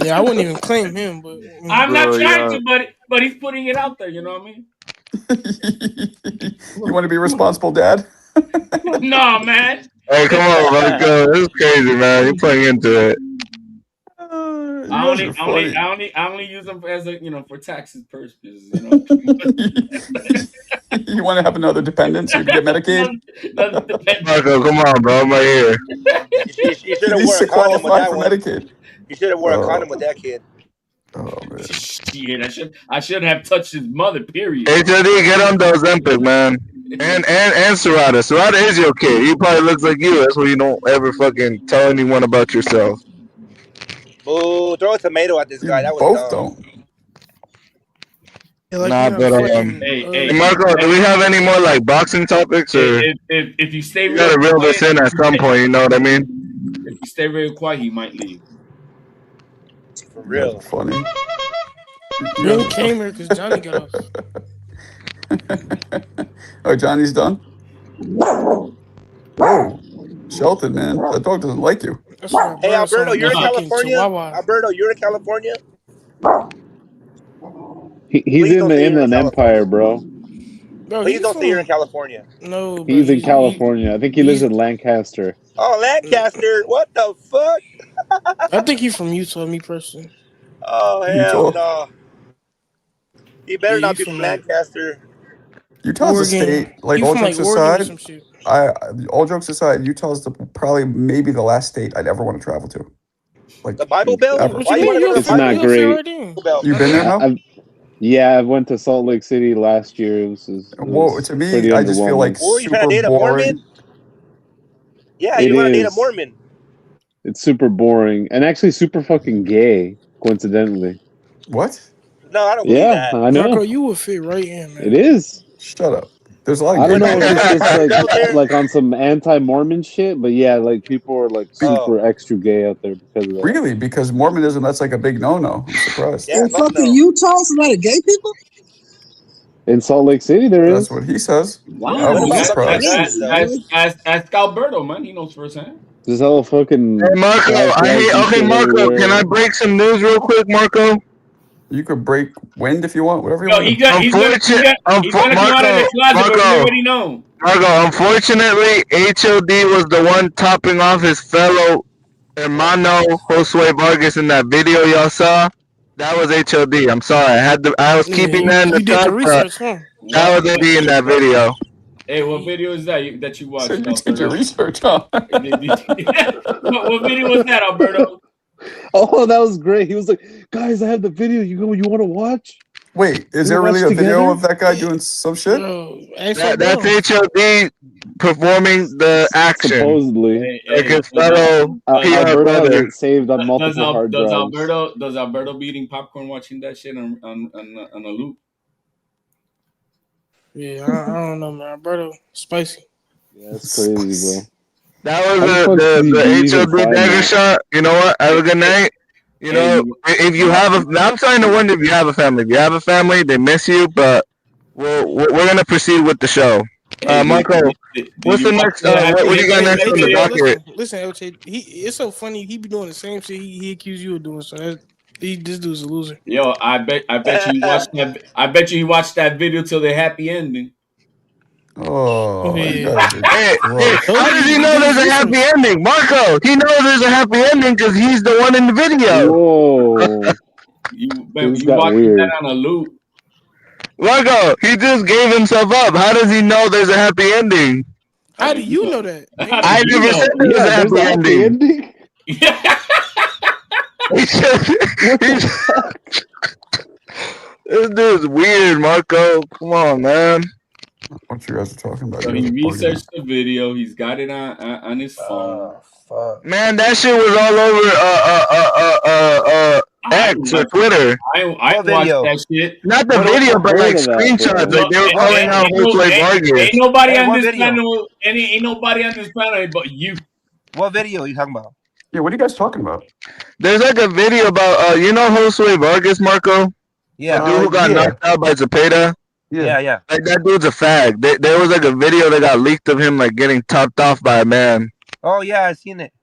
Yeah, I wouldn't even claim him, but I'm not Bro, trying yeah. to, but he's putting it out there. You know what I mean? You want to be responsible, Dad? No, man. Hey, come on, Marco. This is crazy, man. You're playing into it. You I guys only, are I only, funny. I only, I only use them as for taxes purposes. You know. You want to have another dependent so you can get Medicaid? Nothing depends. Marco, come on, bro. I'm right here. You should He have needs wore a to condom with qualify that for one. Medicaid. You should have wore a condom with Oh, that kid. oh man. Shit, I should have touched his mother. Period. HOD, get on those Olympic, man. And Serrata. Serrata is your kid. He probably looks like you. That's why you don't ever fucking tell anyone about yourself. Boo! Throw a tomato at this You guy. That was both dumb. don't. yeah, like Nah, you have but fucking. hey, Marco, do we have any more like boxing topics, or If you stay you real gotta reel this quiet, in at some point? You know what I mean? if you stay real quiet, he might leave. For You guys real. are funny. You He guys only are came here because Johnny got off. Oh, Johnny's done? Whoa. Shelton, man. That dog doesn't like you. That's why Hey, Alberto sound Alberto, like a you're in fucking California. chihuahua. Alberto, you're in California. He's Please in don't the say you're in Inland Empire, California. bro. Bro, Please he's don't say you're in from California. no, bro. He's in California. I think he lives He's in Lancaster. Oh, Lancaster. What the fuck? I think he's from Utah. Me personally. Oh, hell Utah. no. He better Yeah, not he's be from from like Lancaster. Utah's a Oregon. state, like He's all from like jokes Oregon or aside, some shit. all jokes aside, Utah's probably maybe the last state I'd ever want to travel to. Like The Bible Belt? ever. What you Why you want mean? to go to the It's Bible not You'll fit great. right in. Belt? You been there, Mel? I went to Salt Lake City last year. It Whoa, was to me, pretty I just feel like underwhelming. Oh, you trying super to date a boring. Mormon? Yeah, It you want to date a is. Mormon. It's super boring and actually super fucking gay, coincidentally. What? No, I don't believe Yeah, that. I Marco, know. you would fit right in, man. It is. Shut up. There's a lot of I gay don't know people if it's there. just Are you out there? like on some anti-Mormon shit, but yeah, like people are like super Oh, extra gay out there because of that. Really? Because Mormonism, that's like a big no-no. I'm surprised. yeah, In fuck fucking no. Utah, it's a lot of gay people. In Salt Lake City, there That's is. what he says. Wow, What I would be about fucking surprised. gays, though? ask Alberto, man. He knows firsthand. There's hella fucking Hey, Marco, black guys and okay, shit Marco, can I everywhere. break some news real quick, Marco? You could break wind if you want, whatever you Yo, want to. he's gonna come out of the closet, but we already know. Marco, unfortunately, HOD was the one topping off his fellow hermano Josue Vargas in that video y'all saw. That was HOD. I'm sorry. I was keeping that in the You did the tuck, but research, huh? that was HOD in that video. Hey, what video is that you So watched, you did your Alberto? research, huh? what video was that, Alberto? Oh, that was great. He was like, "Guys, I have the video. You want to watch? Wait, is You there wanna really watch a video together?" of that guy doing some shit? That's HOD performing the action. Supposedly, Like his fellow PR Alberto has brother. it saved on multiple hard Does drives. Alberto be eating popcorn watching that shit on a loop? Yeah, I don't know, man. Alberto, spicy. Yeah, that's crazy, bro. That How the was fuck did you the even HOD find dagger that? shot. You know what? Have a good night. You know, if you have I'm starting to wonder if you have a family. If you have a family, they miss you, but we're gonna proceed with the show. Marco, what's the next? What do you got next on the docket? Listen, LJ, it's so funny. He be doing the same shit he accused you of doing. So this dude's a loser. Yo, I bet you watched that. I bet you he watched that video till the happy ending. Oh, you Yeah. guys are Hey, gross. how does he know there's a happy ending? Marco, he knows there's a happy ending because he's the one in the video. Whoa. You got watching weird. that on a loop. Marco, he just gave himself up. How does he know there's a happy ending? How do you know that? I never said there was a happy ending. This dude's weird, Marco. Come on, man. What you guys are talking about? So You guys he are bugging. researched the video. He's got it on his phone. Man, that shit was all over X or Twitter. I watched that shit. Not the video, but like screenshots. Like they were calling out Josue Vargas. Ain't nobody Hey, on what this video? panel. Ain't nobody on this panel but you. What video are you talking about? Yeah, what are you guys talking about? There's like a video about you know Josue Vargas, Marco? Yeah. The dude who got knocked out by Zepeda? Yeah. Yeah. Like that dude's a fag. There was like a video that got leaked of him like getting topped off by a man. Oh yeah, I seen it.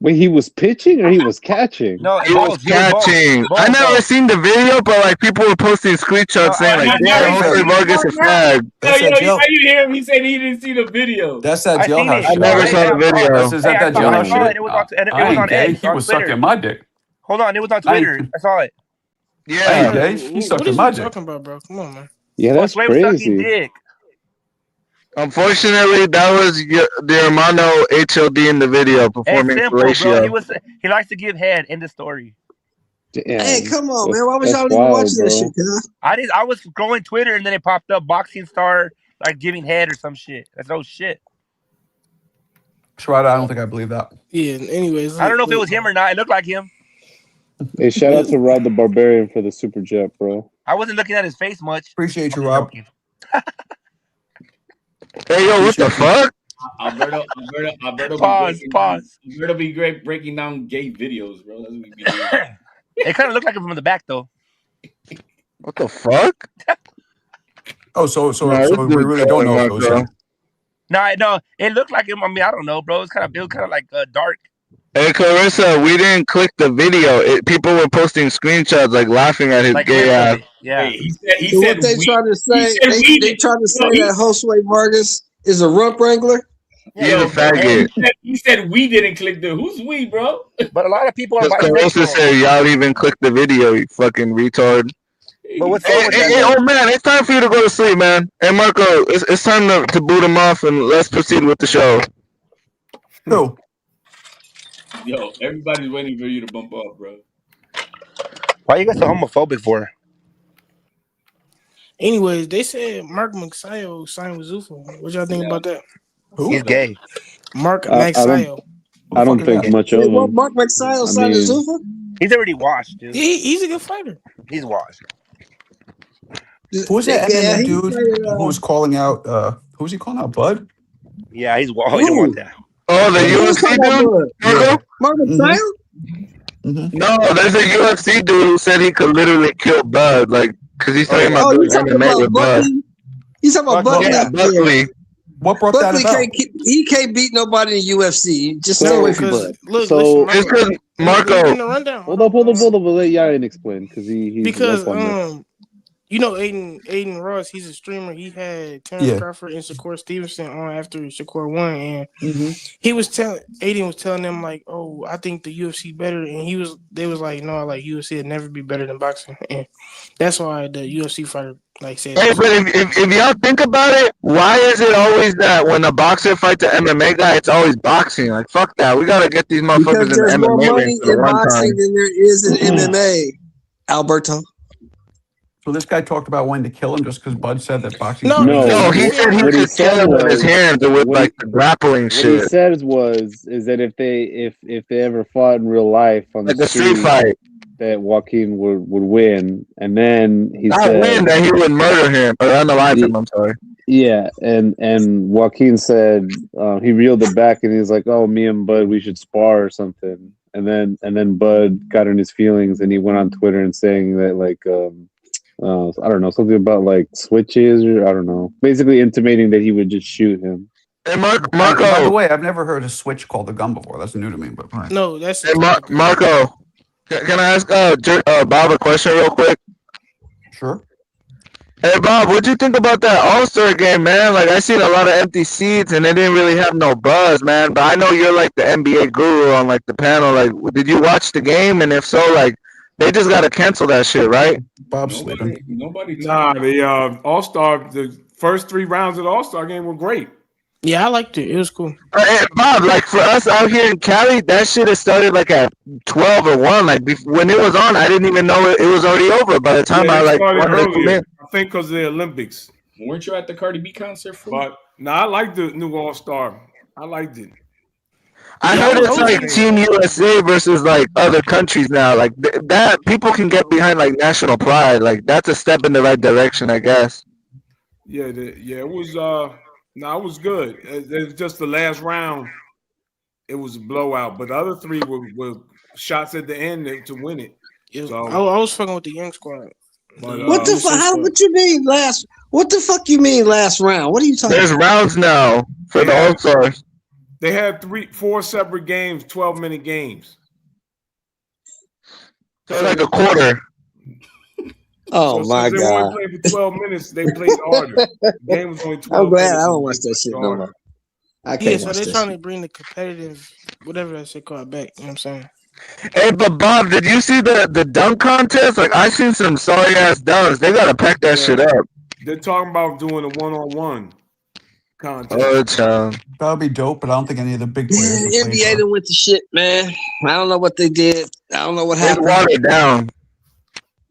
Wait, he was pitching or he was catching? No, He was both. catching. Both, I never though. seen the video, but like people were posting screenshots saying like, "Damn, Jose Vargas a fag." How you hear him? He said he didn't see the video. That's that I seen jailhouse it. shit. I never saw the video. That's is that I that saw jailhouse it. shit? It was on. It I was ain't on gay. X. He On was Twitter. sucking my dick. Hold on, it was on I ain't- Twitter. I saw it. I ain't gay. He What sucking is my you dick. talking about, bro? Come on, man. Yeah, that's Sway was sucking crazy. dick. Unfortunately, that was the hermano HLD in the video It's performing simple, bro. fellatio. He likes to give head. End of story. Damn. Hey, come on, That's- man. Why was that's y'all even wild, watching that bro. shit, cuz? I was scrolling Twitter and then it popped up boxing star like giving head or some shit. That's no shit. Shredder, I don't think I believe that. Yeah. Anyways, I don't know if it was him or not. It looked like him. Hey, shout out to Rod the Barbarian for the super jet, bro. I wasn't looking at his face much. Appreciate you, I'm Rob. joking. Hey, yo, what the fuck? Alberto Pause. Alberto be great breaking down gay videos, bro. That's what we be doing. It kind of looked like him from the back though. What the fuck? Oh, so Nah, this we dude's really don't know if it trolling, was bro. him. No, it looked like him. I mean, I don't know, bro. It was kind of like dark. Hey, Clarissa, we didn't click the video. People were posting screenshots, like laughing at his Like gay clips of ass. it. Yeah. Hey, he So said what they we. trying to say? said we They did- trying to say No, he- that Josue Vargas is a rump wrangler. He's a faggot. He said we didn't click the. Who's we, bro? But a lot of people are Because Clarissa bisexual. said y'all even clicked the video, you fucking retard. But what's Hey, up with that? hey, oh man, it's time for you to go to sleep, man. Hey, Marco, it's time to boot him off and let's proceed with the show. Who? Yo, everybody's waiting for you to bump up, bro. Why you guys so homophobic for? Anyways, they said Mark Maxio signed with Zuffa. What y'all think about that? Who? He's gay. Mark I Maxio. don't think much of What him. Mark Maxio I signed to mean- Zuffa? He's already washed, dude. He's a good fighter. He's washed. Who was that Yeah, MMA he dude played, who was calling out? Who was he calling out? Bud? Yeah, he's washed. You don't want that. Oh, the Who was UFC talking about dude? Yeah. Mark Maxio? No, there's a UFC dude who said he could literally kill Bud, like, because he's talking about Oh, you doing talking MMA about with Bud. Buckley? You talking about Buckley? Yeah, Buckley. What brought Buckley that about? he can't beat nobody in UFC. Just So- stay away from Because Bud. look, So- listen, It's because let me Marco. give the rundown. Hold up. Let Yarin explain because he's Because up on this. you know Aiden Ross, he's a streamer. He had Terrence Yeah. Crawford and Shakur Stevenson on after Shakur won, and Mm-hmm. he was Aiden was telling them like, "Oh, I think the UFC better," and they was like, "No, like UFC would never be better than boxing," and that's why the UFC fighter like said. Hey, but if y'all think about it, why is it always that when a boxer fights an MMA guy, it's always boxing? Like, fuck that. We gotta get these Because motherfuckers in the there's more MMA money ring for the in one boxing time. than there is in MMA. Alberto. So this guy talked about wanting to kill him just because Bud said that boxing. No, No, he because said he what he could said kill him with his was- hands and with what like the grappling What he shit, said is that if they ever fought in real life on like the a street fight. that Joaquin would win, and then he Not said win, that he would murder him or unalive him. I'm sorry. Yeah, and Joaquin said he reeled it back and he's like, "Oh, me and Bud, we should spar or something." And then Bud got in his feelings and he went on Twitter and saying that like I don't know, something about like switches or I don't know, basically intimating that he would just shoot him. Hey, Marco. By the way, I've never heard a switch called a gun before. That's new to me. But fine. No, that's Hey, Marco. Can I ask Bob a question real quick? Sure. Hey Bob, what'd you think about that All-Star game, man? Like I seen a lot of empty seats and they didn't really have no buzz, man. But I know you're like the NBA guru on like the panel. Like, did you watch the game? And if so, like, they just gotta cancel that shit, right? Bob's sleeping. Nobody. Nah, the All-Star, the first 3 rounds of the All-Star game were great. Yeah, I liked it. It was cool. Hey, Bob, like for us out here in Cali, that shit has started like at 12 or 1. Like when it was on, I didn't even know it was already over. By the time Yeah, I it like started wanted to come earlier. in. I think because of the Olympics. Weren't you at the Cardi B concert? But no, I like the new All-Star. I liked it. I heard it's like Team USA versus like other countries now. Like that, people can get behind like national pride. Like that's a step in the right direction, I guess. Yeah, it was. It was good. It's just the last round. it was a blowout. But the other 3 were shots at the end to win it. So I was fucking with the young squad. But, what the fuck? What you mean last? What the fuck you mean last round? What are you talking? There's about? rounds now for the All Stars. They had 4 separate games, 12-minute games. So it's like a quarter. Oh so my since god! They only played for 12 minutes. They played harder. The game was only 12. I'm glad minutes, I don't watch that shit no more. I can't Yeah, so watch they're that trying shit. to bring the competitive, whatever that shit called, back. You know what I'm saying? Hey, but Bob, did you see the dunk contest? Like, I seen some sorry ass dunks. They gotta pack that shit up. They're talking about doing a 1-on-1 contest. Oh, child. That would be dope, but I don't think any of the big Yeah, players would the play NBA for. done went to shit, man. I don't know what they did. I don't know what They happened. watered down.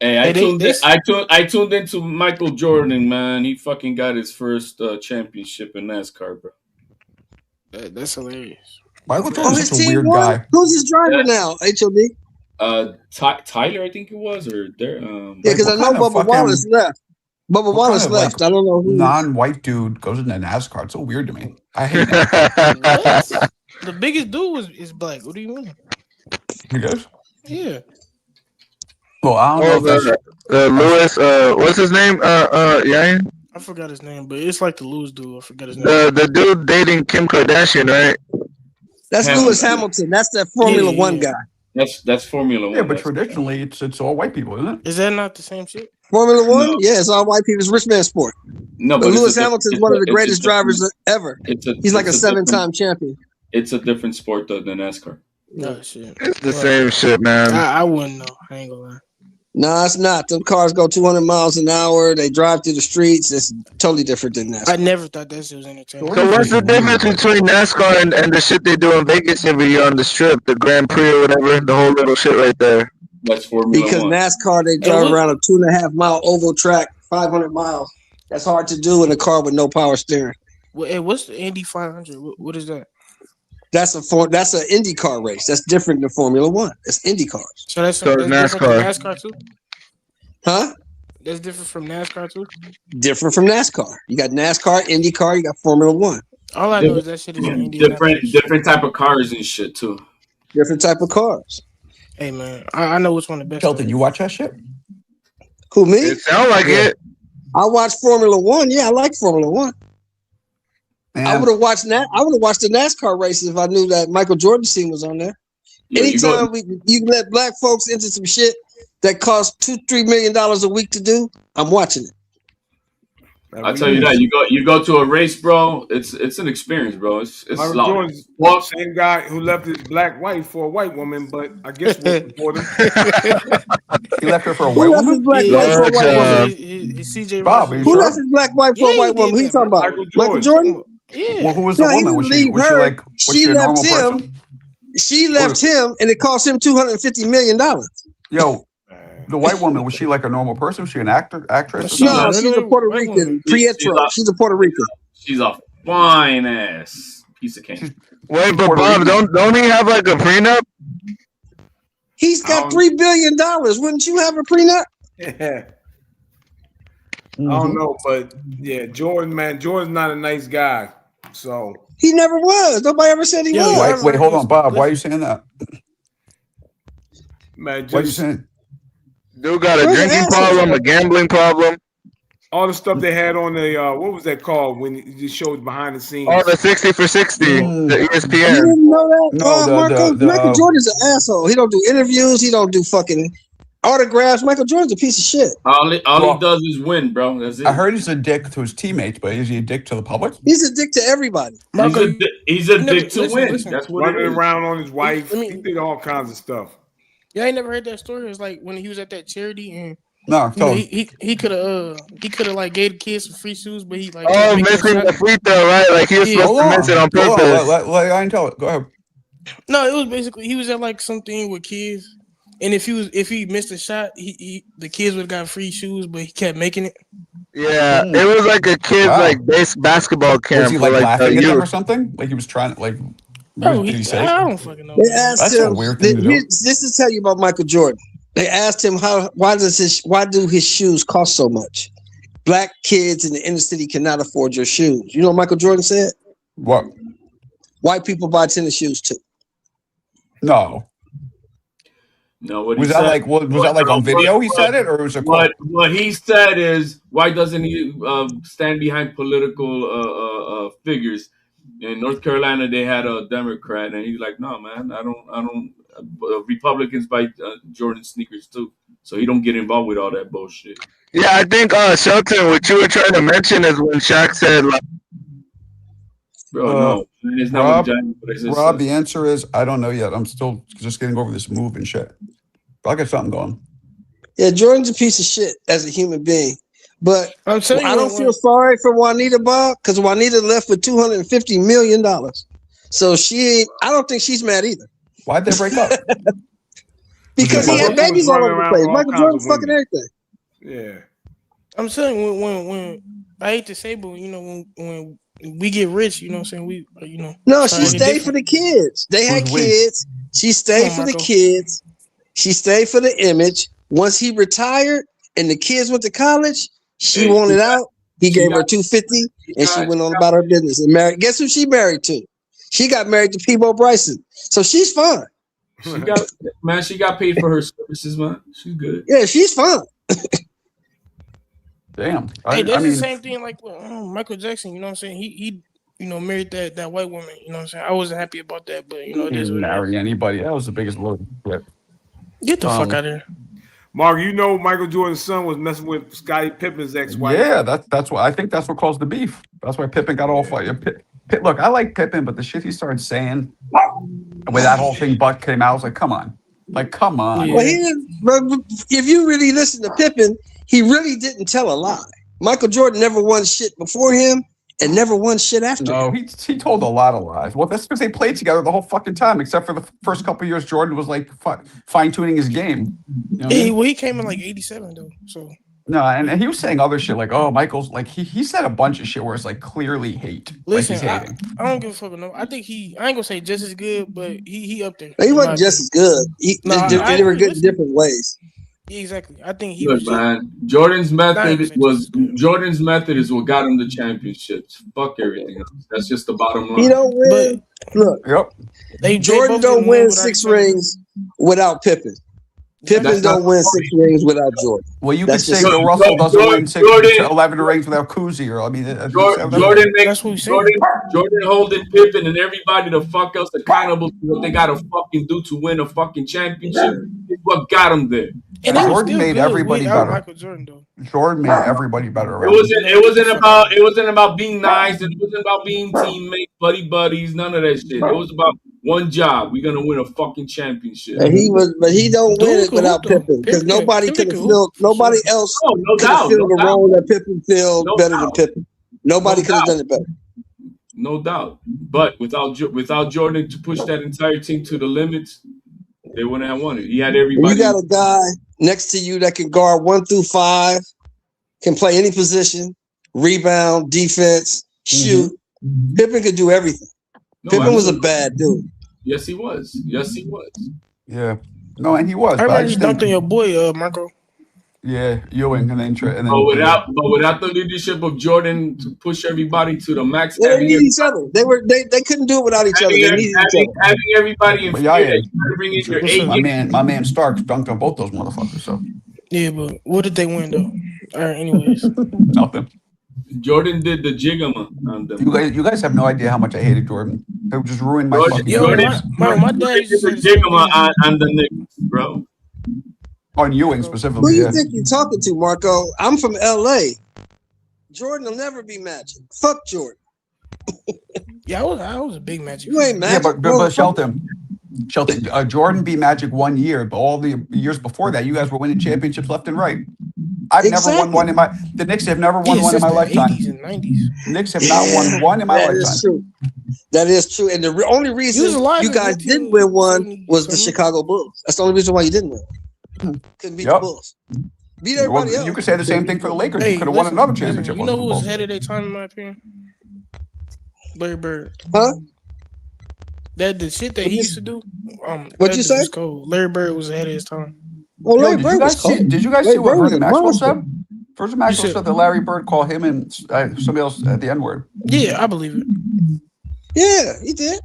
Hey, I tuned into Michael Jordan, man. He fucking got his first championship in NASCAR, bro. That's hilarious. Michael Oh, Jordan's his such a team weird won. guy. Who's his driver now? HOD. Tyler, I think it was, or there. Yeah, because Like, I know Bubba Wallace left. Bubba Wallace Kind of left. I don't know who. non-white dude goes into NASCAR. It's so weird to me. I hate it. What? The biggest dude is black. What do you mean? He does. Yeah. Well, I don't know if that's Lewis, what's his name? Yeah. I forgot his name, but it's like the loose dude. I forgot his name. The dude dating Kim Kardashian, right? That's Lewis Hamilton. That's that Formula One guy. That's Formula One. Yeah, but traditionally it's all white people, isn't it? Is that not the same shit? Formula One? Yeah, it's all white people. It's rich man sport. No, but but Lewis Hamilton's one of the greatest drivers ever. He's like a 7-time champion. It's a different sport though than NASCAR. No shit. It's the same shit, man. I wouldn't know. I ain't gonna lie. No, it's not. Them cars go 200 miles an hour. They drive through the streets. It's totally different than that. I never thought that shit was entertaining. So what's the difference between NASCAR and the shit they do in Vegas every year on the strip, the Grand Prix or whatever, the whole little shit right there? That's Formula Because One. NASCAR, they drive around a 2.5 mile oval track, 500 miles. That's hard to do in a car with no power steering. Well, what's the Indy 500? What is that? That's an IndyCar race. That's different than Formula One. It's Indy cars. So that's NASCAR. different from NASCAR too? Huh? That's different from NASCAR too? Different from NASCAR. You got NASCAR, IndyCar, you got Formula One. All I know is that shit is in different type of cars and shit too. Different type of cars. Hey man, I know which one the best. Kelton, you watch that shit? Who, me? It sounds like it. I watch Formula One. Yeah, I like Formula One. I would have watched that. I would have watched the NASCAR races if I knew that Michael Jordan's team was on there. Yeah, Anytime you let black folks into some shit that costs $2-3 million a week to do, I'm watching it. I'll tell you that you go to a race, bro. It's an experience, bro. It's Michael loud. Jordan's the same guy who left his black wife for a white woman, but I guess we'll support him. He left her for a Who white left his woman? black wife for a white woman? CJ Bob, are you Who sure? left his black wife for a white woman? Who you talking about? Michael Jordan? Yeah. Well, who was the No, he woman? didn't Was she leave her. like was She she a normal left him. person? She left him, and it cost him $250 million. Yo, the white woman, was she like a normal person? Was she an actress? Or No, something? she's a Puerto Rican. Pietro. She's a Puerto Rican. She's a fine ass piece of cake. Wait, but Bob, don't he have like a prenup? He's got $3 billion. Wouldn't you have a prenup? Yeah. I don't know, but yeah, Jordan, man, Jordan's not a nice guy. So he never was. Nobody ever said he was. Wait, hold on, Bob. Why are you saying that? Man, What are you saying? Dude got a drinking problem, a gambling problem. all the stuff they had on the what was that called when you just showed behind the scenes? Oh, the 60 for 60, the You ESPN. didn't know that? No, Michael Jordan's an asshole. He don't do interviews. He don't do fucking autographs. Michael Jordan's a piece of shit. All he does is win, bro. That's it. I heard he's a dick to his teammates, but is he a dick to the public? He's a dick to everybody. He's a dick to win. That's what running it is. around on his wife. He did all kinds of stuff. Yeah, I ain't never heard that story. It's like when he was at that charity and no, he could have like gave the kids some free shoes, but he like missing the free throw, right? Like he was supposed to miss it on purpose. I can tell it. Go ahead. No, it was basically he was at like something with kids, and if he missed a shot, the kids would have got free shoes, but he kept making it. Yeah, it was like a kid's like basketball camp. Was he like laughing at them or something? Like he was trying to like. No, did he say? I don't fucking know. They asked That's him. a weird thing to do. This is tell you about Michael Jordan. They asked him why do his shoes cost so much? Black kids in the inner city cannot afford your shoes. You know what Michael Jordan said? What? White people buy tennis shoes too. No. No, what Was he that said like? Was that like on video? He said it, or was it quote? What he said is, why doesn't he stand behind political figures? In North Carolina, they had a Democrat, and he's like, "No, man, I don't. Republicans buy Jordan sneakers too, so he don't get involved with all that bullshit." Yeah, I think Shelton, what you were trying to mention is when Shaq said like, Bro, no, it's not Rob, what Johnny Blaze Rob, says. the answer is I don't know yet. I'm still just getting over this move and shit. But I got something going. Yeah, Jordan's a piece of shit as a human being. But I'm telling you, I don't feel sorry for Juanita Bob because Juanita left with $250 million. So I don't think she's mad either. Why'd they break up? Because he had babies all over the place. Michael Jordan fucking everything. Yeah. I'm telling you, when I hate to say, but you know, when we get rich, you know what I'm saying? We, you know. No, she stayed for the kids. They had kids. She stayed for the kids. She stayed for the image. Once he retired and the kids went to college, she wanted out. He gave her $250, and she went on about her business and married. Guess who she married to? She got married to Peebo Bryson. So she's fine. She got paid for her services, man. She's good. Yeah, she's fine. Damn. Hey, that's the same thing like with Michael Jackson. You know what I'm saying? He married that white woman. You know what I'm saying? I wasn't happy about that, but you know, it He is didn't what it is. marry anybody. That was the biggest load. Get the fuck out of here. Mark, you know Michael Jordan's son was messing with Scottie Pippen's ex-wife. Yeah, that's what I think. That's what caused the beef. That's why Pippen got all fired. Look, I like Pippen, but the shit he started saying when that whole thing butt came out, I was like, come on. Well, if you really listen to Pippen, he really didn't tell a lie. Michael Jordan never won shit before him and never won shit after him. No, he told a lot of lies. Well, that's because they played together the whole fucking time, except for the first couple of years. Jordan was like fine tuning his game. You know he came in like 87 though. So no, and he was saying other shit like, oh, Michael's like he said a bunch of shit where it's like clearly hate. Listen, like he's hating. I don't give a fuck. No, I think I ain't gonna say just as good, but he up there. He wasn't just as good. They were good in different ways. Yeah, exactly. I think he Look, was. Man, Jordan's method is what got him the championships. Fuck everything else. That's just the bottom line. He don't win. Look, Jordan don't win 6 rings without Pippen. Pippen don't win 6 rings without Jordan. Well, you could say Bill Russell doesn't win 11 rings without Cousy, or I mean, Jordan holding Pippen and everybody the fuck else accountable to what they gotta fucking do to win a fucking championship is what got them there. And Jordan made everybody better. Michael Jordan, though. Jordan made everybody better. It wasn't about being nice. It wasn't about being teammates, buddies. None of that shit. It was about one job. We're gonna win a fucking championship. And he don't win it without Pippen because nobody could have filled. Nobody else could have filled the role that Pippen filled better than Pippen. Nobody could have done it better. No doubt. But without Jordan to push that entire team to the limits, they wouldn't have won it. He had everybody. You got a guy next to you that can guard 1 through 5, can play any position, rebound, defense, shoot. Pippen could do everything. Pippen was a bad dude. Yes, he was. Yeah. No, and he was. I remember you dunked on your boy, Marco. Yeah, Ewing, and then but without the leadership of Jordan to push everybody to the max, they need each other. They couldn't do it without each other. They needed each other. Having everybody in fear, bring in your my man Starks dunked on both those motherfuckers. So yeah, but what did they win though? All right, anyways, nothing. Jordan did the jigama on them. You guys have no idea how much I hated Jordan. They just ruined my fucking my dad did the jigama on the Knicks, bro. On Ewing specifically. Who do you think you're talking to, Marco? I'm from LA. Jordan will never be Magic. Fuck Jordan. Yeah, I was a big Magic. You ain't Magic. Yeah, but Shelton, Jordan beat Magic 1 year, but all the years before that, you guys were winning championships left and right. I've never won one in my. The Knicks have never won one in my lifetime. 80s and 90s. Knicks have not won one in my lifetime. That is true. That is true. And the only reason you guys didn't win one was the Chicago Bulls. That's the only reason why you didn't win. Couldn't beat the Bulls. Beat everybody else. You could say the same thing for the Lakers. You could have won another championship. You know who was ahead of their time, in my opinion? Larry Bird. Huh? The shit that he used to do. What you say? Larry Bird was ahead of his time. Oh, Larry Bird was cold. Did you guys see what Vernon Maxwell said? Vernon Maxwell said that Larry Bird called him and somebody else at the N-word. Yeah, I believe it. Yeah, he did.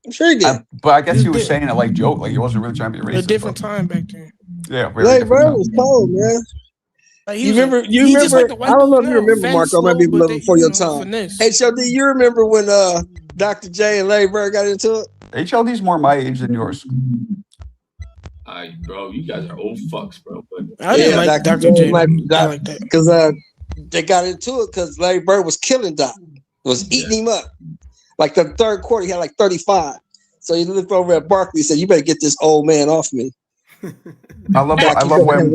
I'm sure he did. But I guess He he was did. saying it like joke, like he wasn't really trying to be racist. A different time back then. Yeah, very Larry different Bird time. was cold, man. Like You remember? he just like the white I don't know if dudes you now. remember, Fat, Marco. slow, Maybe a but little they, before your you know, time. finesse. HLD, you remember when Dr. J and Larry Bird got into it? HLD's more my age than yours. Bro, you guys are old fucks, bro. But I didn't like Dr. J like that. Because they got into it because Larry Bird was killing Doc, was eating him up. Like the third quarter, he had like 35. So he looked over at Barkley and said, "You better get this old man off me." I love when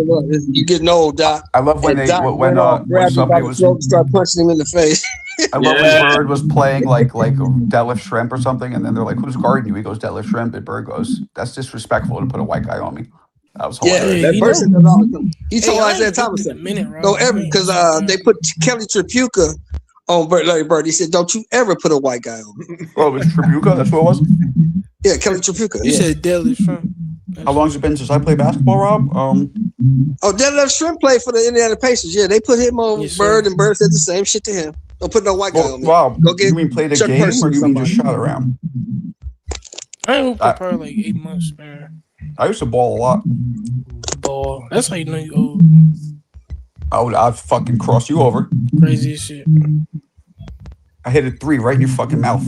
you're getting old, Doc. I love when and Doc when grabbed him by somebody the was throat and started punching him in the face. I love when Bird was playing like a deadlift shrimp or something, and then they're like, "Who's guarding you?" He goes, "Deadlift shrimp," and Bird goes, "That's disrespectful to put a white guy on me." That was hilarious. Yeah, that Bird said that all the time. He told I Isaiah ain't Thomas in a minute, bro. no ever because they put Kelly Tripucka on Larry Bird. He said, "Don't you ever put a white guy on me." Oh, it was Tripucka. That's what it was. Yeah, Kelly Tripucka. You said deadlift shrimp. How long has it been since I played basketball, Rob? Deadlift Shrimp played for the Indiana Pacers. Yeah, they put him on Bird, and Bird said the same shit to him. Don't put no white guy on me. Wow, Go get you mean played a Chuck game Person or you mean just somebody. shot around? I ain't hooped for like 8 months, man. I used to ball a lot. Ball. That's how you know you old. I'd fucking cross you over. Crazy as shit. I hit a 3 right in your fucking mouth.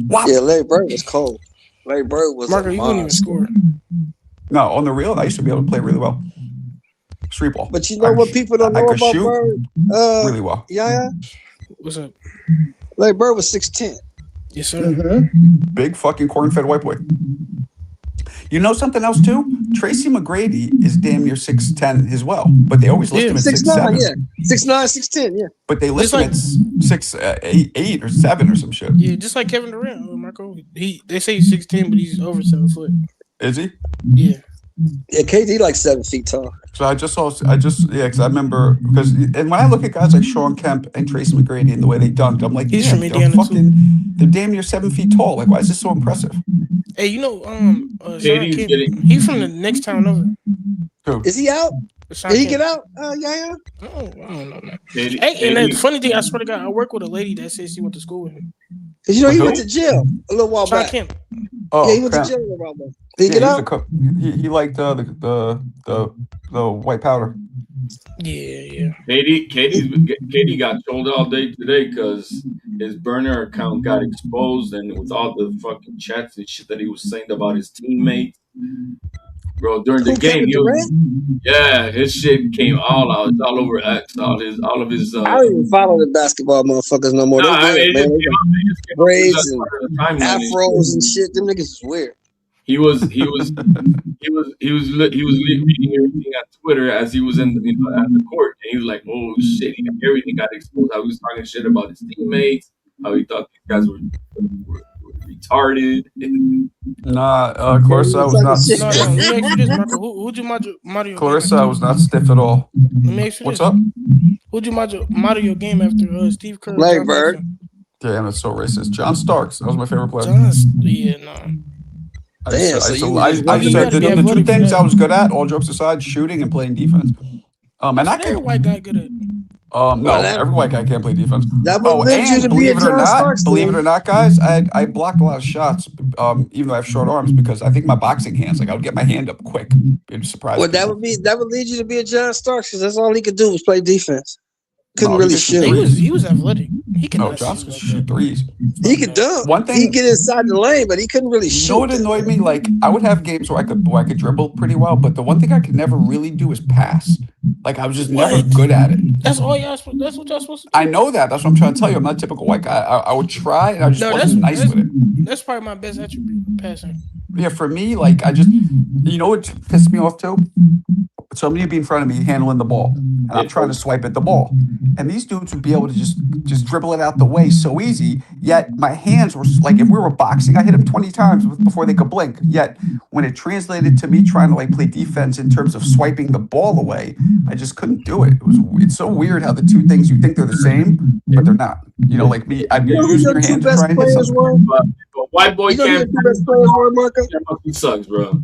Wow. Yeah, Larry Bird was cold. Larry Bird was Marco, a you wouldn't even monster. score. No, on the real, I used to be able to play really well. Street ball. But you know what people don't know could about shoot Bird? really well. Yeah. What's up? Larry Bird was 6'10". Yes, sir. Big fucking corn-fed white boy. You know something else too? Tracy McGrady is damn near 6'10" as well, but they always list him at 6'7". 6'9", yeah. 6'9", 6'10", yeah. But they list him at 6'8" or 7" or some shit. Yeah, just like Kevin Durant, Marco. They say he's 6'10", but he's over 7 foot. Is he? Yeah. Yeah, KD like 7 feet tall. So because I remember, and when I look at guys like Sean Kemp and Tracy McGrady and the way they dunked, I'm like, He's from Indiana they're damn near 7 feet tall. Like, why is this so impressive? Hey, you know, Sean Kemp, he's from the next town over. Who? Is he out? Sean Did he Kemp. get out? Yeah. I don't know, man. Hey, and the funny thing, I swear to God, I work with a lady that says she went to school with him. Cause you know he went to jail a little while Sean back. Kemp. Oh, Yeah, he went to Kemp. jail a little while back. Did he get out? He liked the white powder. Yeah. Katie got trolled all day today because his burner account got exposed, and with all the fucking chats and shit that he was saying about his teammates, bro. During the game, his shit came all out. It's all over X. All of his. I don't even follow the basketball motherfuckers no more. Nah, They weird, man. Braids and timeline afros and shit. Them niggas is weird. He was reading everything on Twitter as he was at the court, and he was like, "Oh shit!" Everything got exposed. How he was talking shit about his teammates. How he thought these guys were retarded. Nah, Clarissa was not. No, let me ask you this, Marco. Who'd you model your Clarissa was not stiff at all. Let me ask you What's this. up? Who'd you model your game after Steve Kerr? Larry Bird. Damn, that's so racist. John Starks. That was my favorite player. No. Damn, the two things I was good at, all jokes aside, shooting and playing defense. And I every white guy good at. No, every white guy can't play defense. That would lead you to believe be it a or John not, Starks, guys, I blocked a lot of shots, even though I have short arms, because I think my boxing hands, like I would get my hand up quick. It'd surprise. Well, that would lead you to be a John Starks because that's all he could do was play defense. Couldn't really shoot. He was athletic. He could. No, Johnson could shoot threes. He could dunk. One thing, he could get inside the lane, but he couldn't really shoot. You know what annoyed me? Like I would have games where I could dribble pretty well, but the one thing I could never really do is pass. Like I was just never good at it. That's all y'all. That's what y'all supposed to do. I know that. That's what I'm trying to tell you. I'm not a typical white guy. I would try, and I just wasn't nice with it. That's probably my best attribute, passing. Yeah, for me, like you know what pissed me off too? Somebody would be in front of me handling the ball, and I'm trying to swipe at the ball, and these dudes would be able to just dribble it out the way so easy. Yet my hands were like, if we were boxing, I hit them 20 times before they could blink. Yet when it translated to me trying to like play defense in terms of swiping the ball away, I just couldn't do it. It's so weird how the two things you think they're the same, but they're not. You know, like me, I'd be using your hand to try and hit something. But white boy can't. Two best players were, Marco? He sucks, bro.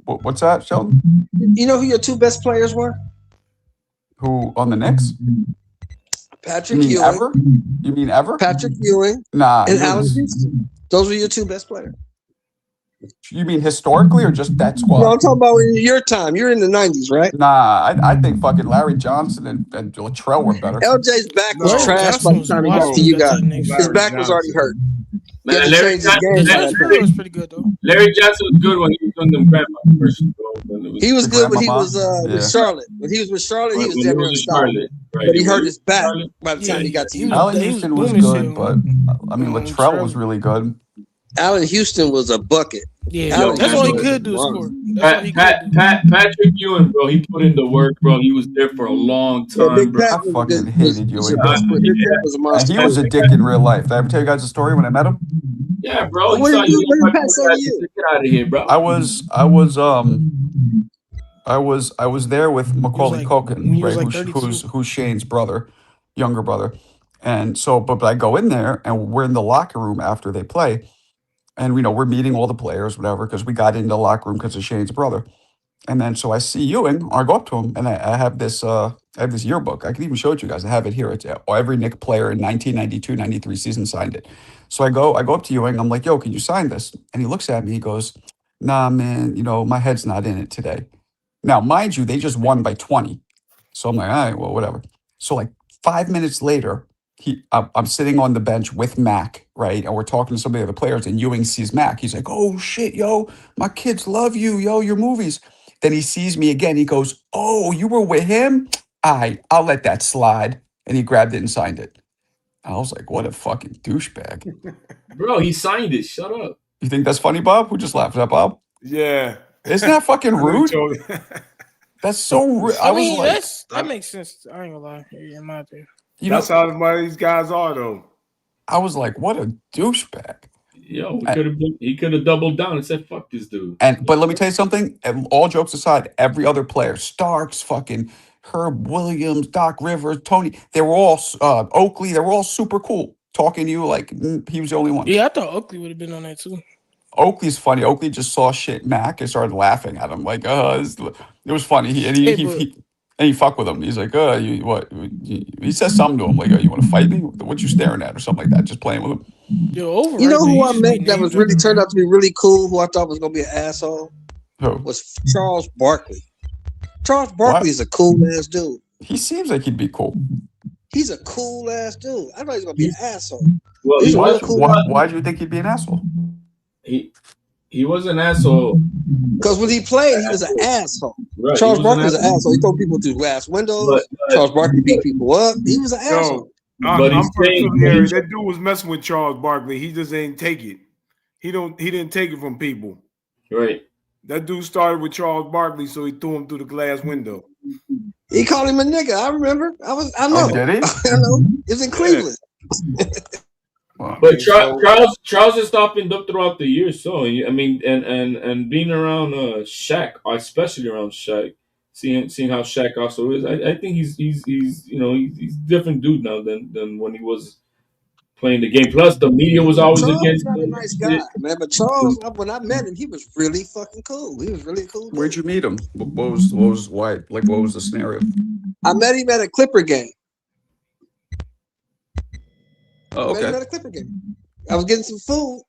What's that, Sheldon? You know who your two best players were? Who on the Knicks? Patrick You mean Ewing. ever? You mean ever? Patrick Ewing. Nah. And Allen Houston. Those were your two best players. You mean historically or just that No, squad? I'm talking about in your time. You're in the 90s, right? Nah, I think fucking Larry Johnson and Latrell were better. LJ's back was Larry trash by Johnson the was time he got washed to when he you got to guys. the Knicks. His Larry back was already hurt. Johnson. He had Man, to change his game by Defensively, that he time. was pretty good though. Larry Johnson was good when he was doing them grandma commercials, bro. He was The good when he grandmama, was with yeah. Charlotte. When he was with Charlotte, he was When he damn near was in unstoppable. Charlotte, right? But he When hurt he his was in back Charlotte, by the Yeah, time he got to you Allen guys. he was Houston was booming good, but I mean Latrell was Charlotte. really good. Allen Houston was a bucket. Yeah, yo, Allen that's man, all he Houston bro. was a could do is score. monster. That's all he could do. Patrick Ewing, bro. He put in the work, bro. He was there for a long Yeah, time, Big bro. Pat I fucking hated was your Ewing. best player. Big Pat was a And monster he was a too. dick in real life. Did I ever tell you guys the story when I met him? Yeah, bro. He What saw did you. you? What did Pat say to you? Get out of here, bro. I was there with Macaulay when Culkin, he was right? like 32. Who's Shane's brother, younger brother. And so, but I go in there and we're in the locker room after they play. And we're meeting all the players, whatever, because we got into the locker room because of Shane's brother. And then so I see Ewing, I go up to him, and I have this yearbook. I can even show it to you guys. I have it here. It's every Knick player in 1992-93 season signed it. So I go up to Ewing. I'm like, yo, can you sign this? And he looks at me. He goes, nah, man, my head's not in it today. Now, mind you, they just won by 20. So I'm like, all right, well, whatever. So like 5 minutes later, I'm sitting on the bench with Mac, right? And we're talking to some of the other players, and Ewing sees Mac. He's like, oh, shit, yo, my kids love you, yo, your movies. Then he sees me again. He goes, oh, you were with him? I'll let that slide. And he grabbed it and signed it. I was like, what a fucking douchebag. Bro, he signed it. Shut up. You think that's funny, Bob? Who just laughed at that, Bob? Yeah. Isn't that fucking rude? That's so rude. I mean, that makes sense. I ain't gonna lie, in my opinion. That's how these guys are, though. I was like, what a douchebag. Yo, he could have doubled down and said, fuck this dude. But let me tell you something. All jokes aside, every other player, Starks, fucking Herb Williams, Doc Rivers, Tony, they were all Oakley. They were all super cool, talking to you like he was the only one. Yeah, I thought Oakley would have been on that too. Oakley's funny. Oakley just saw shit Mac and started laughing at him like, it was funny. He fucked with him. He's like, you what? He says something to him like, you want to fight me? What you staring at or something like that? Just playing with him. Yo, You know who I met that was really turned out to be really cool, who I thought was gonna be an asshole? Who? Was Charles Barkley. Charles Barkley is a cool ass dude. He seems like he'd be cool. He's a cool ass dude. I thought he was gonna be an asshole. Well, He's a real cool. Why do you think he'd be an asshole? He was an asshole. Because when he played, he was an asshole. Right, Charles he was Barkley was an asshole. He threw people through glass windows. Charles Barkley beat people up. He was an asshole. I'm from Philly area. That dude was messing with Charles Barkley. He just ain't take it. He didn't take it from people. Right. That dude started with Charles Barkley, so he threw him through the glass window. He called him a nigga. I remember. I know. Oh, did he? I know. It was in Cleveland. But Charles has stopped and up throughout the years. So I mean, and being around Shaq, especially around Shaq, seeing how Shaq also is, I think he's he's a different dude now than when he was playing the game. Plus, the media was always Charles against not a him. nice guy, man. But Charles, when I met him, he was really fucking cool. He was really cool. Where'd you meet him? What was the scenario? I met him at a Clipper game. Oh, okay. I met him at a Clipper game. I was getting some food,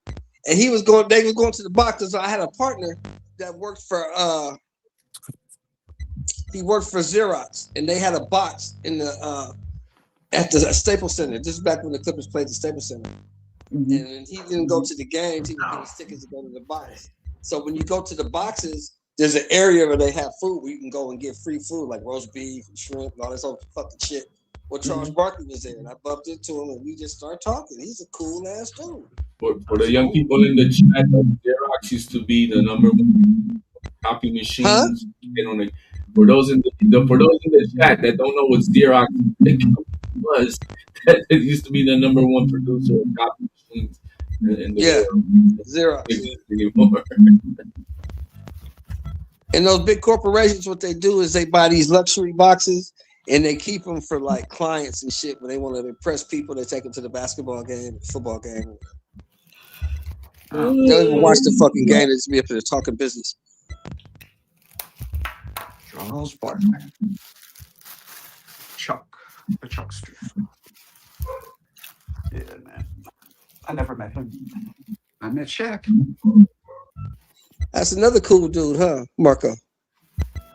and they was going to the boxes. So I had a partner that worked for he worked for Xerox, and they had a box in the at the Staples Center. This is back when the Clippers played the Staples Center. And he didn't go to the games. He was getting tickets to go to the box. So when you go to the boxes, there's an area where they have food where you can go and get free food like roast beef and shrimp and all this other fucking shit. Well, Charles Barkley was there, and I bumped into him, and we just started talking. He's a cool ass dude. For the young people in the chat, Xerox used to be the number one copy machines. For those in the chat that don't know what Xerox was, it used to be the number one producer of copy machines in the world. Xerox. And those big corporations, what they do is they buy these luxury boxes and they keep them for like clients and shit. When they want to impress people, they take them to the basketball game, football game. They don't even watch the fucking game. They just be up there talking business. Charles Barkley. The Chuckster. Yeah, man. I never met him. I met Shaq. That's another cool dude, huh, Marco?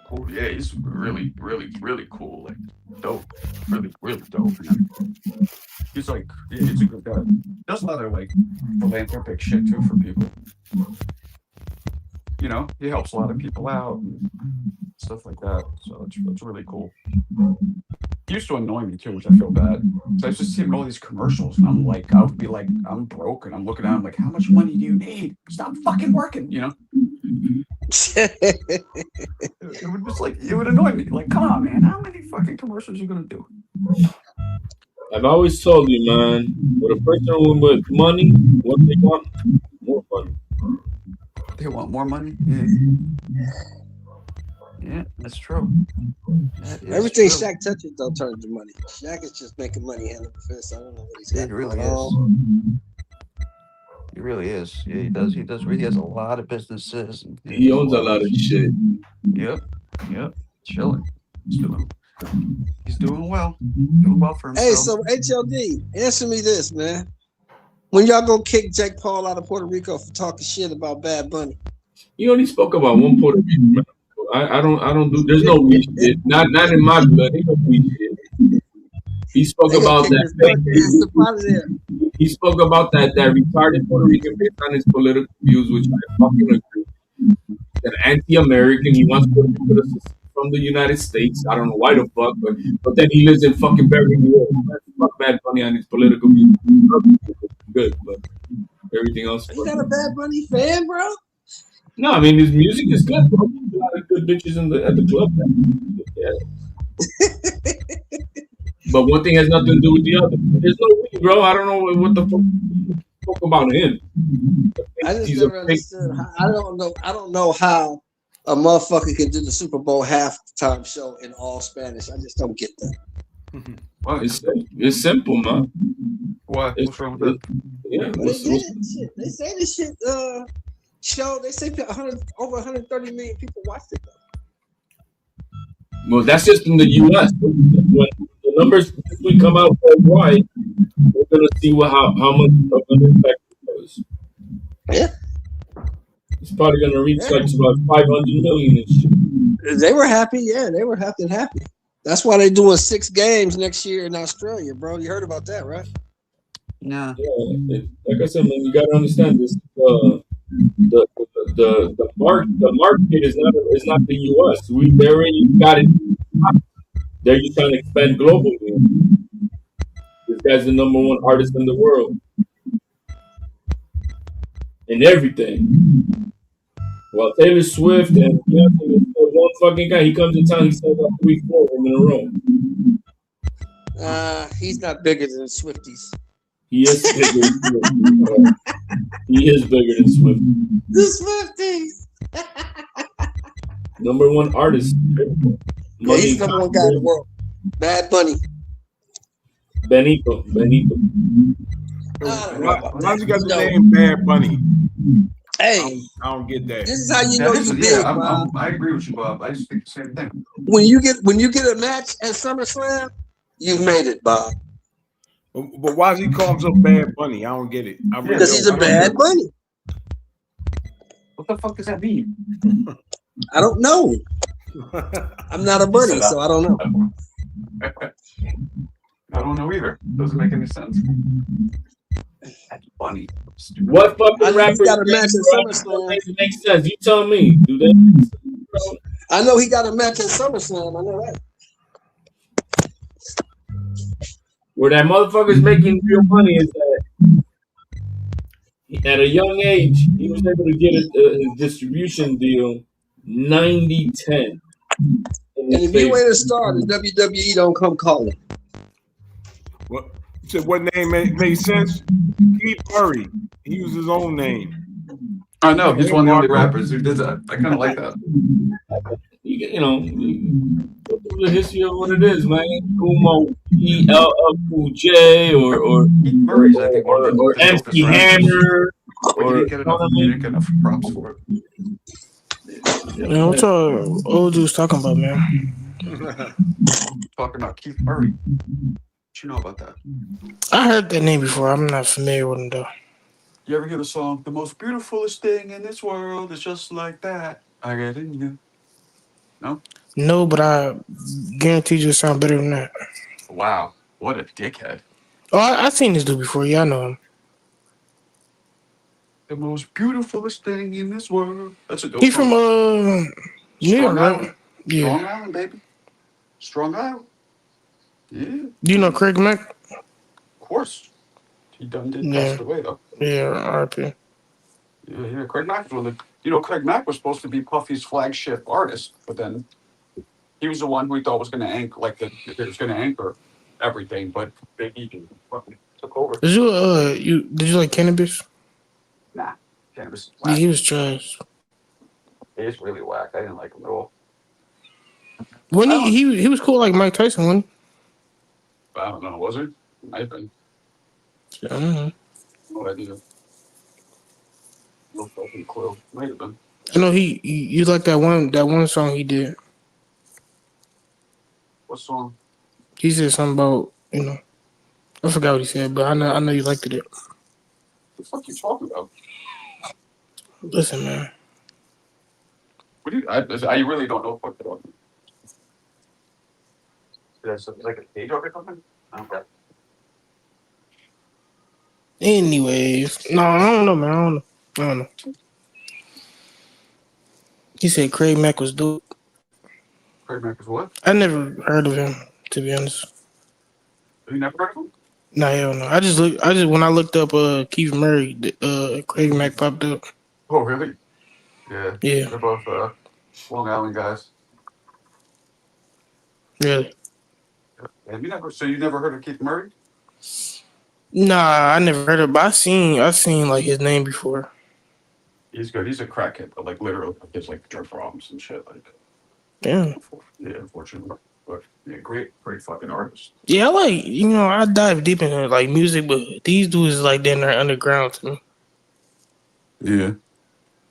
Oh yeah, he's really, really, really cool. Like dope. Really, really dope, man. He's like, yeah, he's a good guy. Does a lot of like philanthropic shit too for people. You know, he helps a lot of people out and stuff like that. So it's really cool. He used to annoy me too, which I feel bad. So I was just seeing all these commercials, and I'm like, I would be like, I'm broke, and I'm looking at him like, how much money do you need? Stop fucking working, you know? It would just like, it would annoy me. Like, come on, man, how many fucking commercials are you gonna do? I've always told you, man, with a person with money, what they want, more money. They want more money? Yeah, that's true. Everything Shaq touches don't turn to money. Shaq is just making money hand over fist. I don't know what he's got. He really going is. on. He really is. Yeah, he does. He does. He has a lot of businesses. And He owns a lot of shit. Yep. Chilling. He's doing well. Doing well for himself. Hey, so HLD, answer me this, man. When y'all gonna kick Jake Paul out of Puerto Rico for talking shit about Bad Bunny? He only spoke about one Puerto Rican, man. I don't do. There's no weed shit. Not in my blood. Ain't no weed shit. He spoke about that. He spoke about that retarded Puerto Rican based on his political views, which I fucking agree. That anti-American. He wants Puerto Rico from the United States. I don't know why the fuck, but then he lives in fucking Beverly Hills. Fuck Bad Bunny on his political views. Good, but everything else. You not a Bad Bunny fan, bro? No, I mean his music is good, bro. There's a lot of good bitches at the club. Yeah. But one thing has nothing to do with the other. There's no weed, bro. I don't know what the fuck about him. I just never understood. I don't know how a motherfucker can do the Super Bowl halftime show in all Spanish. I just don't get that. Well, it's simple, man. What? What's wrong with that? Yeah, They say this shit show. They say over 130 million people watched it. Well, that's just in the U.S. When the numbers we come out worldwide, we're gonna see how much of an impact it was. Yeah, it's probably gonna reach like about 500 million and shit. They were happy. Yeah, they were happy. That's why they're doing 6 games next year in Australia, bro. You heard about that, right? Nah. Yeah, like I said, man, you gotta understand this. The market is not the U.S. They already got it. They're just trying to expand globally. This guy's the #1 artist in the world in everything. Well, Taylor Swift and Beyonce is one fucking guy. He comes to town, he sells out 3-4 of them in a row. He's not bigger than Swifties. He is bigger than Swifties. He is bigger than Swifties. The Swifties. #1 artist. Yeah, he's the #1 guy in the world. Bad Bunny. Benito. Why you got the name Bad Bunny? Hey, I don't get that. This is how you know you big, Bob. I agree with you, Bob. I just think the same thing. When you get a match at SummerSlam, you've made it, Bob. But why does he call himself Bad Bunny? I don't get it. Because he's a Bad Bunny. What the fuck does that mean? I don't know. I'm not a bunny, so I don't know. I don't know either. Doesn't make any sense. That's funny. What fucking rapper got a match at SummerSlam? Makes sense. You tell me. Do they? I know he got a match at SummerSlam. I know that. Where that motherfucker's making real money is that at a young age he was able to get a distribution deal 90-10. And if you ain't a star, the WWE don't come calling. What? So what name made sense? Keith Murray. He used his own name. I know. He's one of the only rappers who did that. I kind of like that. You know, the history of what it is, man. Kumo, Cool J, or Murray's, I think, or MC Hammer, or you didn't get enough props for it. Man, what's all old dudes talking about, man? Talking about Keith Murray. What you know about that? I heard that name before. I'm not familiar with him though. You ever hear the song, "The most beautifulest thing in this world is just like that"? I get in you. No? No, but I guarantee you it sound better than that. Wow. What a dickhead. Oh, I seen this dude before. Yeah, I know him. The most beautifulest thing in this world. That's a dope He from song. New York, Strong right? Island. Yeah. Strong Island, baby. Strong Island. Yeah. Do you know Craig Mack? Of course. He done did Yeah. pass away though. Yeah, R.I.P. Yeah. Craig Mack was one of the, Craig Mack was supposed to be Puffy's flagship artist, but then he was the one who he thought was going to anchor, it was going to anchor everything, but Big E fucking took over. Did you like Cannabis? Nah, Cannabis is Yeah, whack. he was trash. He's really whack. I didn't like him at all. When he was cool like Mike Tyson, wasn't I don't know. Was it? Might have been. he? I don't know. No idea. No fucking clue. Might have been. I know you like that one song he did. What song? He said something about, I forgot what he said, but I know you liked it. What the fuck you talking about? Listen, man. What do you? I really don't know what you're talking about. Is that like a day joke or something? Okay. Anyways, no, I don't know, man. I don't know. He said Craig Mack was dope. Craig Mack was what? I never heard of him, to be honest. Have you never heard of him? No, hell no. When I looked up Keith Murray, Craig Mack popped up. Oh, really? Yeah. Yeah. They're both Long Island guys. Really? Have you never? So you never heard of Keith Murray? Nah, I never heard of. But I seen like his name before. He's good. He's a crackhead, but like literally, he has like drug problems and shit. Like, Yeah. Yeah, unfortunately, but yeah, great fucking artist. Yeah, I like I dive deep into like music, but these dudes is like they're underground to me. Yeah,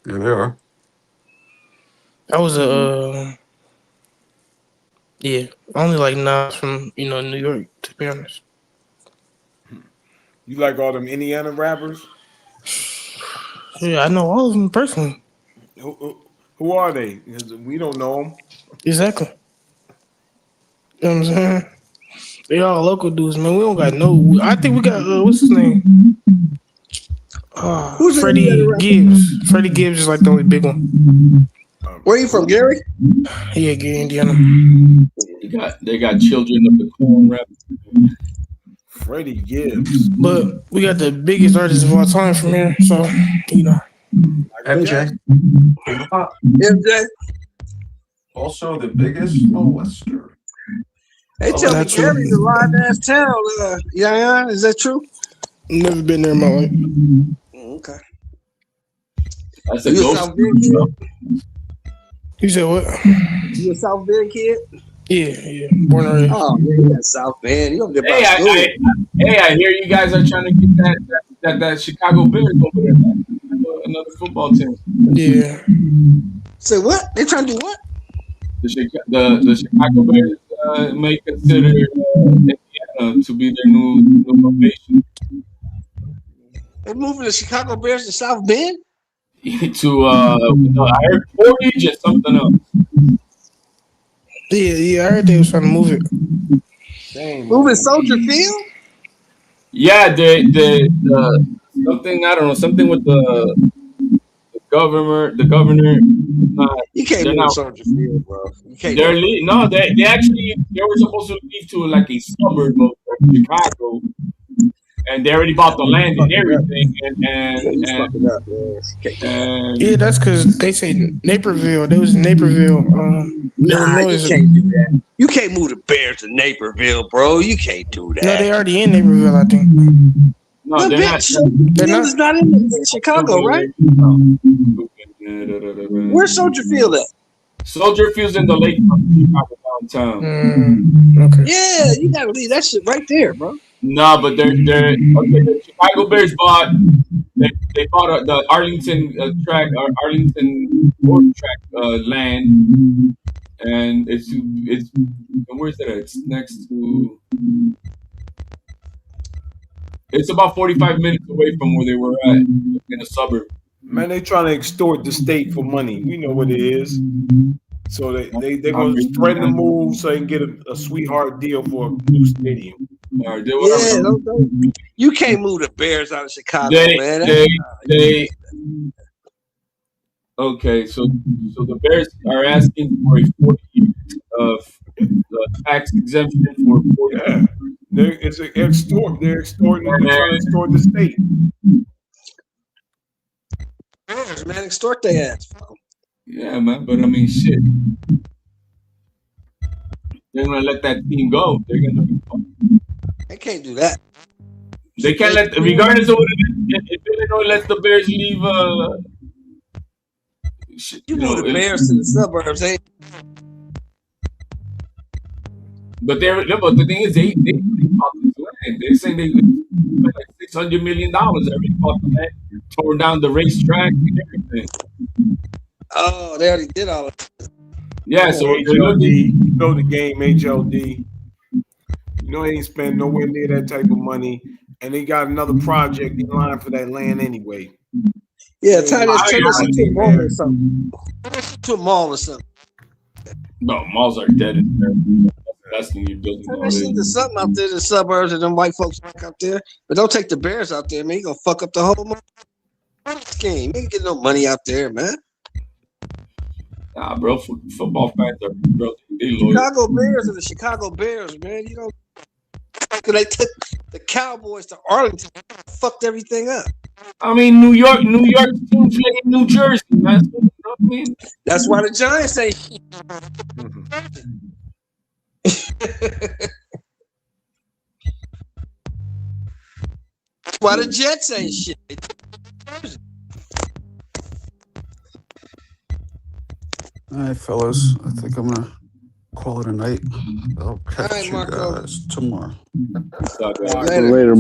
they are. I was yeah, only like Nas from New York, to be honest. You like all them Indiana rappers? Yeah, I know all of them personally. Who are they? Because we don't know them. Exactly. You know what I'm saying? They all local dudes, man. We don't got no. I think we got what's his name? Who's Freddie Gibbs. Freddie Gibbs is like the only big one. Where you from, Gary? Yeah, Gary, Indiana. They got Children of the Corn rap. Freddie Gibbs. But we got the biggest artist of all time from here, so MJ. MJ. Also the biggest molester. They tell me Gary's a live ass town. Yeah, is that true? Never been there in my life. Okay. That's a You a ghost. South Bend kid? You said what? You a South Bend kid? Yeah. Born and raised. Oh, man, that's South Bend. You over there by school. I hear you guys are trying to get that Chicago Bears over there, man. Another football team. Yeah. Say what? They trying to do what? The Chicago Bears may consider Indiana to be their new location. They're moving the Chicago Bears to South Bend? To I heard Portage and something else. Yeah, I heard they was trying to move it. Moving Soldier Field? Yeah, the something, I don't know, something with the governor. You can't move Soldier Field, bro. You can't. They actually were supposed to leave to like a suburb of Chicago, and they already bought the land and everything. Yeah, that's because they say Naperville. They was in Naperville. Nah, you can't do that. You can't move the Bears to Naperville, bro. You can't do that. No, they already in Naperville, I think. No, they're not. They're not in Chicago, right? Where's Soldier Field at? Soldier Field's in the lakefront Chicago downtown. Okay. Yeah, you gotta leave that shit right there, bro. No, but they're okay. The Chicago Bears bought the Arlington Arlington Sport Track land, and it's where's that? It's next to It's about 45 minutes away from where they were at in a suburb. Man, they trying to extort the state for money. We know what it is. So they're going to threaten to move so they can get a sweetheart deal for a new stadium. Yeah, you can't move the Bears out of Chicago, man. Okay, so the Bears are asking for a 40 years of tax exemption for 40 years. They're extorting. They're trying to extort the state. Bears, man, extort their ass. Yeah, man, but I mean, shit. They're gonna let that team go. They're gonna be fine. They can't do that. They can't let, regardless of what it is, if Illinois lets the Bears leave, you move the Bears to the suburbs, eh? But the thing is, they bought this land. They're saying they spent like $600 million. Every bought the land, tore down the racetrack and everything. Oh, they already did all of that. Yeah, so HLD, you know the game, HLD. You know they ain't spend nowhere near that type of money, and they got another project in line for that land anyway. Yeah, turn this to a mall or something. To a mall or something. No, malls are dead in there. That's when you're building. Turn this into something out there in the suburbs and them white folks back out there. But don't take the Bears out there, man. You gonna fuck up the whole scheme. You ain't get no money out there, man. Nah, bro, football fans are bro. They loyal. Chicago Bears are the Chicago Bears, man. You know, they took the Cowboys to Arlington, fucked everything up. I mean, New York team play in New Jersey, man. You know what I mean? That's why the Giants ain't. That's why the Jets ain't shit. All right, fellas. I think I'm gonna call it a night. I'll catch you guys tomorrow. Later.